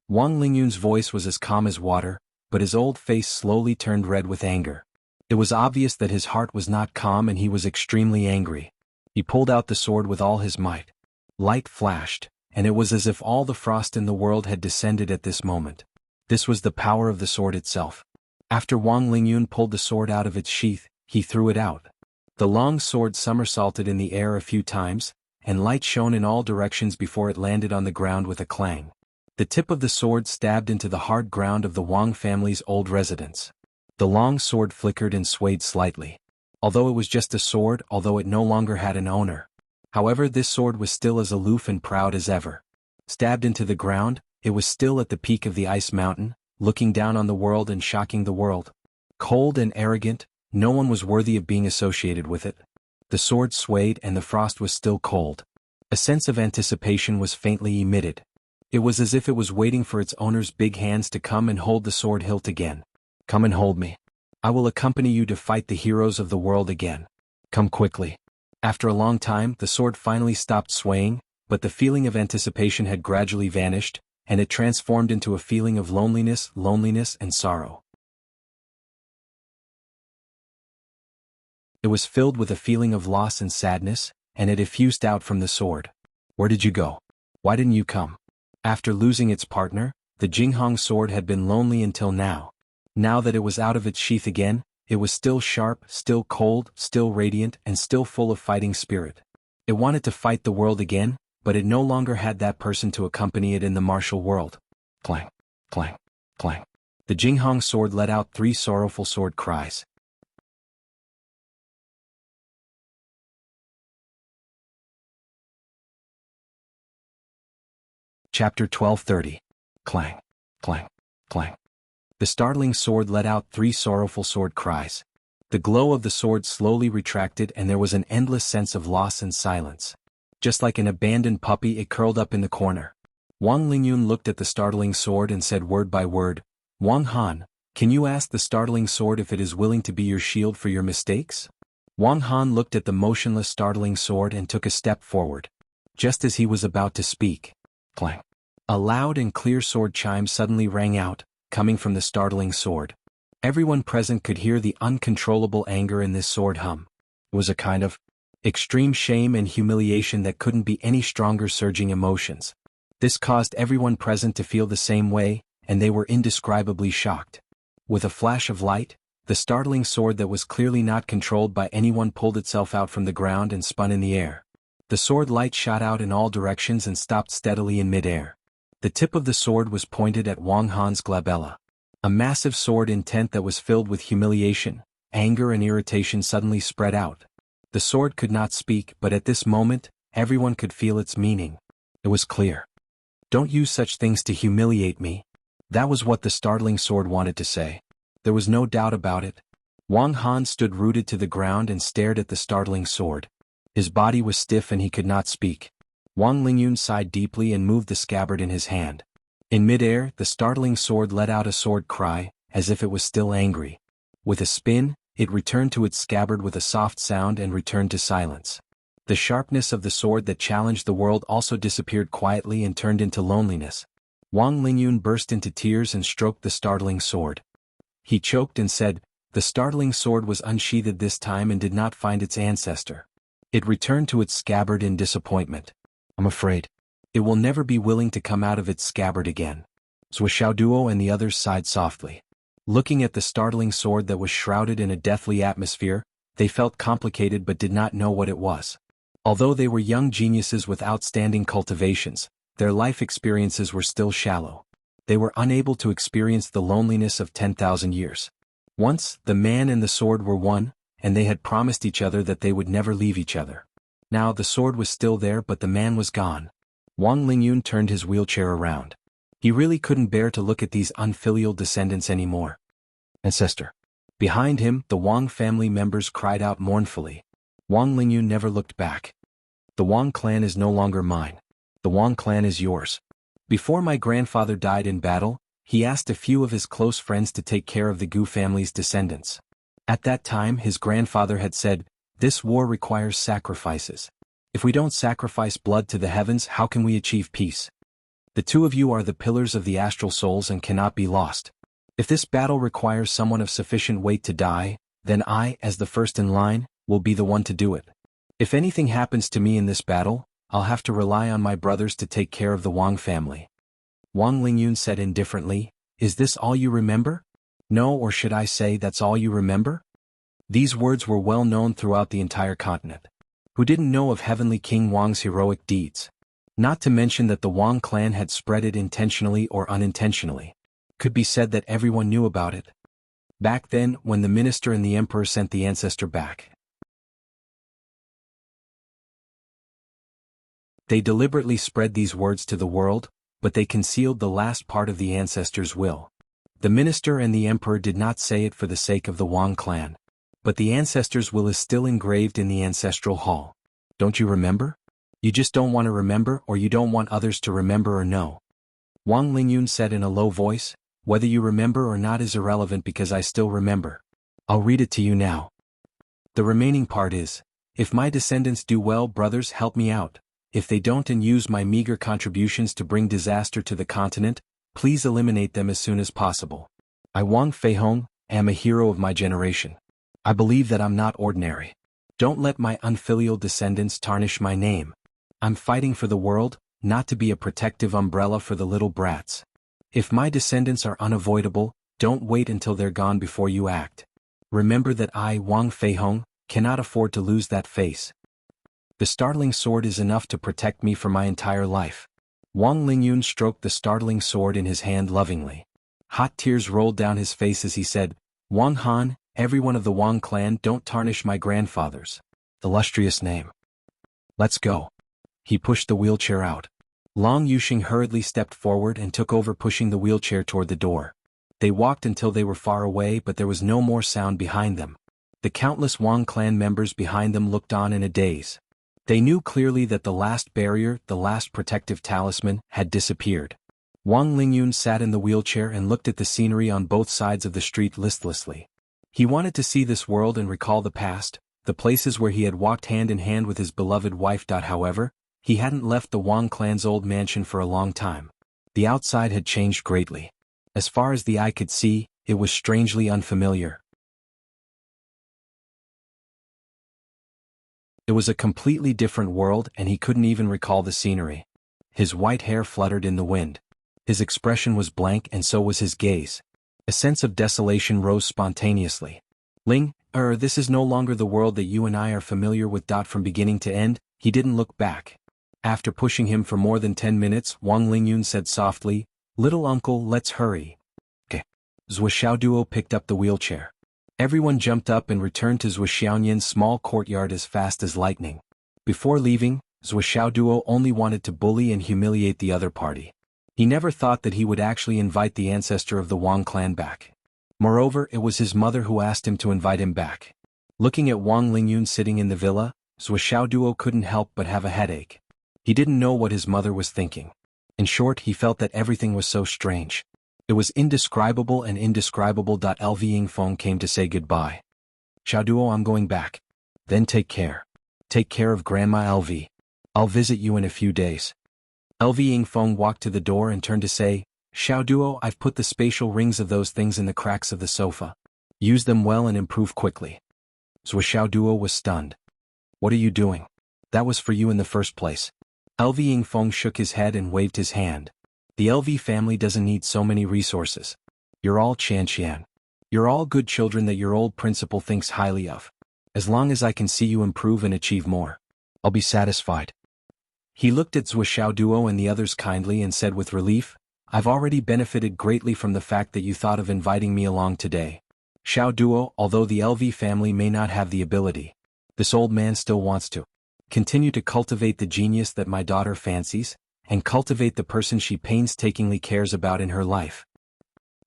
Wang Lingyun's voice was as calm as water, but his old face slowly turned red with anger. It was obvious that his heart was not calm and he was extremely angry. He pulled out the sword with all his might. Light flashed, and it was as if all the frost in the world had descended at this moment. This was the power of the sword itself. After Wang Lingyun pulled the sword out of its sheath, he threw it out. The long sword somersaulted in the air a few times, and light shone in all directions before it landed on the ground with a clang. The tip of the sword stabbed into the hard ground of the Wang family's old residence. The long sword flickered and swayed slightly. Although it was just a sword, although it no longer had an owner. However, this sword was still as aloof and proud as ever. Stabbed into the ground, it was still at the peak of the ice mountain, looking down on the world and shocking the world. Cold and arrogant, no one was worthy of being associated with it. The sword swayed and the frost was still cold. A sense of anticipation was faintly emitted. It was as if it was waiting for its owner's big hands to come and hold the sword hilt again. Come and hold me. I will accompany you to fight the heroes of the world again. Come quickly. After a long time, the sword finally stopped swaying, but the feeling of anticipation had gradually vanished, and it transformed into a feeling of loneliness and sorrow. It was filled with a feeling of loss and sadness, and it effused out from the sword. Where did you go? Why didn't you come? After losing its partner, the Jinghong sword had been lonely until now. Now that it was out of its sheath again, it was still sharp, still cold, still radiant, and still full of fighting spirit. It wanted to fight the world again, but it no longer had that person to accompany it in the martial world. Clang, clang, clang. The Jinghong sword let out 3 sorrowful sword cries. Chapter 1230. Clang, clang, clang. The startling sword let out 3 sorrowful sword cries. The glow of the sword slowly retracted and there was an endless sense of loss and silence. Just like an abandoned puppy, it curled up in the corner. Wang Lingyun looked at the startling sword and said word by word, Wang Han, can you ask the startling sword if it is willing to be your shield for your mistakes? Wang Han looked at the motionless startling sword and took a step forward. Just as he was about to speak, clang. A loud and clear sword chime suddenly rang out, coming from the startling sword. Everyone present could hear the uncontrollable anger in this sword hum. It was a kind of extreme shame and humiliation that couldn't be any stronger surging emotions. This caused everyone present to feel the same way, and they were indescribably shocked. With a flash of light, the startling sword that was clearly not controlled by anyone pulled itself out from the ground and spun in the air. The sword light shot out in all directions and stopped steadily in midair. The tip of the sword was pointed at Wang Han's glabella. A massive sword intent that was filled with humiliation, anger and irritation suddenly spread out. The sword could not speak, but at this moment, everyone could feel its meaning. It was clear. Don't use such things to humiliate me. That was what the startling sword wanted to say. There was no doubt about it. Wang Han stood rooted to the ground and stared at the startling sword. His body was stiff and he could not speak. Wang Lingyun sighed deeply and moved the scabbard in his hand. In midair, the startling sword let out a sword cry, as if it was still angry. With a spin, it returned to its scabbard with a soft sound and returned to silence. The sharpness of the sword that challenged the world also disappeared quietly and turned into loneliness. Wang Lingyun burst into tears and stroked the startling sword. He choked and said, the startling sword was unsheathed this time and did not find its ancestor. It returned to its scabbard in disappointment. I'm afraid it will never be willing to come out of its scabbard again. Duo and the others sighed softly. Looking at the startling sword that was shrouded in a deathly atmosphere, they felt complicated but did not know what it was. Although they were young geniuses with outstanding cultivations, their life experiences were still shallow. They were unable to experience the loneliness of 10,000 years. Once, the man and the sword were one, and they had promised each other that they would never leave each other. Now the sword was still there but the man was gone. Wang Lingyun turned his wheelchair around. He really couldn't bear to look at these unfilial descendants anymore. Ancestor. Behind him, the Wang family members cried out mournfully. Wang Lingyun never looked back. The Wang clan is no longer mine. The Wang clan is yours. Before my grandfather died in battle, he asked a few of his close friends to take care of the Gu family's descendants. At that time his grandfather had said, "This war requires sacrifices. If we don't sacrifice blood to the heavens, how can we achieve peace? The two of you are the pillars of the astral souls and cannot be lost. If this battle requires someone of sufficient weight to die, then I, as the first in line, will be the one to do it. If anything happens to me in this battle, I'll have to rely on my brothers to take care of the Wang family." Wang Lingyun said indifferently, "Is this all you remember? No, or should I say that's all you remember?" These words were well known throughout the entire continent. Who didn't know of Heavenly King Wang's heroic deeds? Not to mention that the Wang clan had spread it intentionally or unintentionally. Could be said that everyone knew about it. Back then, when the minister and the emperor sent the ancestor back, they deliberately spread these words to the world, but they concealed the last part of the ancestor's will. The minister and the emperor did not say it for the sake of the Wang clan. But the ancestor's will is still engraved in the ancestral hall. Don't you remember? You just don't want to remember, or you don't want others to remember or know. Wang Lingyun said in a low voice, "Whether you remember or not is irrelevant because I still remember. I'll read it to you now. The remaining part is, if my descendants do well, brothers, help me out. If they don't and use my meager contributions to bring disaster to the continent, please eliminate them as soon as possible. I, Wang Feihong, am a hero of my generation. I believe that I'm not ordinary. Don't let my unfilial descendants tarnish my name. I'm fighting for the world, not to be a protective umbrella for the little brats. If my descendants are unavoidable, don't wait until they're gone before you act. Remember that I, Wang Feihong, cannot afford to lose that face. The startling sword is enough to protect me for my entire life." Wang Lingyun stroked the startling sword in his hand lovingly. Hot tears rolled down his face as he said, "Wang Han, everyone of the Wang clan, don't tarnish my grandfather's illustrious name. Let's go." He pushed the wheelchair out. Long Yuxing hurriedly stepped forward and took over pushing the wheelchair toward the door. They walked until they were far away but there was no more sound behind them. The countless Wang clan members behind them looked on in a daze. They knew clearly that the last barrier, the last protective talisman, had disappeared. Wang Lingyun sat in the wheelchair and looked at the scenery on both sides of the street listlessly. He wanted to see this world and recall the past, the places where he had walked hand in hand with his beloved wife. However, he hadn't left the Wang clan's old mansion for a long time. The outside had changed greatly. As far as the eye could see, it was strangely unfamiliar. It was a completely different world and he couldn't even recall the scenery. His white hair fluttered in the wind. His expression was blank and so was his gaze. A sense of desolation rose spontaneously. "Ling, this is no longer the world that you and I are familiar with." From beginning to end, he didn't look back. After pushing him for more than 10 minutes, Wang Lingyun said softly, "Little uncle, let's hurry." Okay. Duo picked up the wheelchair. Everyone jumped up and returned to Zhuoxiaoyan's small courtyard as fast as lightning. Before leaving, Duo only wanted to bully and humiliate the other party. He never thought that he would actually invite the ancestor of the Wang clan back. Moreover, it was his mother who asked him to invite him back. Looking at Wang Lingyun sitting in the villa, Duo couldn't help but have a headache. He didn't know what his mother was thinking. In short, he felt that everything was so strange. It was indescribable and indescribable. LV Yingfeng came to say goodbye. "Duo, I'm going back. Then take care. Take care of Grandma LV. I'll visit you in a few days." LV Yingfeng walked to the door and turned to say, "Duo, I've put the spatial rings of those things in the cracks of the sofa. Use them well and improve quickly." Duo was stunned. "What are you doing? That was for you in the first place." LV Yingfeng shook his head and waved his hand. The LV family doesn't need so many resources. You're all Qian. You're all good children that your old principal thinks highly of. As long as I can see you improve and achieve more, I'll be satisfied. He looked at Zhou Xiaoduo and the others kindly and said with relief, I've already benefited greatly from the fact that you thought of inviting me along today. Xiaoduo, although the LV family may not have the ability, this old man still wants to continue to cultivate the genius that my daughter fancies, and cultivate the person she painstakingly cares about in her life.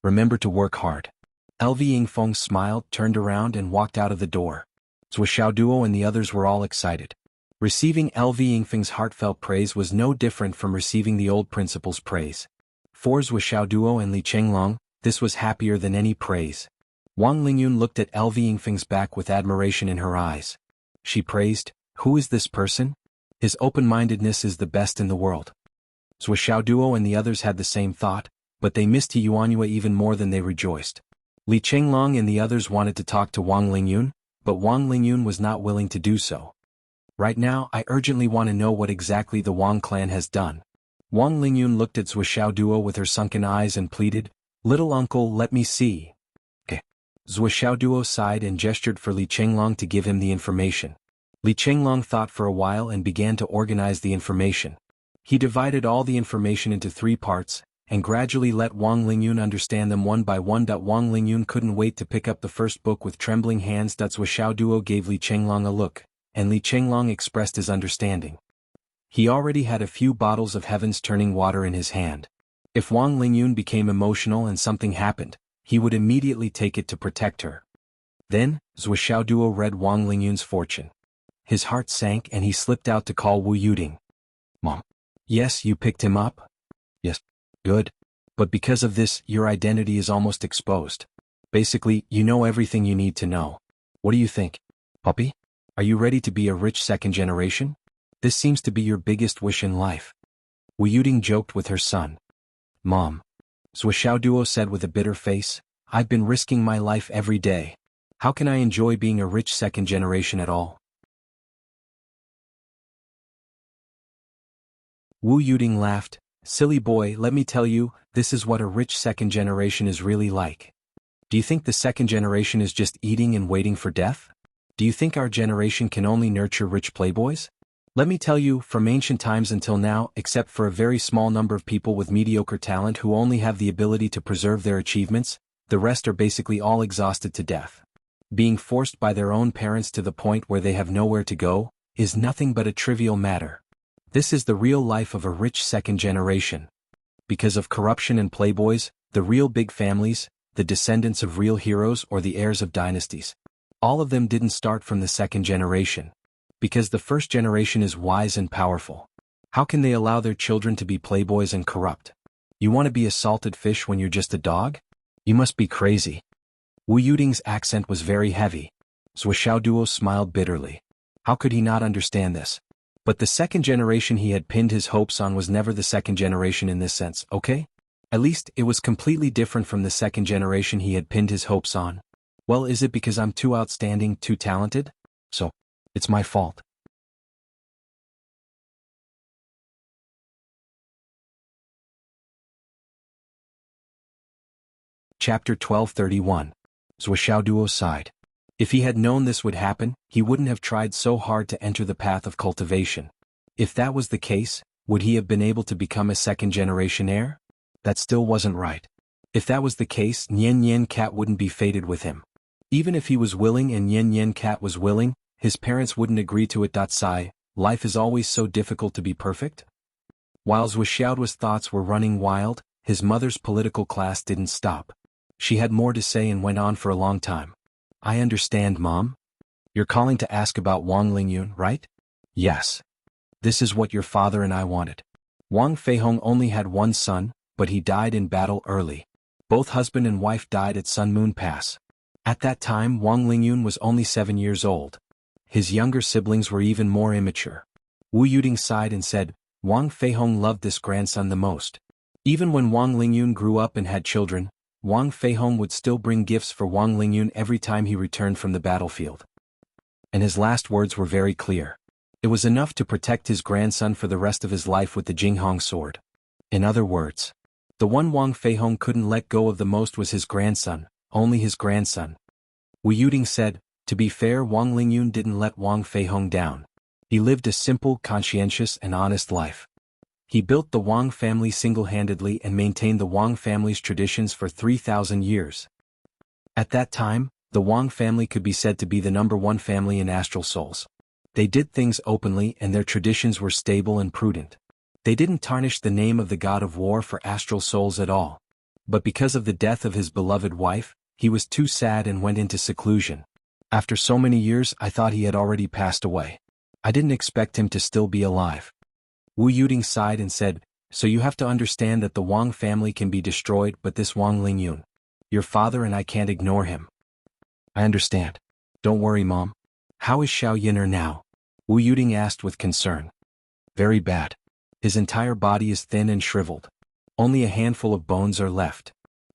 Remember to work hard. LV Yingfeng smiled, turned around and walked out of the door. Zhou Xiaoduo and the others were all excited. Receiving LV Yingfeng's heartfelt praise was no different from receiving the old principal's praise. For Zhou Xiaoduo and Li Chenglong, this was happier than any praise. Wang Lingyun looked at LV Yingfeng's back with admiration in her eyes. She praised, who is this person? His open-mindedness is the best in the world. Zhou Xiaoduo and the others had the same thought, but they missed Yuanyue even more than they rejoiced. Li Chenglong and the others wanted to talk to Wang Lingyun, but Wang Lingyun was not willing to do so. Right now, I urgently want to know what exactly the Wang clan has done. Wang Lingyun looked at Zhou Xiaoduo with her sunken eyes and pleaded, Little uncle, let me see. Zhou Xiaoduo sighed and gestured for Li Chenglong to give him the information. Li Chenglong thought for a while and began to organize the information. He divided all the information into 3 parts, and gradually let Wang Lingyun understand them one by one. Wang Lingyun couldn't wait to pick up the first book with trembling hands. Zhou Xiaoduo gave Li Chenglong a look, and Li Chenglong expressed his understanding. He already had a few bottles of heaven's turning water in his hand. If Wang Lingyun became emotional and something happened, he would immediately take it to protect her. Then, Zhou Xiaoduo read Wang Lingyun's fortune. His heart sank and he slipped out to call Wu Yuding. Mom. Yes, you picked him up? Yes. Good. But because of this, your identity is almost exposed. Basically, you know everything you need to know. What do you think? Puppy? Are you ready to be a rich second generation? This seems to be your biggest wish in life. Wu Yuding joked with her son. Mom. Zhou Xiaoduo said with a bitter face, I've been risking my life every day. How can I enjoy being a rich second generation at all? Wu Yuding laughed. Silly boy, let me tell you, this is what a rich second generation is really like. Do you think the second generation is just eating and waiting for death? Do you think our generation can only nurture rich playboys? Let me tell you, from ancient times until now, except for a very small number of people with mediocre talent who only have the ability to preserve their achievements, the rest are basically all exhausted to death. Being forced by their own parents to the point where they have nowhere to go, is nothing but a trivial matter. This is the real life of a rich second generation. Because of corruption and playboys, the real big families, the descendants of real heroes or the heirs of dynasties, all of them didn't start from the second generation. Because the first generation is wise and powerful. How can they allow their children to be playboys and corrupt? You want to be a salted fish when you're just a dog? You must be crazy. Wu Yuding's accent was very heavy. Zhou Xiaoduo smiled bitterly. How could he not understand this? But the second generation he had pinned his hopes on was never the second generation in this sense, okay? At least, it was completely different from the second generation he had pinned his hopes on. Well, is it because I'm too outstanding, too talented? So, it's my fault. Chapter 1231. Zhou Xiaoduo sighed. If he had known this would happen, he wouldn't have tried so hard to enter the path of cultivation. If that was the case, would he have been able to become a second-generation heir? That still wasn't right. If that was the case, Nian Nian Cat wouldn't be fated with him. Even if he was willing and Nian Nian Cat was willing, his parents wouldn't agree to it. Sigh, life is always so difficult to be perfect? While Zhou Xiaoduo's thoughts were running wild, his mother's political class didn't stop. She had more to say and went on for a long time. I understand, Mom. You're calling to ask about Wang Lingyun, right? Yes. This is what your father and I wanted. Wang Feihong only had one son, but he died in battle early. Both husband and wife died at Sun Moon Pass. At that time Wang Lingyun was only 7 years old. His younger siblings were even more immature. Wu Yuding sighed and said, Wang Feihong loved this grandson the most. Even when Wang Lingyun grew up and had children, Wang Feihong would still bring gifts for Wang Lingyun every time he returned from the battlefield. And his last words were very clear. It was enough to protect his grandson for the rest of his life with the Jinghong sword. In other words, The one Wang Feihong couldn't let go of the most was his grandson, only his grandson. Wu Yuding said, to be fair, Wang Lingyun didn't let Wang Feihong down. He lived a simple, conscientious and honest life. He built the Wang family single-handedly and maintained the Wang family's traditions for 3,000 years. At that time, the Wang family could be said to be the #1 family in astral souls. They did things openly and their traditions were stable and prudent. They didn't tarnish the name of the god of war for astral souls at all. But because of the death of his beloved wife, he was too sad and went into seclusion. After so many years, I thought he had already passed away. I didn't expect him to still be alive. Wu Yuding sighed and said, so you have to understand that the Wang family can be destroyed, but this Wang Lingyun, your father, and I can't ignore him. I understand. Don't worry, Mom. How is Xiao Yin'er now? Wu Yuding asked with concern. Very bad. His entire body is thin and shriveled. Only a handful of bones are left.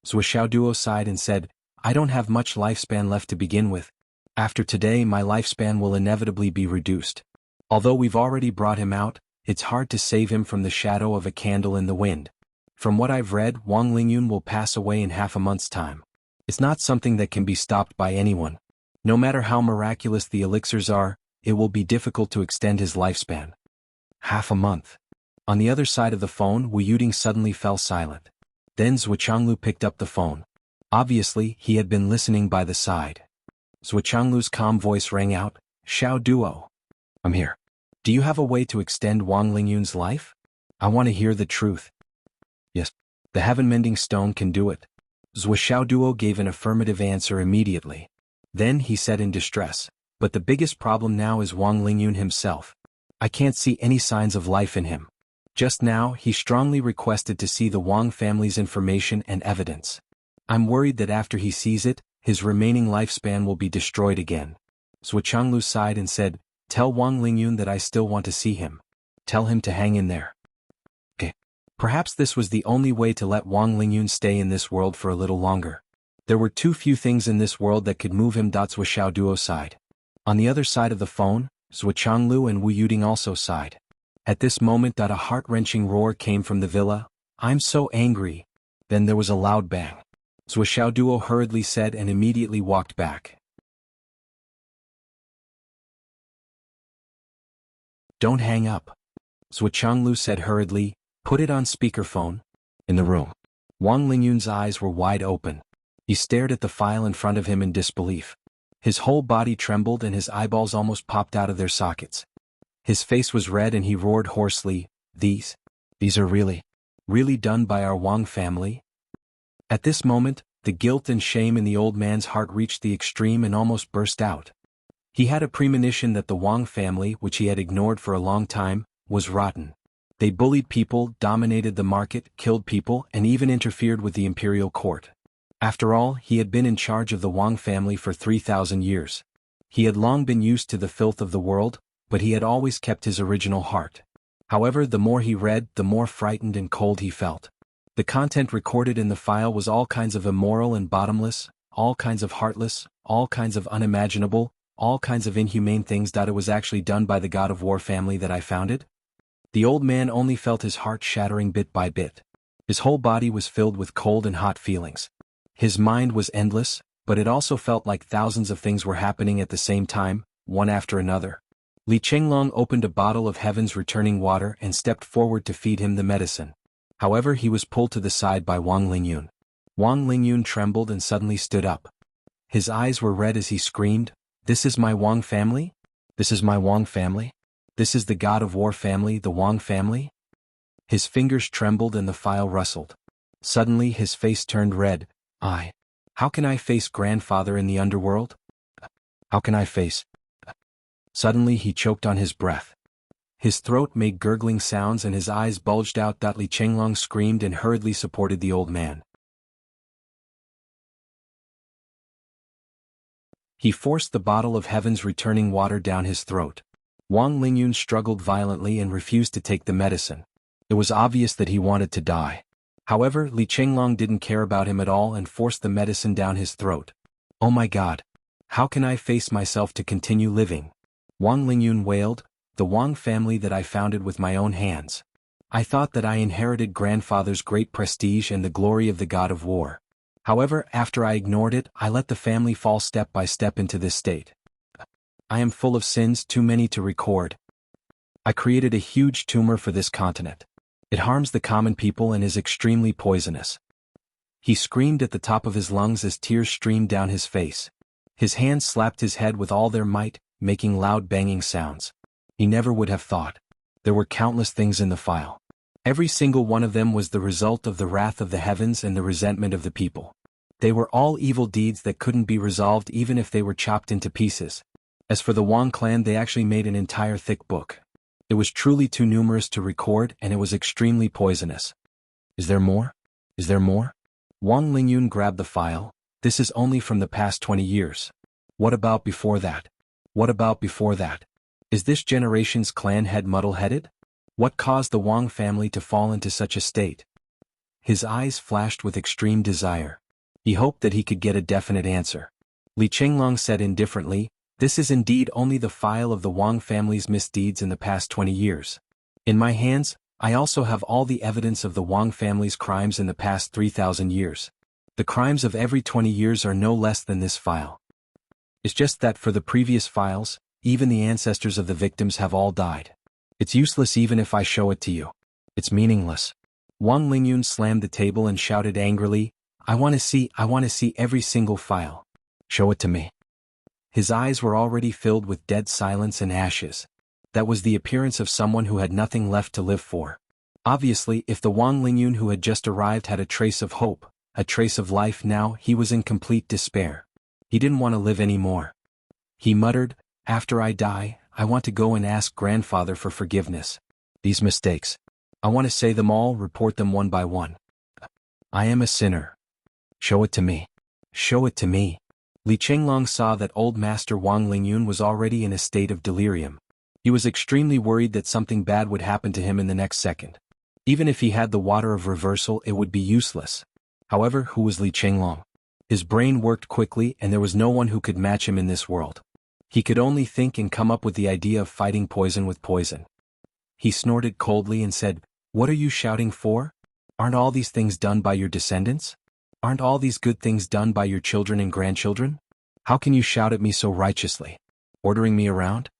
Zhou Xiaoduo sighed and said, I don't have much lifespan left to begin with. After today my lifespan will inevitably be reduced. Although we've already brought him out, it's hard to save him from the shadow of a candle in the wind. From what I've read, Wang Lingyun will pass away in half a month's time. It's not something that can be stopped by anyone. No matter how miraculous the elixirs are, it will be difficult to extend his lifespan. Half a month. On the other side of the phone, Wu Yuding suddenly fell silent. Then Zhuqianglu picked up the phone. Obviously, he had been listening by the side. Zhuqianglu's calm voice rang out, Xiao Duo. I'm here. Do you have a way to extend Wang Lingyun's life? I want to hear the truth. Yes. The heaven-mending stone can do it. Zhou Xiaoduo gave an affirmative answer immediately. Then he said in distress, but the biggest problem now is Wang Lingyun himself. I can't see any signs of life in him. Just now, he strongly requested to see the Wang family's information and evidence. I'm worried that after he sees it, his remaining lifespan will be destroyed again. Zhuqianglu sighed and said, tell Wang Lingyun that I still want to see him. Tell him to hang in there. Okay. Perhaps this was the only way to let Wang Lingyun stay in this world for a little longer. There were too few things in this world that could move him. Zhou Xiaoduo sighed. On the other side of the phone, Zhuqianglu and Wu Yuding also sighed. At this moment, a heart-wrenching roar came from the villa. I'm so angry. Then there was a loud bang. Zhou Xiaoduo hurriedly said and immediately walked back. Don't hang up. Zhuqianglu said hurriedly, put it on speakerphone. In the room, Wang Lingyun's eyes were wide open. He stared at the file in front of him in disbelief. His whole body trembled and his eyeballs almost popped out of their sockets. His face was red and he roared hoarsely, These are really done by our Wang family? At this moment, the guilt and shame in the old man's heart reached the extreme and almost burst out. He had a premonition that the Wang family, which he had ignored for a long time, was rotten. They bullied people, dominated the market, killed people, and even interfered with the imperial court. After all, he had been in charge of the Wang family for 3,000 years. He had long been used to the filth of the world, but he had always kept his original heart. However, the more he read, the more frightened and cold he felt. The content recorded in the file was all kinds of immoral and bottomless, all kinds of heartless, all kinds of unimaginable, all kinds of inhumane things. It was actually done by the god of war family that I founded? The old man only felt his heart shattering bit by bit. His whole body was filled with cold and hot feelings. His mind was endless, but it also felt like thousands of things were happening at the same time, one after another. Li Chenglong opened a bottle of heaven's returning water and stepped forward to feed him the medicine. However, he was pulled to the side by Wang Lingyun. Wang Lingyun trembled and suddenly stood up. His eyes were red as he screamed, This is my Wang family? This is my Wang family? This is the god of war family, the Wang family? His fingers trembled and the file rustled. Suddenly his face turned red. How can I face grandfather in the underworld? How can I face? Suddenly he choked on his breath. His throat made gurgling sounds and his eyes bulged out. Li Chenglong screamed and hurriedly supported the old man. He forced the bottle of heaven's returning water down his throat. Wang Lingyun struggled violently and refused to take the medicine. It was obvious that he wanted to die. However, Li Chenglong didn't care about him at all and forced the medicine down his throat. Oh my God! How can I face myself to continue living? Wang Lingyun wailed, the Wang family that I founded with my own hands. I thought that I inherited grandfather's great prestige and the glory of the god of war. However, after I ignored it, I let the family fall step by step into this state. I am full of sins, too many to record. I created a huge tumor for this continent. It harms the common people and is extremely poisonous. He screamed at the top of his lungs as tears streamed down his face. His hands slapped his head with all their might, making loud banging sounds. He never would have thought. There were countless things in the file. Every single one of them was the result of the wrath of the heavens and the resentment of the people. They were all evil deeds that couldn't be resolved even if they were chopped into pieces. As for the Wang clan, they actually made an entire thick book. It was truly too numerous to record, and it was extremely poisonous. Is there more? Is there more? Wang Lingyun grabbed the file. This is only from the past 20 years. What about before that? What about before that? Is this generation's clan head muddle-headed? What caused the Wang family to fall into such a state? His eyes flashed with extreme desire. He hoped that he could get a definite answer. Li Chenglong said indifferently, "This is indeed only the file of the Wang family's misdeeds in the past 20 years. In my hands, I also have all the evidence of the Wang family's crimes in the past 3,000 years. The crimes of every 20 years are no less than this file. It's just that for the previous files, even the ancestors of the victims have all died. It's useless even if I show it to you. It's meaningless." Wang Lingyun slammed the table and shouted angrily, I want to see every single file. Show it to me." His eyes were already filled with dead silence and ashes. That was the appearance of someone who had nothing left to live for. Obviously, if the Wang Lingyun who had just arrived had a trace of hope, a trace of life, now he was in complete despair. He didn't want to live anymore. He muttered, "After I die, I want to go and ask grandfather for forgiveness. These mistakes. I want to say them all, report them one by one. I am a sinner. Show it to me. Show it to me." Li Chenglong saw that old master Wang Lingyun was already in a state of delirium. He was extremely worried that something bad would happen to him in the next second. Even if he had the water of reversal, it would be useless. However, who was Li Chenglong? His brain worked quickly, and there was no one who could match him in this world. He could only think and come up with the idea of fighting poison with poison. He snorted coldly and said, "What are you shouting for? Aren't all these things done by your descendants? Aren't all these good things done by your children and grandchildren? How can you shout at me so righteously? Ordering me around?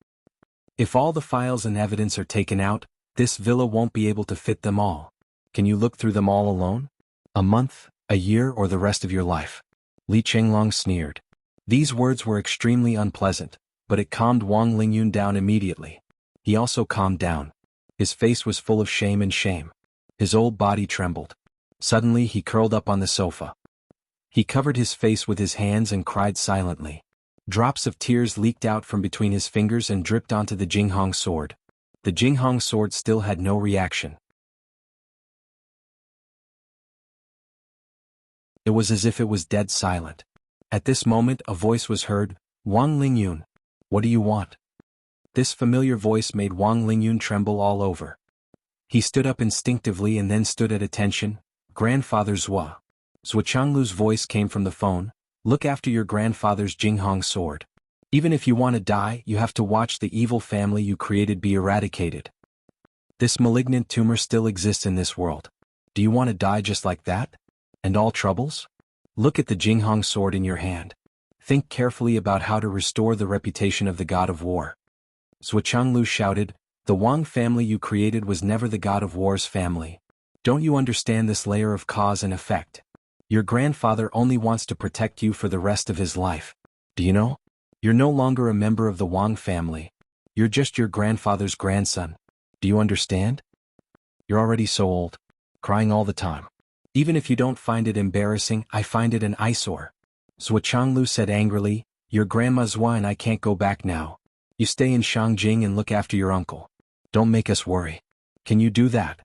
If all the files and evidence are taken out, this villa won't be able to fit them all. Can you look through them all alone? A month, a year, or the rest of your life?" Li Chenglong sneered. These words were extremely unpleasant, but it calmed Wang Lingyun down immediately. He also calmed down. His face was full of shame and shame. His whole body trembled. Suddenly he curled up on the sofa. He covered his face with his hands and cried silently. Drops of tears leaked out from between his fingers and dripped onto the Jinghong sword. The Jinghong sword still had no reaction. It was as if it was dead silent. At this moment a voice was heard, "Wang Lingyun, what do you want?" This familiar voice made Wang Lingyun tremble all over. He stood up instinctively and then stood at attention. "Grandfather Zhua." Zhua Changlu's voice came from the phone. "Look after your grandfather's Jinghong sword. Even if you want to die, you have to watch the evil family you created be eradicated. This malignant tumor still exists in this world. Do you want to die just like that? And all troubles? Look at the Jinghong sword in your hand. Think carefully about how to restore the reputation of the god of war." Zhua Changlu shouted, "The Wang family you created was never the god of war's family. Don't you understand this layer of cause and effect? Your grandfather only wants to protect you for the rest of his life. Do you know? You're no longer a member of the Wang family. You're just your grandfather's grandson. Do you understand? You're already so old. Crying all the time. Even if you don't find it embarrassing, I find it an eyesore." Zhua Changlu said angrily, "Your grandma Zhua and I can't go back now. You stay in Shangjing and look after your uncle. Don't make us worry. Can you do that?"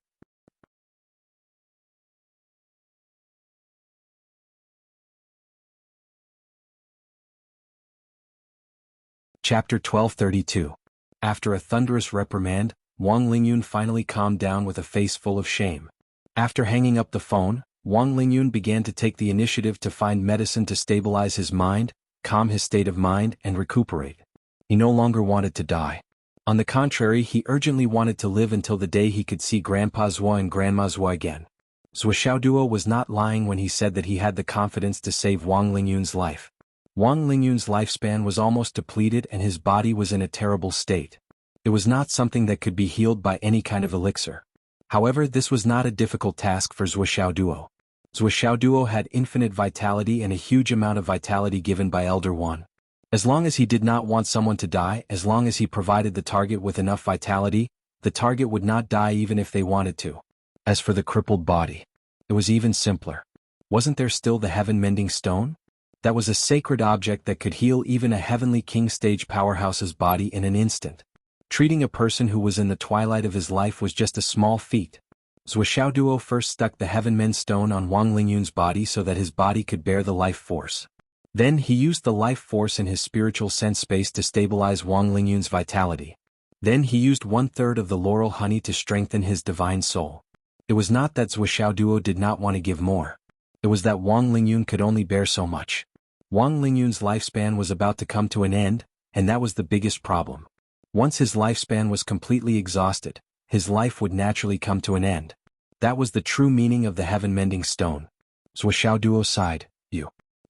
Chapter 1232. After a thunderous reprimand, Wang Lingyun finally calmed down with a face full of shame. After hanging up the phone, Wang Lingyun began to take the initiative to find medicine to stabilize his mind, calm his state of mind, and recuperate. He no longer wanted to die. On the contrary, he urgently wanted to live until the day he could see Grandpa Zhuo and Grandma Zhuo again. Zhuo Xiaoduo was not lying when he said that he had the confidence to save Wang Lingyun's life. Wang Lingyun's lifespan was almost depleted and his body was in a terrible state. It was not something that could be healed by any kind of elixir. However, this was not a difficult task for Zhuo Xiaoduo. Zhuo Xiaoduo had infinite vitality and a huge amount of vitality given by Elder One. As long as he did not want someone to die, as long as he provided the target with enough vitality, the target would not die even if they wanted to. As for the crippled body, it was even simpler. Wasn't there still the heaven-mending stone? That was a sacred object that could heal even a heavenly king-stage powerhouse's body in an instant. Treating a person who was in the twilight of his life was just a small feat. Zhuo Xiaoduo first stuck the heaven-mend stone on Wang Lingyun's body so that his body could bear the life force. Then he used the life force in his spiritual sense space to stabilize Wang Lingyun's vitality. Then he used 1/3 of the laurel honey to strengthen his divine soul. It was not that Zhuo Xiaoduo did not want to give more. It was that Wang Lingyun could only bear so much. Wang Lingyun's lifespan was about to come to an end, and that was the biggest problem. Once his lifespan was completely exhausted, his life would naturally come to an end. That was the true meaning of the heaven-mending stone. Zhuo Xiaoduo sighed.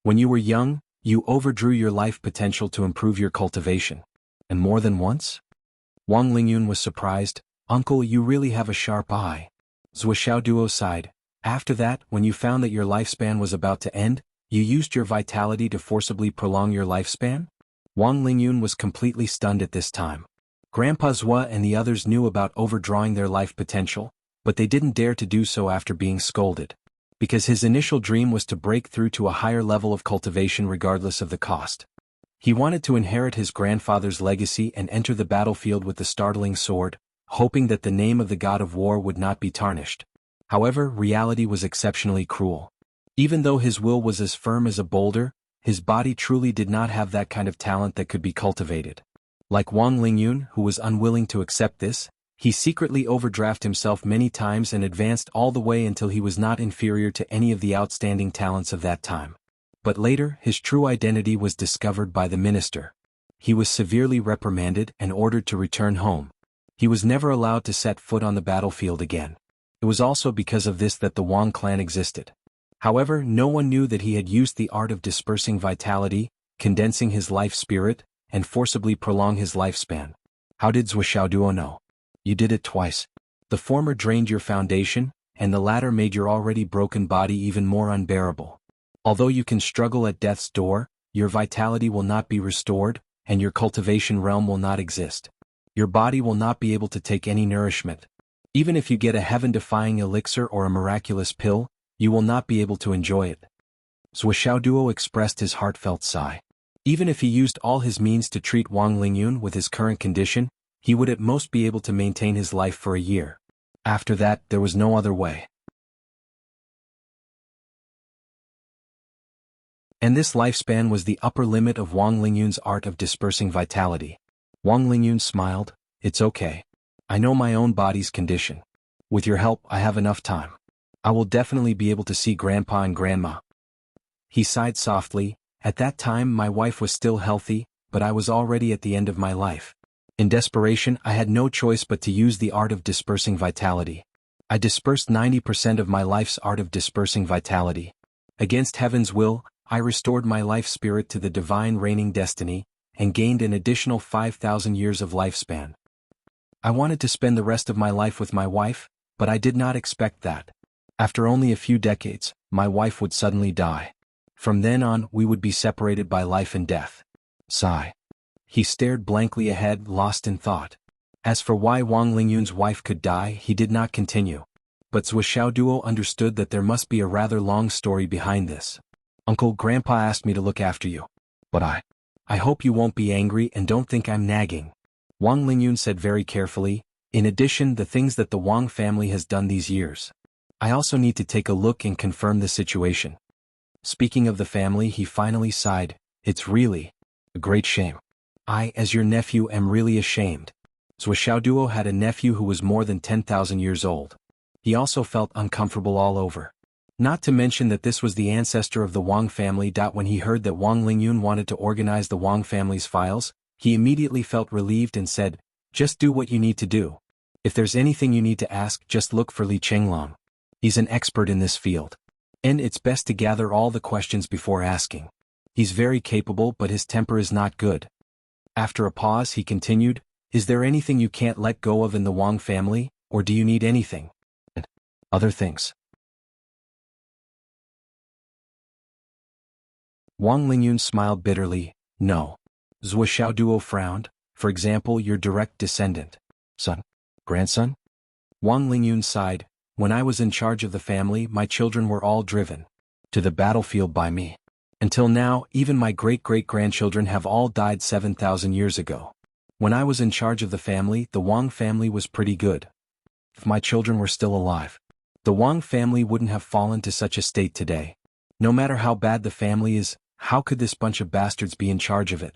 When you were young, you overdrew your life potential to improve your cultivation. And more than once? Wang Lingyun was surprised. Uncle, you really have a sharp eye. Zhuo Xiaoduo sighed. After that, when you found that your lifespan was about to end, you used your vitality to forcibly prolong your lifespan? Wang Lingyun was completely stunned at this time. Grandpa Zhuo and the others knew about overdrawing their life potential, but they didn't dare to do so after being scolded. Because his initial dream was to break through to a higher level of cultivation regardless of the cost. He wanted to inherit his grandfather's legacy and enter the battlefield with the startling sword, hoping that the name of the god of war would not be tarnished. However, reality was exceptionally cruel. Even though his will was as firm as a boulder, his body truly did not have that kind of talent that could be cultivated. Like Wang Lingyun, who was unwilling to accept this, he secretly overdrafted himself many times and advanced all the way until he was not inferior to any of the outstanding talents of that time. But later, his true identity was discovered by the minister. He was severely reprimanded and ordered to return home. He was never allowed to set foot on the battlefield again. It was also because of this that the Wang clan existed. However, no one knew that he had used the art of dispersing vitality, condensing his life spirit, and forcibly prolong his lifespan. How did Zhuo Xiaoduo know? You did it twice. The former drained your foundation, and the latter made your already broken body even more unbearable. Although you can struggle at death's door, your vitality will not be restored, and your cultivation realm will not exist. Your body will not be able to take any nourishment. Even if you get a heaven-defying elixir or a miraculous pill, you will not be able to enjoy it. Zhuo Xiaoduo expressed his heartfelt sigh. Even if he used all his means to treat Wang Lingyun with his current condition, he would at most be able to maintain his life for a year. After that, there was no other way. And this lifespan was the upper limit of Wang Lingyun's art of dispersing vitality. Wang Lingyun smiled. It's okay. I know my own body's condition. With your help, I have enough time. I will definitely be able to see Grandpa and Grandma. He sighed softly. At that time, my wife was still healthy, but I was already at the end of my life. In desperation, I had no choice but to use the art of dispersing vitality. I dispersed 90% of my life's art of dispersing vitality. Against heaven's will, I restored my life spirit to the divine reigning destiny, and gained an additional 5,000 years of lifespan. I wanted to spend the rest of my life with my wife, but I did not expect that. After only a few decades, my wife would suddenly die. From then on, we would be separated by life and death. Sigh. He stared blankly ahead, lost in thought. As for why Wang Lingyun's wife could die, he did not continue. But Zhuo Xiaoduo understood that there must be a rather long story behind this. Uncle, Grandpa asked me to look after you. But I hope you won't be angry and don't think I'm nagging. Wang Lingyun said very carefully. In addition, the things that the Wang family has done these years. I also need to take a look and confirm the situation. Speaking of the family, he finally sighed. It's really a great shame. I, as your nephew, am really ashamed. Zhuo Xiaoduo had a nephew who was more than 10,000 years old. He also felt uncomfortable all over. Not to mention that this was the ancestor of the Wang family. When he heard that Wang Lingyun wanted to organize the Wang family's files, he immediately felt relieved and said, Just do what you need to do. If there's anything you need to ask, just look for Li Chenglong. He's an expert in this field. And it's best to gather all the questions before asking. He's very capable, but his temper is not good. After a pause, he continued, is there anything you can't let go of in the Wang family, or do you need anything? Other things. Wang Lingyun smiled bitterly, no. Zhou Xiaoduo frowned, for example, your direct descendant. Son? Grandson? Wang Lingyun sighed, when I was in charge of the family, my children were all driven to the battlefield by me. Until now, even my great-great-grandchildren have all died 7,000 years ago. When I was in charge of the family, the Wang family was pretty good. If my children were still alive, the Wang family wouldn't have fallen to such a state today. No matter how bad the family is, how could this bunch of bastards be in charge of it?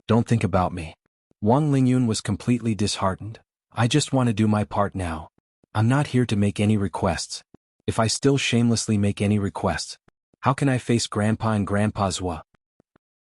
Don't think about me. Wang Lingyun was completely disheartened. I just want to do my part now. I'm not here to make any requests. If I still shamelessly make any requests, how can I face Grandpa and Grandpa Zhou?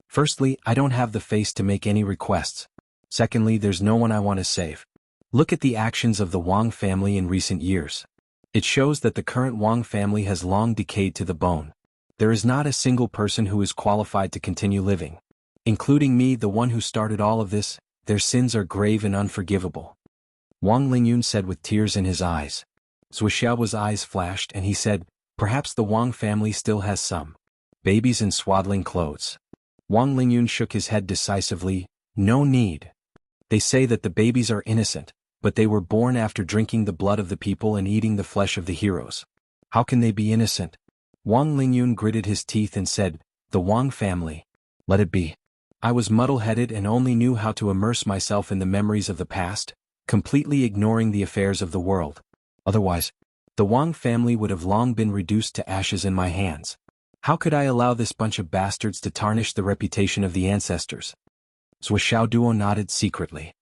Firstly, I don't have the face to make any requests. Secondly, there's no one I want to save. Look at the actions of the Wang family in recent years. It shows that the current Wang family has long decayed to the bone. There is not a single person who is qualified to continue living. Including me, the one who started all of this, their sins are grave and unforgivable. Wang Lingyun said with tears in his eyes. Zhou Xiao's eyes flashed and he said, perhaps the Wang family still has some babies in swaddling clothes. Wang Lingyun shook his head decisively, no need. They say that the babies are innocent, but they were born after drinking the blood of the people and eating the flesh of the heroes. How can they be innocent? Wang Lingyun gritted his teeth and said, the Wang family. Let it be. I was muddle-headed and only knew how to immerse myself in the memories of the past, completely ignoring the affairs of the world. Otherwise, the Wang family would have long been reduced to ashes in my hands. How could I allow this bunch of bastards to tarnish the reputation of the ancestors? Zhou Xiaoduo nodded secretly.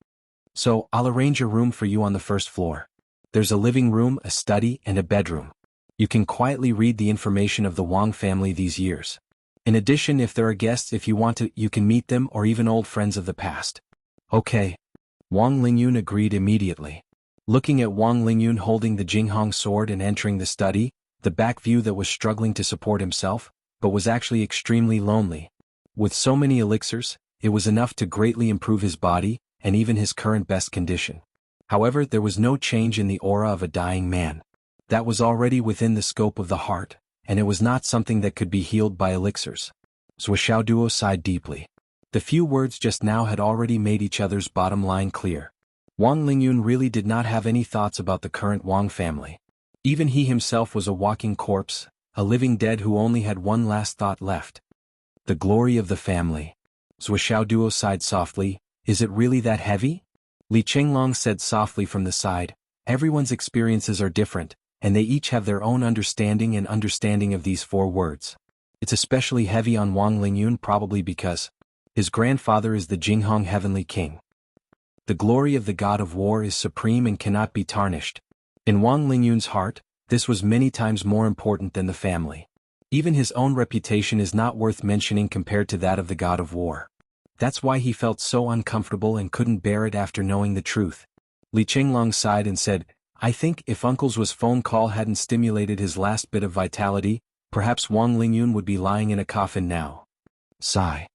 So, I'll arrange a room for you on the first floor. There's a living room, a study, and a bedroom. You can quietly read the information of the Wang family these years. In addition, if there are guests, if you want to, you can meet them or even old friends of the past. Okay. Wang Lingyun agreed immediately. Looking at Wang Lingyun holding the Jinghong sword and entering the study, the back view that was struggling to support himself, but was actually extremely lonely. With so many elixirs, it was enough to greatly improve his body, and even his current best condition. However, there was no change in the aura of a dying man. That was already within the scope of the heart, and it was not something that could be healed by elixirs. Zhou Xiaoduo sighed deeply. The few words just now had already made each other's bottom line clear. Wang Lingyun really did not have any thoughts about the current Wang family. Even he himself was a walking corpse, a living dead who only had one last thought left. The glory of the family. Zhou Xiaoduo sighed softly, is it really that heavy? Li Chenglong said softly from the side, everyone's experiences are different, and they each have their own understanding of these 4 words. It's especially heavy on Wang Lingyun probably because his grandfather is the Jinghong Heavenly King. The glory of the God of War is supreme and cannot be tarnished. In Wang Lingyun's heart, this was many times more important than the family. Even his own reputation is not worth mentioning compared to that of the God of War. That's why he felt so uncomfortable and couldn't bear it after knowing the truth. Li Chenglong sighed and said, I think if Uncle's phone call hadn't stimulated his last bit of vitality, perhaps Wang Lingyun would be lying in a coffin now. Sigh.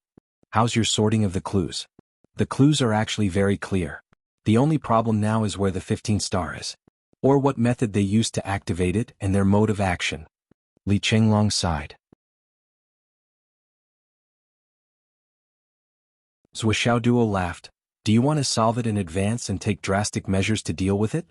How's your sorting of the clues? The clues are actually very clear. The only problem now is where the 15th star is. Or what method they used to activate it and their mode of action. Li Chenglong sighed. Zhou Xiaoduo laughed. Do you want to solve it in advance and take drastic measures to deal with it?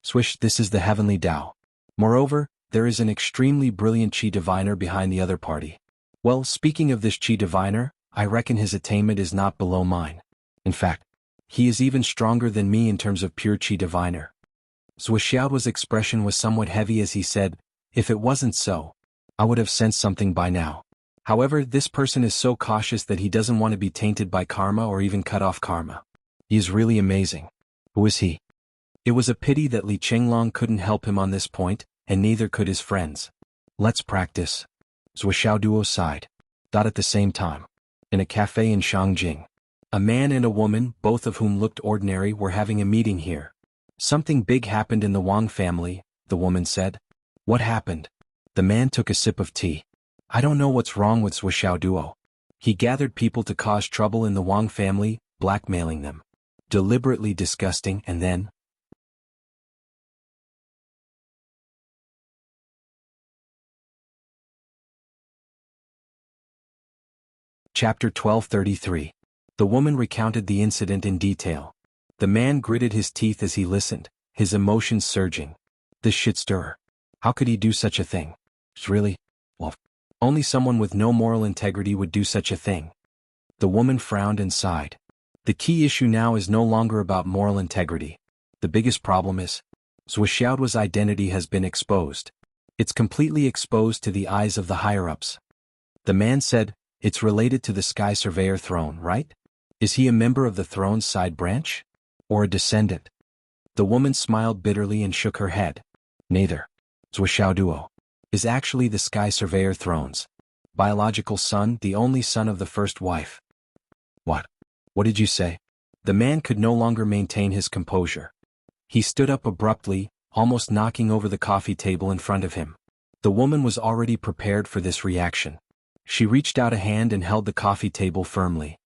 Swish, this is the heavenly Tao. Moreover, there is an extremely brilliant Qi diviner behind the other party. Well, speaking of this Qi diviner, I reckon his attainment is not below mine. In fact, he is even stronger than me in terms of pure Qi diviner. Zhou Xiaoduo's expression was somewhat heavy as he said, if it wasn't so, I would have sensed something by now. However, this person is so cautious that he doesn't want to be tainted by karma or even cut off karma. He is really amazing. Who is he? It was a pity that Li Chenglong couldn't help him on this point, and neither could his friends. Let's practice. Zhou Xiaoduo sighed. At the same time. In a cafe in Shangjing. A man and a woman, both of whom looked ordinary, were having a meeting here. Something big happened in the Wang family, the woman said. What happened? The man took a sip of tea. I don't know what's wrong with Zhuo Duo. He gathered people to cause trouble in the Wang family, blackmailing them. Deliberately disgusting. And then? Chapter 1233. The woman recounted the incident in detail. The man gritted his teeth as he listened, his emotions surging. This shit stirrer. How could he do such a thing? Really? Well, only someone with no moral integrity would do such a thing. The woman frowned and sighed. The key issue now is no longer about moral integrity. The biggest problem is, Zhuo's identity has been exposed. It's completely exposed to the eyes of the higher-ups. The man said, it's related to the Sky Surveyor throne, right? Is he a member of the throne's side branch? Or a descendant? The woman smiled bitterly and shook her head. Neither. Zhuo Duo is actually the Sky Surveyor throne's biological son, the only son of the first wife. What? What did you say? The man could no longer maintain his composure. He stood up abruptly, almost knocking over the coffee table in front of him. The woman was already prepared for this reaction. She reached out a hand and held the coffee table firmly.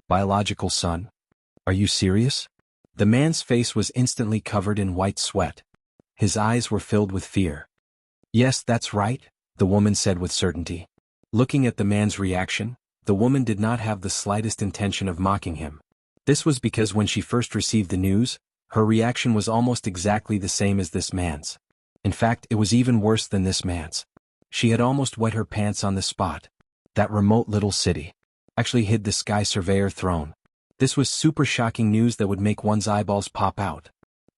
Biological son? Are you serious? The man's face was instantly covered in white sweat. His eyes were filled with fear. Yes, that's right, the woman said with certainty. Looking at the man's reaction, the woman did not have the slightest intention of mocking him. This was because when she first received the news, her reaction was almost exactly the same as this man's. In fact, it was even worse than this man's. She had almost wet her pants on the spot. That remote little city actually hid the Sky Surveyor throne. This was super shocking news that would make one's eyeballs pop out.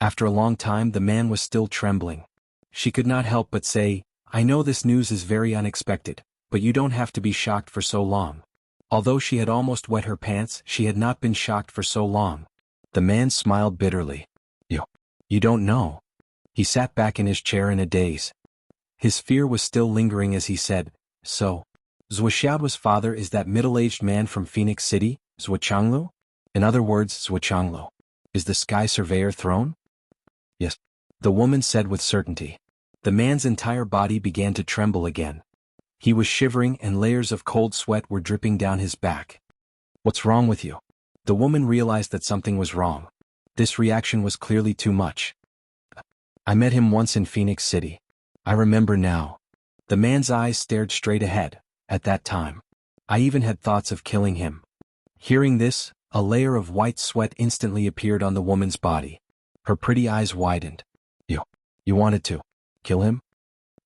After a long time, the man was still trembling. She could not help but say, I know this news is very unexpected, but you don't have to be shocked for so long. Although she had almost wet her pants, she had not been shocked for so long. The man smiled bitterly. You don't know. He sat back in his chair in a daze. His fear was still lingering as he said, so, Zhuo's father is that middle-aged man from Phoenix City, Zhuo? In other words, Zhuo is the Sky Surveyor throne? Yes, the woman said with certainty. The man's entire body began to tremble again. He was shivering and layers of cold sweat were dripping down his back. What's wrong with you? The woman realized that something was wrong. This reaction was clearly too much. I met him once in Phoenix City. I remember now. The man's eyes stared straight ahead. At that time, I even had thoughts of killing him. Hearing this, a layer of white sweat instantly appeared on the woman's body. Her pretty eyes widened. You wanted to kill him?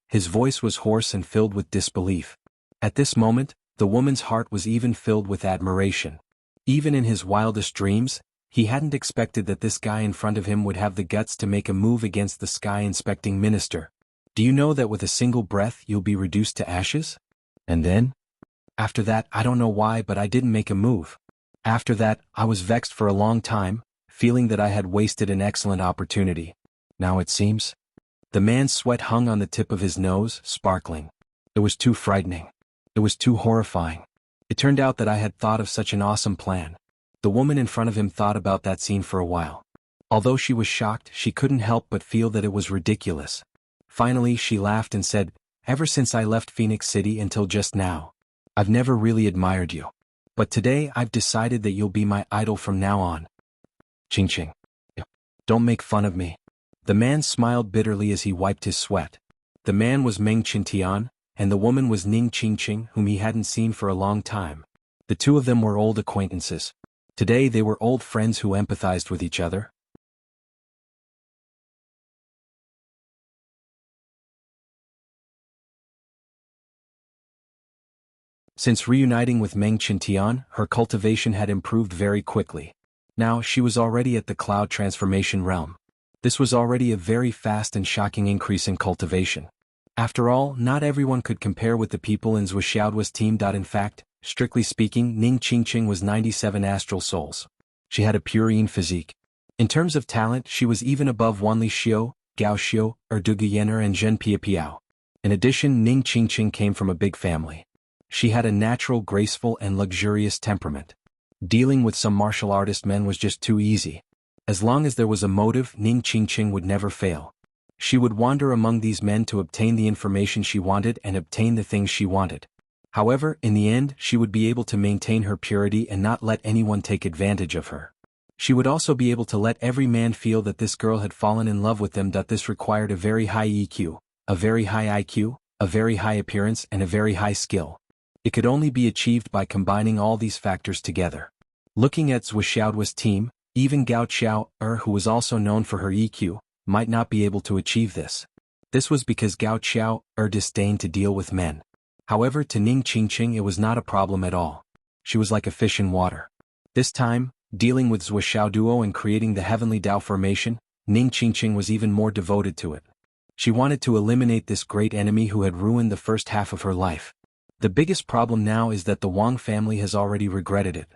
His voice was hoarse and filled with disbelief. At this moment, the woman's heart was even filled with admiration. Even in his wildest dreams, he hadn't expected that this guy in front of him would have the guts to make a move against the Sky Inspecting Minister. Do you know that with a single breath you'll be reduced to ashes? And then? After that, I don't know why, but I didn't make a move. After that, I was vexed for a long time, feeling that I had wasted an excellent opportunity. Now it seems. The man's sweat hung on the tip of his nose, sparkling. It was too frightening. It was too horrifying. It turned out that I had thought of such an awesome plan. The woman in front of him thought about that scene for a while. Although she was shocked, she couldn't help but feel that it was ridiculous. Finally, she laughed and said, Ever since I left Phoenix City until just now, I've never really admired you. But today I've decided that you'll be my idol from now on. Ching. Don't make fun of me. The man smiled bitterly as he wiped his sweat. The man was Meng Qintian, and the woman was Ning Qingqing, whom he hadn't seen for a long time. The two of them were old acquaintances. Today they were old friends who empathized with each other. Since reuniting with Meng Qintian, her cultivation had improved very quickly. Now she was already at the cloud transformation realm. This was already a very fast and shocking increase in cultivation. After all, not everyone could compare with the people in Zhuo's team. In fact, strictly speaking, Ning Qingqing was 97 astral souls. She had a purine physique. In terms of talent, she was even above Wanli Xiu, Gao Xiu, Erdu Yener and Zhen Piapiao. In addition, Ning Qingqing came from a big family. She had a natural, graceful and luxurious temperament. Dealing with some martial artist men was just too easy. As long as there was a motive, Ning Qingqing would never fail. She would wander among these men to obtain the information she wanted and obtain the things she wanted. However, in the end, she would be able to maintain her purity and not let anyone take advantage of her. She would also be able to let every man feel that this girl had fallen in love with them. This required a very high EQ, a very high IQ, a very high appearance and a very high skill. It could only be achieved by combining all these factors together. Looking at Zhou Xiaoduo's team, even Gao Xiao, who was also known for her EQ, might not be able to achieve this. This was because Gao Xiao, disdained to deal with men. However, to Ning Qingqing it was not a problem at all. She was like a fish in water. This time, dealing with Zhou Xiaoduo and creating the Heavenly Dao formation, Ning Qingqing was even more devoted to it. She wanted to eliminate this great enemy who had ruined the first half of her life. The biggest problem now is that the Wang family has already regretted it.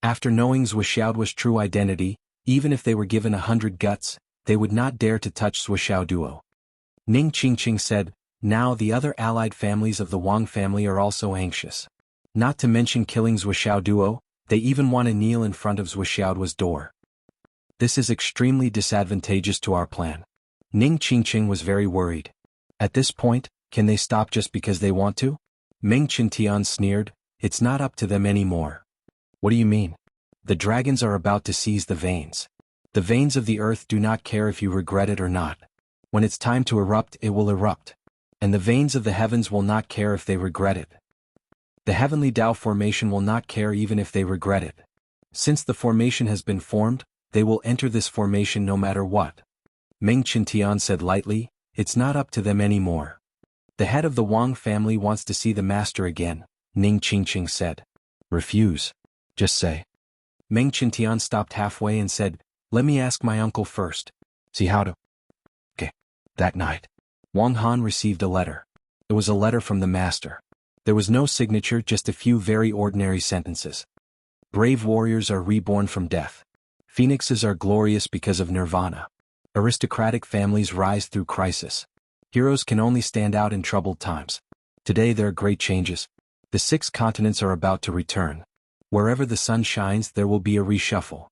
After knowing Zhou Xiaoduo's true identity, even if they were given 100 guts, they would not dare to touch Zhou Xiaoduo. Ning Qingqing said, now the other allied families of the Wang family are also anxious. Not to mention killing Zhou Xiaoduo, they even want to kneel in front of Zhou Xiaoduo's door. This is extremely disadvantageous to our plan. Ning Qingqing was very worried. At this point, can they stop just because they want to? Meng Qintian sneered, it's not up to them anymore. What do you mean? The dragons are about to seize the veins. The veins of the earth do not care if you regret it or not. When it's time to erupt, it will erupt. And the veins of the heavens will not care if they regret it. The Heavenly Dao formation will not care even if they regret it. Since the formation has been formed, they will enter this formation no matter what. Meng Qintian said lightly, it's not up to them anymore. The head of the Wang family wants to see the master again, Ning Qingqing said. Refuse. Just say. Meng Qintian stopped halfway and said, let me ask my uncle first. See how to. Okay. That night, Wang Han received a letter. It was a letter from the master. There was no signature, just a few very ordinary sentences. Brave warriors are reborn from death. Phoenixes are glorious because of nirvana. Aristocratic families rise through crisis. Heroes can only stand out in troubled times. Today there are great changes. The 6 continents are about to return. Wherever the sun shines there will be a reshuffle.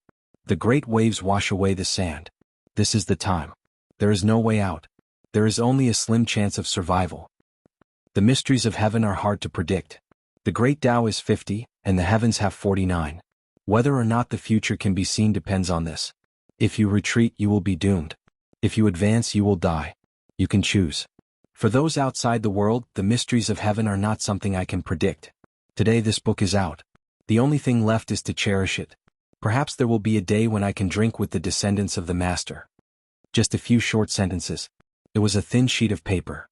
The great waves wash away the sand. This is the time. There is no way out. There is only a slim chance of survival. The mysteries of heaven are hard to predict. The great Tao is 50, and the heavens have 49. Whether or not the future can be seen depends on this. If you retreat, you will be doomed. If you advance, you will die. You can choose. For those outside the world, the mysteries of heaven are not something I can predict. Today this book is out. The only thing left is to cherish it. Perhaps there will be a day when I can drink with the descendants of the master. Just a few short sentences. It was a thin sheet of paper.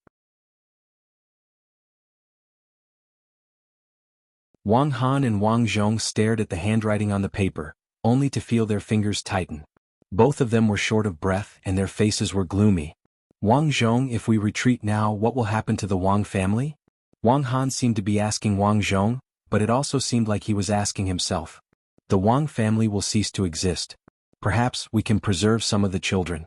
Wang Han and Wang Zhong stared at the handwriting on the paper, only to feel their fingers tighten. Both of them were short of breath and their faces were gloomy. Wang Zhong, if we retreat now, what will happen to the Wang family? Wang Han seemed to be asking Wang Zhong, but it also seemed like he was asking himself. The Wang family will cease to exist. Perhaps we can preserve some of the children.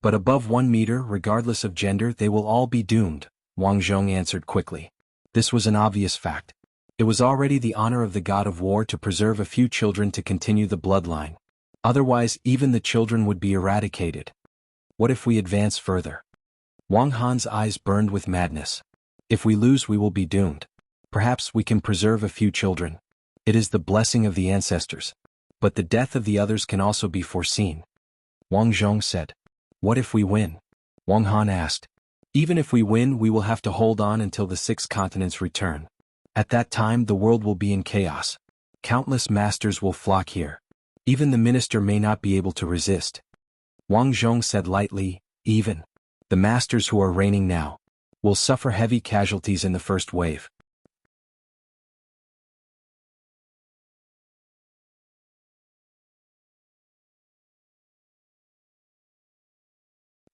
But above 1 meter, regardless of gender, they will all be doomed, Wang Zhong answered quickly. This was an obvious fact. It was already the honor of the god of war to preserve a few children to continue the bloodline. Otherwise, even the children would be eradicated. What if we advance further? Wang Han's eyes burned with madness. If we lose, we will be doomed. Perhaps we can preserve a few children. It is the blessing of the ancestors. But the death of the others can also be foreseen. Wang Zhong said. What if we win? Wang Han asked. Even if we win, we will have to hold on until the 6 continents return. At that time, the world will be in chaos. Countless masters will flock here. Even the minister may not be able to resist. Wang Zhong said lightly, even the masters who are reigning now will suffer heavy casualties in the first wave.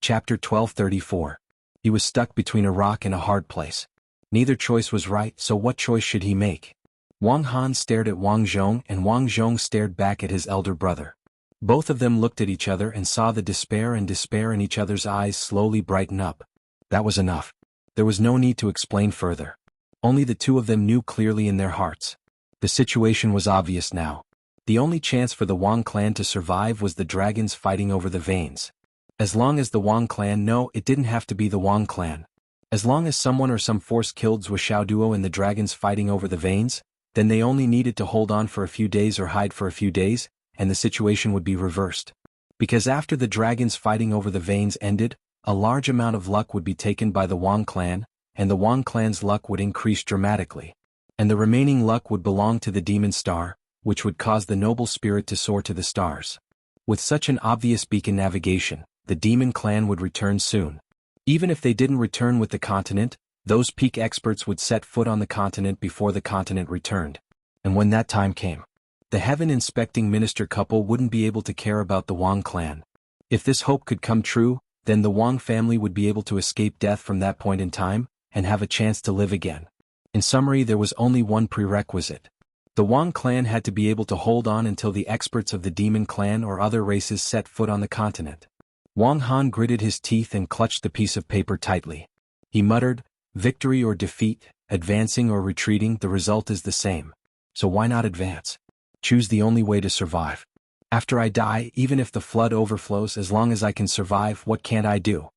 Chapter 1234. He was stuck between a rock and a hard place. Neither choice was right, so what choice should he make? Wang Han stared at Wang Zhong and Wang Zhong stared back at his elder brother. Both of them looked at each other and saw the despair in each other's eyes slowly brighten up. That was enough. There was no need to explain further. Only the two of them knew clearly in their hearts. The situation was obvious now. The only chance for the Wang clan to survive was the dragons fighting over the veins. As long as the Wang clan, no, it didn't have to be the Wang clan. As long as someone or some force killed Zhuo Duo and the dragons fighting over the veins, then they only needed to hold on for a few days or hide for a few days, and the situation would be reversed. Because after the dragons fighting over the veins ended, a large amount of luck would be taken by the Wang clan, and the Wang clan's luck would increase dramatically. And the remaining luck would belong to the demon star, which would cause the noble spirit to soar to the stars. With such an obvious beacon navigation, the demon clan would return soon. Even if they didn't return with the continent, those peak experts would set foot on the continent before the continent returned. And when that time came, the heaven-inspecting minister couple wouldn't be able to care about the Wang clan. If this hope could come true, then the Wang family would be able to escape death from that point in time, and have a chance to live again. In summary, there was only one prerequisite. The Wang clan had to be able to hold on until the experts of the demon clan or other races set foot on the continent. Wang Han gritted his teeth and clutched the piece of paper tightly. He muttered, "Victory or defeat, advancing or retreating, the result is the same. So why not advance? Choose the only way to survive. After I die, even if the flood overflows, as long as I can survive, what can't I do?"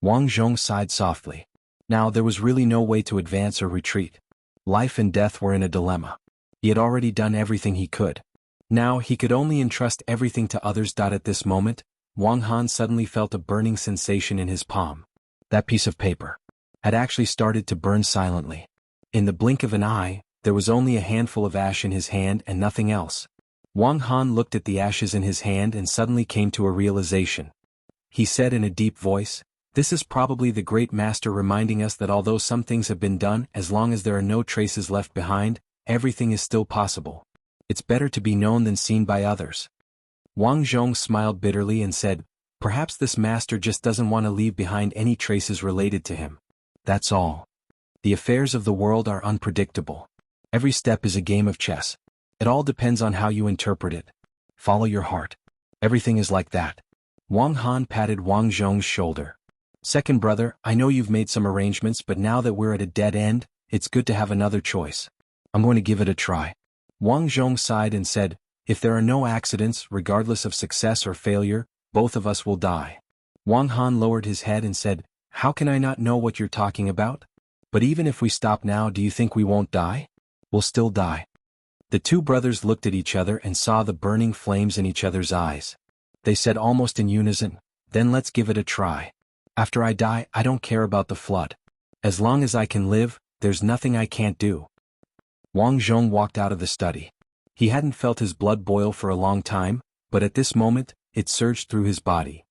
Wang Zhong sighed softly. Now there was really no way to advance or retreat. Life and death were in a dilemma. He had already done everything he could. Now he could only entrust everything to others. At this moment, Wang Han suddenly felt a burning sensation in his palm. That piece of paper had actually started to burn silently. In the blink of an eye, there was only a handful of ash in his hand and nothing else. Wang Han looked at the ashes in his hand and suddenly came to a realization. He said in a deep voice, "This is probably the great master reminding us that although some things have been done, as long as there are no traces left behind, everything is still possible. It's better to be known than seen by others." Wang Zhong smiled bitterly and said, "Perhaps this master just doesn't want to leave behind any traces related to him. That's all. The affairs of the world are unpredictable. Every step is a game of chess. It all depends on how you interpret it. Follow your heart. Everything is like that." Wang Han patted Wang Zhong's shoulder. "Second brother, I know you've made some arrangements, but now that we're at a dead end, it's good to have another choice. I'm going to give it a try." Wang Zhong sighed and said, "If there are no accidents, regardless of success or failure, both of us will die." Wang Han lowered his head and said, "How can I not know what you're talking about? But even if we stop now, do you think we won't die? We'll still die." The two brothers looked at each other and saw the burning flames in each other's eyes. They said almost in unison, "Then let's give it a try. After I die, I don't care about the flood. As long as I can live, there's nothing I can't do." Wang Zhong walked out of the study. He hadn't felt his blood boil for a long time, but at this moment, it surged through his body.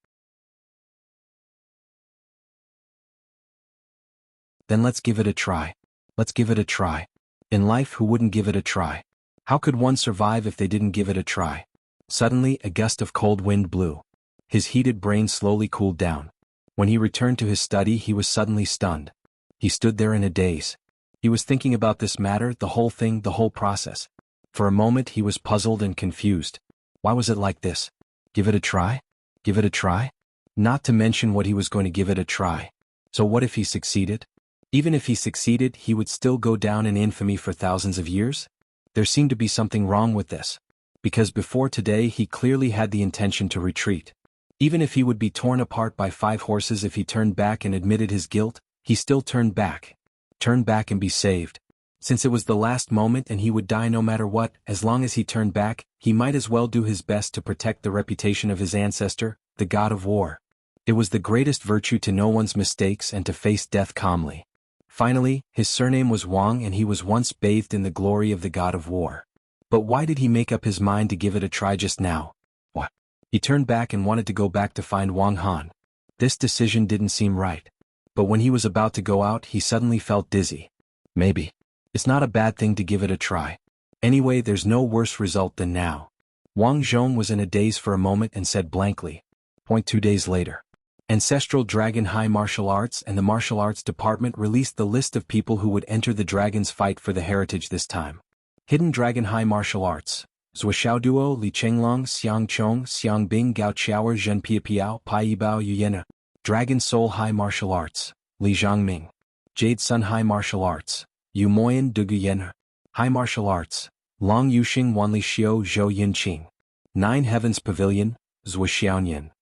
"Then let's give it a try. Let's give it a try. In life, who wouldn't give it a try? How could one survive if they didn't give it a try?" Suddenly, a gust of cold wind blew. His heated brain slowly cooled down. When he returned to his study, he was suddenly stunned. He stood there in a daze. He was thinking about this matter, the whole thing, the whole process. For a moment he was puzzled and confused. Why was it like this? Give it a try? Give it a try? Not to mention what he was going to give it a try. So what if he succeeded? Even if he succeeded, he would still go down in infamy for thousands of years? There seemed to be something wrong with this. Because before today he clearly had the intention to retreat. Even if he would be torn apart by 5 horses if he turned back and admitted his guilt, he still turned back. Turn back and be saved. Since it was the last moment and he would die no matter what, as long as he turned back, he might as well do his best to protect the reputation of his ancestor, the god of war. It was the greatest virtue to know one's mistakes and to face death calmly. Finally, his surname was Wang and he was once bathed in the glory of the god of war. But why did he make up his mind to give it a try just now? What? He turned back and wanted to go back to find Wang Han. This decision didn't seem right. But when he was about to go out, he suddenly felt dizzy. Maybe. It's not a bad thing to give it a try. Anyway, there's no worse result than now. Wang Zhong was in a daze for a moment and said blankly. 2 days later. Ancestral Dragon High Martial Arts and the Martial Arts Department released the list of people who would enter the Dragon's fight for the heritage this time. Hidden Dragon High Martial Arts. Zhuo Duo, Li Chenglong, Xiang Chong, Xiang Bing, Gao Qiaoer, Zhen Piapiao, Pai Yibao, Yuyena. Dragon Soul High Martial Arts. Li Zhangming. Jade Sun High Martial Arts. Yu Moyan de Guyena. High Martial Arts. Long Yuxing Wanli Xiao Zhou Yinqing. 9 Heavens Pavilion, Zhuxiaoyan.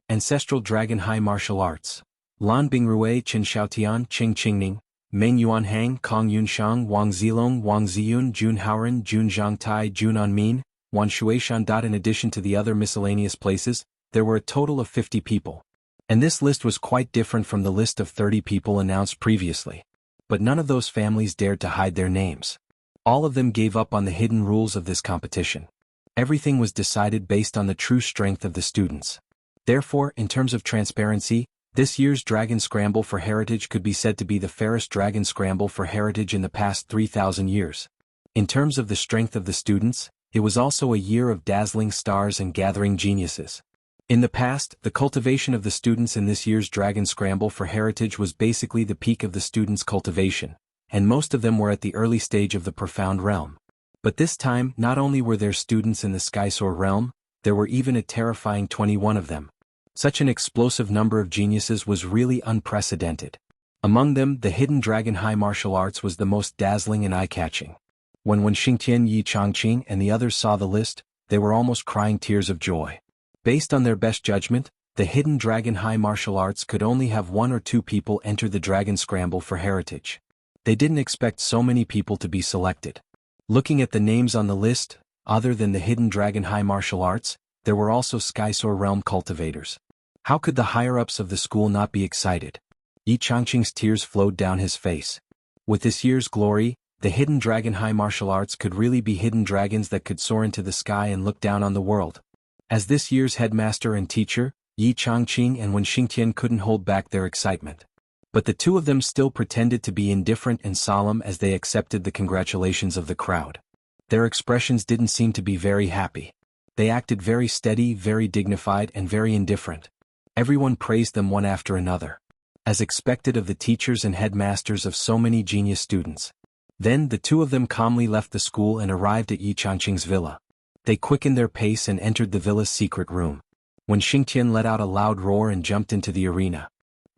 Ancestral Dragon High Martial Arts. Lan Bingrui Qin Xiaotian Qing Qingning, Meng Yuanhang Kong Yunshang Wang Zilong Wang Ziyun Jun Haoran Jun Zhangtai Jun Anmin, Wan Shuishan. In addition to the other miscellaneous places, there were a total of 50 people. And this list was quite different from the list of 30 people announced previously. But none of those families dared to hide their names. All of them gave up on the hidden rules of this competition. Everything was decided based on the true strength of the students. Therefore, in terms of transparency, this year's Dragon Scramble for Heritage could be said to be the fairest Dragon Scramble for Heritage in the past 3,000 years. In terms of the strength of the students, it was also a year of dazzling stars and gathering geniuses. In the past, the cultivation of the students in this year's Dragon Scramble for Heritage was basically the peak of the students' cultivation, and most of them were at the early stage of the Profound Realm. But this time, not only were there students in the Skysoar realm, there were even a terrifying 21 of them. Such an explosive number of geniuses was really unprecedented. Among them, the hidden Dragon High Martial Arts was the most dazzling and eye-catching. When Xingtian Yi Changqing and the others saw the list, they were almost crying tears of joy. Based on their best judgment, the hidden Dragon High Martial Arts could only have 1 or 2 people enter the Dragon Scramble for Heritage. They didn't expect so many people to be selected. Looking at the names on the list, other than the hidden Dragon High Martial Arts, there were also Skysoar Realm cultivators. How could the higher-ups of the school not be excited? Yi Changqing's tears flowed down his face. With this year's glory, the hidden Dragon High Martial Arts could really be hidden dragons that could soar into the sky and look down on the world. As this year's headmaster and teacher, Yi Changqing and Wen Xingtian couldn't hold back their excitement. But the two of them still pretended to be indifferent and solemn as they accepted the congratulations of the crowd. Their expressions didn't seem to be very happy. They acted very steady, very dignified, and very indifferent. Everyone praised them one after another, as expected of the teachers and headmasters of so many genius students. Then the two of them calmly left the school and arrived at Yi Changqing's villa. They quickened their pace and entered the villa's secret room. When Xingtian let out a loud roar and jumped into the arena.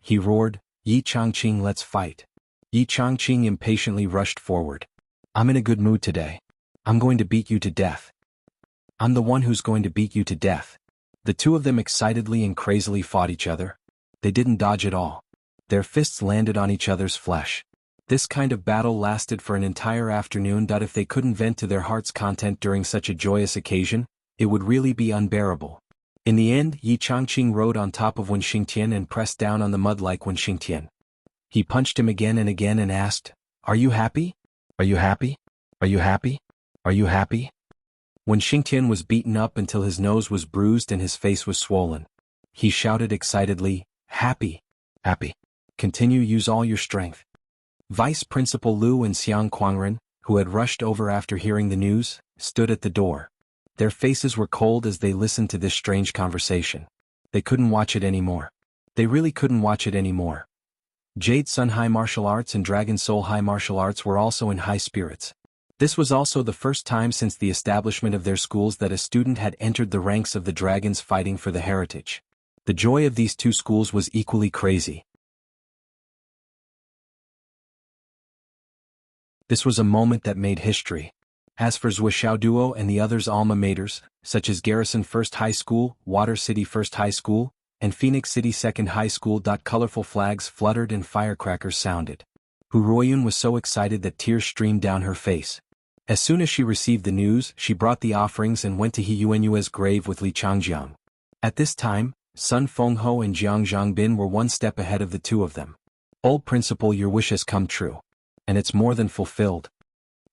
He roared, "Yi Changqing, let's fight." Yi Changqing impatiently rushed forward. "I'm in a good mood today. I'm going to beat you to death. I'm the one who's going to beat you to death." The two of them excitedly and crazily fought each other. They didn't dodge at all. Their fists landed on each other's flesh. This kind of battle lasted for an entire afternoon. If they couldn't vent to their heart's content during such a joyous occasion, it would really be unbearable. In the end, Yi Changqing rode on top of Wen Xingtian and pressed down on the mud like Wen Xingtian. He punched him again and asked, "Are you happy? Are you happy? Are you happy? Are you happy?" Wen Xingtian was beaten up until his nose was bruised and his face was swollen. He shouted excitedly, "Happy! Happy! Continue, use all your strength." Vice Principal Lu and Xiang Quangren, who had rushed over after hearing the news, stood at the door. Their faces were cold as they listened to this strange conversation. They couldn't watch it anymore. They really couldn't watch it anymore. Jade Sun High Martial Arts and Dragon Soul High Martial Arts were also in high spirits. This was also the first time since the establishment of their schools that a student had entered the ranks of the dragons fighting for the heritage. The joy of these two schools was equally crazy. This was a moment that made history. As for Zhuxiao Duo and the others' alma maters, such as Garrison First High School, Water City First High School, and Phoenix City Second High School, colorful flags fluttered and firecrackers sounded. Hu Ruoyun was so excited that tears streamed down her face. As soon as she received the news, she brought the offerings and went to He Yuanyue's grave with Li Changjiang. At this time, Sun Fengho and Jiang Zhangbin were one step ahead of the two of them. "Old principal, your wish has come true. And it's more than fulfilled."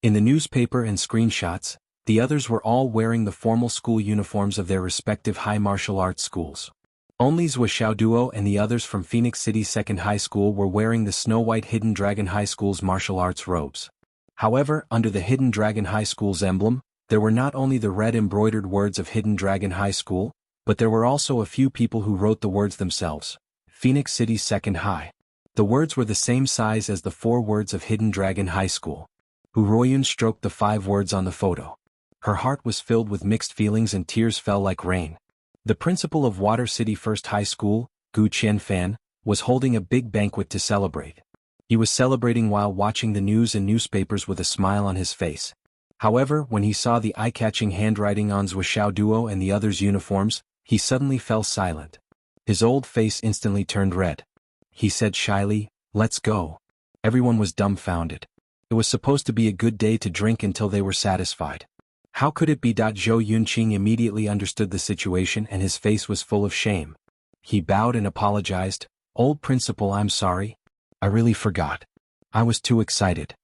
In the newspaper and screenshots, the others were all wearing the formal school uniforms of their respective high martial arts schools. Only Zhuxiao Duo and the others from Phoenix City Second High School were wearing the Snow White Hidden Dragon High School's martial arts robes. However, under the Hidden Dragon High School's emblem, there were not only the red embroidered words of Hidden Dragon High School, but there were also a few people who wrote the words themselves. Phoenix City Second High. The words were the same size as the 4 words of Hidden Dragon High School. Hu Ruoyun stroked the 5 words on the photo. Her heart was filled with mixed feelings and tears fell like rain. The principal of Water City First High School, Gu Qianfan, was holding a big banquet to celebrate. He was celebrating while watching the news and newspapers with a smile on his face. However, when he saw the eye-catching handwriting on Zhuo Duo and the others' uniforms, he suddenly fell silent. His old face instantly turned red. He said shyly, "Let's go." Everyone was dumbfounded. It was supposed to be a good day to drink until they were satisfied. How could it be? Zhou Yunqing immediately understood the situation and his face was full of shame. He bowed and apologized. "Old principal, I'm sorry. I really forgot. I was too excited."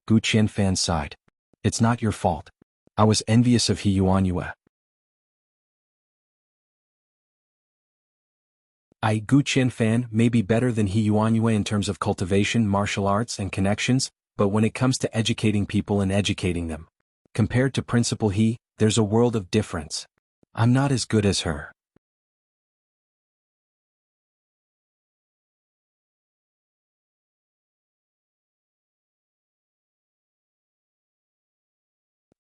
Gu Qianfan sighed. "It's not your fault. I was envious of He Yuanyue." Gu Qianfan may be better than He Yuanyue in terms of cultivation, martial arts and connections, but when it comes to educating people and educating them, compared to Principal He, there's a world of difference. I'm not as good as her.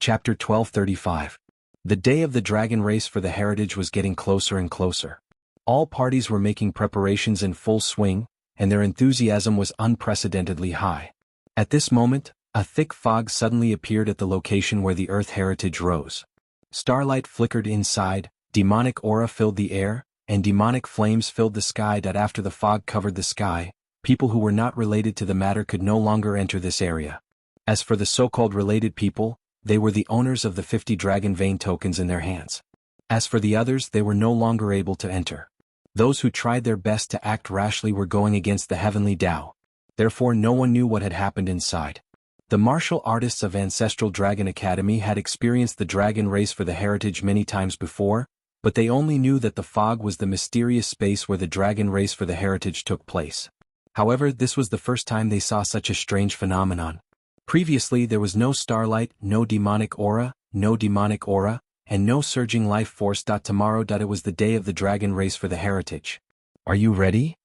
Chapter 1235. The day of the dragon race for the heritage was getting closer and closer. All parties were making preparations in full swing, and their enthusiasm was unprecedentedly high. At this moment, a thick fog suddenly appeared at the location where the Earth heritage rose. Starlight flickered inside, demonic aura filled the air, and demonic flames filled the sky. After the fog covered the sky, people who were not related to the matter could no longer enter this area. As for the so-called related people, they were the owners of the 50 dragon vein tokens in their hands. As for the others, they were no longer able to enter. Those who tried their best to act rashly were going against the heavenly Tao. Therefore no one knew what had happened inside. The martial artists of Ancestral Dragon Academy had experienced the dragon race for the heritage many times before, but they only knew that the fog was the mysterious space where the dragon race for the heritage took place. However, this was the first time they saw such a strange phenomenon. Previously there was no starlight, no demonic aura, and no surging life force. Tomorrow it was the day of the dragon race for the heritage. Are you ready?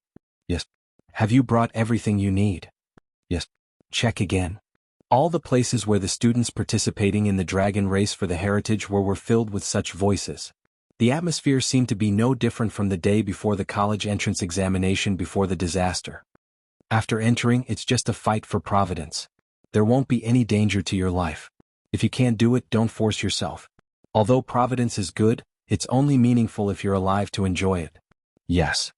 Yes. Have you brought everything you need? Yes. Check again. All the places where the students participating in the dragon race for the heritage were filled with such voices. The atmosphere seemed to be no different from the day before the college entrance examination before the disaster. After entering, it's just a fight for providence. There won't be any danger to your life. If you can't do it, don't force yourself. Although providence is good, it's only meaningful if you're alive to enjoy it. Yes.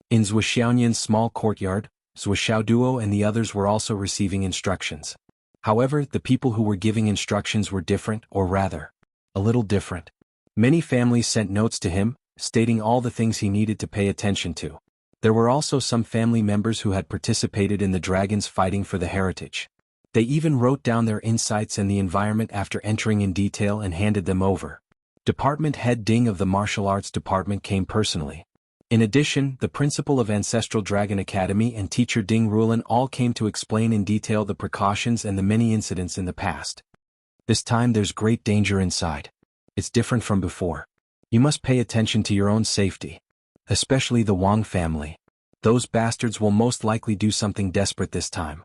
In Zhuoxiaonian's small courtyard, Zhuo Duo and the others were also receiving instructions. However, the people who were giving instructions were different, or rather, a little different. Many families sent notes to him, stating all the things he needed to pay attention to. There were also some family members who had participated in the dragons fighting for the heritage. They even wrote down their insights and the environment after entering in detail and handed them over. Department Head Ding of the Martial Arts Department came personally. In addition, the principal of Ancestral Dragon Academy and teacher Ding Rulan all came to explain in detail the precautions and the many incidents in the past. This time there's great danger inside. It's different from before. You must pay attention to your own safety. Especially the Wang family. Those bastards will most likely do something desperate this time.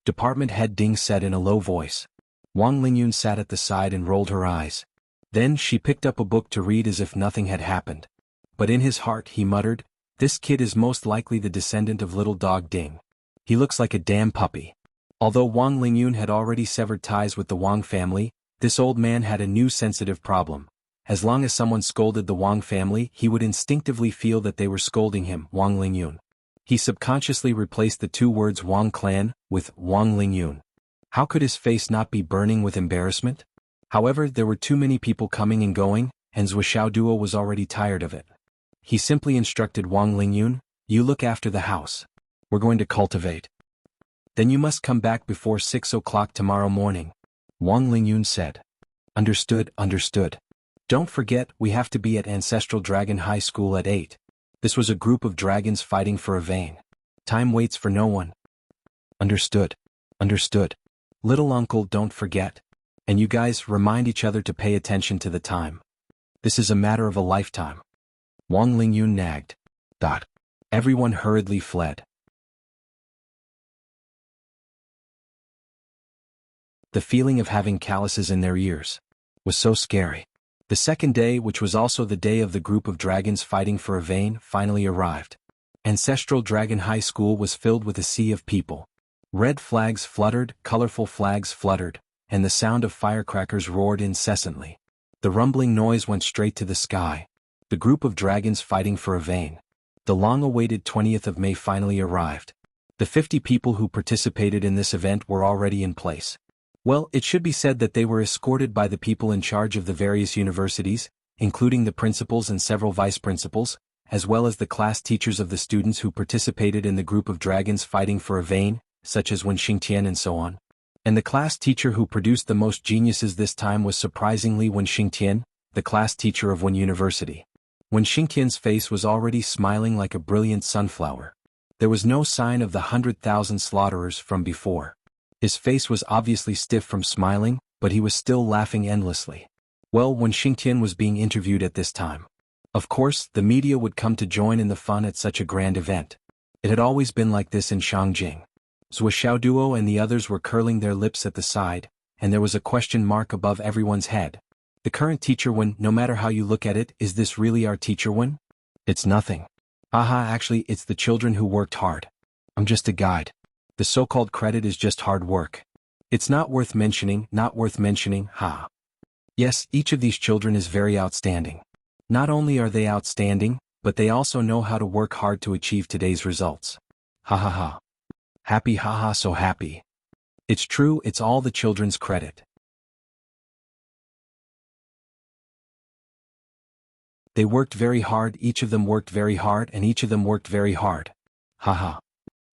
Department Head Ding said in a low voice. Wang Lingyun sat at the side and rolled her eyes. Then she picked up a book to read as if nothing had happened. But in his heart he muttered, "This kid is most likely the descendant of little dog Ding. He looks like a damn puppy." Although Wang Lingyun had already severed ties with the Wang family, this old man had a new sensitive problem. As long as someone scolded the Wang family, he would instinctively feel that they were scolding him, Wang Lingyun. He subconsciously replaced the two words Wang clan with Wang Lingyun. How could his face not be burning with embarrassment? However, there were too many people coming and going, and Zhuo Duo was already tired of it. He simply instructed Wang Lingyun, "You look after the house. We're going to cultivate. Then you must come back before 6 o'clock tomorrow morning." Wang Lingyun said. Understood, understood. Don't forget, we have to be at Ancestral Dragon High School at 8. This was a group of dragons fighting for a vein. Time waits for no one. Understood. Understood. Little uncle, don't forget. And you guys, remind each other to pay attention to the time. This is a matter of a lifetime. Wang Lingyun nagged. Everyone hurriedly fled. The feeling of having calluses in their ears was so scary. The second day, which was also the day of the group of dragons fighting for a vein, finally arrived. Ancestral Dragon High School was filled with a sea of people. Red flags fluttered, colorful flags fluttered, and the sound of firecrackers roared incessantly. The rumbling noise went straight to the sky. The group of dragons fighting for a vein. The long-awaited 20th of May finally arrived. The 50 people who participated in this event were already in place. Well, it should be said that they were escorted by the people in charge of the various universities, including the principals and several vice principals, as well as the class teachers of the students who participated in the group of dragons fighting for a vein, such as Wen Xingtian and so on. And the class teacher who produced the most geniuses this time was surprisingly Wen Xingtian, the class teacher of Wen University. Wen Xingtian's face was already smiling like a brilliant sunflower. There was no sign of the 100,000 slaughterers from before. His face was obviously stiff from smiling, but he was still laughing endlessly. Well, Wen Xingtian was being interviewed at this time. Of course, the media would come to join in the fun at such a grand event. It had always been like this in Shangjing. Zhou Xiaoduo and the others were curling their lips at the side, and there was a question mark above everyone's head. The current teacher Wen, no matter how you look at it, is this really our teacher Wen? It's nothing. Haha, actually it's the children who worked hard. I'm just a guide. The so-called credit is just hard work. It's not worth mentioning, ha. Yes, each of these children is very outstanding. Not only are they outstanding, but they also know how to work hard to achieve today's results. Ha ha ha. Happy haha, so happy. It's true, it's all the children's credit. They worked very hard, each of them worked very hard, and each of them worked very hard. Haha.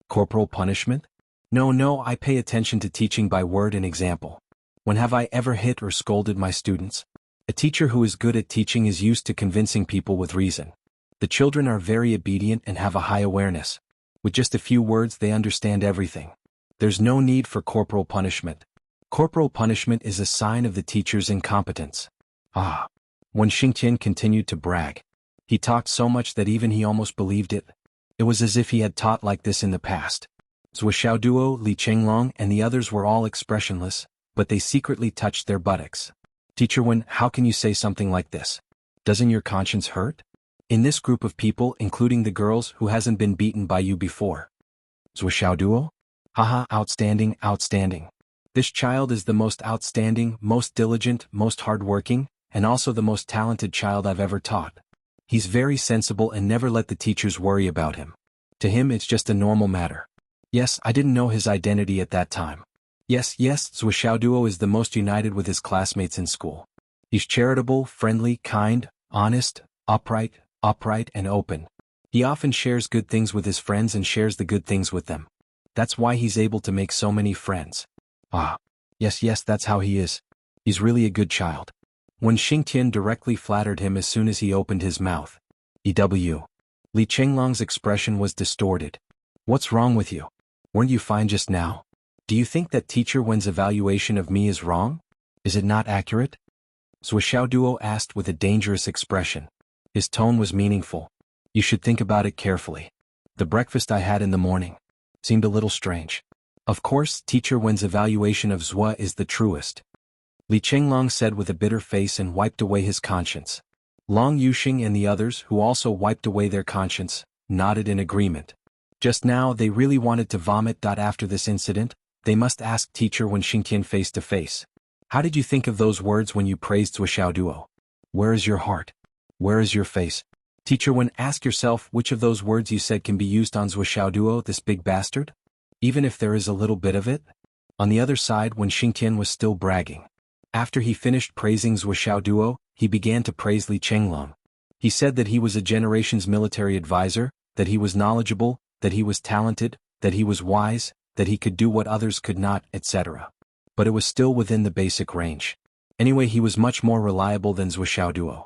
Corporal punishment? No, I pay attention to teaching by word and example. When have I ever hit or scolded my students? A teacher who is good at teaching is used to convincing people with reason. The children are very obedient and have a high awareness. With just a few words they understand everything. There's no need for corporal punishment. Corporal punishment is a sign of the teacher's incompetence. Ah. Wen Xingtian continued to brag. He talked so much that even he almost believed it. It was as if he had taught like this in the past. Zhou Xiaoduo, Li Chenglong, and the others were all expressionless, but they secretly touched their buttocks. Teacher Wen, how can you say something like this? Doesn't your conscience hurt? In this group of people, including the girls, who hasn't been beaten by you before? Zhou Xiaoduo? Haha, outstanding. This child is the most outstanding, most diligent, most hardworking, and also the most talented child I've ever taught. He's very sensible and never let the teachers worry about him. To him it's just a normal matter. Yes, I didn't know his identity at that time. Yes, Zhou Xiaoduo is the most united with his classmates in school. He's charitable, friendly, kind, honest, upright, and open. He often shares good things with his friends and shares the good things with them. That's why he's able to make so many friends. Ah. Yes, that's how he is. He's really a good child. Wen Xingtian directly flattered him as soon as he opened his mouth. EW. Li Chenglong's expression was distorted. What's wrong with you? Weren't you fine just now? Do you think that teacher Wen's evaluation of me is wrong? Is it not accurate? Zhou Xiaoduo asked with a dangerous expression. His tone was meaningful. You should think about it carefully. The breakfast I had in the morning seemed a little strange. Of course, teacher Wen's evaluation of Zhua is the truest. Li Chenglong said with a bitter face and wiped away his conscience. Long Yuxing and the others, who also wiped away their conscience, nodded in agreement. Just now they really wanted to vomit. After this incident, they must ask teacher Wen Xingtian face to face. How did you think of those words when you praised Zhou Xiaoduo? Where is your heart? Where is your face? Teacher Wen, ask yourself which of those words you said can be used on Zhou Xiaoduo, this big bastard? Even if there is a little bit of it? On the other side, Wen Xingtian was still bragging. After he finished praising Zhou Xiaoduo, he began to praise Li Chenglong. He said that he was a generation's military advisor, that he was knowledgeable, that he was talented, that he was wise, that he could do what others could not, etc. But it was still within the basic range. Anyway, he was much more reliable than Zhou Xiaoduo.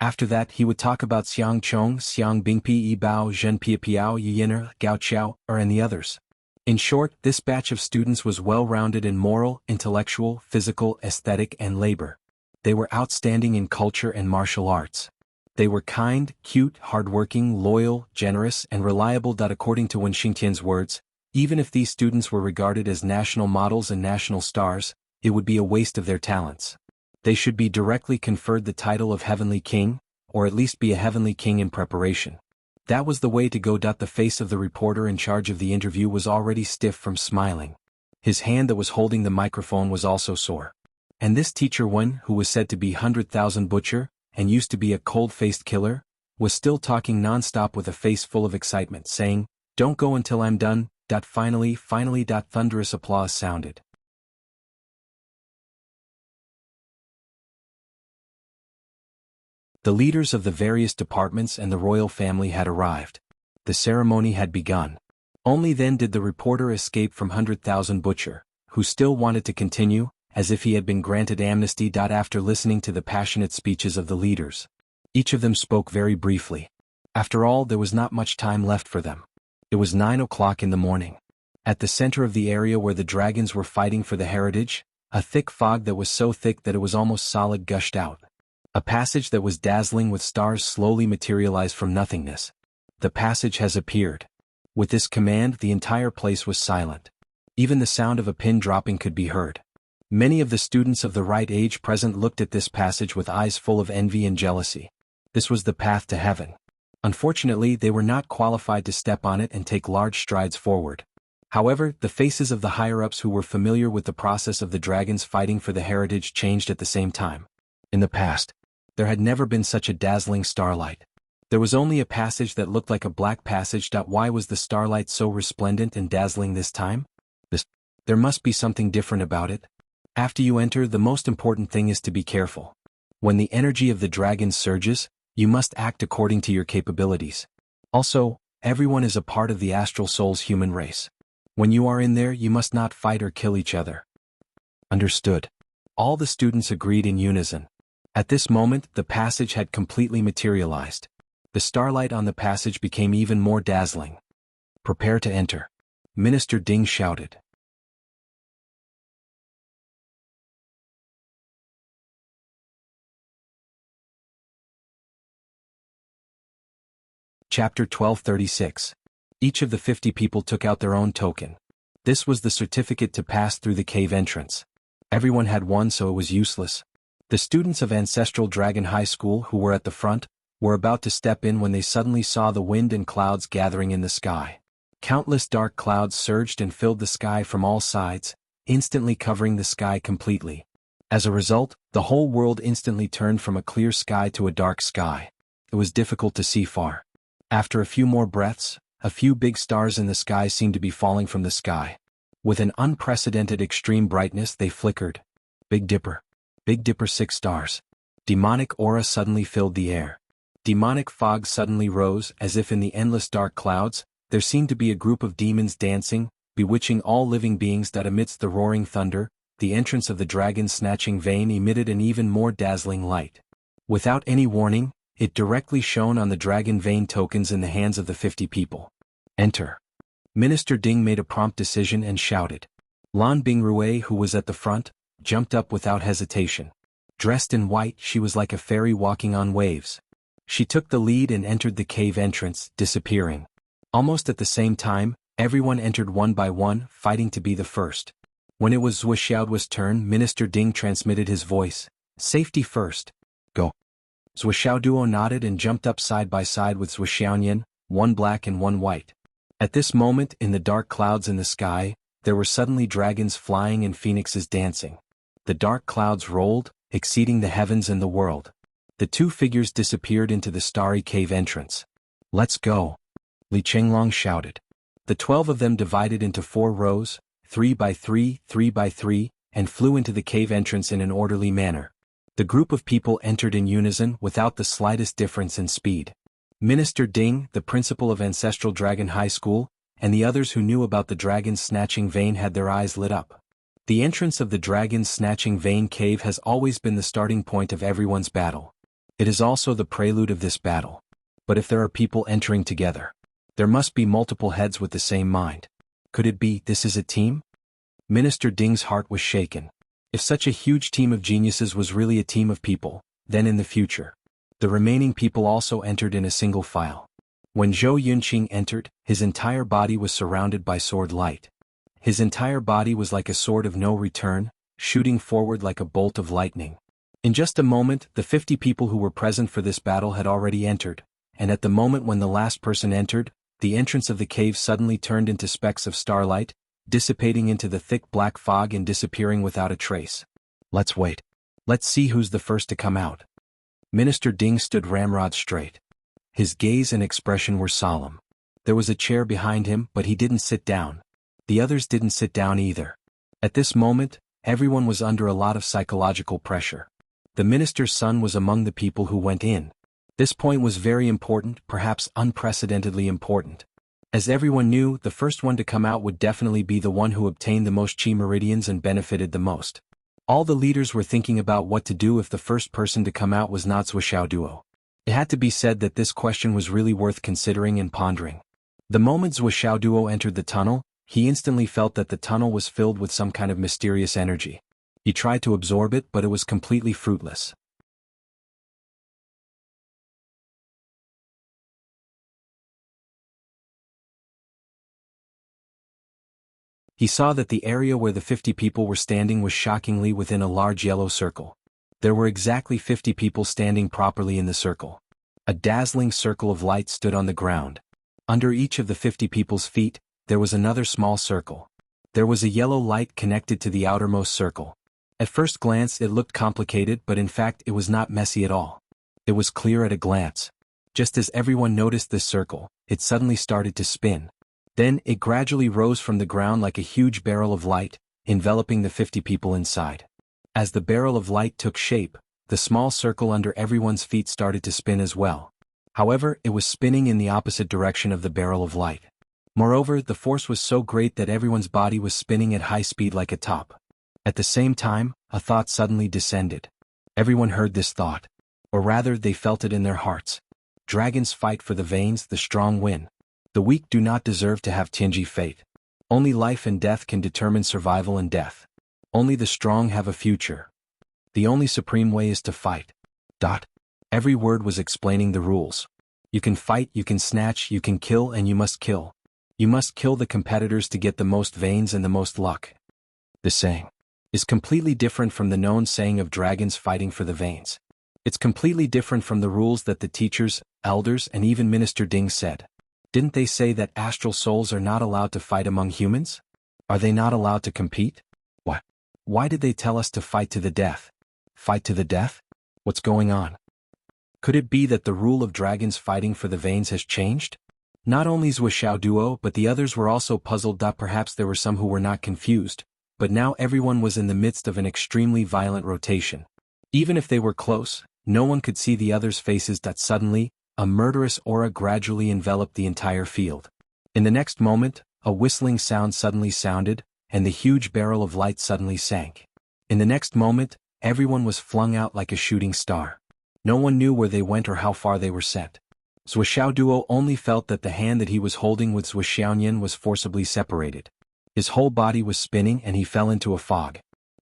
After that, he would talk about Xiang Chong, Xiang Bingpi, Yi Bao, Zhen Piapiao, Yi Yin'er, Gao Qiao, and the others. In short, this batch of students was well-rounded in moral, intellectual, physical, aesthetic, and labor. They were outstanding in culture and martial arts. They were kind, cute, hardworking, loyal, generous, and reliable. According to Wen Xingtian's words, even if these students were regarded as national models and national stars, it would be a waste of their talents. They should be directly conferred the title of Heavenly King, or at least be a Heavenly King in preparation. That was the way to go. The face of the reporter in charge of the interview was already stiff from smiling. His hand that was holding the microphone was also sore. And this teacher Wen, who was said to be 100,000 butcher, and used to be a cold-faced killer, was still talking non-stop with a face full of excitement, saying, "Don't go until I'm done." Finally, thunderous applause sounded. The leaders of the various departments and the royal family had arrived. The ceremony had begun. Only then did the reporter escape from 100,000 butcher, who still wanted to continue, as if he had been granted amnesty. After listening to the passionate speeches of the leaders, each of them spoke very briefly. After all, there was not much time left for them. It was 9 o'clock in the morning. At the center of the area where the dragons were fighting for the heritage, a thick fog that was so thick that it was almost solid gushed out. A passage that was dazzling with stars slowly materialized from nothingness. The passage has appeared. With this command, the entire place was silent. Even the sound of a pin dropping could be heard. Many of the students of the right age present looked at this passage with eyes full of envy and jealousy. This was the path to heaven. Unfortunately, they were not qualified to step on it and take large strides forward. However, the faces of the higher-ups who were familiar with the process of the dragons fighting for the heritage changed at the same time. In the past, there had never been such a dazzling starlight. There was only a passage that looked like a black passage. Why was the starlight so resplendent and dazzling this time? There must be something different about it. After you enter, the most important thing is to be careful. When the energy of the dragons surges, you must act according to your capabilities. Also, everyone is a part of the astral soul's human race. When you are in there, you must not fight or kill each other. Understood. All the students agreed in unison. At this moment, the passage had completely materialized. The starlight on the passage became even more dazzling. Prepare to enter. Minister Ding shouted. Chapter 1236. Each of the 50 people took out their own token. This was the certificate to pass through the cave entrance. Everyone had one, so it was useless. The students of Ancestral Dragon High School who were at the front were about to step in when they suddenly saw the wind and clouds gathering in the sky. Countless dark clouds surged and filled the sky from all sides, instantly covering the sky completely. As a result, the whole world instantly turned from a clear sky to a dark sky. It was difficult to see far. After a few more breaths, a few big stars in the sky seemed to be falling from the sky. With an unprecedented extreme brightness, they flickered. Big Dipper. Big Dipper, 6 stars. Demonic aura suddenly filled the air. Demonic fog suddenly rose, as if in the endless dark clouds, there seemed to be a group of demons dancing, bewitching all living beings. Amidst the roaring thunder, the entrance of the dragon's snatching vein emitted an even more dazzling light. Without any warning, it directly shone on the dragon vein tokens in the hands of the 50 people. Enter. Minister Ding made a prompt decision and shouted. Lan Bingrue, who was at the front, jumped up without hesitation. Dressed in white, she was like a fairy walking on waves. She took the lead and entered the cave entrance, disappearing. Almost at the same time, everyone entered one by one, fighting to be the first. When it was Zhuo Xiaoduo's turn, Minister Ding transmitted his voice. Safety first. Go. Zhuo Xiaoduo nodded and jumped up side by side with Zhuo Xiaoyan, one black and one white. At this moment, in the dark clouds in the sky, there were suddenly dragons flying and phoenixes dancing. The dark clouds rolled, exceeding the heavens and the world. The 2 figures disappeared into the starry cave entrance. Let's go. Li Chenglong shouted. The 12 of them divided into 4 rows, 3 by 3, 3 by 3, and flew into the cave entrance in an orderly manner. The group of people entered in unison without the slightest difference in speed. Minister Ding, the principal of Ancestral Dragon High School, and the others who knew about the dragon's snatching vein had their eyes lit up. The entrance of the dragon's snatching vein cave has always been the starting point of everyone's battle. It is also the prelude of this battle. But if there are people entering together, there must be multiple heads with the same mind. Could it be this is a team? Minister Ding's heart was shaken. If such a huge team of geniuses was really a team of people, then in the future, the remaining people also entered in a single file. When Zhou Yunqing entered, his entire body was surrounded by sword light. His entire body was like a sword of no return, shooting forward like a bolt of lightning. In just a moment, the 50 people who were present for this battle had already entered, and at the moment when the last person entered, the entrance of the cave suddenly turned into specks of starlight, dissipating into the thick black fog and disappearing without a trace. Let's wait. Let's see who's the first to come out. Minister Ding stood ramrod straight. His gaze and expression were solemn. There was a chair behind him, but he didn't sit down. The others didn't sit down either. At this moment, everyone was under a lot of psychological pressure. The minister's son was among the people who went in. This point was very important, perhaps unprecedentedly important. As everyone knew, the first one to come out would definitely be the one who obtained the most chi meridians and benefited the most. All the leaders were thinking about what to do if the first person to come out was not Zuoxiao Duo. It had to be said that this question was really worth considering and pondering. The moment Zuoxiao Duo entered the tunnel, he instantly felt that the tunnel was filled with some kind of mysterious energy. He tried to absorb it, but it was completely fruitless. He saw that the area where the 50 people were standing was shockingly within a large yellow circle. There were exactly 50 people standing properly in the circle. A dazzling circle of light stood on the ground. Under each of the 50 people's feet, there was another small circle. There was a yellow light connected to the outermost circle. At first glance it looked complicated, but in fact it was not messy at all. It was clear at a glance. Just as everyone noticed this circle, it suddenly started to spin. Then it gradually rose from the ground like a huge barrel of light, enveloping the 50 people inside. As the barrel of light took shape, the small circle under everyone's feet started to spin as well. However, it was spinning in the opposite direction of the barrel of light. Moreover, the force was so great that everyone's body was spinning at high speed like a top. At the same time, a thought suddenly descended. Everyone heard this thought. Or rather, they felt it in their hearts. Dragons fight for the veins, the strong win. The weak do not deserve to have Tianji fate. Only life and death can determine survival and death. Only the strong have a future. The only supreme way is to fight. Every word was explaining the rules. You can fight, you can snatch, you can kill, and you must kill. You must kill the competitors to get the most veins and the most luck. The saying is completely different from the known saying of dragons fighting for the veins. It's completely different from the rules that the teachers, elders, and even Minister Ding said. Didn't they say that astral souls are not allowed to fight among humans? Are they not allowed to compete? What? Why did they tell us to fight to the death? Fight to the death? What's going on? Could it be that the rule of dragons fighting for the veins has changed? Not only Zuoxiao Duo, but the others were also puzzled. Perhaps there were some who were not confused, but now everyone was in the midst of an extremely violent rotation. Even if they were close, no one could see the others' faces. Suddenly, a murderous aura gradually enveloped the entire field. In the next moment, a whistling sound suddenly sounded, and the huge barrel of light suddenly sank. In the next moment, everyone was flung out like a shooting star. No one knew where they went or how far they were sent. Zuoxiao Duo only felt that the hand that he was holding with Zuoxiaonian was forcibly separated. His whole body was spinning and he fell into a fog.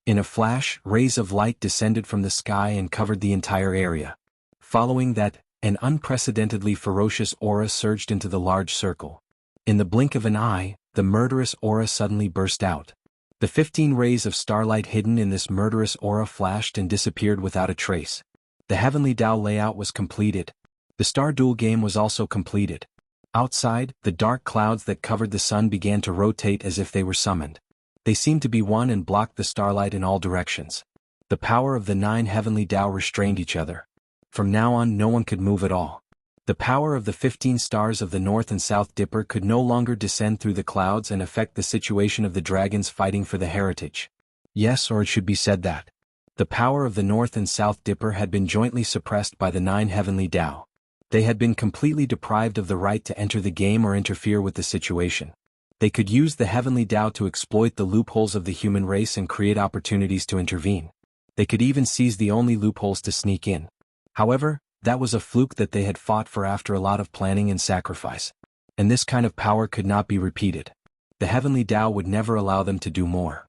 In a flash, rays of light descended from the sky and covered the entire area. Following that, an unprecedentedly ferocious aura surged into the large circle. In the blink of an eye, the murderous aura suddenly burst out. The 15 rays of starlight hidden in this murderous aura flashed and disappeared without a trace. The heavenly Dao layout was completed. The star duel game was also completed. Outside, the dark clouds that covered the sun began to rotate as if they were summoned. They seemed to be one and blocked the starlight in all directions. The power of the 9 heavenly Dao restrained each other. From now on, no one could move at all. The power of the 15 stars of the North and South Dipper could no longer descend through the clouds and affect the situation of the dragons fighting for the heritage. Yes, or it should be said that the power of the North and South Dipper had been jointly suppressed by the 9 heavenly Dao. They had been completely deprived of the right to enter the game or interfere with the situation. They could use the heavenly Dao to exploit the loopholes of the human race and create opportunities to intervene. They could even seize the only loopholes to sneak in. However, that was a fluke that they had fought for after a lot of planning and sacrifice. And this kind of power could not be repeated. The heavenly Dao would never allow them to do more.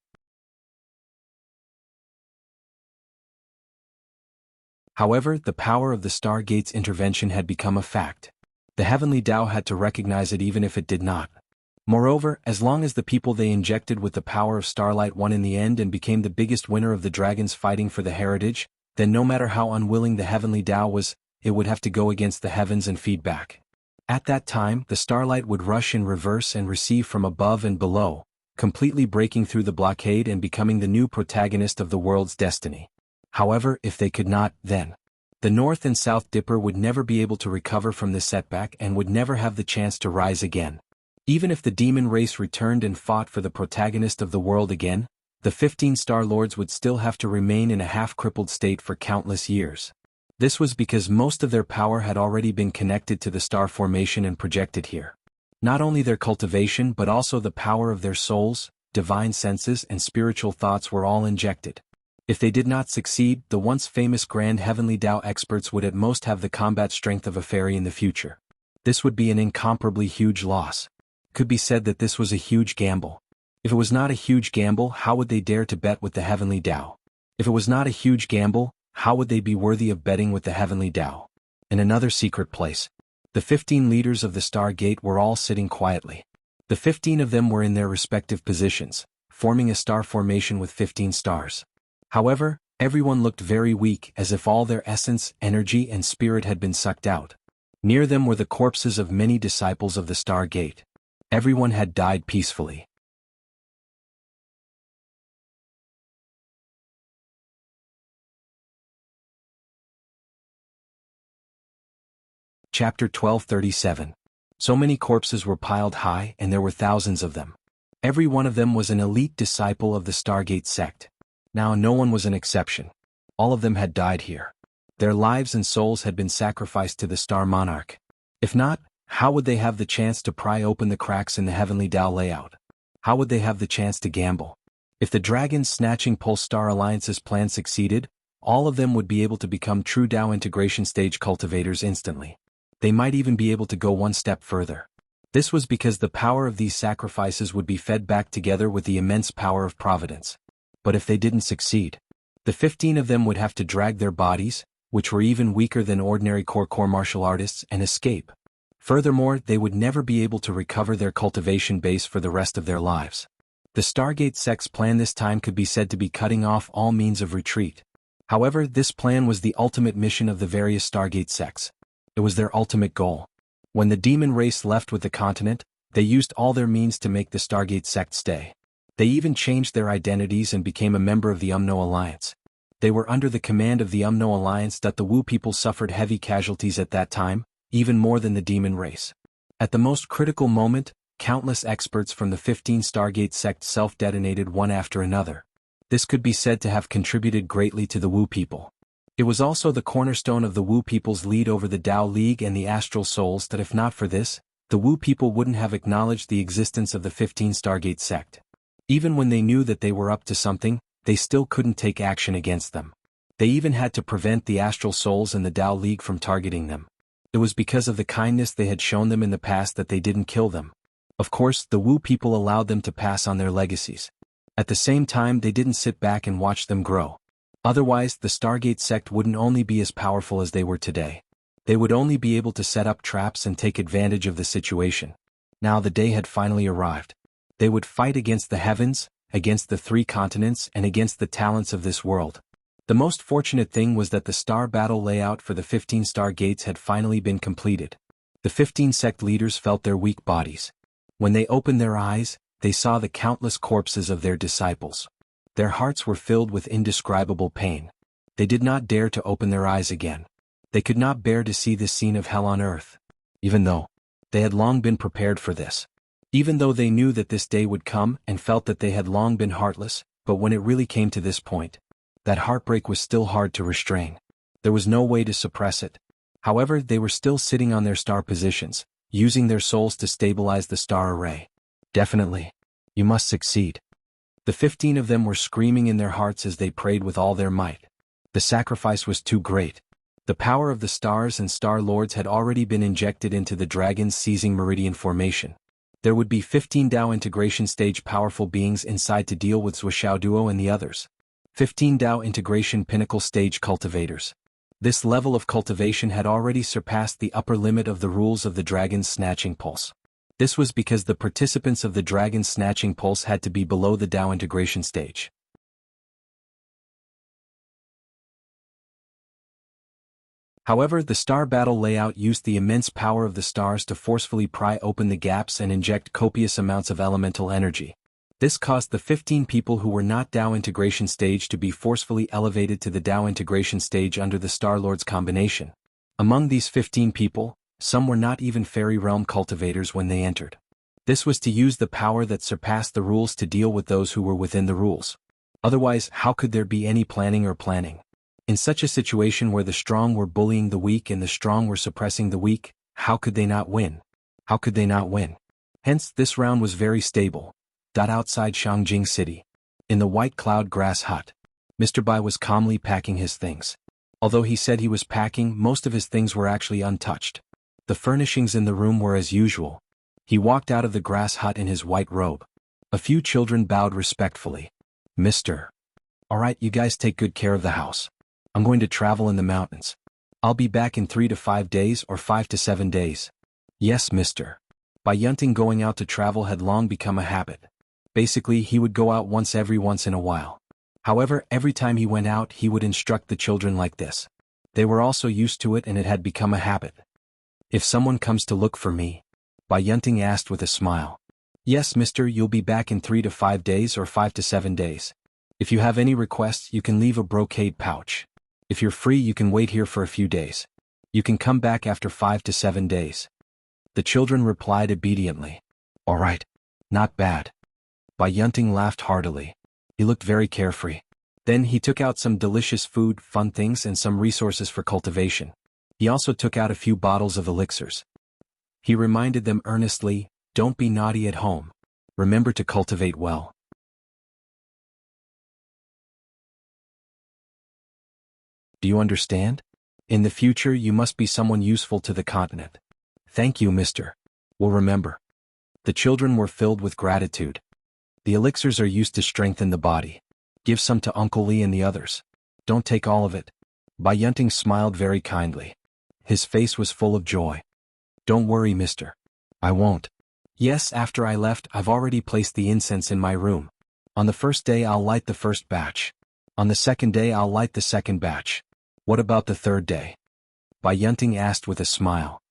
However, the power of the Stargate's intervention had become a fact. The heavenly Dao had to recognize it even if it did not. Moreover, as long as the people they injected with the power of Starlight won in the end and became the biggest winner of the dragons fighting for the heritage, then no matter how unwilling the heavenly Dao was, it would have to go against the heavens and feed back. At that time, the starlight would rush in reverse and receive from above and below, completely breaking through the blockade and becoming the new protagonist of the world's destiny. However, if they could not, then the North and South Dipper would never be able to recover from this setback and would never have the chance to rise again. Even if the demon race returned and fought for the protagonist of the world again, the 15 Star Lords would still have to remain in a half-crippled state for countless years. This was because most of their power had already been connected to the star formation and projected here. Not only their cultivation but also the power of their souls, divine senses and spiritual thoughts were all injected. If they did not succeed, the once famous Grand Heavenly Tao experts would at most have the combat strength of a fairy in the future. This would be an incomparably huge loss. Could be said that this was a huge gamble. If it was not a huge gamble, how would they dare to bet with the Heavenly Tao? If it was not a huge gamble, how would they be worthy of betting with the Heavenly Tao? In another secret place, the 15 leaders of the Star Gate were all sitting quietly. The 15 of them were in their respective positions, forming a star formation with 15 stars. However, everyone looked very weak, as if all their essence, energy and spirit had been sucked out. Near them were the corpses of many disciples of the Star Gate. Everyone had died peacefully. Chapter 1237. So many corpses were piled high, and there were thousands of them. Every one of them was an elite disciple of the Stargate sect. Now no one was an exception. All of them had died here. Their lives and souls had been sacrificed to the Star Monarch. If not, how would they have the chance to pry open the cracks in the Heavenly Tao layout? How would they have the chance to gamble? If the Dragon Snatching Pulse Star Alliance's plan succeeded, all of them would be able to become true Tao integration stage cultivators instantly. They might even be able to go one step further. This was because the power of these sacrifices would be fed back together with the immense power of Providence. But if they didn't succeed, the 15 of them would have to drag their bodies, which were even weaker than ordinary core martial artists, and escape. Furthermore, they would never be able to recover their cultivation base for the rest of their lives. The Stargate sect's plan this time could be said to be cutting off all means of retreat. However, this plan was the ultimate mission of the various Stargate sects. It was their ultimate goal. When the demon race left with the continent, they used all their means to make the Stargate sect stay. They even changed their identities and became a member of the Umno Alliance. They were under the command of the Umno Alliance that the Wu people suffered heavy casualties at that time, even more than the demon race. At the most critical moment, countless experts from the 15 Stargate sect self-detonated one after another. This could be said to have contributed greatly to the Wu people. It was also the cornerstone of the Wu people's lead over the Tao League and the Astral Souls that if not for this, the Wu people wouldn't have acknowledged the existence of the 15 Stargate sect. Even when they knew that they were up to something, they still couldn't take action against them. They even had to prevent the Astral Souls and the Tao League from targeting them. It was because of the kindness they had shown them in the past that they didn't kill them. Of course, the Wu people allowed them to pass on their legacies. At the same time, they didn't sit back and watch them grow. Otherwise, the Stargate sect wouldn't only be as powerful as they were today. They would only be able to set up traps and take advantage of the situation. Now the day had finally arrived. They would fight against the heavens, against the 3 continents and against the talents of this world. The most fortunate thing was that the star battle layout for the 15 Stargates had finally been completed. The 15 sect leaders felt their weak bodies. When they opened their eyes, they saw the countless corpses of their disciples. Their hearts were filled with indescribable pain. They did not dare to open their eyes again. They could not bear to see this scene of hell on earth. Even though they had long been prepared for this. Even though they knew that this day would come and felt that they had long been heartless, but when it really came to this point, that heartbreak was still hard to restrain. There was no way to suppress it. However, they were still sitting on their star positions, using their souls to stabilize the star array. Definitely. You must succeed. The 15 of them were screaming in their hearts as they prayed with all their might. The sacrifice was too great. The power of the stars and star lords had already been injected into the dragon's seizing meridian formation. There would be 15 Tao integration stage powerful beings inside to deal with Zuoxiao Duo and the others. 15 Tao integration pinnacle stage cultivators. This level of cultivation had already surpassed the upper limit of the rules of the dragon's snatching pulse. This was because the participants of the dragon's snatching pulse had to be below the Tao integration stage. However, the star battle layout used the immense power of the stars to forcefully pry open the gaps and inject copious amounts of elemental energy. This caused the 15 people who were not Dao integration stage to be forcefully elevated to the Dao integration stage under the Star Lord's combination. Among these 15 people, some were not even fairy realm cultivators when they entered. This was to use the power that surpassed the rules to deal with those who were within the rules. Otherwise, how could there be any planning? In such a situation where the strong were bullying the weak and the strong were suppressing the weak, how could they not win? Hence, this round was very stable. Outside Shangjing City, in the White Cloud Grass Hut, Mr. Bai was calmly packing his things. Although he said he was packing, most of his things were actually untouched. The furnishings in the room were as usual. He walked out of the grass hut in his white robe. A few children bowed respectfully. Mr. Alright, you guys take good care of the house. I'm going to travel in the mountains. I'll be back in 3 to 5 days or 5 to 7 days. Yes, Mr. Bai Yunting going out to travel had long become a habit. Basically, he would go out once in a while. However, every time he went out, he would instruct the children like this. They were also used to it and it had become a habit. If someone comes to look for me, Bai Yunting asked with a smile. Yes, mister, you'll be back in 3 to 5 days or 5 to 7 days. If you have any requests, you can leave a brocade pouch. If you're free, you can wait here for a few days. You can come back after 5 to 7 days. The children replied obediently. All right. Not bad. Bai Yunting laughed heartily. He looked very carefree. Then he took out some delicious food, fun things and some resources for cultivation. He also took out a few bottles of elixirs. He reminded them earnestly, don't be naughty at home. Remember to cultivate well. Do you understand? In the future you must be someone useful to the continent. Thank you, mister. We'll remember. The children were filled with gratitude. The elixirs are used to strengthen the body. Give some to Uncle Lee and the others. Don't take all of it. Bai Yunting smiled very kindly. His face was full of joy. Don't worry, mister. I won't. Yes, after I left, I've already placed the incense in my room. On the first day I'll light the first batch. On the second day I'll light the second batch. What about the third day? Bai Yunting asked with a smile.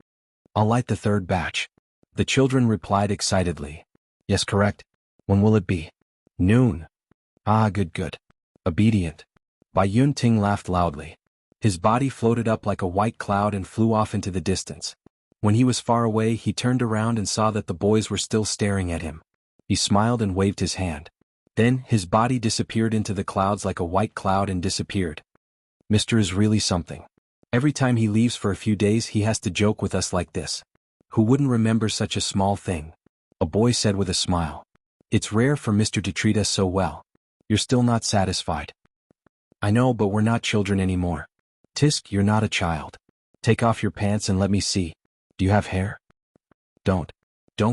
I'll light the third batch. The children replied excitedly. Yes, correct. When will it be? Noon. Ah, good. Obedient. Bai Yunting laughed loudly. His body floated up like a white cloud and flew off into the distance. When he was far away, he turned around and saw that the boys were still staring at him. He smiled and waved his hand. Then, his body disappeared into the clouds like a white cloud and disappeared. Mr. is really something. Every time he leaves for a few days he has to joke with us like this. Who wouldn't remember such a small thing? A boy said with a smile. It's rare for Mr. to treat us so well. You're still not satisfied. I know, but we're not children anymore. Tisk, you're not a child. Take off your pants and let me see. Do you have hair? Don't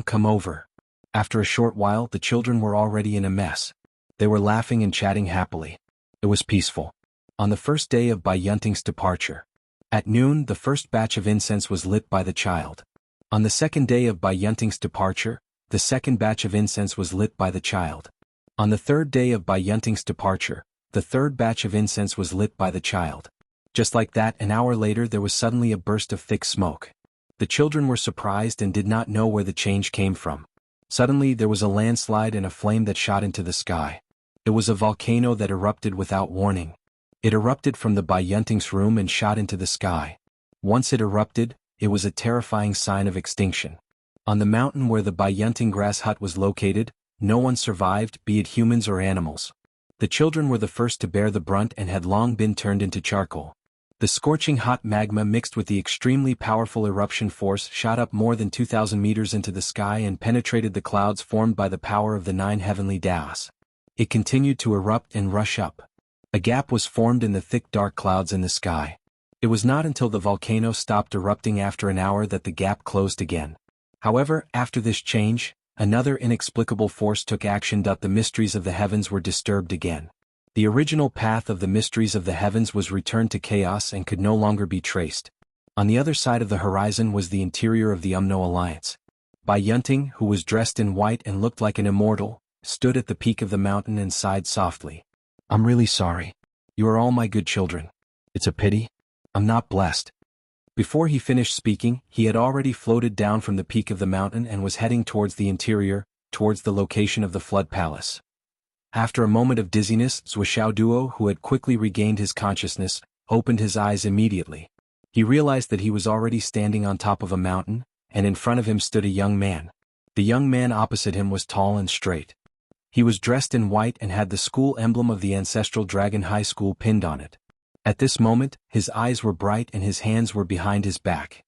come over. After a short while, the children were already in a mess. They were laughing and chatting happily. It was peaceful. On the first day of Bai Yunting's departure, at noon, the first batch of incense was lit by the child. On the second day of Bai Yunting's departure, the second batch of incense was lit by the child. On the third day of Bai Yunting's departure, the third batch of incense was lit by the child. Just like that, an hour later there was suddenly a burst of thick smoke. The children were surprised and did not know where the change came from. Suddenly there was a landslide and a flame that shot into the sky. It was a volcano that erupted without warning. It erupted from the Bai Yunting's room and shot into the sky. Once it erupted, it was a terrifying sign of extinction. On the mountain where the Bai Yunting grass hut was located, no one survived, be it humans or animals. The children were the first to bear the brunt and had long been turned into charcoal. The scorching hot magma mixed with the extremely powerful eruption force shot up more than 2,000 meters into the sky and penetrated the clouds formed by the power of the 9 heavenly Taoists. It continued to erupt and rush up. A gap was formed in the thick dark clouds in the sky. It was not until the volcano stopped erupting after an hour that the gap closed again. However, after this change, another inexplicable force took action. The mysteries of the heavens were disturbed again. The original path of the mysteries of the heavens was returned to chaos and could no longer be traced. On the other side of the horizon was the interior of the Umno Alliance. Bai Yunting, who was dressed in white and looked like an immortal, stood at the peak of the mountain and sighed softly. I'm really sorry. You are all my good children. It's a pity. I'm not blessed. Before he finished speaking, he had already floated down from the peak of the mountain and was heading towards the interior, towards the location of the Flood Palace. After a moment of dizziness, Duo, who had quickly regained his consciousness, opened his eyes immediately. He realized that he was already standing on top of a mountain, and in front of him stood a young man. The young man opposite him was tall and straight. He was dressed in white and had the school emblem of the ancestral Dragon High School pinned on it. At this moment, his eyes were bright and his hands were behind his back.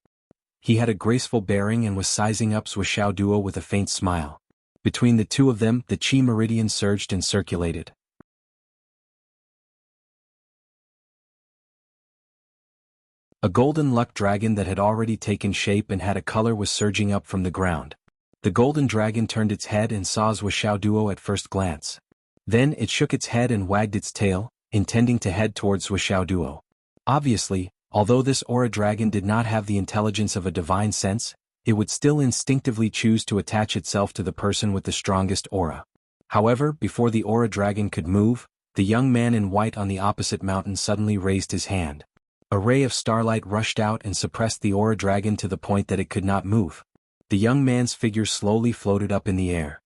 He had a graceful bearing and was sizing up Duo with a faint smile. Between the two of them, the chi meridian surged and circulated. A golden luck dragon that had already taken shape and had a color was surging up from the ground. The golden dragon turned its head and saw Duo at first glance. Then it shook its head and wagged its tail, intending to head towards Duo. Obviously, although this aura dragon did not have the intelligence of a divine sense, it would still instinctively choose to attach itself to the person with the strongest aura. However, before the aura dragon could move, the young man in white on the opposite mountain suddenly raised his hand. A ray of starlight rushed out and suppressed the aura dragon to the point that it could not move. The young man's figure slowly floated up in the air.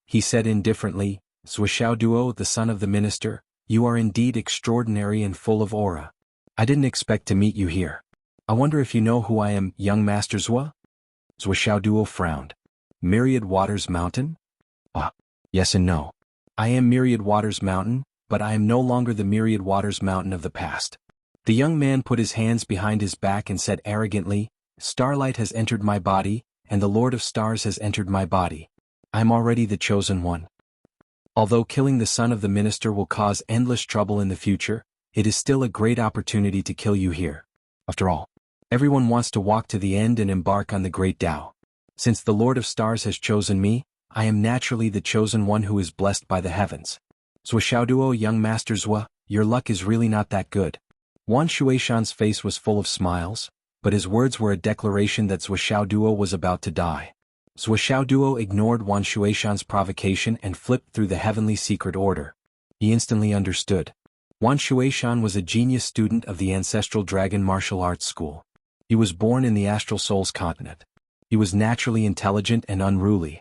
He said indifferently, Duo, the son of the minister, you are indeed extraordinary and full of aura. I didn't expect to meet you here. I wonder if you know who I am, young Master Zhua? Duo frowned. Myriad Waters Mountain? Yes and no. I am Myriad Waters Mountain, but I am no longer the Myriad Waters Mountain of the past. The young man put his hands behind his back and said arrogantly, Starlight has entered my body, and the Lord of Stars has entered my body. I am already the chosen one. Although killing the son of the minister will cause endless trouble in the future, it is still a great opportunity to kill you here. After all, everyone wants to walk to the end and embark on the great Tao. Since the Lord of Stars has chosen me, I am naturally the chosen one who is blessed by the heavens. Duo, young Master Zhua, your luck is really not that good. Wan Shuishan's face was full of smiles, but his words were a declaration that Duo was about to die. Duo ignored Wan Shuishan's provocation and flipped through the heavenly secret order. He instantly understood. Wan Shuishan was a genius student of the ancestral dragon martial arts school. He was born in the Astral Souls continent. He was naturally intelligent and unruly.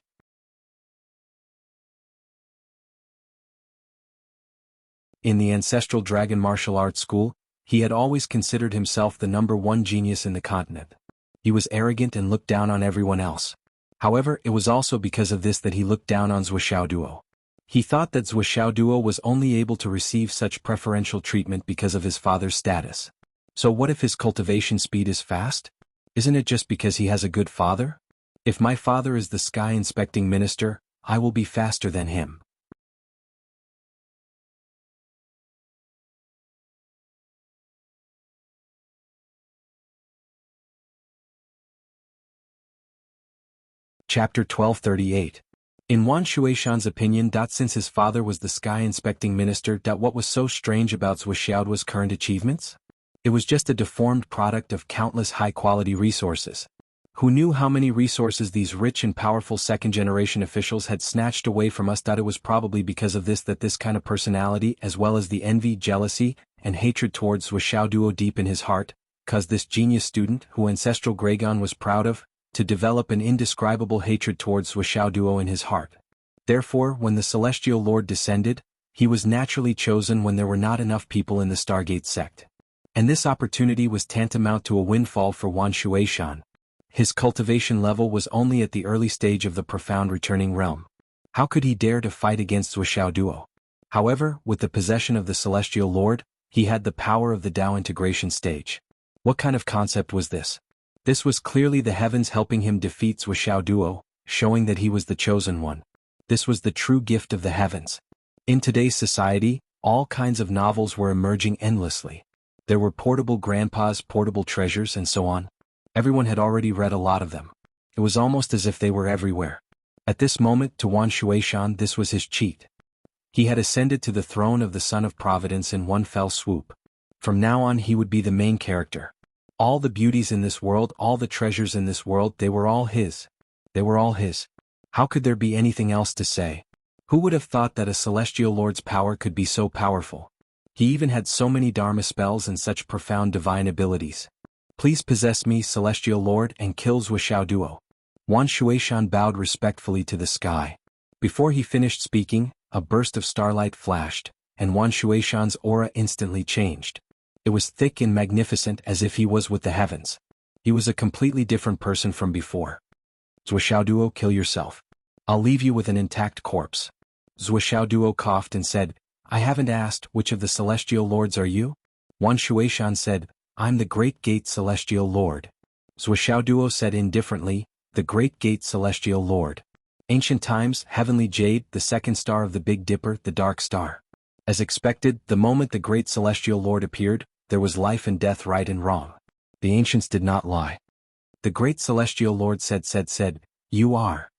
In the ancestral dragon martial arts school, he had always considered himself the #1 genius in the continent. He was arrogant and looked down on everyone else. However, it was also because of this that he looked down on Duo. He thought that Duo was only able to receive such preferential treatment because of his father's status. So what if his cultivation speed is fast? Isn't it just because he has a good father? If my father is the sky inspecting minister, I will be faster than him. Chapter 1238. In Wan Shuishan's opinion, since his father was the sky-inspecting minister, what was so strange about Duo's current achievements? It was just a deformed product of countless high-quality resources. Who knew how many resources these rich and powerful second-generation officials had snatched away from us? It was probably because of this that this kind of personality, as well as the envy, jealousy, and hatred towards Duo deep in his heart, caused this genius student, who Ancestral Gragon was proud of, to develop an indescribable hatred towards Duo in his heart. Therefore, when the Celestial Lord descended, he was naturally chosen when there were not enough people in the Stargate sect. And this opportunity was tantamount to a windfall for Wan Shuishan. His cultivation level was only at the early stage of the profound returning realm. How could he dare to fight against Duo? However, with the possession of the Celestial Lord, he had the power of the Tao integration stage. What kind of concept was this? This was clearly the heavens helping him defeat Duo, showing that he was the chosen one. This was the true gift of the heavens. In today's society, all kinds of novels were emerging endlessly. There were portable grandpas, portable treasures, and so on. Everyone had already read a lot of them. It was almost as if they were everywhere. At this moment, to Wan Shuishan, this was his cheat. He had ascended to the throne of the Son of Providence in one fell swoop. From now on, he would be the main character. All the beauties in this world, all the treasures in this world, they were all his. They were all his. How could there be anything else to say? Who would have thought that a Celestial Lord's power could be so powerful? He even had so many Dharma spells and such profound divine abilities. Please possess me, Celestial Lord, and kill Zuo Duo. Wan Shuishan bowed respectfully to the sky. Before he finished speaking, a burst of starlight flashed, and Wan Shuishan's aura instantly changed. It was thick and magnificent as if he was with the heavens. He was a completely different person from before. Zuo Duo, kill yourself. I'll leave you with an intact corpse. Zuo Duo coughed and said, I haven't asked, which of the Celestial Lords are you? Wan Shuishan said, I'm the Great Gate Celestial Lord. Zuo Duo said indifferently, the Great Gate Celestial Lord. Ancient times, Heavenly Jade, the second star of the Big Dipper, the Dark Star. As expected, the moment the Great Celestial Lord appeared, there was life and death, right and wrong. The ancients did not lie. The Great Celestial Lord said, You are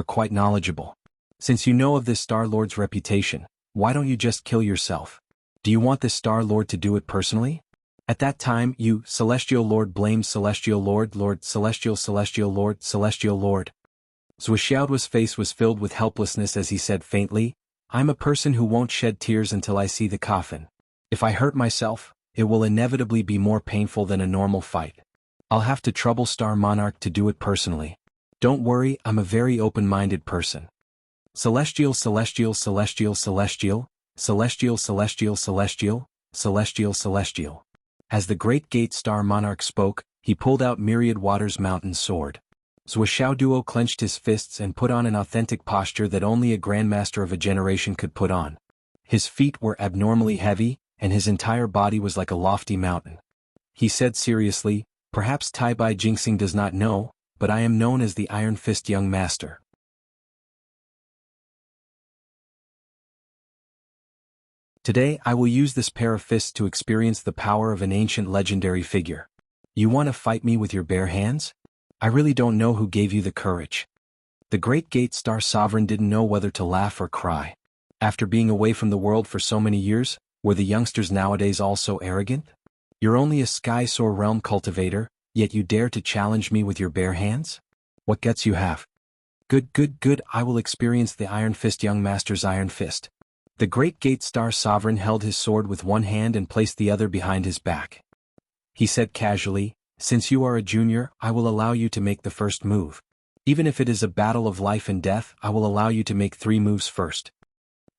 quite knowledgeable. Since you know of this Star Lord's reputation, why don't you just kill yourself? Do you want this Star Lord to do it personally? At that time, you, Celestial Lord, blamed Celestial Lord, Celestial Lord. Zuo face was filled with helplessness as he said faintly, I'm a person who won't shed tears until I see the coffin. If I hurt myself, it will inevitably be more painful than a normal fight. I'll have to trouble Star Monarch to do it personally. Don't worry, I'm a very open-minded person. Celestial. As the Great Gate Star Monarch spoke, he pulled out Myriad Waters Mountain Sword. Zuo Duo clenched his fists and put on an authentic posture that only a Grandmaster of a generation could put on. His feet were abnormally heavy, and his entire body was like a lofty mountain. He said seriously, perhaps Tai Bai Jingxing does not know, but I am known as the Iron Fist Young Master. Today I will use this pair of fists to experience the power of an ancient legendary figure. You want to fight me with your bare hands? I really don't know who gave you the courage. The Great Gate Star Sovereign didn't know whether to laugh or cry. After being away from the world for so many years, were the youngsters nowadays all so arrogant? You're only a Sky Soar Realm cultivator, yet you dare to challenge me with your bare hands? What guts you have? Good, I will experience the Iron Fist Young Master's Iron Fist. The Great Gate Star Sovereign held his sword with one hand and placed the other behind his back. He said casually, since you are a junior, I will allow you to make the first move. Even if it is a battle of life and death, I will allow you to make 3 moves first.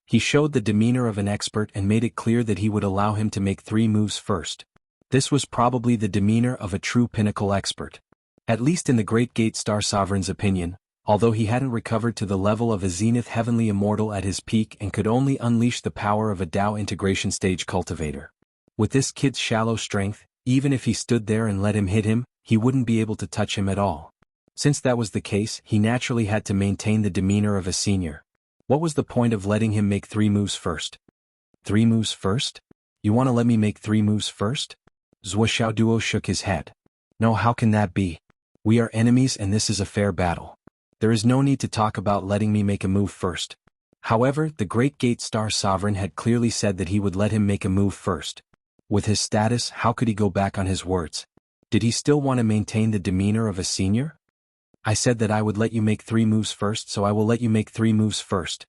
He showed the demeanor of an expert and made it clear that he would allow him to make 3 moves first. This was probably the demeanor of a true pinnacle expert. At least in the Great Gate Star Sovereign's opinion, although he hadn't recovered to the level of a Zenith Heavenly Immortal at his peak and could only unleash the power of a Dao Integration Stage cultivator. With this kid's shallow strength, even if he stood there and let him hit him, he wouldn't be able to touch him at all. Since that was the case, he naturally had to maintain the demeanor of a senior. What was the point of letting him make 3 moves first? 3 moves first? You want to let me make 3 moves first? Zuo Duo shook his head. No, how can that be? We are enemies and this is a fair battle. There is no need to talk about letting me make a move first. However, the Great Gate Star Sovereign had clearly said that he would let him make a move first. With his status, how could he go back on his words? Did he still want to maintain the demeanor of a senior? I said that I would let you make 3 moves first, so I will let you make 3 moves first.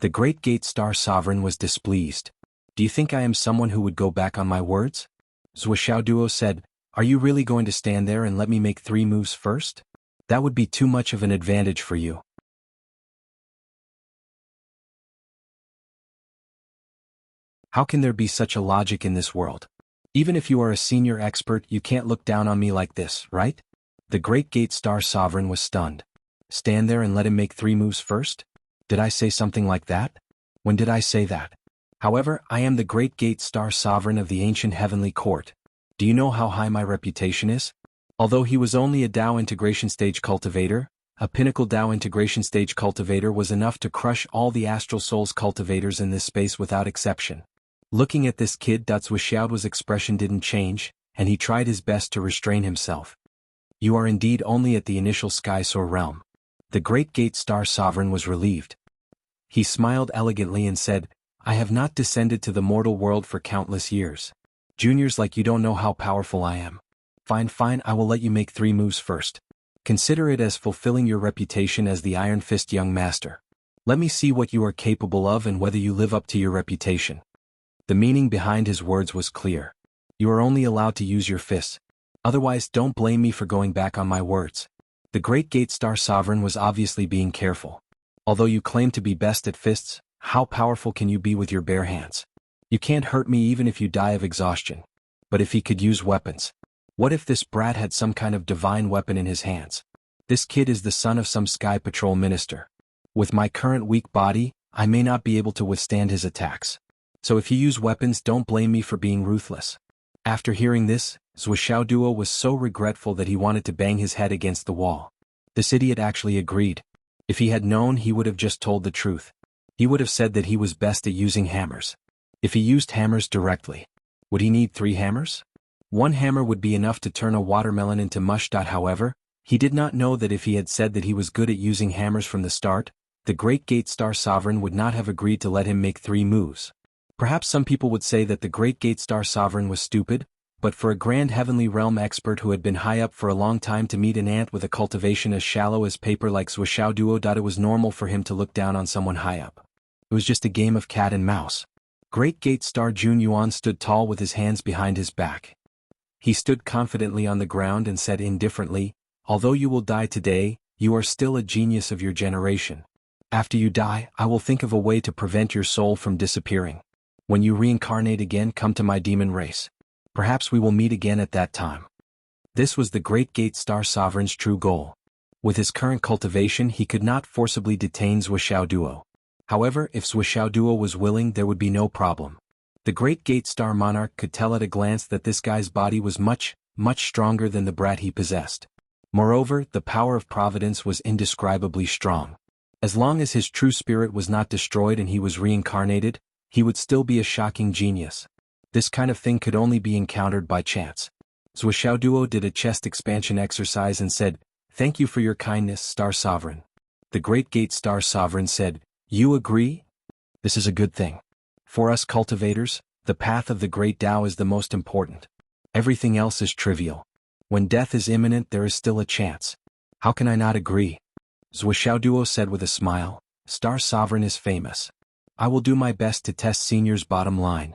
The Great Gate Star Sovereign was displeased. Do you think I am someone who would go back on my words? Zuo Duo said, are you really going to stand there and let me make 3 moves first? That would be too much of an advantage for you. How can there be such a logic in this world? Even if you are a senior expert, you can't look down on me like this, right? The Great Gate Star Sovereign was stunned. Stand there and let him make 3 moves first? Did I say something like that? When did I say that? However, I am the Great Gate Star Sovereign of the ancient heavenly court. Do you know how high my reputation is? Although he was only a Dao Integration Stage cultivator, a pinnacle Dao Integration Stage cultivator was enough to crush all the Astral Souls cultivators in this space without exception. Looking at this kid, Zuo expression didn't change, and he tried his best to restrain himself. You are indeed only at the initial Sky Soar realm. The Great Gate Star Sovereign was relieved. He smiled elegantly and said, I have not descended to the mortal world for countless years. Juniors like you don't know how powerful I am. Fine, I will let you make 3 moves first. Consider it as fulfilling your reputation as the Iron Fist Young Master. Let me see what you are capable of and whether you live up to your reputation. The meaning behind his words was clear. You are only allowed to use your fists. Otherwise, don't blame me for going back on my words. The Great Gate Star Sovereign was obviously being careful. Although you claim to be best at fists, how powerful can you be with your bare hands? You can't hurt me even if you die of exhaustion. But if he could use weapons? What if this brat had some kind of divine weapon in his hands? This kid is the son of some Sky Patrol minister. With my current weak body, I may not be able to withstand his attacks. So if he used weapons, don't blame me for being ruthless. After hearing this, Zhuo was so regretful that he wanted to bang his head against the wall. This idiot actually agreed. If he had known, he would have just told the truth. He would have said that he was best at using hammers. If he used hammers directly, would he need 3 hammers? 1 hammer would be enough to turn a watermelon into mush. However, he did not know that if he had said that he was good at using hammers from the start, the Great Gate Star Sovereign would not have agreed to let him make 3 moves. Perhaps some people would say that the Great Gate Star Sovereign was stupid, but for a Grand Heavenly Realm expert who had been high up for a long time to meet an ant with a cultivation as shallow as paper like Zhuo, it was normal for him to look down on someone high up. It was just a game of cat and mouse. Great Gate Star Jun Yuan stood tall with his hands behind his back. He stood confidently on the ground and said indifferently, "Although you will die today, you are still a genius of your generation. After you die, I will think of a way to prevent your soul from disappearing. When you reincarnate again, come to my demon race. Perhaps we will meet again at that time." This was the Great Gate Star Sovereign's true goal. With his current cultivation, he could not forcibly detain Zhuo. However, if Zhuo was willing, there would be no problem. The Great Gate Star Monarch could tell at a glance that this guy's body was much stronger than the brat he possessed. Moreover, the power of Providence was indescribably strong. As long as his true spirit was not destroyed and he was reincarnated, he would still be a shocking genius. This kind of thing could only be encountered by chance. Zhuo did a chest expansion exercise and said, "Thank you for your kindness, Star Sovereign." The Great Gate Star Sovereign said, "You agree? This is a good thing. For us cultivators, the path of the Great Tao is the most important. Everything else is trivial. When death is imminent, there is still a chance. How can I not agree?" Zhuo said with a smile, "Star Sovereign is famous. I will do my best to test Senior's bottom line."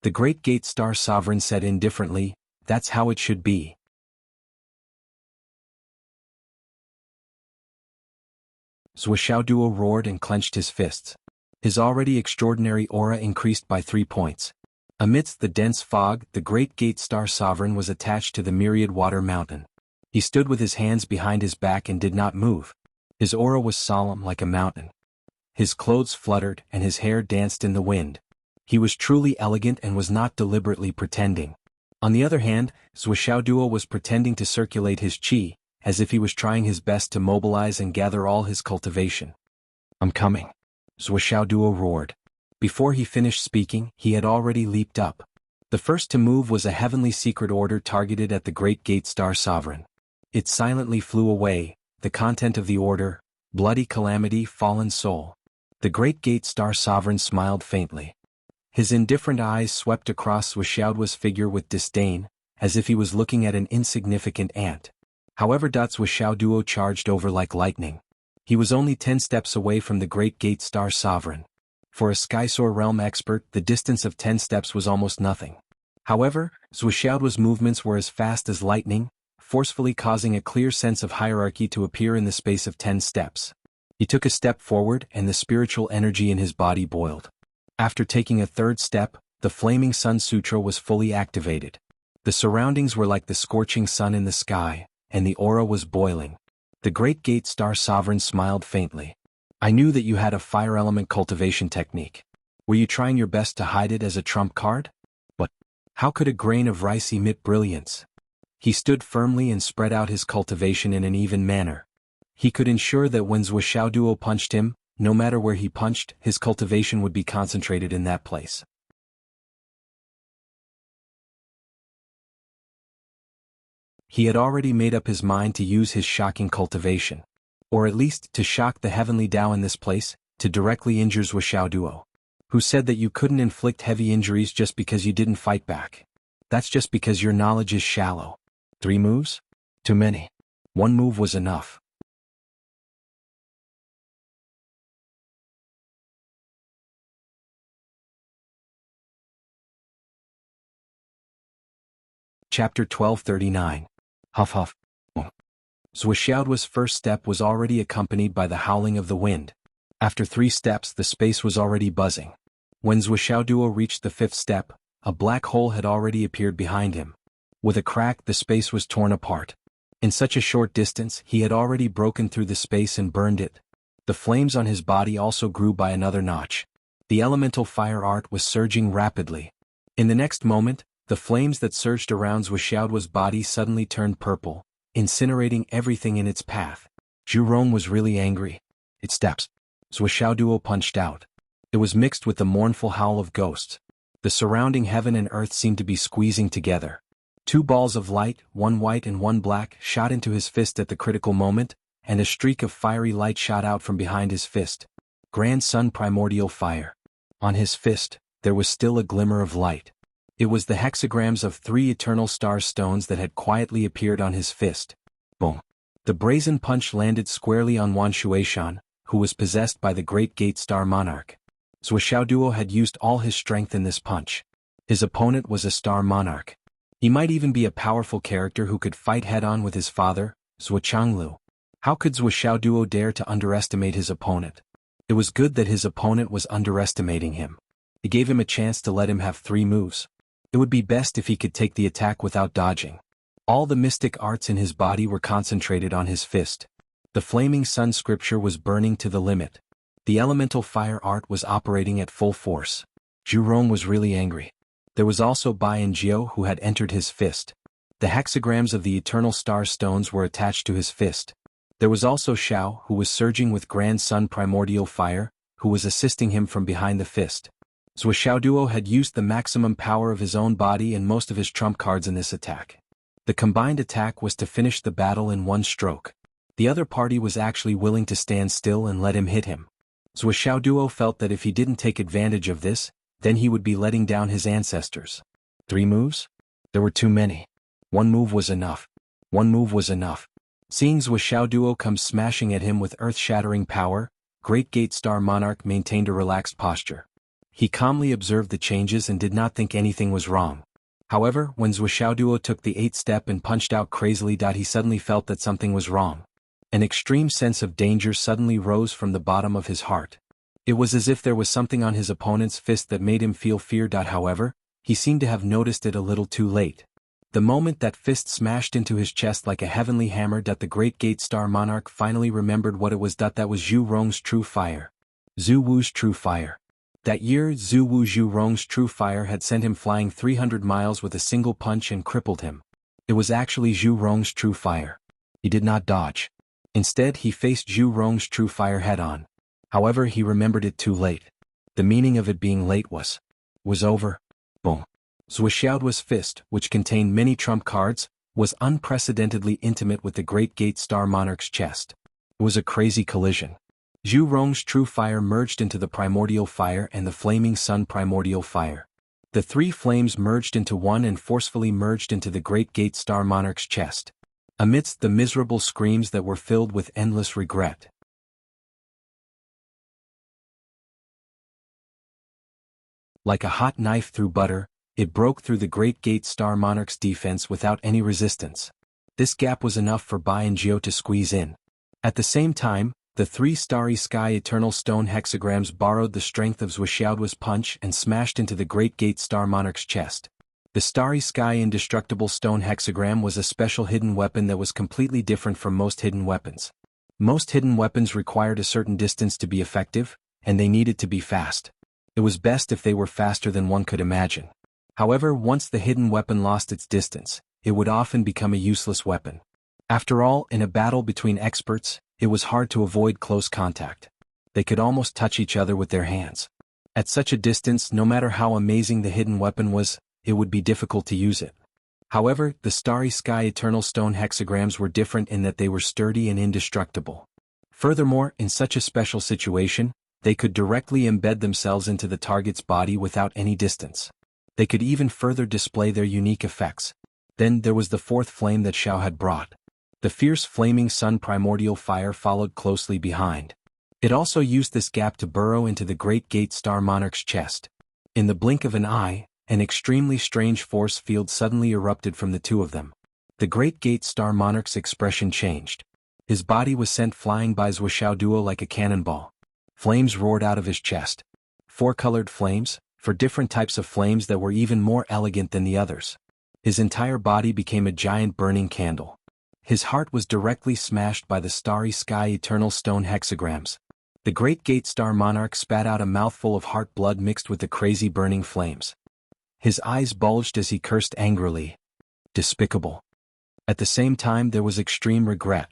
The Great Gate Star Sovereign said indifferently, "That's how it should be." Zhuo roared and clenched his fists. His already extraordinary aura increased by 3 points. Amidst the dense fog, the Great Gate Star Sovereign was attached to the myriad water mountain. He stood with his hands behind his back and did not move. His aura was solemn like a mountain. His clothes fluttered and his hair danced in the wind. He was truly elegant and was not deliberately pretending. On the other hand, Zhuo was pretending to circulate his qi, as if he was trying his best to mobilize and gather all his cultivation. "I'm coming," Zhuo roared. Before he finished speaking, he had already leaped up. The first to move was a heavenly secret order targeted at the Great Gate Star Sovereign. It silently flew away, the content of the order, "Bloody calamity, fallen soul." The Great Gate Star Sovereign smiled faintly. His indifferent eyes swept across Zhuo's figure with disdain, as if he was looking at an insignificant ant. However, Zhuo charged over like lightning. He was only 10 steps away from the Great Gate Star Sovereign. For a Skysor realm expert, the distance of 10 steps was almost nothing. However, Zhuo's movements were as fast as lightning, forcefully causing a clear sense of hierarchy to appear in the space of 10 steps. He took a step forward and the spiritual energy in his body boiled. After taking a third step, the Flaming Sun Sutra was fully activated. The surroundings were like the scorching sun in the sky, and the aura was boiling. The Great Gate Star Sovereign smiled faintly. "I knew that you had a fire element cultivation technique. Were you trying your best to hide it as a trump card? But how could a grain of rice emit brilliance?" He stood firmly and spread out his cultivation in an even manner. He could ensure that when Zhuo punched him, no matter where he punched, his cultivation would be concentrated in that place. He had already made up his mind to use his shocking cultivation. Or at least to shock the heavenly Tao in this place, to directly injure Zhuo. Who said that you couldn't inflict heavy injuries just because you didn't fight back? That's just because your knowledge is shallow. 3 moves? Too many. 1 move was enough. Chapter 1239. Huff Huff. Zhuxiaoduo's first step was already accompanied by the howling of the wind. After 3 steps the space was already buzzing. When Zhuxiaoduo reached the 5th step, a black hole had already appeared behind him. With a crack the space was torn apart. In such a short distance he had already broken through the space and burned it. The flames on his body also grew by another notch. The elemental fire art was surging rapidly. In the next moment, the flames that surged around Zhuxiaoduo's body suddenly turned purple, incinerating everything in its path. Zhu Rong was really angry. It steps. Zhuxiaoduo punched out. It was mixed with the mournful howl of ghosts. The surrounding heaven and earth seemed to be squeezing together. 2 balls of light, one white and one black, shot into his fist at the critical moment, and a streak of fiery light shot out from behind his fist. Grand Sun Primordial Fire. On his fist, there was still a glimmer of light. It was the hexagrams of 3 eternal star stones that had quietly appeared on his fist. Boom. The brazen punch landed squarely on Wan Shuaishan, who was possessed by the Great Gate Star Monarch. Zhuxiaoduo had used all his strength in this punch. His opponent was a Star Monarch. He might even be a powerful character who could fight head-on with his father, Zhuqianglu. How could Zhuxiaoduo dare to underestimate his opponent? It was good that his opponent was underestimating him. It gave him a chance to let him have 3 moves. It would be best if he could take the attack without dodging. All the mystic arts in his body were concentrated on his fist. The flaming sun scripture was burning to the limit. The elemental fire art was operating at full force. Zhu Rong was really angry. There was also Bai and Jiao who had entered his fist. The hexagrams of the eternal star stones were attached to his fist. There was also Xiao who was surging with Grand Sun Primordial Fire, who was assisting him from behind the fist. Zhuxiaoduo had used the maximum power of his own body and most of his trump cards in this attack. The combined attack was to finish the battle in one stroke. The other party was actually willing to stand still and let him hit him. Zhuxiaoduo felt that if he didn't take advantage of this, then he would be letting down his ancestors. 3 moves? There were too many. 1 move was enough. 1 move was enough. Seeing Zhuxiaoduo come smashing at him with earth-shattering power, Great Gate Star Monarch maintained a relaxed posture. He calmly observed the changes and did not think anything was wrong. However, when Zhuxiaoduo took the 8th step and punched out crazily, he suddenly felt that something was wrong. An extreme sense of danger suddenly rose from the bottom of his heart. It was as if there was something on his opponent's fist that made him feel fear. However, he seemed to have noticed it a little too late. The moment that fist smashed into his chest like a heavenly hammer, the Great Gate Star Monarch finally remembered what it was. That was Zhu Rong's true fire. Zhu Wu's true fire. That year, Zhu Rong's true fire had sent him flying 300 miles with a single punch and crippled him. It was actually Zhu Rong's true fire. He did not dodge. Instead, he faced Zhu Rong's true fire head-on. However, he remembered it too late. The meaning of it being late was over. Boom. Zhuxiaoduo's fist, which contained many trump cards, was unprecedentedly intimate with the Great Gate Star Monarch's chest. It was a crazy collision. Zhu Rong's true fire merged into the primordial fire and the flaming sun primordial fire. The 3 flames merged into one and forcefully merged into the Great Gate Star Monarch's chest. Amidst the miserable screams that were filled with endless regret, like a hot knife through butter, it broke through the Great Gate Star Monarch's defense without any resistance. This gap was enough for Bai and Jiao to squeeze in. At the same time, the 3 starry sky eternal stone hexagrams borrowed the strength of Zhuxiaoduo's punch and smashed into the Great Gate Star Monarch's chest. The starry sky indestructible stone hexagram was a special hidden weapon that was completely different from most hidden weapons. Most hidden weapons required a certain distance to be effective, and they needed to be fast. It was best if they were faster than one could imagine. However, once the hidden weapon lost its distance, it would often become a useless weapon. After all, in a battle between experts, it was hard to avoid close contact. They could almost touch each other with their hands. At such a distance, no matter how amazing the hidden weapon was, it would be difficult to use it. However, the starry sky eternal stone hexagrams were different in that they were sturdy and indestructible. Furthermore, in such a special situation, they could directly embed themselves into the target's body without any distance. They could even further display their unique effects. Then there was the 4th flame that Xiao had brought. The fierce flaming sun primordial fire followed closely behind. It also used this gap to burrow into the Great Gate Star Monarch's chest. In the blink of an eye, An extremely strange force field suddenly erupted from the two of them. The Great Gate Star Monarch's expression changed. His body was sent flying by Zhuoxiaoduo like a cannonball. Flames roared out of his chest. 4-colored flames, for different types of flames that were even more elegant than the others. His entire body became a giant burning candle. His heart was directly smashed by the starry sky eternal stone hexagrams. The Great Gate Star Monarch spat out a mouthful of heart blood mixed with the crazy burning flames. His eyes bulged as he cursed angrily. Despicable. At the same time there was extreme regret.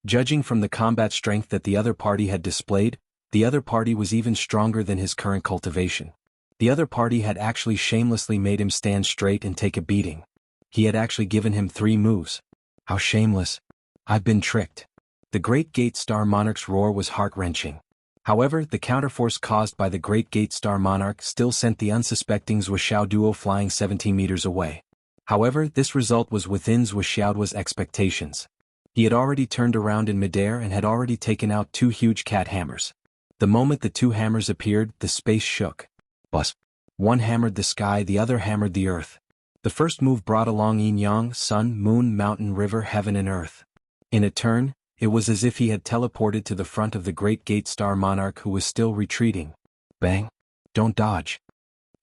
Judging from the combat strength that the other party had displayed, the other party was even stronger than his current cultivation. The other party had actually shamelessly made him stand straight and take a beating. He had actually given him 3 moves. How shameless. I've been tricked. The Great Gate Star Monarch's roar was heart-wrenching. However, the counterforce caused by the Great Gate Star Monarch still sent the unsuspecting Zhuoxiaoduo flying 17 meters away. However, this result was within Zhuoxiaoduo's expectations. He had already turned around in midair and had already taken out 2 huge cat hammers. The moment the 2 hammers appeared, the space shook. Buzz. One hammered the sky, the other hammered the earth. The first move brought along yin-yang, sun, moon, mountain, river, heaven and earth. In a turn, it was as if he had teleported to the front of the Great Gate Star Monarch who was still retreating. Bang! Don't dodge.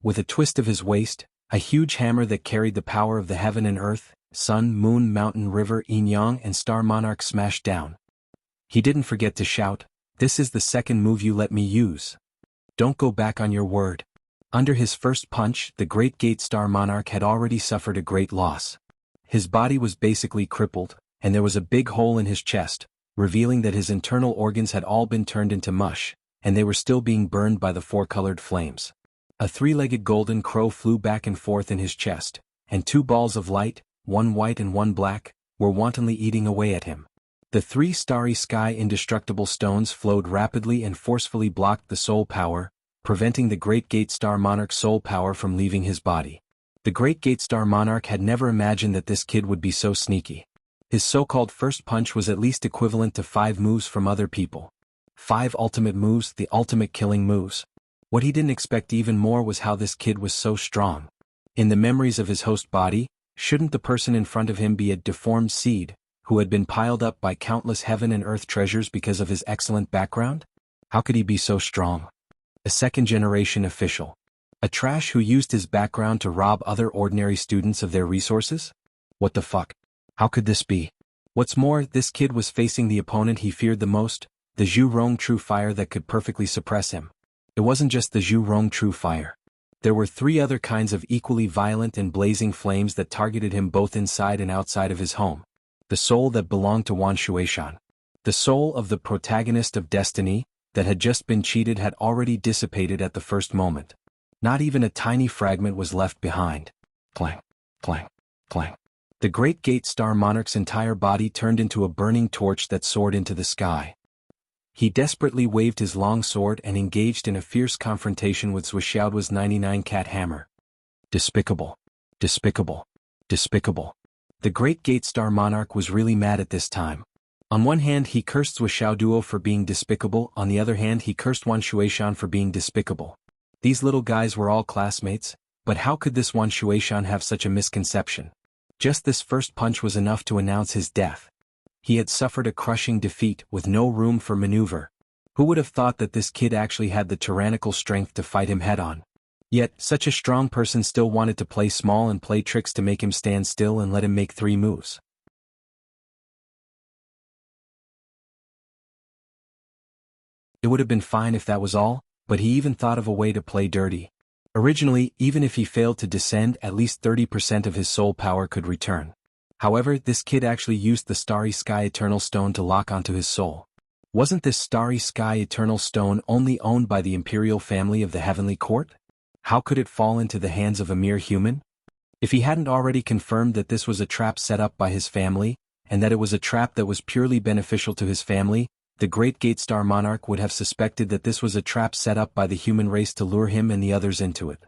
With a twist of his waist, a huge hammer that carried the power of the heaven and earth, sun, moon, mountain, river, yin-yang and star monarch smashed down. He didn't forget to shout, "This is the second move you let me use. Don't go back on your word." Under his first punch, the Great Gate Star Monarch had already suffered a great loss. His body was basically crippled, and there was a big hole in his chest, revealing that his internal organs had all been turned into mush, and they were still being burned by the 4-colored flames. A 3-legged golden crow flew back and forth in his chest, and 2 balls of light, one white and one black, were wantonly eating away at him. The 3 starry sky indestructible stones flowed rapidly and forcefully blocked the soul power, preventing the Great Gate Star Monarch's soul power from leaving his body. The Great Gate Star Monarch had never imagined that this kid would be so sneaky. His so-called first punch was at least equivalent to 5 moves from other people. 5 ultimate moves, the ultimate killing moves. What he didn't expect even more was how this kid was so strong. In the memories of his host body, shouldn't the person in front of him be a deformed seed, who had been piled up by countless heaven and earth treasures because of his excellent background? How could he be so strong? A second-generation official. A trash who used his background to rob other ordinary students of their resources? What the fuck? How could this be? What's more, this kid was facing the opponent he feared the most, the Zhu Rong True Fire that could perfectly suppress him. It wasn't just the Zhu Rong True Fire. There were 3 other kinds of equally violent and blazing flames that targeted him both inside and outside of his home. The soul that belonged to Wan Shuishan. The soul of the protagonist of Destiny, that had just been cheated had already dissipated at the first moment. Not even a tiny fragment was left behind. Clang, clang, clang. The Great Gate Star Monarch's entire body turned into a burning torch that soared into the sky. He desperately waved his long sword and engaged in a fierce confrontation with Zhuoxiaoduo's 99 cat hammer. Despicable. Despicable. Despicable. The Great Gate Star Monarch was really mad at this time. On one hand he cursed Zhuoxiaoduo for being despicable, on the other hand he cursed Wan Shuishan for being despicable. These little guys were all classmates, but how could this Wan Shuishan have such a misconception? Just this first punch was enough to announce his death. He had suffered a crushing defeat with no room for maneuver. Who would have thought that this kid actually had the tyrannical strength to fight him head-on? Yet, such a strong person still wanted to play small and play tricks to make him stand still and let him make 3 moves. It would have been fine if that was all, but he even thought of a way to play dirty. Originally, even if he failed to descend, at least 30% of his soul power could return. However, this kid actually used the Starry Sky Eternal Stone to lock onto his soul. Wasn't this Starry Sky Eternal Stone only owned by the imperial family of the Heavenly Court? How could it fall into the hands of a mere human? If he hadn't already confirmed that this was a trap set up by his family, and that it was a trap that was purely beneficial to his family, the Great Gate Star Monarch would have suspected that this was a trap set up by the human race to lure him and the others into it.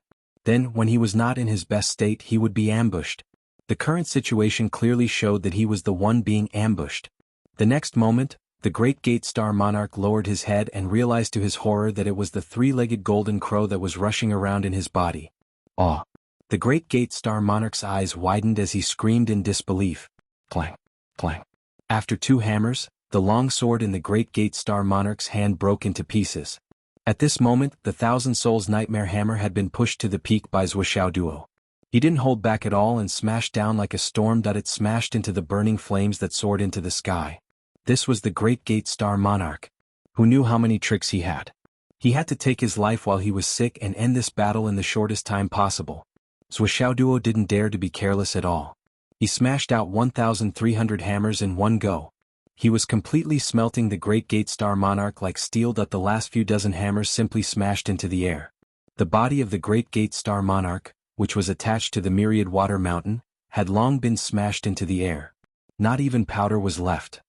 Then, when he was not in his best state, he would be ambushed. The current situation clearly showed that he was the one being ambushed. The next moment, The great Gate Star Monarch lowered his head and realized to his horror that it was the three-legged golden crow that was rushing around in his body. Awe! The great Gate Star Monarch's eyes widened as he screamed in disbelief. Clang! Clang! After 2 hammers, the long sword in the great Gate Star Monarch's hand broke into pieces. At this moment, the Thousand Souls Nightmare Hammer had been pushed to the peak by Duo. He didn't hold back at all and smashed down like a storm. It smashed into the burning flames that soared into the sky. This was the great Gate Star Monarch. Who knew how many tricks he had? He had to take his life while he was sick and end this battle in the shortest time possible. Duo didn't dare to be careless at all. He smashed out 1,300 hammers in one go. He was completely smelting the great Gate Star Monarch like steel. The last few dozen hammers simply smashed into the air. The body of the great Gate Star Monarch, which was attached to the myriad water mountain, had long been smashed into the air. Not even powder was left.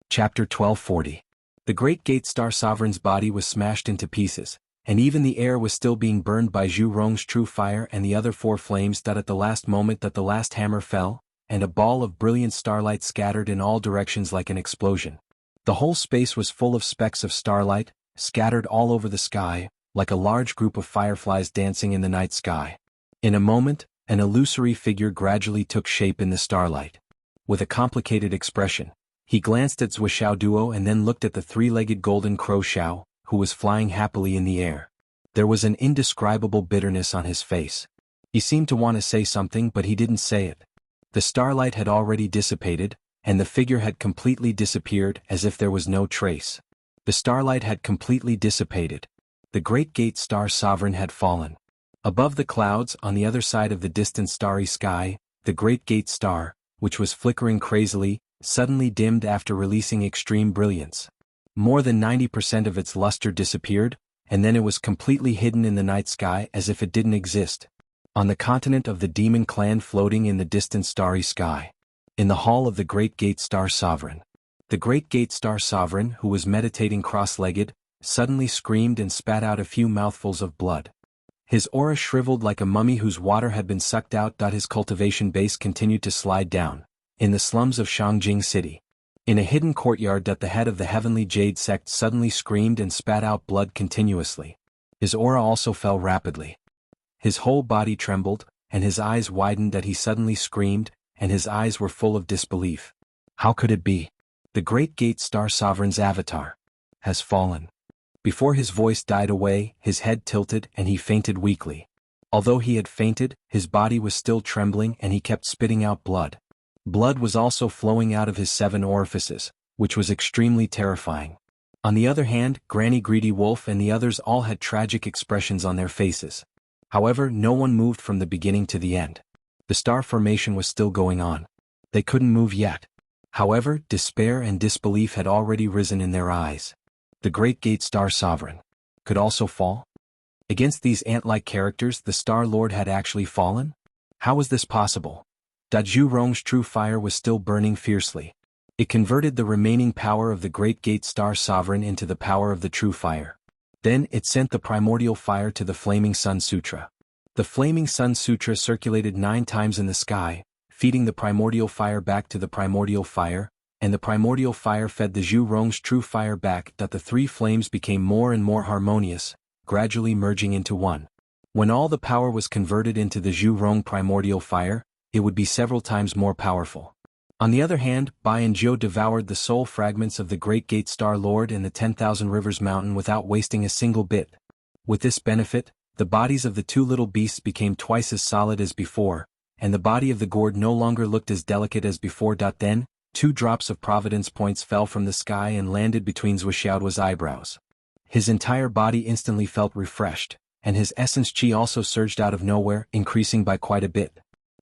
Chapter 1240. The great Gate Star Sovereign's body was smashed into pieces, and even the air was still being burned by Zhu Rong's true fire and the other 4 flames. At the last moment the last hammer fell, and a ball of brilliant starlight scattered in all directions like an explosion. The whole space was full of specks of starlight, scattered all over the sky, like a large group of fireflies dancing in the night sky. In a moment, an illusory figure gradually took shape in the starlight. With a complicated expression, he glanced at Duo and then looked at the 3-legged golden crow Xiao, who was flying happily in the air. There was an indescribable bitterness on his face. He seemed to want to say something, but he didn't say it. The starlight had already dissipated, and the figure had completely disappeared as if there was no trace. The starlight had completely dissipated. The great Gate Star Sovereign had fallen. Above the clouds, on the other side of the distant starry sky, the great Gate Star, which was flickering crazily, suddenly dimmed after releasing extreme brilliance. More than 90% of its luster disappeared, and then it was completely hidden in the night sky as if it didn't exist. On the continent of the Demon Clan floating in the distant starry sky. In the hall of the great Gate Star Sovereign. The great Gate Star Sovereign, who was meditating cross-legged, suddenly screamed and spat out a few mouthfuls of blood. His aura shriveled like a mummy whose water had been sucked out. His cultivation base continued to slide down. In the slums of Shangjing City. In a hidden courtyard, the head of the Heavenly Jade sect suddenly screamed and spat out blood continuously. His aura also fell rapidly. His whole body trembled, and his eyes widened. He suddenly screamed, and his eyes were full of disbelief. How could it be? The great Gate Star Sovereign's avatar has fallen. Before his voice died away, his head tilted and he fainted weakly. Although he had fainted, his body was still trembling and he kept spitting out blood. Blood was also flowing out of his 7 orifices, which was extremely terrifying. On the other hand, Granny Greedy Wolf and the others all had tragic expressions on their faces. However, no one moved from the beginning to the end. The star formation was still going on. They couldn't move yet. However, despair and disbelief had already risen in their eyes. The great Gate Star Sovereign could also fall? Against these ant-like characters, the Star Lord had actually fallen? How was this possible? Zhu Rong's true fire was still burning fiercely. It converted the remaining power of the great Gate Star Sovereign into the power of the true fire. Then it sent the primordial fire to the Flaming Sun Sutra. The Flaming Sun Sutra circulated 9 times in the sky, feeding the primordial fire back to the primordial fire, and the primordial fire fed the Zhu Rong's true fire back. The 3 flames became more and more harmonious, gradually merging into one. When all the power was converted into the Zhu Rong primordial fire, it would be several times more powerful. On the other hand, Bai and Zhou devoured the soul fragments of the Great Gate Star Lord in the 10,000 Rivers Mountain without wasting a single bit. With this benefit, the bodies of the 2 little beasts became twice as solid as before, and the body of the gourd no longer looked as delicate as before. Then, 2 drops of Providence points fell from the sky and landed between Zhuo's eyebrows. His entire body instantly felt refreshed, and his essence qi also surged out of nowhere, increasing by quite a bit.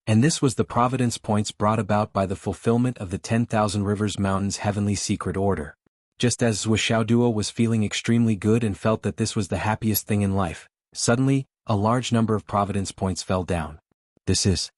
And this was the Providence points brought about by the fulfillment of the 10,000 Rivers Mountain's heavenly secret order. Just as Duo was feeling extremely good and felt that this was the happiest thing in life, suddenly, a large number of Providence points fell down. This is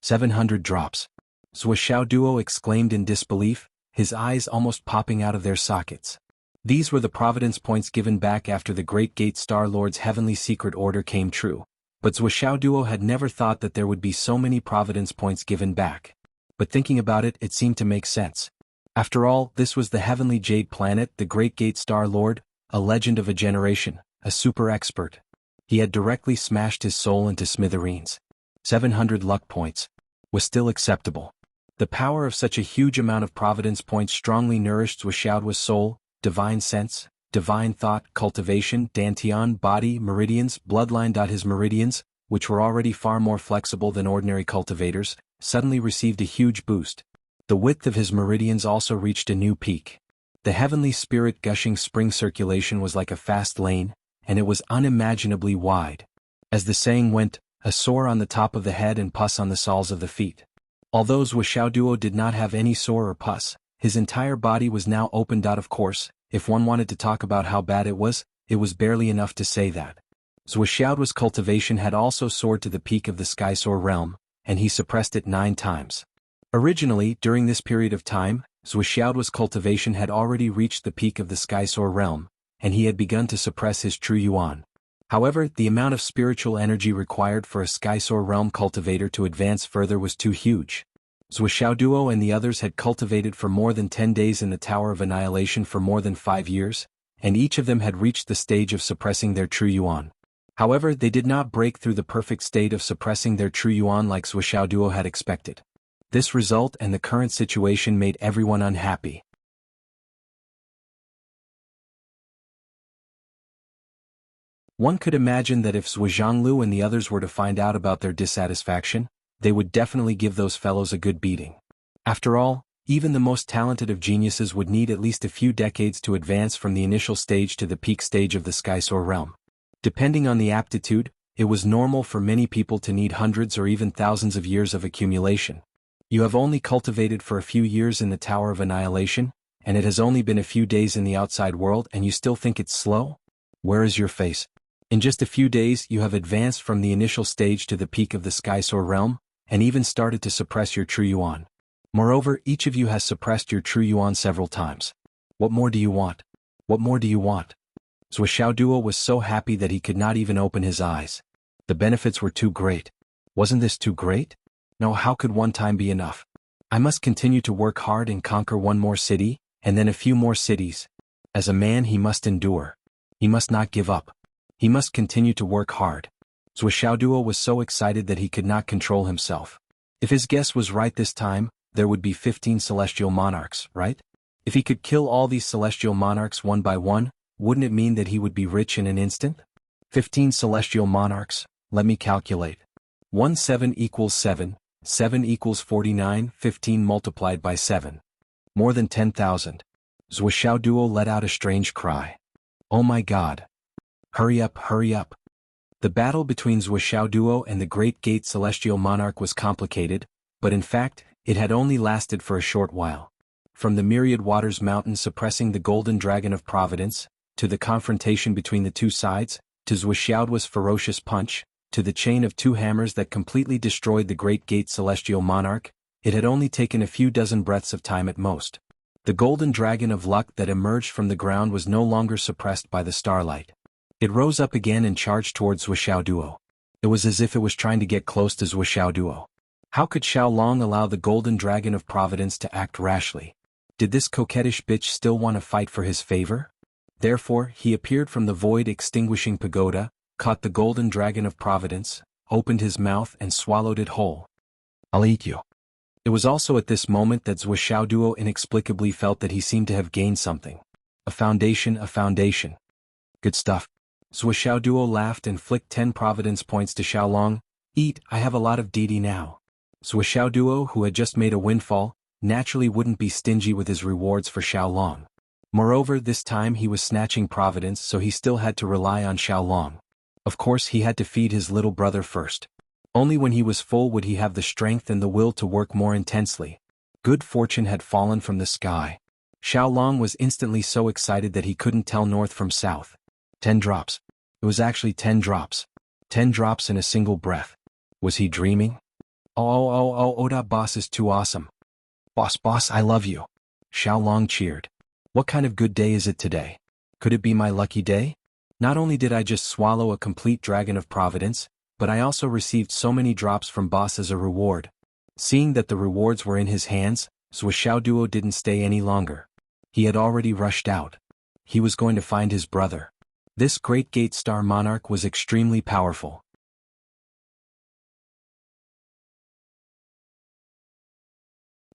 700 drops. Duo exclaimed in disbelief, his eyes almost popping out of their sockets. These were the providence points given back after the Great Gate Star Lord's heavenly secret order came true. But Zhuo Duo had never thought that there would be so many providence points given back. But thinking about it, it seemed to make sense. After all, this was the heavenly jade planet, the Great Gate Star Lord, a legend of a generation, a super expert. He had directly smashed his soul into smithereens. 700 luck points was still acceptable. The power of such a huge amount of providence points strongly nourished Zhuo soul, divine sense, divine thought, cultivation, dantian, body, meridians, bloodline. His meridians, which were already far more flexible than ordinary cultivators, suddenly received a huge boost. The width of his meridians also reached a new peak. The heavenly spirit gushing spring circulation was like a fast lane, and it was unimaginably wide. As the saying went, a sore on the top of the head and pus on the soles of the feet. Although Zhuo Duo did not have any sore or pus, his entire body was now opened. Of course, if one wanted to talk about how bad it was barely enough to say that. Zhuo's cultivation had also soared to the peak of the Skysoar realm, and he suppressed it 9 times. Originally, during this period of time, Zhuo's cultivation had already reached the peak of the Skysoar realm, and he had begun to suppress his true yuan. However, the amount of spiritual energy required for a Skysoar realm cultivator to advance further was too huge. Zhuo Duo and the others had cultivated for more than 10 days in the Tower of Annihilation for more than 5 years, and each of them had reached the stage of suppressing their true yuan. However, they did not break through the perfect state of suppressing their true yuan like Zhuo Duo had expected. This result and the current situation made everyone unhappy. One could imagine that if Jianghu and the others were to find out about their dissatisfaction, they would definitely give those fellows a good beating. After all, even the most talented of geniuses would need at least a few decades to advance from the initial stage to the peak stage of the Skysoar realm. Depending on the aptitude, it was normal for many people to need hundreds or even thousands of years of accumulation. You have only cultivated for a few years in the Tower of Annihilation, and it has only been a few days in the outside world and you still think it's slow? Where is your face? In just a few days you have advanced from the initial stage to the peak of the Skysoar realm, and even started to suppress your true yuan. Moreover, each of you has suppressed your true yuan several times. What more do you want? What more do you want? Zhuo Duo was so happy that he could not even open his eyes. The benefits were too great. Wasn't this too great? No, how could one time be enough? I must continue to work hard and conquer one more city, and then a few more cities. As a man he must endure. He must not give up. He must continue to work hard. Zhuo Duo was so excited that he could not control himself. If his guess was right this time, there would be 15 celestial monarchs, right? If he could kill all these celestial monarchs one by one, wouldn't it mean that he would be rich in an instant? 15 celestial monarchs, let me calculate. 1 7 equals 7, 7 equals 49, 15 multiplied by 7. More than 10,000. Zhuo Duo let out a strange cry. Oh my God. Hurry up, hurry up. The battle between Zhuo Duo and the Great Gate Celestial Monarch was complicated, but in fact, it had only lasted for a short while. From the Myriad Waters Mountain suppressing the Golden Dragon of Providence, to the confrontation between the two sides, to Zhuo's ferocious punch, to the chain of 2 hammers that completely destroyed the Great Gate Celestial Monarch, it had only taken a few dozen breaths of time at most. The Golden Dragon of Luck that emerged from the ground was no longer suppressed by the starlight. It rose up again and charged towards Zhuo Duo. It was as if it was trying to get close to Zhuo Duo. How could Xiao Long allow the Golden Dragon of Providence to act rashly? Did this coquettish bitch still want to fight for his favor? Therefore, he appeared from the void extinguishing pagoda, caught the Golden Dragon of Providence, opened his mouth and swallowed it whole. I'll eat you. It was also at this moment that Zhuo Duo inexplicably felt that he seemed to have gained something. A foundation, a foundation. Good stuff. Zhuo Duo laughed and flicked 10 providence points to Xiao Long. Eat, I have a lot of deity now. Zhuo Duo, who had just made a windfall, naturally wouldn't be stingy with his rewards for Xiao Long. Moreover, this time he was snatching providence, so he still had to rely on Xiao Long. Of course he had to feed his little brother first. Only when he was full would he have the strength and the will to work more intensely. Good fortune had fallen from the sky. Xiao Long was instantly so excited that he couldn't tell north from south. 10 drops. It was actually 10 drops. 10 drops in a single breath. Was he dreaming? Oh, Oda boss is too awesome. Boss, I love you. Xiaolong cheered. What kind of good day is it today? Could it be my lucky day? Not only did I just swallow a complete dragon of providence, but I also received so many drops from boss as a reward. Seeing that the rewards were in his hands, Duo didn't stay any longer. He had already rushed out. He was going to find his brother. This great Gate Star monarch was extremely powerful.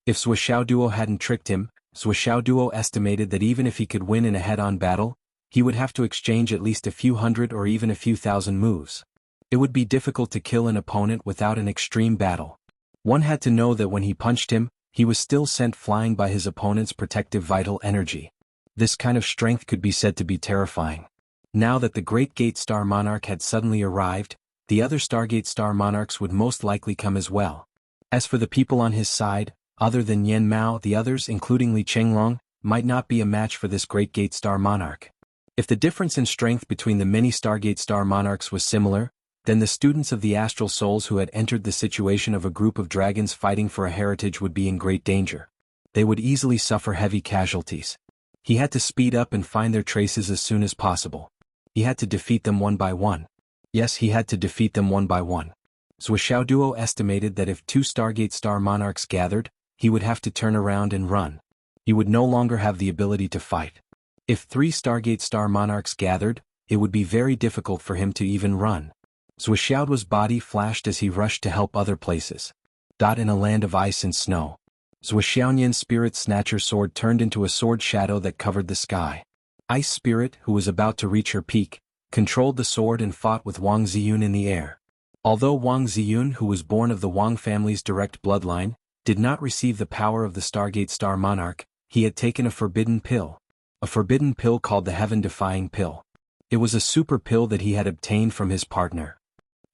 If Duo hadn't tricked him, Duo estimated that even if he could win in a head-on battle, he would have to exchange at least a few hundred or even a few thousand moves. It would be difficult to kill an opponent without an extreme battle. One had to know that when he punched him, he was still sent flying by his opponent's protective vital energy. This kind of strength could be said to be terrifying. Now that the Great Gate Star Monarch had suddenly arrived, the other Stargate Star Monarchs would most likely come as well. As for the people on his side, other than Yen Mao, the others, including Li Chenglong, might not be a match for this Great Gate Star Monarch. If the difference in strength between the many Stargate Star Monarchs was similar, then the students of the Astral Souls who had entered the situation of a group of dragons fighting for a heritage would be in great danger. They would easily suffer heavy casualties. He had to speed up and find their traces as soon as possible. He had to defeat them one by one. Yes, he had to defeat them one by one. Duo estimated that if two Stargate Star Monarchs gathered, he would have to turn around and run. He would no longer have the ability to fight. If 3 Stargate Star Monarchs gathered, it would be very difficult for him to even run. Duo's body flashed as he rushed to help other places. In a land of ice and snow. Duo's Spirit Snatcher sword turned into a sword shadow that covered the sky. Ice Spirit, who was about to reach her peak, controlled the sword and fought with Wang Ziyun in the air. Although Wang Ziyun, who was born of the Wang family's direct bloodline, did not receive the power of the Stargate Star Monarch, he had taken a forbidden pill. A forbidden pill called the Heaven-Defying Pill. It was a super pill that he had obtained from his partner.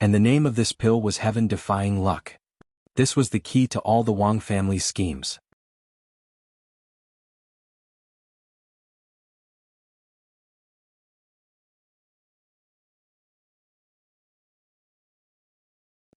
And the name of this pill was Heaven-Defying Luck. This was the key to all the Wang family's schemes.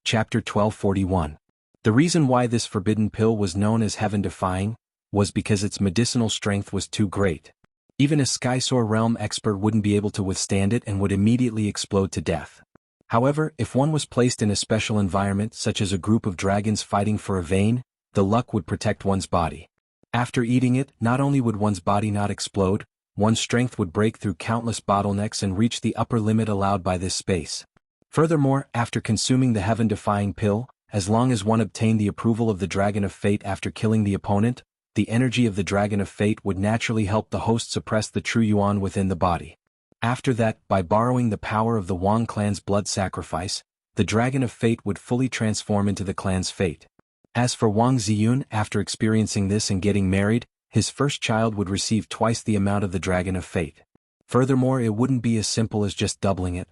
Chapter 1241. The reason why this forbidden pill was known as Heaven-Defying was because its medicinal strength was too great. Even a Skysoar realm expert wouldn't be able to withstand it and would immediately explode to death. However, if one was placed in a special environment such as a group of dragons fighting for a vein, the luck would protect one's body. After eating it, not only would one's body not explode, one's strength would break through countless bottlenecks and reach the upper limit allowed by this space. Furthermore, after consuming the Heaven-Defying Pill, as long as one obtained the approval of the Dragon of Fate after killing the opponent, the energy of the Dragon of Fate would naturally help the host suppress the true yuan within the body. After that, by borrowing the power of the Wang clan's blood sacrifice, the Dragon of Fate would fully transform into the clan's fate. As for Wang Ziyun, after experiencing this and getting married, his first child would receive twice the amount of the Dragon of Fate. Furthermore, it wouldn't be as simple as just doubling it.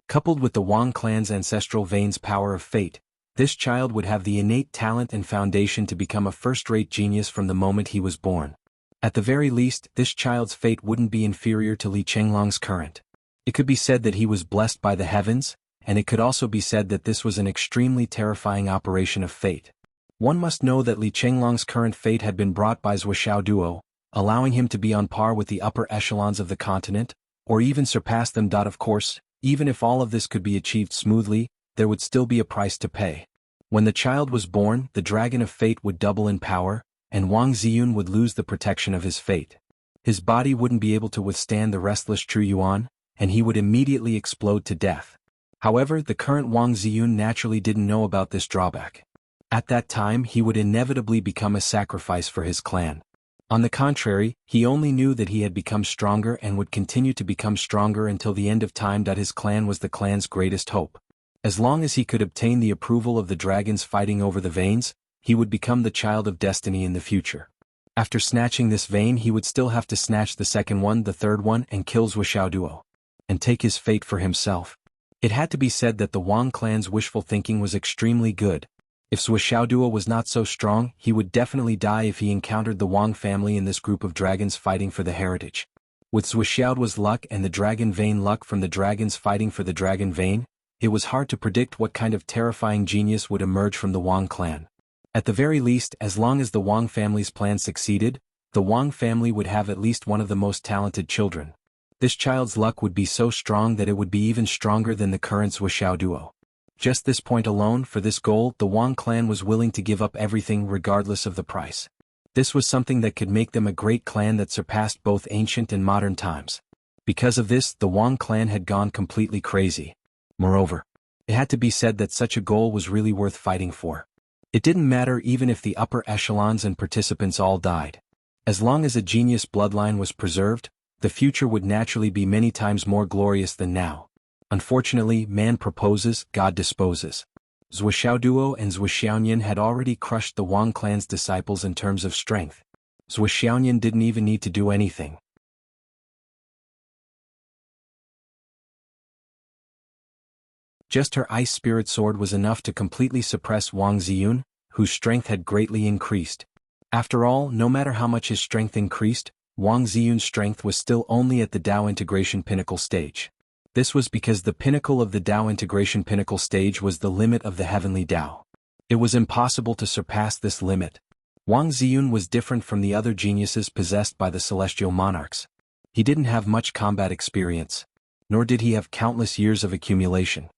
Coupled with the Wang clan's ancestral vein's power of fate, this child would have the innate talent and foundation to become a first-rate genius from the moment he was born. At the very least, this child's fate wouldn't be inferior to Li Chenglong's current. It could be said that he was blessed by the heavens, and it could also be said that this was an extremely terrifying operation of fate. One must know that Li Chenglong's current fate had been brought by Duo, allowing him to be on par with the upper echelons of the continent, or even surpass them. Of course, even if all of this could be achieved smoothly, there would still be a price to pay. When the child was born, the Dragon of Fate would double in power, and Wang Ziyun would lose the protection of his fate. His body wouldn't be able to withstand the restless true yuan, and he would immediately explode to death. However, the current Wang Ziyun naturally didn't know about this drawback. At that time, he would inevitably become a sacrifice for his clan. On the contrary, he only knew that he had become stronger and would continue to become stronger until the end of time. His clan was the clan's greatest hope. As long as he could obtain the approval of the dragons fighting over the veins, he would become the child of destiny in the future. After snatching this vein, he would still have to snatch the second one, the third one, and kill Duo, and take his fate for himself. It had to be said that the Wang clan's wishful thinking was extremely good. If Duo was not so strong, he would definitely die if he encountered the Wang family in this group of dragons fighting for the heritage. With Duo's luck and the dragon vein luck from the dragons fighting for the dragon vein, it was hard to predict what kind of terrifying genius would emerge from the Wang clan. At the very least, as long as the Wang family's plan succeeded, the Wang family would have at least one of the most talented children. This child's luck would be so strong that it would be even stronger than the current Zuoxiao duo. Just this point alone, for this goal, the Wang clan was willing to give up everything regardless of the price. This was something that could make them a great clan that surpassed both ancient and modern times. Because of this, the Wang clan had gone completely crazy. Moreover, it had to be said that such a goal was really worth fighting for. It didn't matter even if the upper echelons and participants all died. As long as a genius bloodline was preserved, the future would naturally be many times more glorious than now. Unfortunately, man proposes, God disposes. Zuoxiao duo and Zuoxiaonian had already crushed the Wang clan's disciples in terms of strength. Zuoxiaonian didn't even need to do anything. Just her ice spirit sword was enough to completely suppress Wang Ziyun, whose strength had greatly increased. After all, no matter how much his strength increased, Wang Ziyun's strength was still only at the Dao integration pinnacle stage. This was because the pinnacle of the Dao integration pinnacle stage was the limit of the heavenly Dao. It was impossible to surpass this limit. Wang Ziyun was different from the other geniuses possessed by the celestial monarchs. He didn't have much combat experience, nor did he have countless years of accumulation.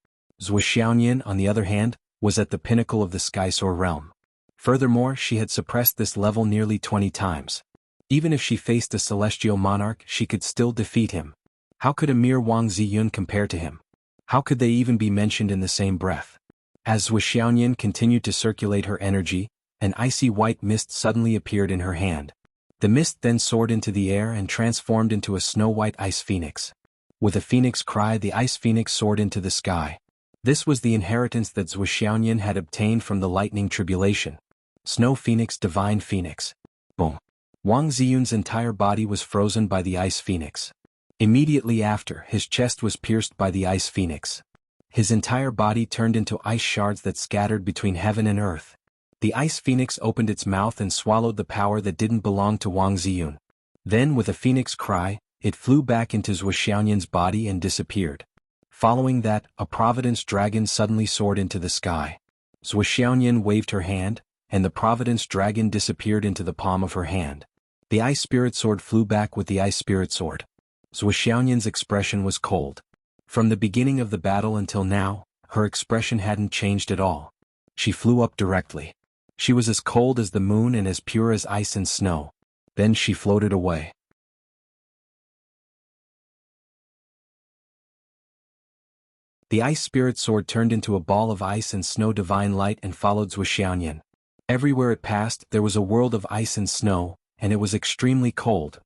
Zuoxiaonian, on the other hand, was at the pinnacle of the Skysoar realm. Furthermore, she had suppressed this level nearly 20 times. Even if she faced a celestial monarch, she could still defeat him. How could a mere Wang Ziyun compare to him? How could they even be mentioned in the same breath? As Zuoxiaonian continued to circulate her energy, an icy white mist suddenly appeared in her hand. The mist then soared into the air and transformed into a snow-white ice phoenix. With a phoenix cry, the ice phoenix soared into the sky. This was the inheritance that Zuoxiaonian had obtained from the lightning tribulation. Snow Phoenix, Divine Phoenix. Boom. Wang Ziyun's entire body was frozen by the ice phoenix. Immediately after, his chest was pierced by the ice phoenix. His entire body turned into ice shards that scattered between heaven and earth. The ice phoenix opened its mouth and swallowed the power that didn't belong to Wang Ziyun. Then, with a phoenix cry, it flew back into Zuoxiaonian's body and disappeared. Following that, a Providence dragon suddenly soared into the sky. Zuoxiaonian waved her hand, and the Providence dragon disappeared into the palm of her hand. The ice spirit sword flew back with the ice spirit sword. Zuoxiaonian's expression was cold. From the beginning of the battle until now, her expression hadn't changed at all. She flew up directly. She was as cold as the moon and as pure as ice and snow. Then she floated away. The ice spirit sword turned into a ball of ice and snow divine light and followed Zuoxiaonian. Everywhere it passed, there was a world of ice and snow, and it was extremely cold.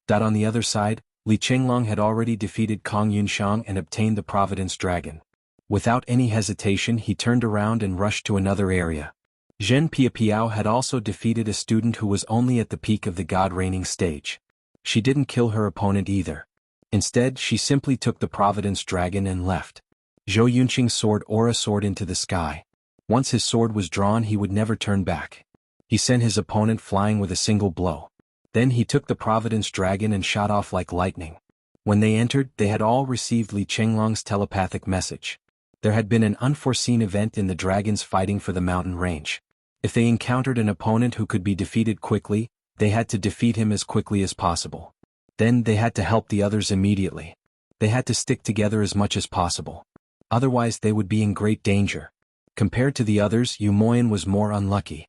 On the other side, Li Chenglong had already defeated Kong Yunxiang and obtained the Providence Dragon. Without any hesitation, he turned around and rushed to another area. Zhen Piapiao had also defeated a student who was only at the peak of the God-reigning stage. She didn't kill her opponent either. Instead, she simply took the Providence Dragon and left. Zhou Yunqing's sword Aura soared into the sky. Once his sword was drawn, he would never turn back. He sent his opponent flying with a single blow. Then he took the Providence Dragon and shot off like lightning. When they entered, they had all received Li Chenglong's telepathic message. There had been an unforeseen event in the dragons fighting for the mountain range. If they encountered an opponent who could be defeated quickly, they had to defeat him as quickly as possible. Then they had to help the others immediately. They had to stick together as much as possible. Otherwise they would be in great danger. Compared to the others, Yu Moyan was more unlucky.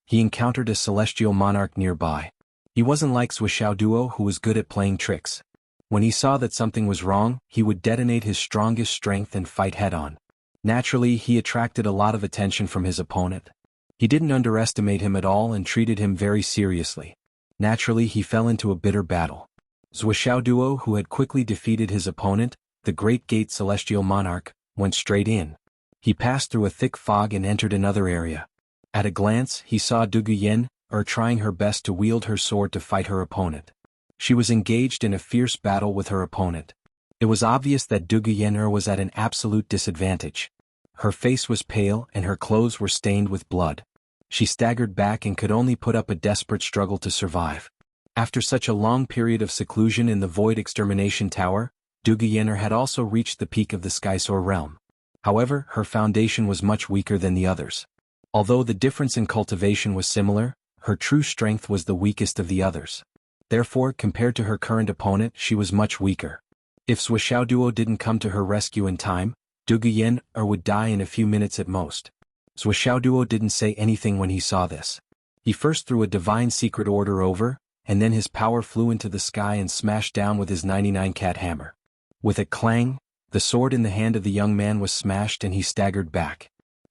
He encountered a celestial monarch nearby. He wasn't like Zuoxiao Duo, who was good at playing tricks. When he saw that something was wrong, he would detonate his strongest strength and fight head-on. Naturally, he attracted a lot of attention from his opponent. He didn't underestimate him at all and treated him very seriously. Naturally, he fell into a bitter battle. Zuoxiao Duo, who had quickly defeated his opponent, the Great Gate Celestial Monarch, went straight in. He passed through a thick fog and entered another area. At a glance, he saw Duguyen, trying her best to wield her sword to fight her opponent. She was engaged in a fierce battle with her opponent. It was obvious that Duguyen was at an absolute disadvantage. Her face was pale and her clothes were stained with blood. She staggered back and could only put up a desperate struggle to survive. After such a long period of seclusion in the Void Extermination Tower, Duguyen had also reached the peak of the Skysoar realm. However, her foundation was much weaker than the others. Although the difference in cultivation was similar, her true strength was the weakest of the others. Therefore, compared to her current opponent, she was much weaker. If Swishaoduo didn't come to her rescue in time, Duguyen would die in a few minutes at most. Swishaoduo didn't say anything when he saw this. He first threw a divine secret order over, and then his power flew into the sky and smashed down with his 99-cat hammer. With a clang, the sword in the hand of the young man was smashed and he staggered back.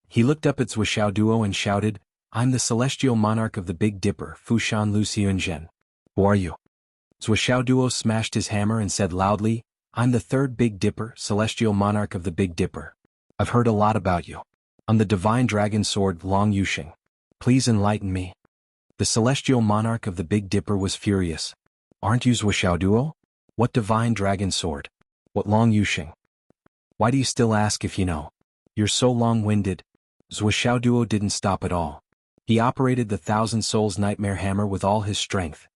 He looked up at Swishaoduo and shouted, "I'm the celestial monarch of the Big Dipper, Fushan Lu Xiunzhen. Who are you?" Swishaoduo smashed his hammer and said loudly, "I'm the third Big Dipper, celestial monarch of the Big Dipper. I've heard a lot about you. I'm the divine dragon sword Long Yusheng. Please enlighten me." The celestial monarch of the Big Dipper was furious. "Aren't you Swishaoduo? What divine dragon sword? What Long Yusheng? Why do you still ask if you know? You're so long-winded." Swishaoduo didn't stop at all. He operated the Thousand Souls Nightmare Hammer with all his strength.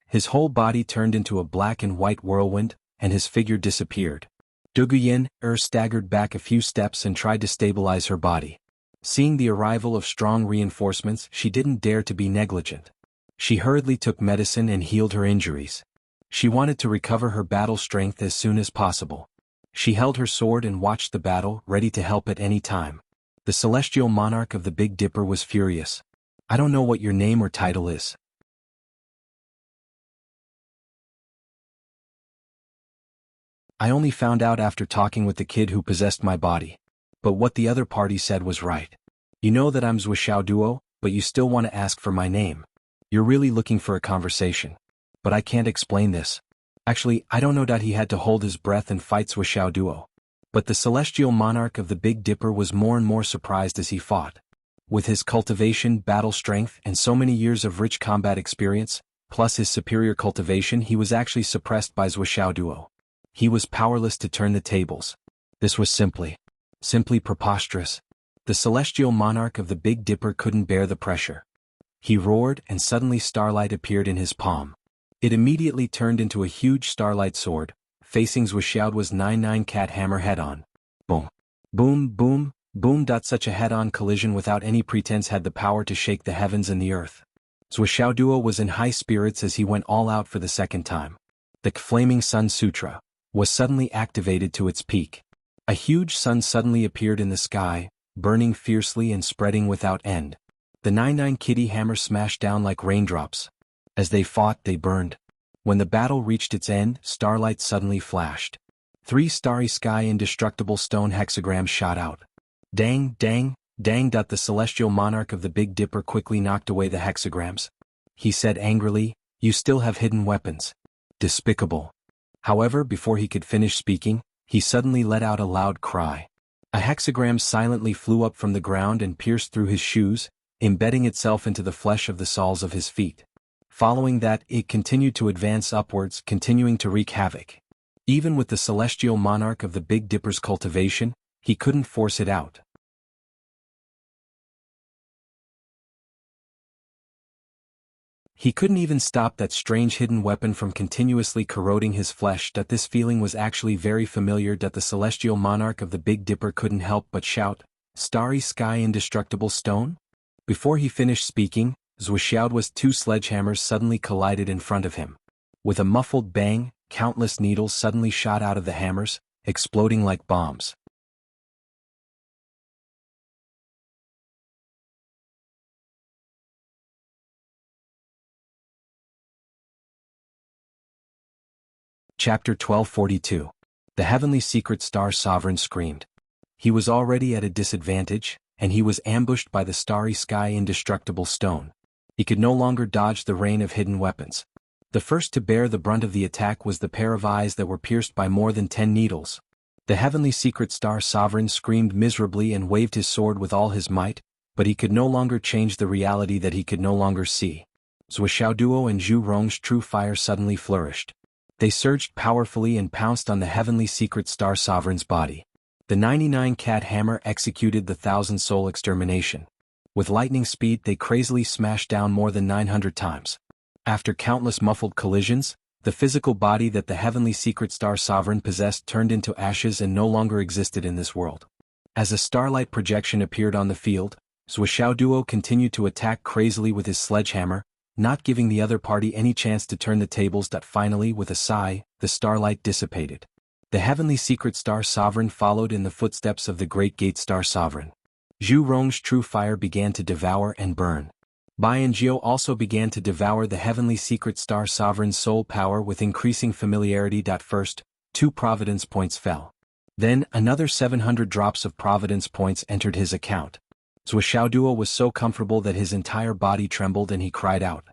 His whole body turned into a black and white whirlwind, and his figure disappeared. Duguyen staggered back a few steps and tried to stabilize her body. Seeing the arrival of strong reinforcements, she didn't dare to be negligent. She hurriedly took medicine and healed her injuries. She wanted to recover her battle strength as soon as possible. She held her sword and watched the battle, ready to help at any time. The celestial monarch of the Big Dipper was furious. "I don't know what your name or title is. I only found out after talking with the kid who possessed my body. But what the other party said was right. You know that I'm Swishaoduo, but you still want to ask for my name. You're really looking for a conversation. But I can't explain this. Actually, I don't know that." He had to hold his breath and fight Swishaoduo. But the celestial monarch of the Big Dipper was more and more surprised as he fought. With his cultivation, battle strength, and so many years of rich combat experience, plus his superior cultivation, he was actually suppressed by Swishaoduo. He was powerless to turn the tables. This was simply preposterous. The celestial monarch of the Big Dipper couldn't bear the pressure. He roared, and suddenly starlight appeared in his palm. It immediately turned into a huge starlight sword, facing Swishaoduo's 99-cat hammer head-on. Boom. Boom, boom, boom. Such a head-on collision without any pretense had the power to shake the heavens and the earth. Swishaoduo was in high spirits as he went all out for the second time. The Flaming Sun Sutra was suddenly activated to its peak. A huge sun suddenly appeared in the sky, burning fiercely and spreading without end. The 99-kitty hammer smashed down like raindrops. As they fought, they burned. When the battle reached its end, starlight suddenly flashed. 3 starry sky indestructible stone hexagrams shot out. Dang, dang, dang. The celestial monarch of the Big Dipper quickly knocked away the hexagrams. He said angrily, "You still have hidden weapons. Despicable." However, before he could finish speaking, he suddenly let out a loud cry. A hexagram silently flew up from the ground and pierced through his shoes, embedding itself into the flesh of the soles of his feet. Following that, it continued to advance upwards, continuing to wreak havoc. Even with the celestial monarch of the Big Dipper's cultivation, he couldn't force it out. He couldn't even stop that strange hidden weapon from continuously corroding his flesh. This feeling was actually very familiar. The celestial monarch of the Big Dipper couldn't help but shout, "Starry sky indestructible stone?" Before he finished speaking, Swishaoduo's 2 sledgehammers suddenly collided in front of him. With a muffled bang, countless needles suddenly shot out of the hammers, exploding like bombs. Chapter 1242. The Heavenly Secret Star Sovereign screamed. He was already at a disadvantage, and he was ambushed by the starry sky indestructible stone. He could no longer dodge the rain of hidden weapons. The first to bear the brunt of the attack was the pair of eyes that were pierced by more than 10 needles. The Heavenly Secret Star Sovereign screamed miserably and waved his sword with all his might, but he could no longer change the reality that he could no longer see. Swishaoduo and Zhu Rong's true fire suddenly flourished. They surged powerfully and pounced on the Heavenly Secret Star Sovereign's body. The 99-cat hammer executed the 1,000-soul extermination. With lightning speed, they crazily smashed down more than 900 times. After countless muffled collisions, the physical body that the Heavenly Secret Star Sovereign possessed turned into ashes and no longer existed in this world. As a starlight projection appeared on the field, Zhuo Duo continued to attack crazily with his sledgehammer, not giving the other party any chance to turn the tables. Finally, with a sigh, the starlight dissipated. The heavenly secret star sovereign followed in the footsteps of the great gate star sovereign. Zhu Rong's true fire began to devour and burn. Bai and Jiao also began to devour the heavenly secret star sovereign's soul power with increasing familiarity. First, 2 providence points fell. Then, another 700 drops of providence points entered his account. Zhuo Duo was so comfortable that his entire body trembled and he cried out.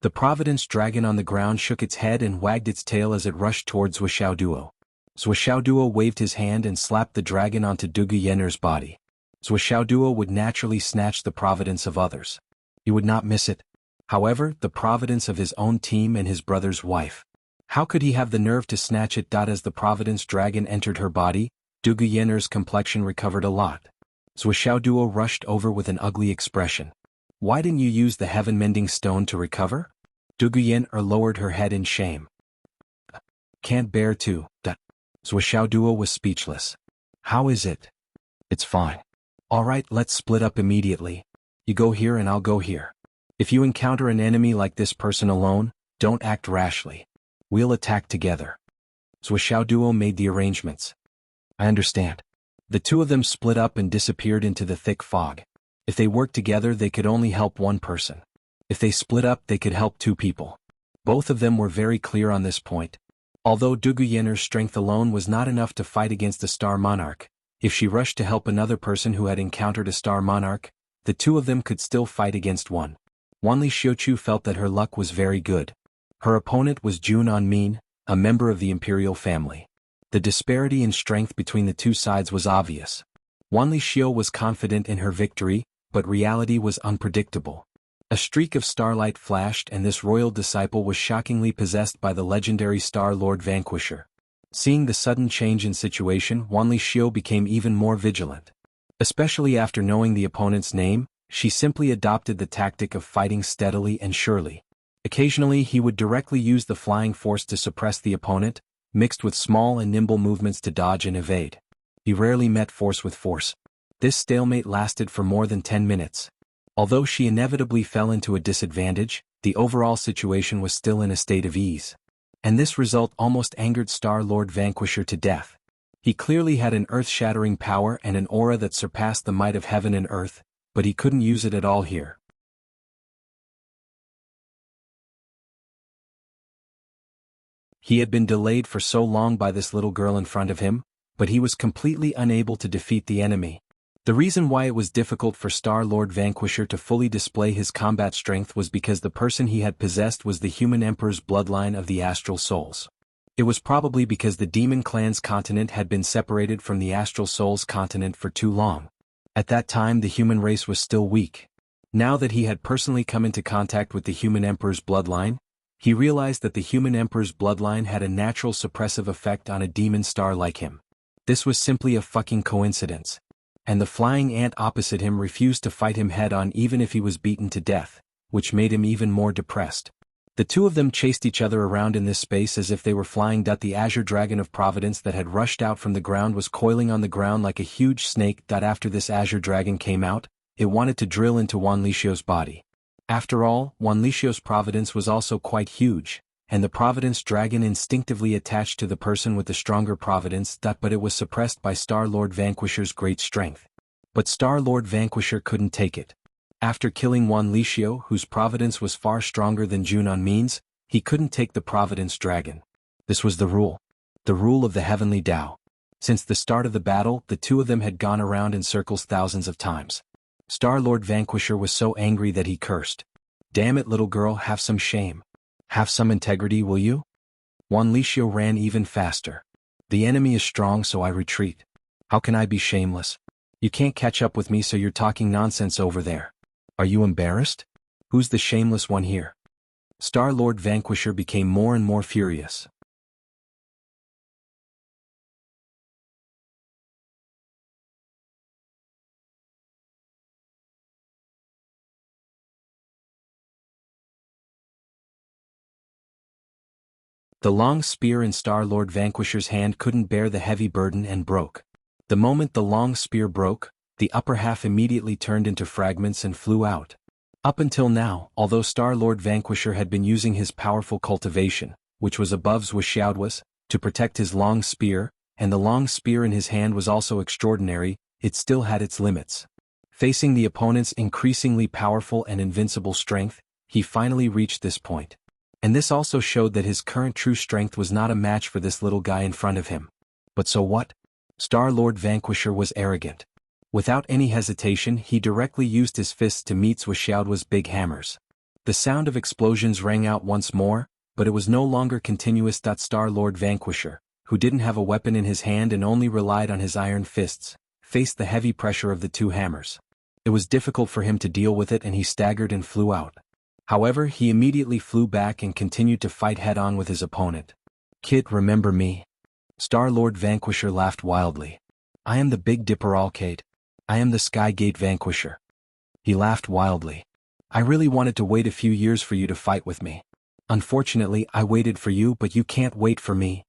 The providence dragon on the ground shook its head and wagged its tail as it rushed towards Zhuo Duo. Zhuo Duo waved his hand and slapped the dragon onto Dugu Yenner's body. Zhuo Duo would naturally snatch the providence of others. He would not miss it. However, the providence of his own team and his brother's wife. How could he have the nerve to snatch it? As the providence dragon entered her body, Dugu Yenner's complexion recovered a lot. Zhuo Duo rushed over with an ugly expression. Why didn't you use the heaven-mending stone to recover? Dugu Yenner lowered her head in shame. Can't bear to. Zhuo Duo was speechless. How is it? It's fine. Alright, let's split up immediately. You go here and I'll go here. If you encounter an enemy like this person alone, don't act rashly. We'll attack together. Zhuo Duo made the arrangements. I understand. The 2 of them split up and disappeared into the thick fog. If they worked together they could only help 1 person. If they split up they could help 2 people. Both of them were very clear on this point. Although Dugu Yenner's strength alone was not enough to fight against the Star Monarch, if she rushed to help another person who had encountered a Star Monarch, the 2 of them could still fight against one. Wanli Xiuqiu felt that her luck was very good. Her opponent was Jun Anmin, a member of the imperial family. The disparity in strength between the 2 sides was obvious. Wanli Xiu was confident in her victory, but reality was unpredictable. A streak of starlight flashed and this royal disciple was shockingly possessed by the legendary Star Lord Vanquisher. Seeing the sudden change in situation, Wanli Xiu became even more vigilant. Especially after knowing the opponent's name, she simply adopted the tactic of fighting steadily and surely. Occasionally he would directly use the flying force to suppress the opponent, mixed with small and nimble movements to dodge and evade. He rarely met force with force. This stalemate lasted for more than 10 minutes. Although she inevitably fell into a disadvantage, the overall situation was still in a state of ease. And this result almost angered Star Lord Vanquisher to death. He clearly had an earth-shattering power and an aura that surpassed the might of heaven and earth, but he couldn't use it at all here. He had been delayed for so long by this little girl in front of him, but he was completely unable to defeat the enemy. The reason why it was difficult for Star Lord Vanquisher to fully display his combat strength was because the person he had possessed was the human emperor's bloodline of the astral souls. It was probably because the demon clan's continent had been separated from the astral souls continent for too long. At that time the human race was still weak. Now that he had personally come into contact with the human emperor's bloodline, he realized that the human emperor's bloodline had a natural suppressive effect on a demon star like him. This was simply a fucking coincidence. And the flying ant opposite him refused to fight him head-on even if he was beaten to death, which made him even more depressed. The 2 of them chased each other around in this space as if they were flying. The azure dragon of providence that had rushed out from the ground was coiling on the ground like a huge snake. After this azure dragon came out, it wanted to drill into Wanli Xiu's body. After all, Wanli Xiu's providence was also quite huge, and the providence dragon instinctively attached to the person with the stronger providence. But it was suppressed by Star Lord Vanquisher's great strength. But Star Lord Vanquisher couldn't take it. After killing Wanli Xiu, whose providence was far stronger than Jun Anmin's, he couldn't take the providence dragon. This was the rule. The rule of the heavenly Tao. Since the start of the battle, the 2 of them had gone around in circles thousands of times. Star Lord Vanquisher was so angry that he cursed. Damn it, little girl, have some shame. Have some integrity, will you? Wanli Xiu ran even faster. The enemy is strong, so I retreat. How can I be shameless? You can't catch up with me, so you're talking nonsense over there. Are you embarrassed? Who's the shameless one here? Star Lord Vanquisher became more and more furious. The long spear in Star Lord Vanquisher's hand couldn't bear the heavy burden and broke. The moment the long spear broke, The upper half immediately turned into fragments and flew out. Up until now, although Star-Lord Vanquisher had been using his powerful cultivation, which was above Wuxia's, to protect his long spear, and the long spear in his hand was also extraordinary, it still had its limits. Facing the opponent's increasingly powerful and invincible strength, he finally reached this point. And this also showed that his current true strength was not a match for this little guy in front of him. But so what? Star-Lord Vanquisher was arrogant. Without any hesitation, he directly used his fists to meet Wuxia's big hammers. The sound of explosions rang out once more, but it was no longer continuous. Star-Lord Vanquisher, who didn't have a weapon in his hand and only relied on his iron fists, faced the heavy pressure of the two hammers. It was difficult for him to deal with it and he staggered and flew out. However, he immediately flew back and continued to fight head-on with his opponent. "Kid, remember me?" Star-Lord Vanquisher laughed wildly. "I am the Big Dipper Alcade. I am the Skygate Vanquisher." He laughed wildly. "I really wanted to wait a few years for you to fight with me. Unfortunately, I waited for you, but you can't wait for me."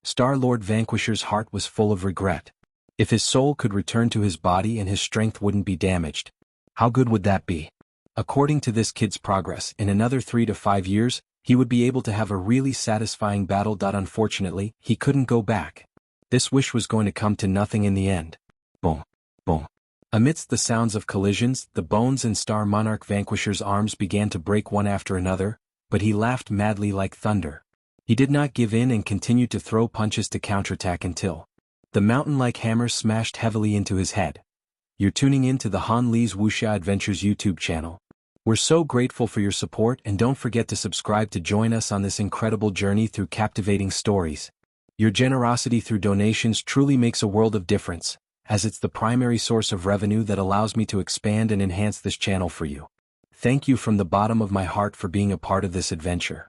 Star-Lord Vanquisher's heart was full of regret. If his soul could return to his body and his strength wouldn't be damaged, how good would that be? According to this kid's progress, in another 3 to 5 years, he would be able to have a really satisfying battle. Unfortunately, he couldn't go back. This wish was going to come to nothing in the end. Boom, boom. Amidst the sounds of collisions, the bones in Star Monarch Vanquisher's arms began to break one after another, but he laughed madly like thunder. He did not give in and continued to throw punches to counterattack until the mountain-like hammer smashed heavily into his head. You're tuning in to the Han Lee's Wuxia Adventures YouTube channel. We're so grateful for your support and don't forget to subscribe to join us on this incredible journey through captivating stories. Your generosity through donations truly makes a world of difference, as it's the primary source of revenue that allows me to expand and enhance this channel for you. Thank you from the bottom of my heart for being a part of this adventure.